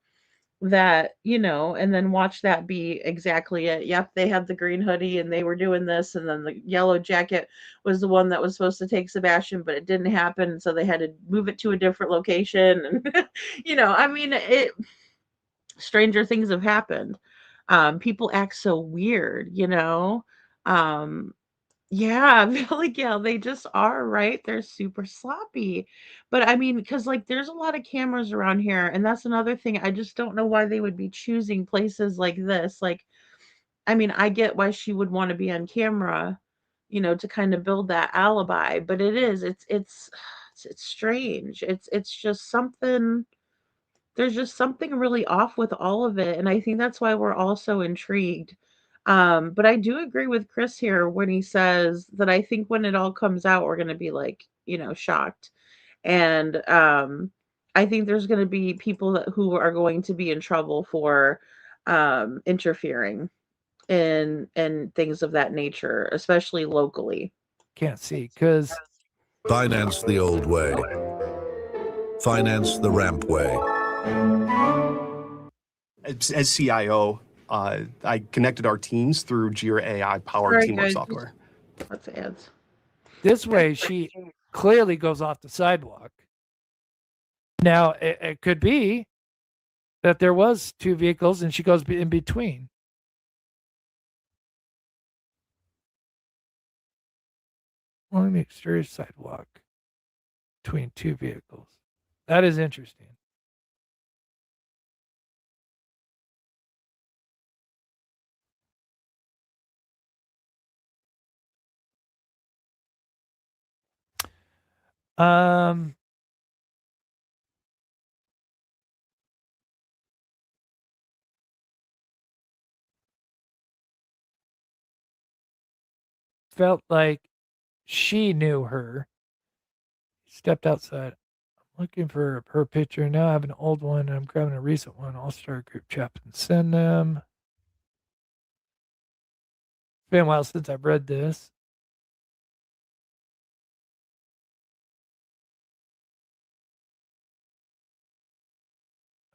that, and then watch that be exactly it. Yep, they had the green hoodie and they were doing this, and then the yellow jacket was the one that was supposed to take Sebastian, but it didn't happen, and so they had to move it to a different location. And I mean, stranger things have happened. People act so weird, Um, yeah, like, yeah, they just are, right? They're super sloppy. But I mean, because like there's a lot of cameras around here, and that's another thing. I just don't know why they would be choosing places like this. Like, I mean, I get why she would want to be on camera, to kind of build that alibi, but it's strange. It's just something. There's just something really off with all of it, and I think that's why we're all so intrigued. But I do agree with Chris here when he says that I think when it all comes out, we're gonna be like, shocked. And I think there's gonna be people who are going to be in trouble for interfering in things of that nature, especially locally. Can't see because Finance the old way. Finance the ramp way. As CIO, I connected our teams through Jira AI powered Sorry, teamwork guys. software. Lots of ads. this way she clearly goes off the sidewalk. Now, it could be that there was two vehicles and she goes in between. On the exterior sidewalk between two vehicles. That is interesting. Um, felt like she knew her. Stepped outside. I'm looking for her picture. Now I have an old one and I'm grabbing a recent one. I'll start a group chat and send them. It's been a while since I've read this.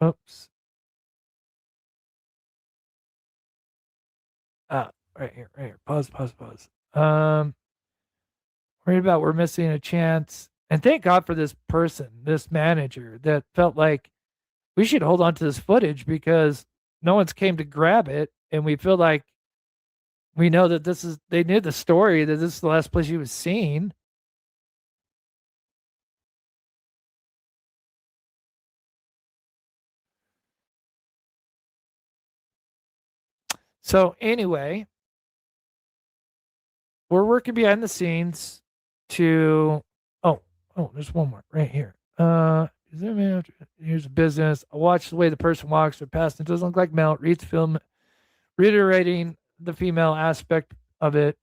Oops. Right here, right here. Pause. Worried about we're missing a chance. And thank God for this person, this manager that felt like we should hold on to this footage because no one's came to grab it. And we feel like we know that they knew the story, that this is the last place he was seen. So anyway, we're working behind the scenes to there's one more right here. Is there a man here's a business. I watch the way the person walks or past. It doesn't look like Mel. Reads film, reiterating the female aspect of it.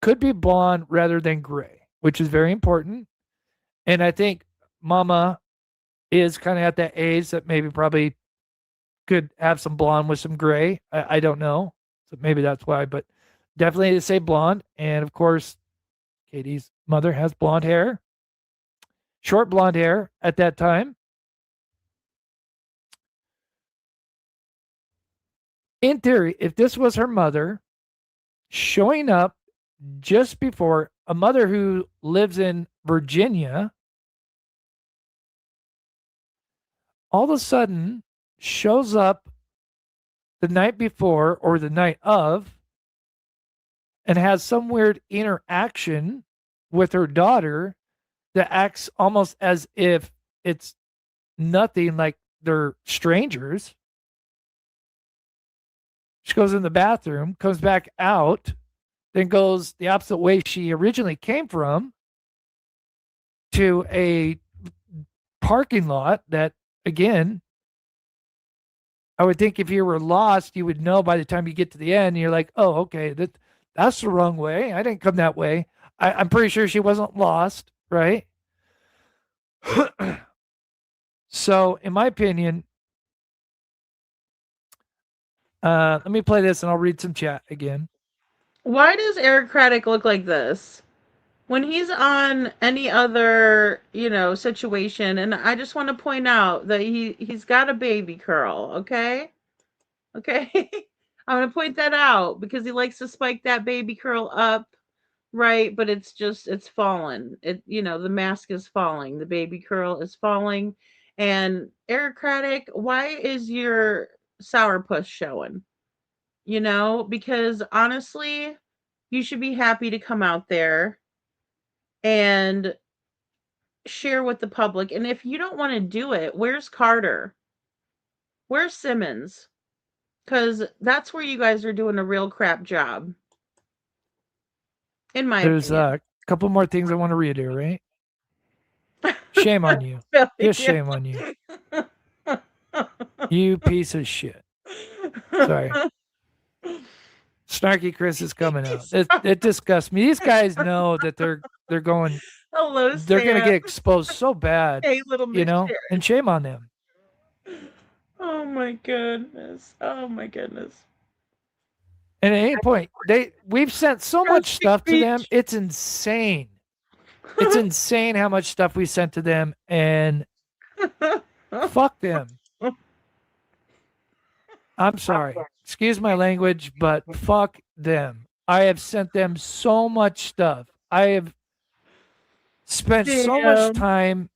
Could be blonde rather than gray, which is very important. And I think Mama is kind of at that age that maybe probably could have some blonde with some gray. I don't know. So maybe that's why, but definitely to say blonde. And of course, Katie's mother has blonde hair, short blonde hair at that time. In theory, if this was her mother showing up just before, a mother who lives in Virginia, all of a sudden shows up the night before or the night of and has some weird interaction with her daughter that acts almost as if it's nothing, like they're strangers. She goes in the bathroom, comes back out, then goes the opposite way she originally came from to a parking lot that, again, I would think if you were lost, you would know by the time you get to the end. You're like, oh, okay, that's the wrong way. I didn't come that way. I'm pretty sure she wasn't lost, right? So, in my opinion, let me play this and I'll read some chat again. Why does Eric Craddock look like this? when he's on any other, situation, and I just want to point out that he's got a baby curl, okay? Okay? I'm going to point that out because he likes to spike that baby curl up, right? But it's fallen. The mask is falling. The baby curl is falling. And Eric Craddock, why is your sourpuss showing? Because honestly, you should be happy to come out there and share with the public. And if you don't want to do it, where's Carter? Where's Simmons? Because that's where you guys are doing a real crap job. In my There's opinion. a couple more things I want to read here, right? Shame on you. Just shame on you. You piece of shit. Sorry. Snarky Chris is coming out. It disgusts me. These guys know that they're going. Hello, they're going to Sam. get exposed so bad. Hey, little mischief. And shame on them. Oh my goodness. Oh my goodness. And at any point, we've sent so much stuff to them. It's insane. It's insane how much stuff we sent to them, and fuck them. I'm sorry. Excuse my language, but fuck them. I have sent them so much stuff. I have spent so much time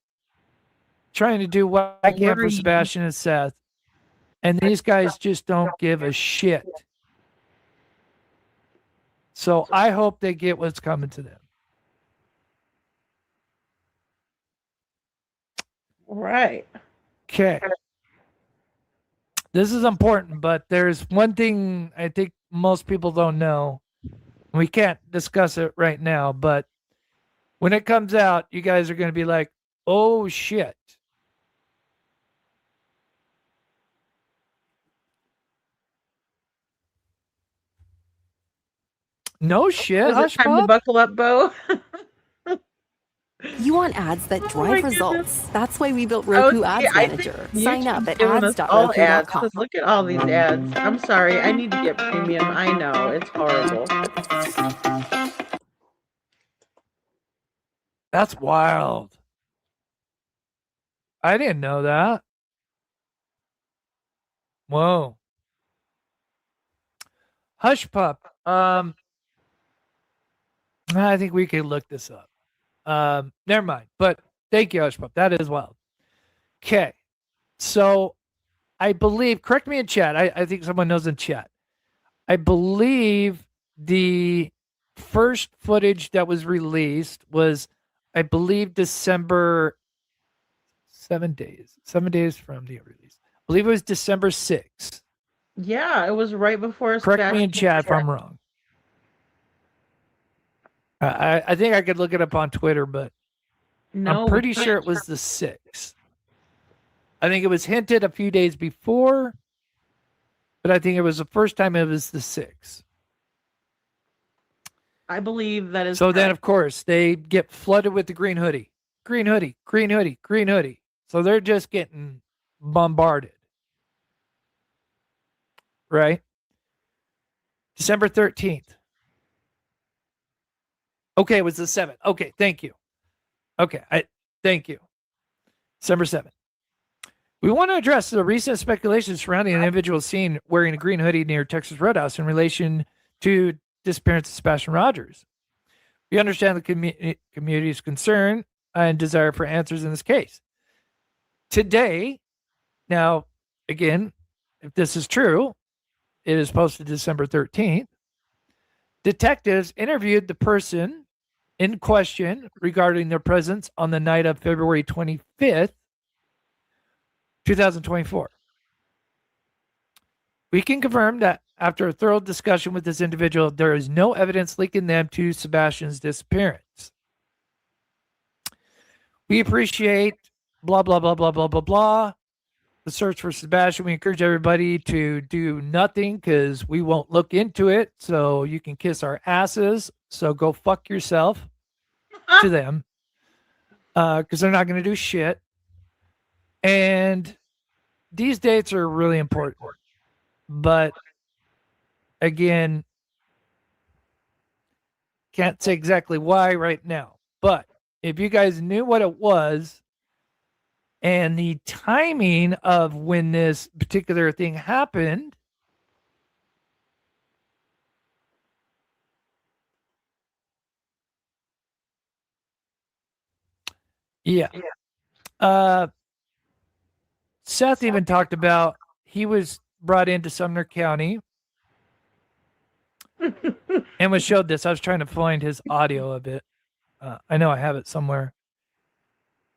trying to do what I can for Sebastian and Seth, and these guys just don't give a shit. So I hope they get what's coming to them. Right. Okay. This is important, but there's one thing I think most people don't know. We can't discuss it right now, but when it comes out, you guys are going to be like, oh shit. No shit. Is it time to buckle up, Bo? You want ads that drive results. That's why we built Roku Ads Manager. Sign up at ads.roku.com. Look at all these ads. I'm sorry. I need to get premium. I know. It's horrible. That's wild. I didn't know that. Whoa. Hush Pup. I think we could look this up. Never mind. But thank you, Hush Pup. That is wild. Okay. So I believe, correct me in chat. I think someone knows in chat. I believe the first footage that was released was, I believe, December 7 days. 7 days from the release. I believe it was December 6th. Yeah, it was right before. Correct me in chat if I'm wrong. I think I could look it up on Twitter, but No, I'm pretty sure it was the 6th. I think it was hinted a few days before, but I think it was the first time it was the 6th. I believe that is. So then, of course, they get flooded with the green hoodie. Green hoodie, green hoodie, green hoodie. So they're just getting bombarded. Right? December 13th. Okay, it was the 7th. Okay, thank you. Okay, thank you. December 7th. We want to address the recent speculation surrounding an individual seen wearing a green hoodie near Texas Roadhouse in relation to disappearance of Sebastian Rogers. We understand the community's concern and desire for answers in this case. Today, now, again, if this is true, it is posted December 13th. Detectives interviewed the person in question regarding their presence on the night of February 25th, 2024. We can confirm that after a thorough discussion with this individual, there is no evidence linking them to Sebastian's disappearance. We appreciate blah, blah, blah, blah, blah, blah, blah. The search for Sebastian. We encourage everybody to do nothing because we won't look into it. So you can kiss our asses. So go fuck yourself to them because they're not going to do shit. And these dates are really important. But again, can't say exactly why right now. But if you guys knew what it was and the timing of when this particular thing happened, yeah. Seth even talked about he was brought into Sumner County and was showed this. I was trying to find his audio a bit. I know I have it somewhere.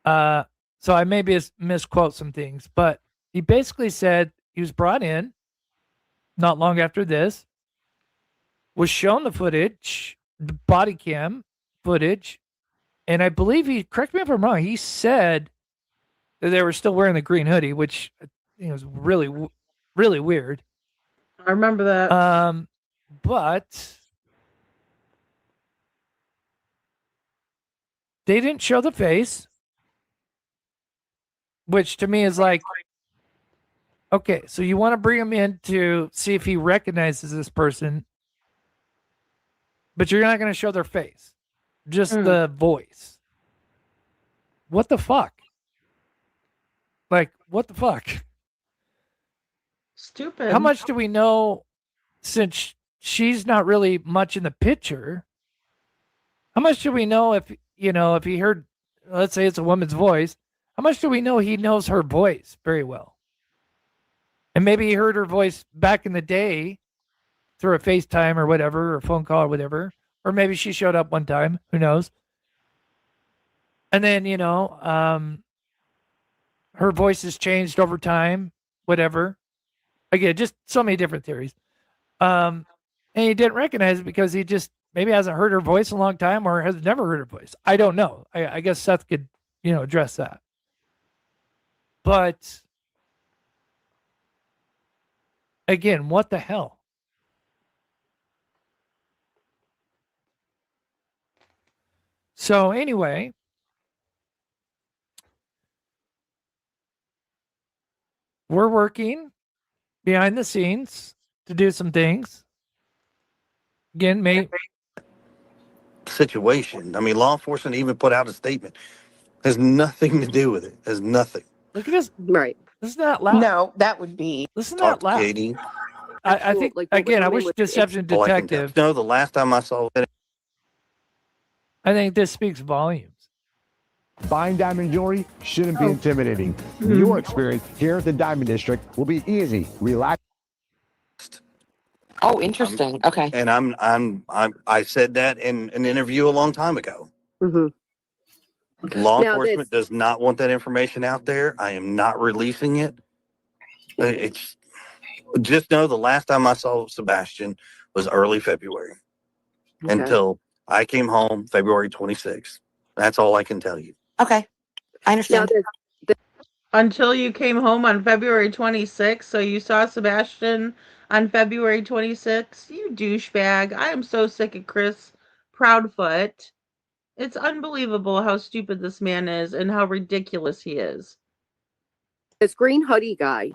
So I maybe misquote some things, but he basically said he was brought in not long after this, was shown the footage, the body cam footage, and I believe correct me if I'm wrong, he said that they were still wearing the green hoodie, which was really, really weird. I remember that. But they didn't show the face, which to me is like, okay, so you want to bring him in to see if he recognizes this person, but you're not going to show their face, just the voice. What the fuck? Like, what the fuck? Stupid. How much do we know since she's not really much in the picture? How much do we know if he heard, let's say it's a woman's voice, how much do we know he knows her voice very well? And maybe he heard her voice back in the day through a FaceTime or whatever, or a phone call or whatever. Or maybe she showed up one time. Who knows? And then, her voice has changed over time, whatever. Again, just so many different theories. And he didn't recognize it because he just maybe hasn't heard her voice in a long time or has never heard her voice. I don't know. I guess Seth could, address that. But again, what the hell? So anyway, we're working behind the scenes to do some things. Again, situation. I mean, law enforcement even put out a statement. Has nothing to do with it. Has nothing. Look at this. Right. This is not loud. No, that would be. Listen to Talk that loud. to Katie. I think, Like, again, I I mean, wish with- Deception All I can tell. Detective, No, the last time I saw it, I think this speaks volumes. Buying diamond jewelry shouldn't be intimidating. Your experience here at the Diamond District will be easy, relaxed. Oh, interesting. Okay. and I said that in an interview a long time ago. Mm-hmm. Law Now, enforcement does not want that information out there. I am not releasing it. It's just know the last time I saw Sebastian was early February until I came home February 26th. That's all I can tell you. Okay. I understand. Until you came home on February 26th, so you saw Sebastian on February 26th? You douchebag. I am so sick of Chris Proudfoot. It's unbelievable how stupid this man is and how ridiculous he is. This green hoodie guy,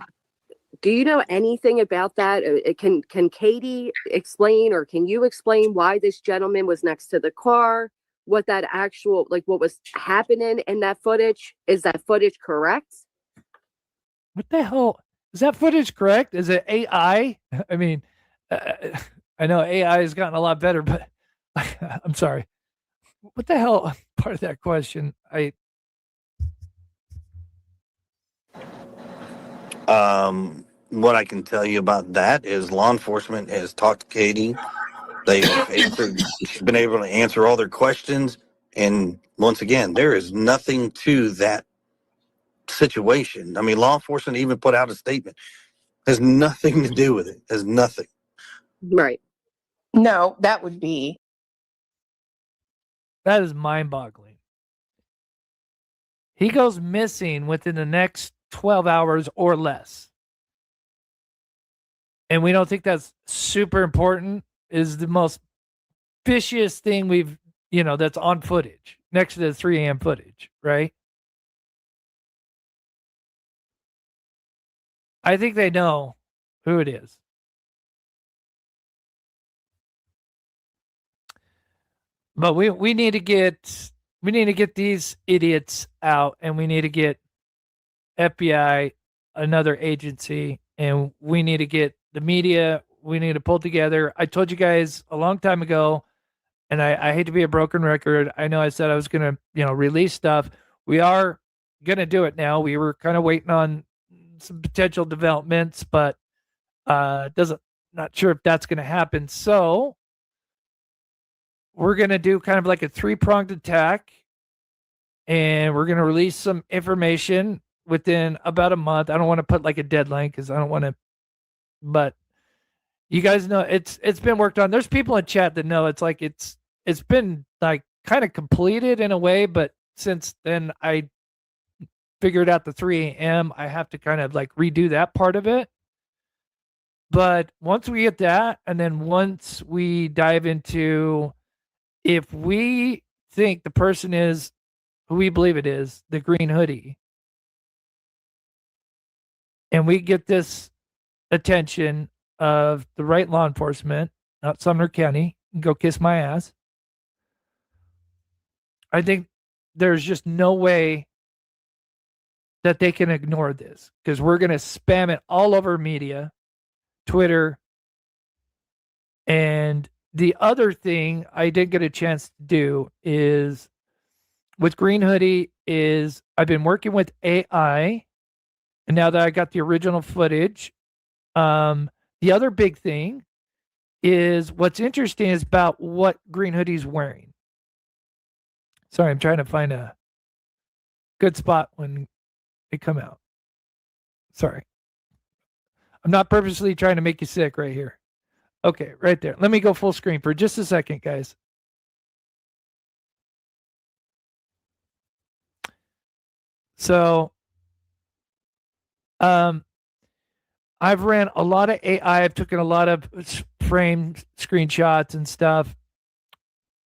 do you know anything about that? Can Katie explain, or can you explain why this gentleman was next to the car? What that actual, like, what was happening in that footage? Is that footage correct? What the hell? Is that footage correct? Is it AI? I mean, I know AI has gotten a lot better, but I'm sorry. What the hell? Part of that question, What I can tell you about that is law enforcement has talked to Katie. They've been able to answer all their questions. And once again, there is nothing to that situation. I mean, law enforcement even put out a statement. Has nothing to do with it. Has nothing. Right. No, that would be. that is mind-boggling. He goes missing within the next 12 hours or less. And we don't think that's super important. Is the most fishiest thing that's on footage next to the 3 a.m. footage, right? I think they know who it is. But we need to get these idiots out, and we need to get FBI, another agency, and we need to get the media. We need to pull together. I told you guys a long time ago, and I hate to be a broken record. I know I said I was gonna, release stuff. We are gonna do it now. We were kind of waiting on some potential developments, but doesn't not sure if that's gonna happen. So we're gonna do kind of like a three-pronged attack, and we're gonna release some information within about a month. I don't want to put like a deadline because I don't want to, but you guys know it's been worked on. There's people in chat that know it's been like kind of completed in a way, but since then I figured out the 3 a.m. I have to kind of like redo that part of it. But once we get that, and then once we dive into if we think the person is who we believe it is, the green hoodie, and we get this attention of the right law enforcement, not Sumner County, go kiss my ass. I think there's just no way that they can ignore this because we're going to spam it all over media, Twitter. And the other thing I did get a chance to do is with Green Hoodie is I've been working with AI, and now that I got the original footage, the other big thing is what's interesting is about what Green Hoodie's wearing. Sorry, I'm trying to find a good spot when they come out. Sorry. I'm not purposely trying to make you sick right here. Okay, right there. Let me go full screen for just a second, guys. So, I've ran a lot of AI. I've taken a lot of frame screenshots and stuff.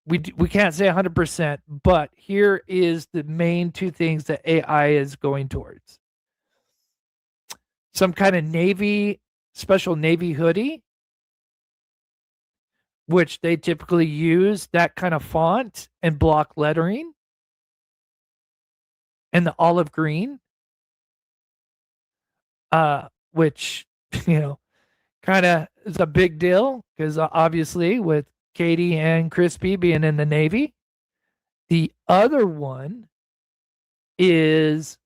We can't say 100%, but here is the main two things that AI is going towards. Some kind of special Navy hoodie, which they typically use that kind of font and block lettering, and the olive green, which, kind of is a big deal because obviously with Katie and Crispy being in the Navy. The other one is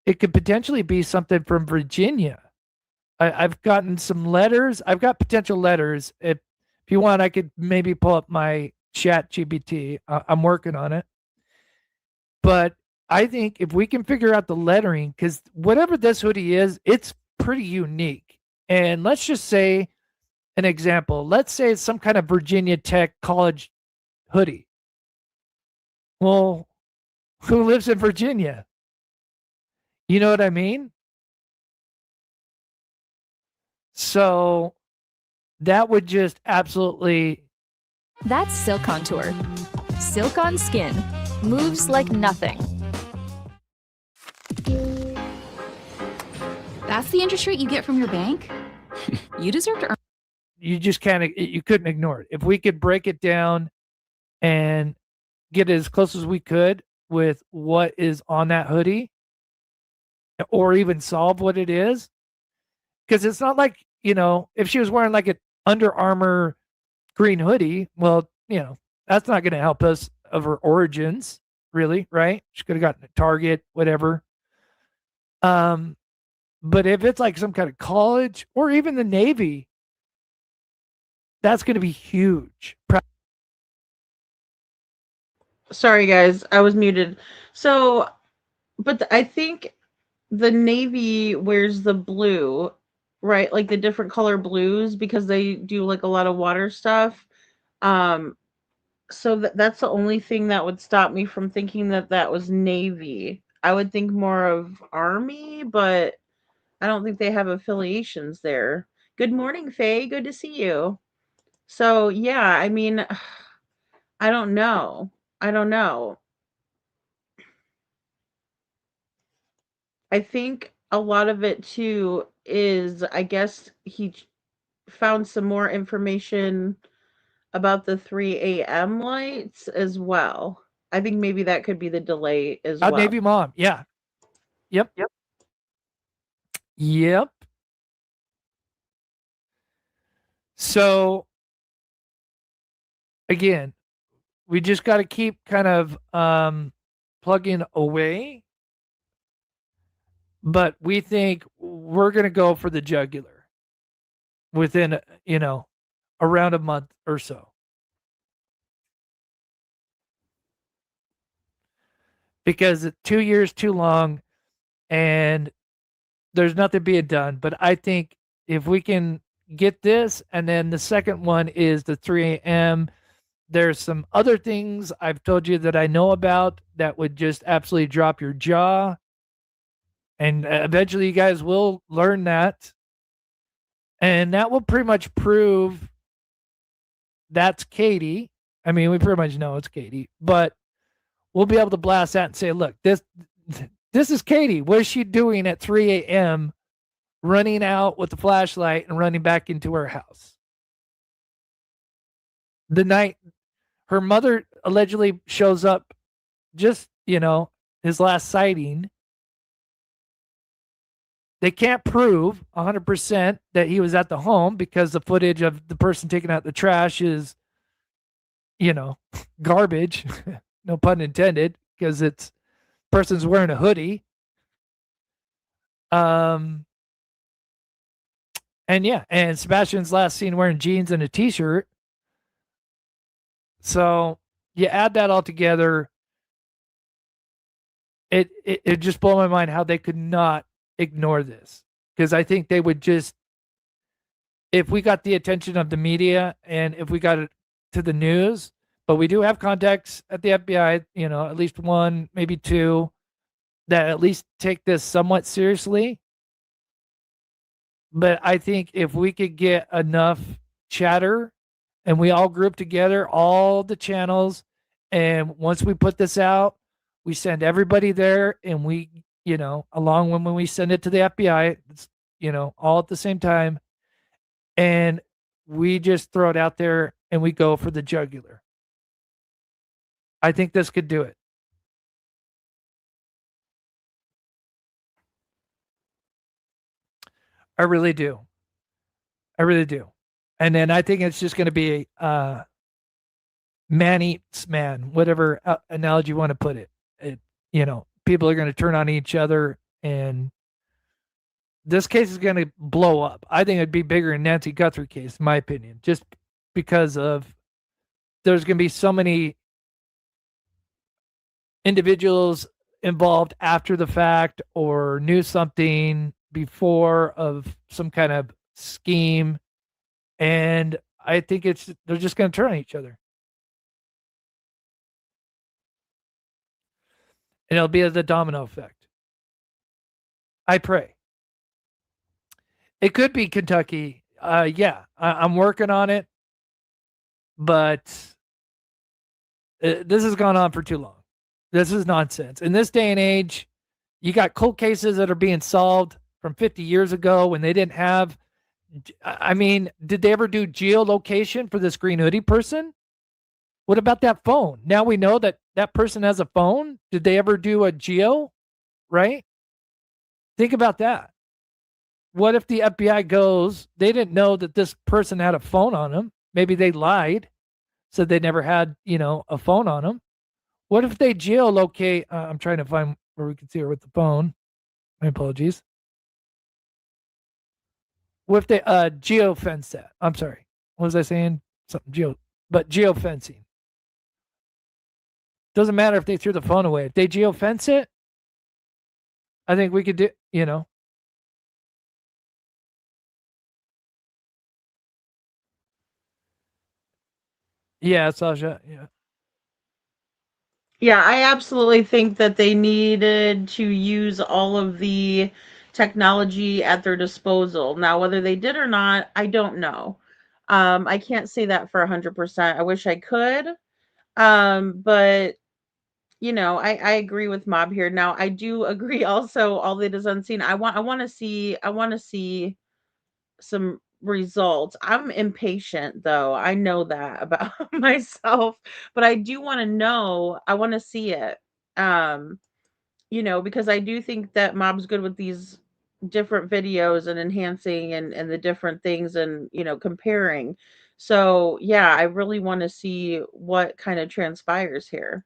it could potentially be something from Virginia. I've gotten some letters. I've got potential letters. If you want, I could maybe pull up my chat GPT. I'm working on it. But I think if we can figure out the lettering, because whatever this hoodie is, it's pretty unique. And let's just say an example. Let's say it's some kind of Virginia Tech college hoodie. Well, who lives in Virginia? You know what I mean? So that would just absolutely. That's Silk Contour. Silk on skin. Moves like nothing. That's the interest rate you get from your bank? You deserve to earn. You just you couldn't ignore it. If we could break it down and get as close as we could with what is on that hoodie, or even solve what it is, because it's not like, if she was wearing like an Under Armour green hoodie, well, that's not going to help us of her origins, really, right? She could have gotten a Target, whatever. But if it's like some kind of college or even the Navy, that's going to be huge. Sorry, guys, I was muted. So, but I think the Navy wears the blue, right? Like the different color blues because they do like a lot of water stuff. So that's the only thing that would stop me from thinking that was Navy. I would think more of Army, but I don't think they have affiliations there. Good morning, Faye. Good to see you. So, yeah, I mean, I don't know. I think a lot of it too is, I guess he found some more information about the 3 a.m. lights as well. I think maybe that could be the delay as well. Navy mom. Yeah. Yep. Yep. So again, we just got to keep kind of plugging away. But we think we're going to go for the jugular within, around a month or so. Because 2 years too long and there's nothing being done. But I think if we can get this, and then the second one is the 3 a.m. There's some other things I've told you that I know about that would just absolutely drop your jaw. And eventually you guys will learn that. And that will pretty much prove that's Katie. I mean, we pretty much know it's Katie, but we'll be able to blast that and say, look, this is Katie. What is she doing at 3 a.m. running out with the flashlight and running back into her house? The night her mother allegedly shows up, just, his last sighting. They can't prove 100% that he was at the home because the footage of the person taking out the trash is, garbage. No pun intended, because it's person's wearing a hoodie. And Sebastian's last seen wearing jeans and a t-shirt. So you add that all together, it just blew my mind how they could not ignore this. Because I think they would just, if we got the attention of the media and if we got it to the news, but we do have contacts at the FBI, at least one, maybe two, that at least take this somewhat seriously. But I think if we could get enough chatter and we all group together, all the channels, and once we put this out, we send everybody there and we, along when we send it to the FBI, it's, all at the same time. And we just throw it out there and we go for the jugular. I think this could do it. I really do. And then I think it's just going to be man eats man, whatever analogy you want to put it. People are going to turn on each other, and this case is going to blow up. I think it'd be bigger than Nancy Guthrie case, in my opinion, just because of there's going to be so many individuals involved after the fact or knew something before of some kind of scheme. And I think they're just going to turn on each other. And it'll be the domino effect. I pray. It could be Kentucky. I'm working on it. But this has gone on for too long. This is nonsense. In this day and age, you got cold cases that are being solved from 50 years ago when they didn't have. I mean, did they ever do geolocation for this green hoodie person? What about that phone? Now we know that that person has a phone. Did they ever do a geo? Right? Think about that. What if the FBI goes, they didn't know that this person had a phone on them? Maybe they lied, said they never had, a phone on them. What if they geolocate? I'm trying to find where we can see her with the phone. My apologies. What if they geofence that? I'm sorry. What was I saying? Something geofencing. Doesn't matter if they threw the phone away. If they geofence it, I think we could do, Yeah, Sasha. Yeah. Yeah, I absolutely think that they needed to use all of the technology at their disposal. Now, whether they did or not, I don't know. I can't say that for 100%. I wish I could. But I agree with Mob here. Now, I do agree also all that is unseen. I want to see some results. I'm impatient though. I know that about myself, but I do want to know. I want to see it. Um, because I do think that Mob's good with these different videos and enhancing and the different things and, comparing. So, yeah, I really want to see what kind of transpires here.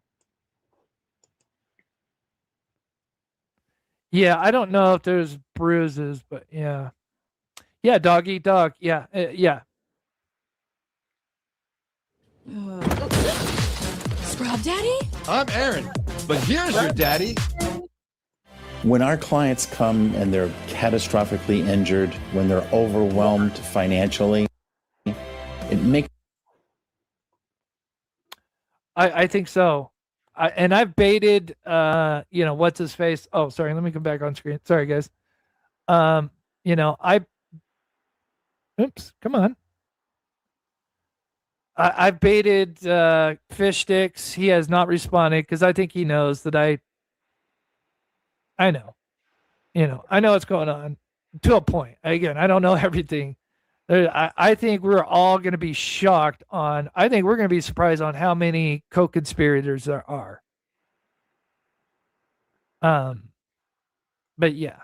Yeah, I don't know if there's bruises, but yeah. Yeah, dog eat dog. Yeah, yeah. Scrub Daddy? I'm Aaron, but here's your daddy. When our clients come and they're catastrophically injured, when they're overwhelmed financially, it makes. I think so. And I've baited, what's his face? Oh, sorry. Let me come back on screen. Sorry, guys. Oops, come on. I've baited fish sticks. He has not responded because I think he knows that I know. I know what's going on to a point. Again, I don't know everything. I think we're all going to be shocked I think we're going to be surprised on how many co-conspirators there are. But yeah.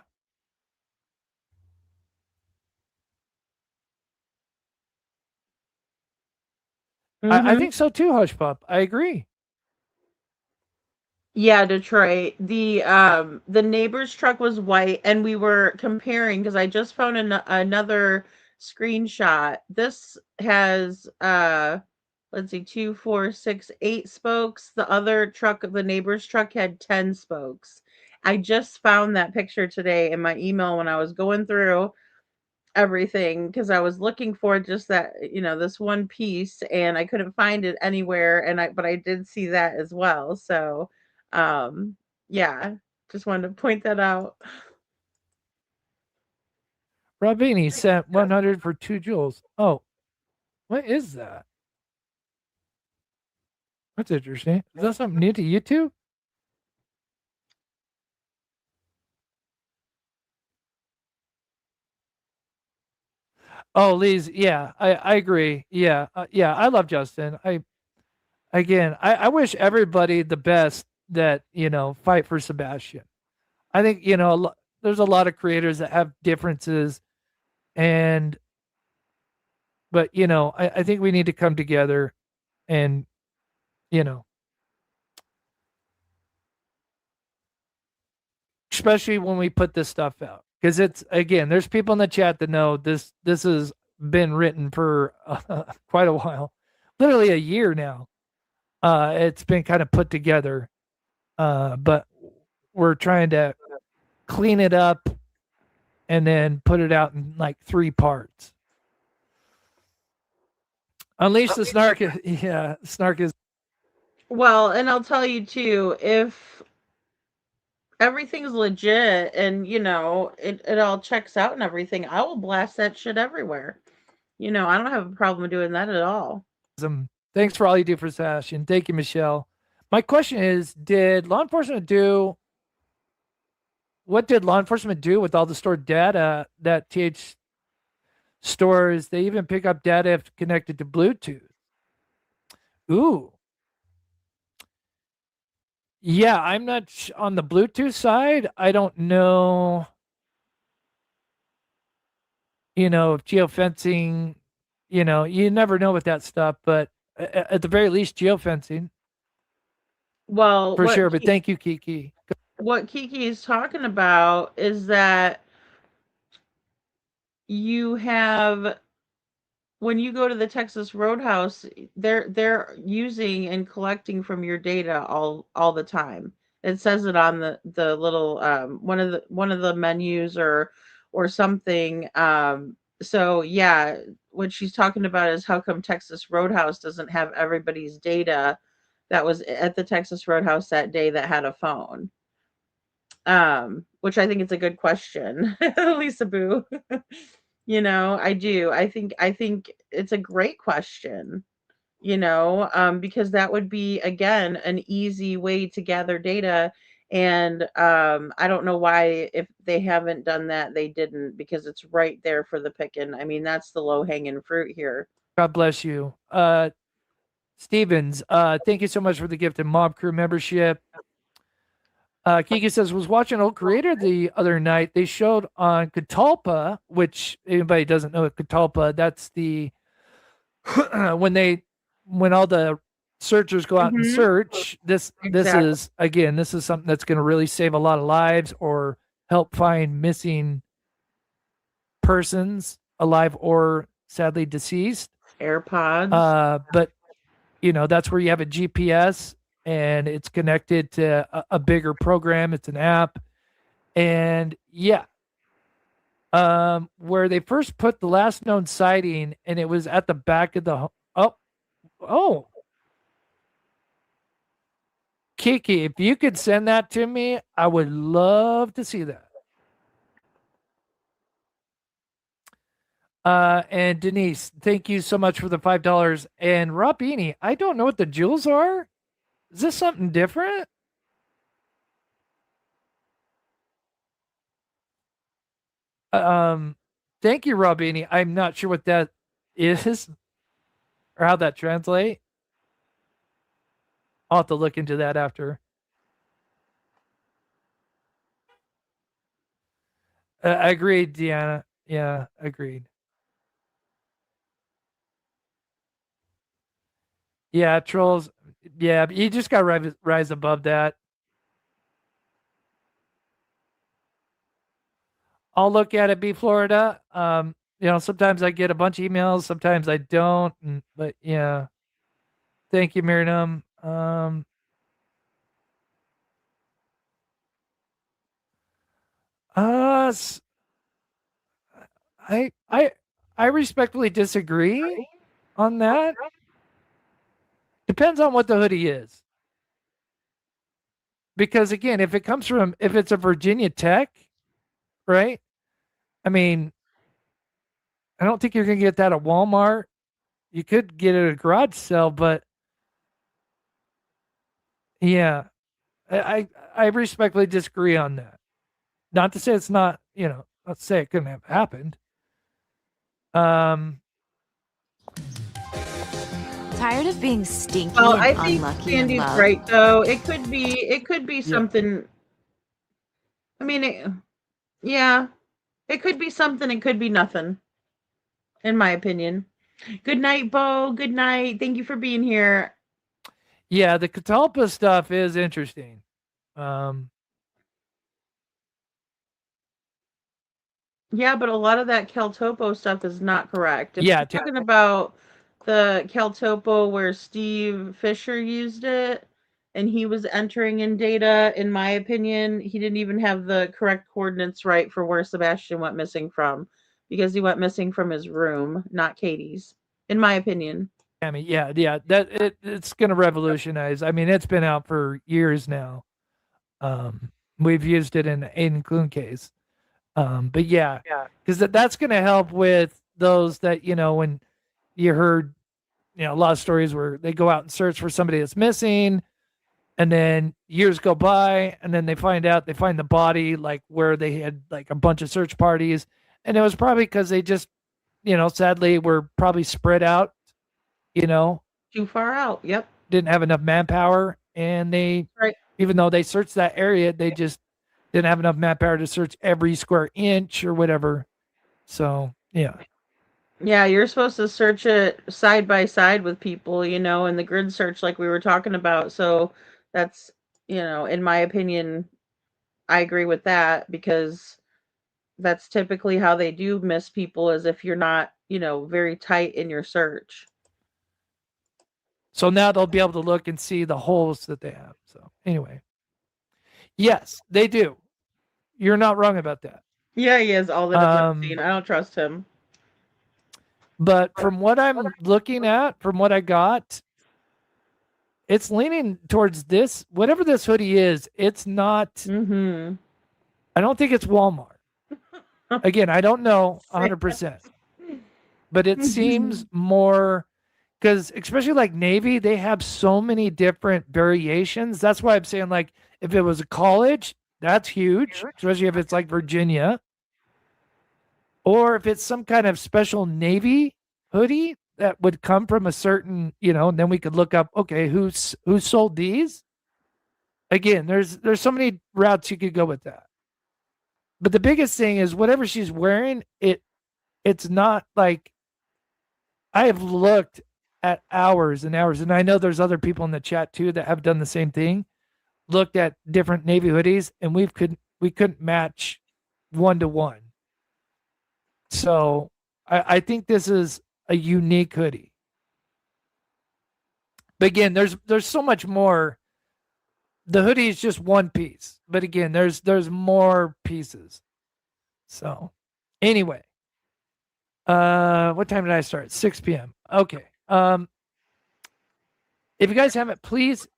I think so too, Hush Pup. I agree. Yeah, Detroit. The neighbor's truck was white, and we were comparing because I just found another screenshot. This has let's see, 2, 4, 6, 8 spokes. The other truck, the neighbor's truck, had 10 spokes. I just found that picture today in my email when I was going through everything because I was looking for just that, this one piece, and I couldn't find it anywhere. But I did see that as well. So, yeah, just wanted to point that out. Robini sent 100 for 2 jewels. Oh, what is that? That's interesting. Is that something new to YouTube? Oh, Liz, yeah, I agree. Yeah, yeah, I love Justin. I wish everybody the best that fight for Sebastian. I think there's a lot of creators that have differences, but I think we need to come together, and especially when we put this stuff out, because there's people in the chat that know this has been written for quite a while, literally a year now. It's been kind of put together, but we're trying to clean it up and then put it out in like 3 parts. Unleash the Snark. Yeah, Snark is. Well, and I'll tell you too, if everything's legit and it all checks out and everything, I will blast that shit everywhere. I don't have a problem doing that at all. Thanks for all you do for Sebastian. Thank you, Michelle. My question is, what did law enforcement do with all the stored data that TH stores? They even pick up data if connected to Bluetooth. Ooh. Yeah, I'm not on the Bluetooth side. I don't know, if geofencing, you never know with that stuff, but at the very least, geofencing. Well, for sure. But thank you, Kiki. What Kiki is talking about is that you have, when you go to the Texas Roadhouse, they're using and collecting from your data all the time. It says it on the little one of the menus or something. So yeah, what she's talking about is how come Texas Roadhouse doesn't have everybody's data that was at the Texas Roadhouse that day that had a phone. Which I think it's a good question, Lisa Boo. I do. I think it's a great question, because that would be, again, an easy way to gather data And I don't know why, if they haven't done that, they didn't, because it's right there for the picking. I mean, that's the low hanging fruit here. God bless you. Stevens, thank you so much for the gift and Mob Crew membership. Kiki says, was watching Old Creator the other night. They showed on Catalpa, which anybody doesn't know Catalpa, that's the when all the searchers go out and search. This Exactly. is, again, this is something that's going to really save a lot of lives or help find missing persons, alive or sadly deceased. AirPods. But that's where you have a GPS and it's connected to a bigger program. It's an app. And where they first put the last known sighting, and it was at the back of the oh Kiki, if you could send that to me, I would love to see that. And Denise, thank you so much for the $5. And Rob Beanie, I don't know what the jewels are. Is this something different? Thank you, Rob Beanie. I'm not sure what that is or how that translates. I'll have to look into that after. Agreed, Deanna. Yeah, agreed. Yeah, trolls. Yeah, you just got to rise above that. I'll look at it, B Florida. Sometimes I get a bunch of emails, sometimes I don't. But yeah. Thank you, Miriam. I respectfully disagree on that. Depends on what the hoodie is. Because again, if it's a Virginia Tech, right? I mean, I don't think you're going to get that at Walmart. You could get it at a garage sale, but yeah, I respectfully disagree on that. Not to say it's not, let's say it couldn't have happened. Tired of being stinky Well, and I think unlucky Sandy's in love? right though. It could be something. I mean, it could be something. It could be nothing. In my opinion. Good night, Bo. Good night. Thank you for being here. Yeah, the Catalpa stuff is interesting. Yeah, but a lot of that Caltopo stuff is not correct. If Yeah, you're talking about the Caltopo where Steve Fisher used it and he was entering in data, in my opinion, he didn't even have the correct coordinates right for where Sebastian went missing from, because he went missing from his room, not Katie's, in my opinion. I mean, yeah, it's going to revolutionize. I mean, it's been out for years now. We've used it in the Aiden Clune case. But yeah, because that's going to help with those that, when you heard, a lot of stories where they go out and search for somebody that's missing, and then years go by, and then they find the body, like where they had like a bunch of search parties. And it was probably because they just, sadly were probably spread out, too far out. Yep. Didn't have enough manpower. And even though they searched that area, they just didn't have enough manpower to search every square inch or whatever. So, yeah. Yeah, you're supposed to search it side by side with people, in the grid search like we were talking about. So that's, in my opinion, I agree with that, because that's typically how they do miss people, is if you're not, very tight in your search. So now they'll be able to look and see the holes that they have. So anyway, yes, they do. You're not wrong about that. Yeah, he is all that I've seen. I don't trust him. But from what I'm looking at, from what I got, it's leaning towards this. Whatever this hoodie is, it's not. I don't think it's Walmart. Again, I don't know 100%. But it seems more, because especially like Navy, they have so many different variations. That's why I'm saying, like, If it was a college, that's huge, especially if it's like Virginia. Or if it's some kind of special Navy hoodie that would come from a certain, and then we could look up, okay, who sold these? Again, there's so many routes you could go with that. But the biggest thing is whatever she's wearing, it's not like I have looked at hours and hours, and I know there's other people in the chat too that have done the same thing. Looked at different Navy hoodies, and we couldn't match 1-to-1. So I think this is a unique hoodie. But again, there's so much more. The hoodie is just one piece, but again, there's more pieces. So anyway, what time did I start? 6 p.m. Okay. If you guys haven't, please,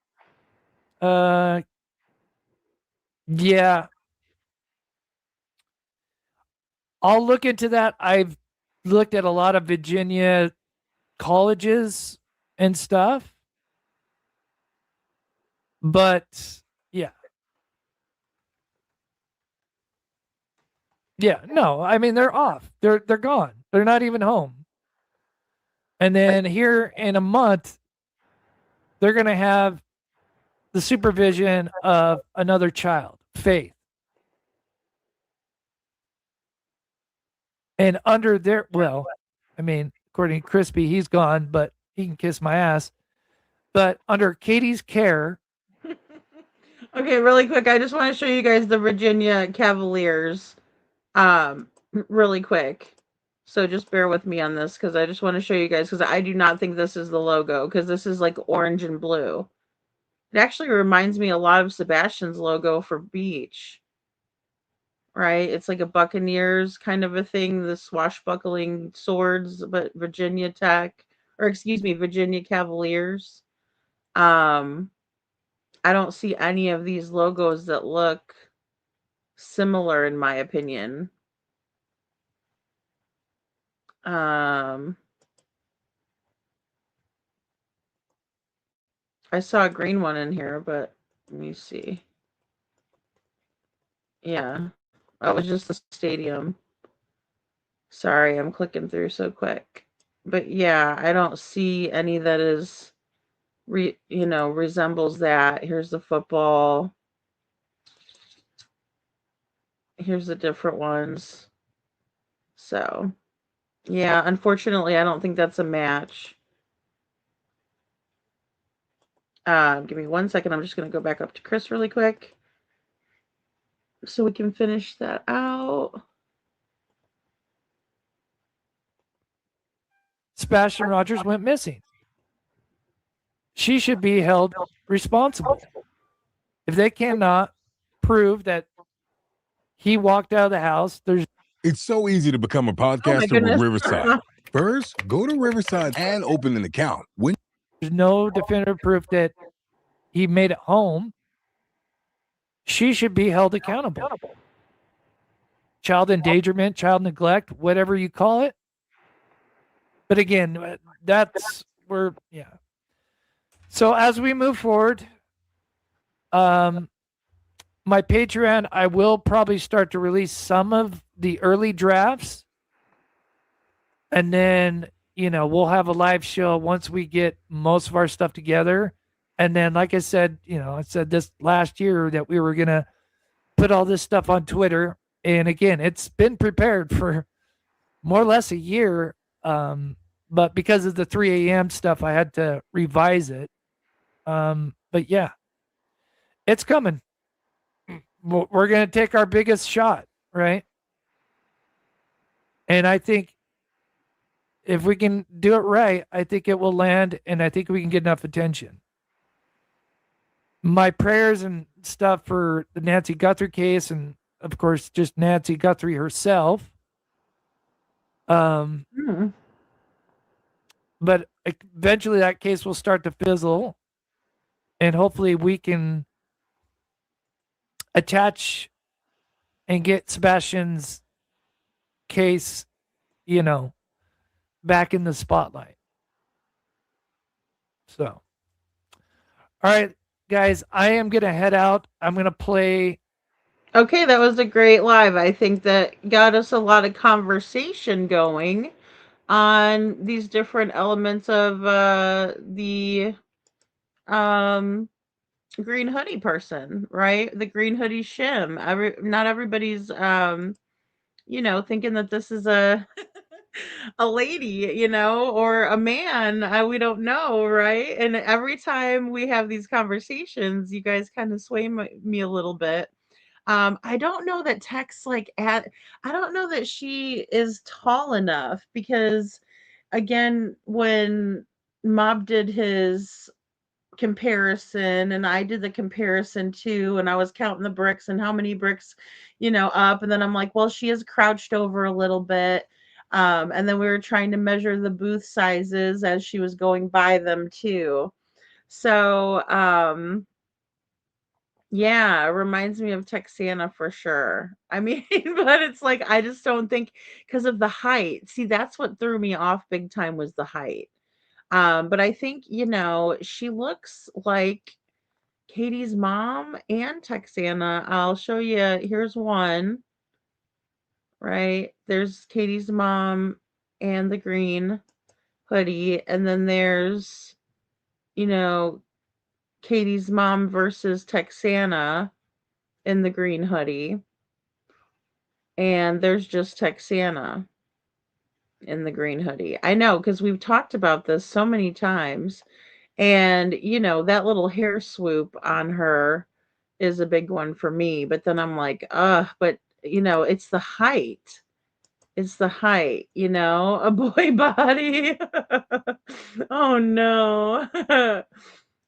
yeah, I'll look into that. I've looked at a lot of Virginia colleges and stuff, but yeah. Yeah, no, I mean they're off. They're gone. They're not even home. And then here in a month, they're going to have the supervision of another child, Faith. And under their, I mean, according to Crispy, he's gone, but he can kiss my ass. But under Katie's care. Okay, really quick, I just want to show you guys the Virginia Cavaliers really quick. So just bear with me on this because I just want to show you guys because I do not think this is the logo because this is like orange and blue. It actually reminds me a lot of Sebastian's logo for Beach. Right? It's like a Buccaneers kind of a thing, the swashbuckling swords, but Virginia Tech, or excuse me, Virginia Cavaliers. I don't see any of these logos that look similar in my opinion. I saw a green one in here, but let me see. Yeah, that was just the stadium. Sorry, I'm clicking through so quick. But yeah, I don't see any that is, resembles that. Here's the football. Here's the different ones. So, yeah, unfortunately, I don't think that's a match. Give me 1 second. I'm just going to go back up to Chris really quick so we can finish that out. Sebastian Rogers went missing. She should be held responsible. If they cannot prove that he walked out of the house, It's so easy to become a podcaster with Riverside. First, go to Riverside and open an account. There's no definitive proof that he made it home. She should be held accountable. Child endangerment, child neglect, whatever you call it. But again, that's where, yeah. So as we move forward, my Patreon, I will probably start to release some of the early drafts. And then, we'll have a live show once we get most of our stuff together. And then, like I said, I said this last year that we were going to put all this stuff on Twitter. And again, it's been prepared for more or less a year. But because of the 3 a.m. stuff, I had to revise it. But yeah, it's coming. We're going to take our biggest shot, right? And I think if we can do it right, I think it will land, and I think we can get enough attention. My prayers and stuff for the Nancy Guthrie case, and of course, just Nancy Guthrie herself. But eventually that case will start to fizzle, and hopefully we can attach and get Sebastian's case, back in the spotlight. So, all right, guys, I am gonna head out. I'm gonna play. Okay, that was a great live. I think that got us a lot of conversation going on these different elements of the um green hoodie person, right? The green hoodie shim. Not everybody's thinking that this is a a lady, or a man. We don't know, right? And every time we have these conversations, you guys kind of sway me a little bit. I don't know that I don't know that she is tall enough because, again, when Mob did his comparison and I did the comparison too, and I was counting the bricks and how many bricks, up, and then I'm like, well, she is crouched over a little bit. And then we were trying to measure the booth sizes as she was going by them too. So, yeah, it reminds me of Texana for sure. I mean, but it's like I just don't think because of the height. See, that's what threw me off big time was the height. But I think, she looks like Katie's mom and Texana. I'll show you. Here's one, right? There's Katie's mom and the green hoodie. And then there's, you know, Katie's mom versus Texana in the green hoodie. And there's just Texana in the green hoodie. I know because we've talked about this so many times. And, that little hair swoop on her is a big one for me. But then I'm like, but, it's the height. It's the height, a boy body. Oh no.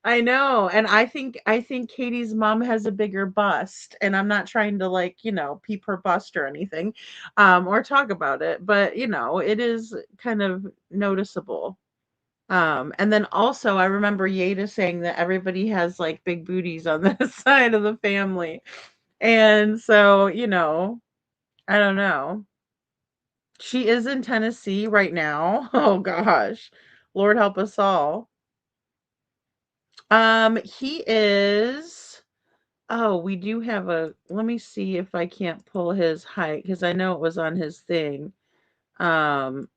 I know. And I think Katie's mom has a bigger bust. And I'm not trying to peep her bust or anything, or talk about it, but it is kind of noticeable. And then also I remember Yada saying that everybody has like big booties on this side of the family. And so, I don't know. She is in Tennessee right now. Oh gosh. Lord help us all. He is we do have let me see if I can't pull his height because I know it was on his thing. Um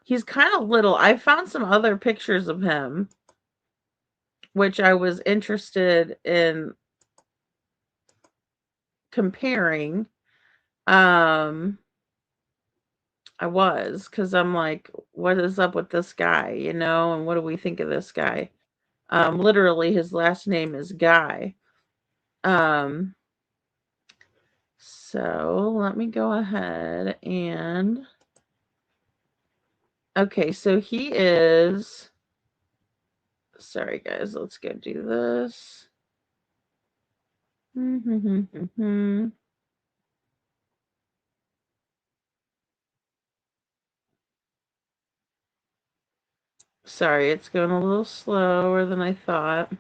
he's kind of little. I found some other pictures of him which I was interested in comparing. Um, I was because I'm like, what is up with this guy, and what do we think of this guy? Literally, his last name is Guy. Um, so let me go ahead and okay, so he is. Sorry, guys, let's go do this. Sorry, it's going a little slower than I thought.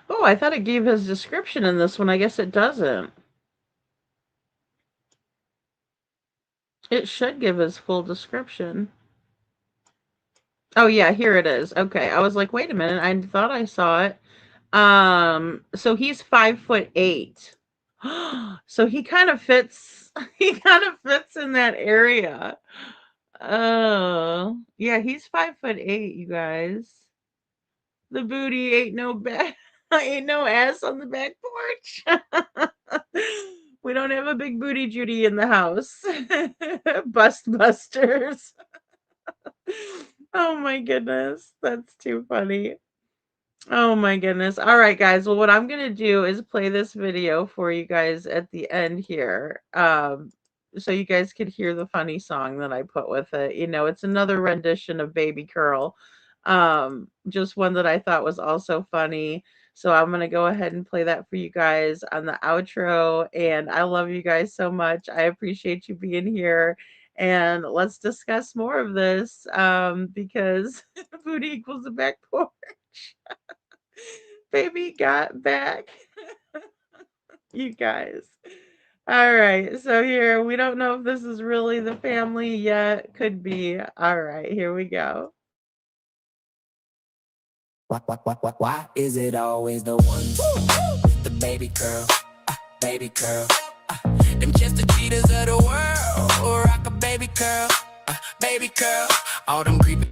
Oh, I thought it gave his description in this one. I guess it doesn't. It should give his full description. Oh yeah, here it is. Okay. I was like, wait a minute. I thought I saw it. So he's 5'8". So he kind of fits in that area. Oh, yeah, he's 5'8", you guys. The booty ain't no back, ain't no ass on the back porch. We don't have a big booty Judy in the house. Bust busters. Oh my goodness, that's too funny. Oh my goodness. All right, guys. Well, what I'm going to do is play this video for you guys at the end here. So you guys could hear the funny song that I put with it. It's another rendition of Baby Curl. Just one that I thought was also funny. So I'm going to go ahead and play that for you guys on the outro. And I love you guys so much. I appreciate you being here. And let's discuss more of this because booty equals the back porch. Baby got back. You guys. All right, so here we don't know if this is really the family yet. Could be. All right, here we go. Why is it always the one? The baby girl, baby girl. Them just the cheaters of the world. Rock a baby girl, baby girl. All them creepy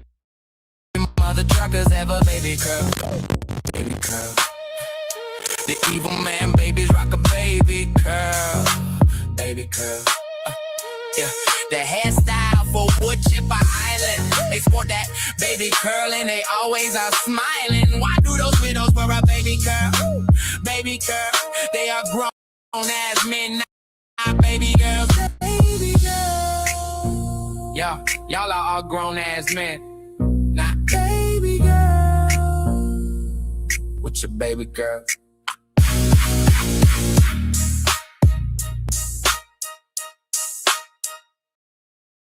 mother truckers have a baby girl, baby girl. The evil man babies rock a baby girl, baby girl. Yeah, the hairstyle for Wood Chipper Island. They sport that baby curl and they always are smiling. Why do those widows wear a baby girl? Baby girl, they are grown as men now, baby girls. Baby girl. Yo, y'all are all grown ass men. Now, baby girl. With your baby girl.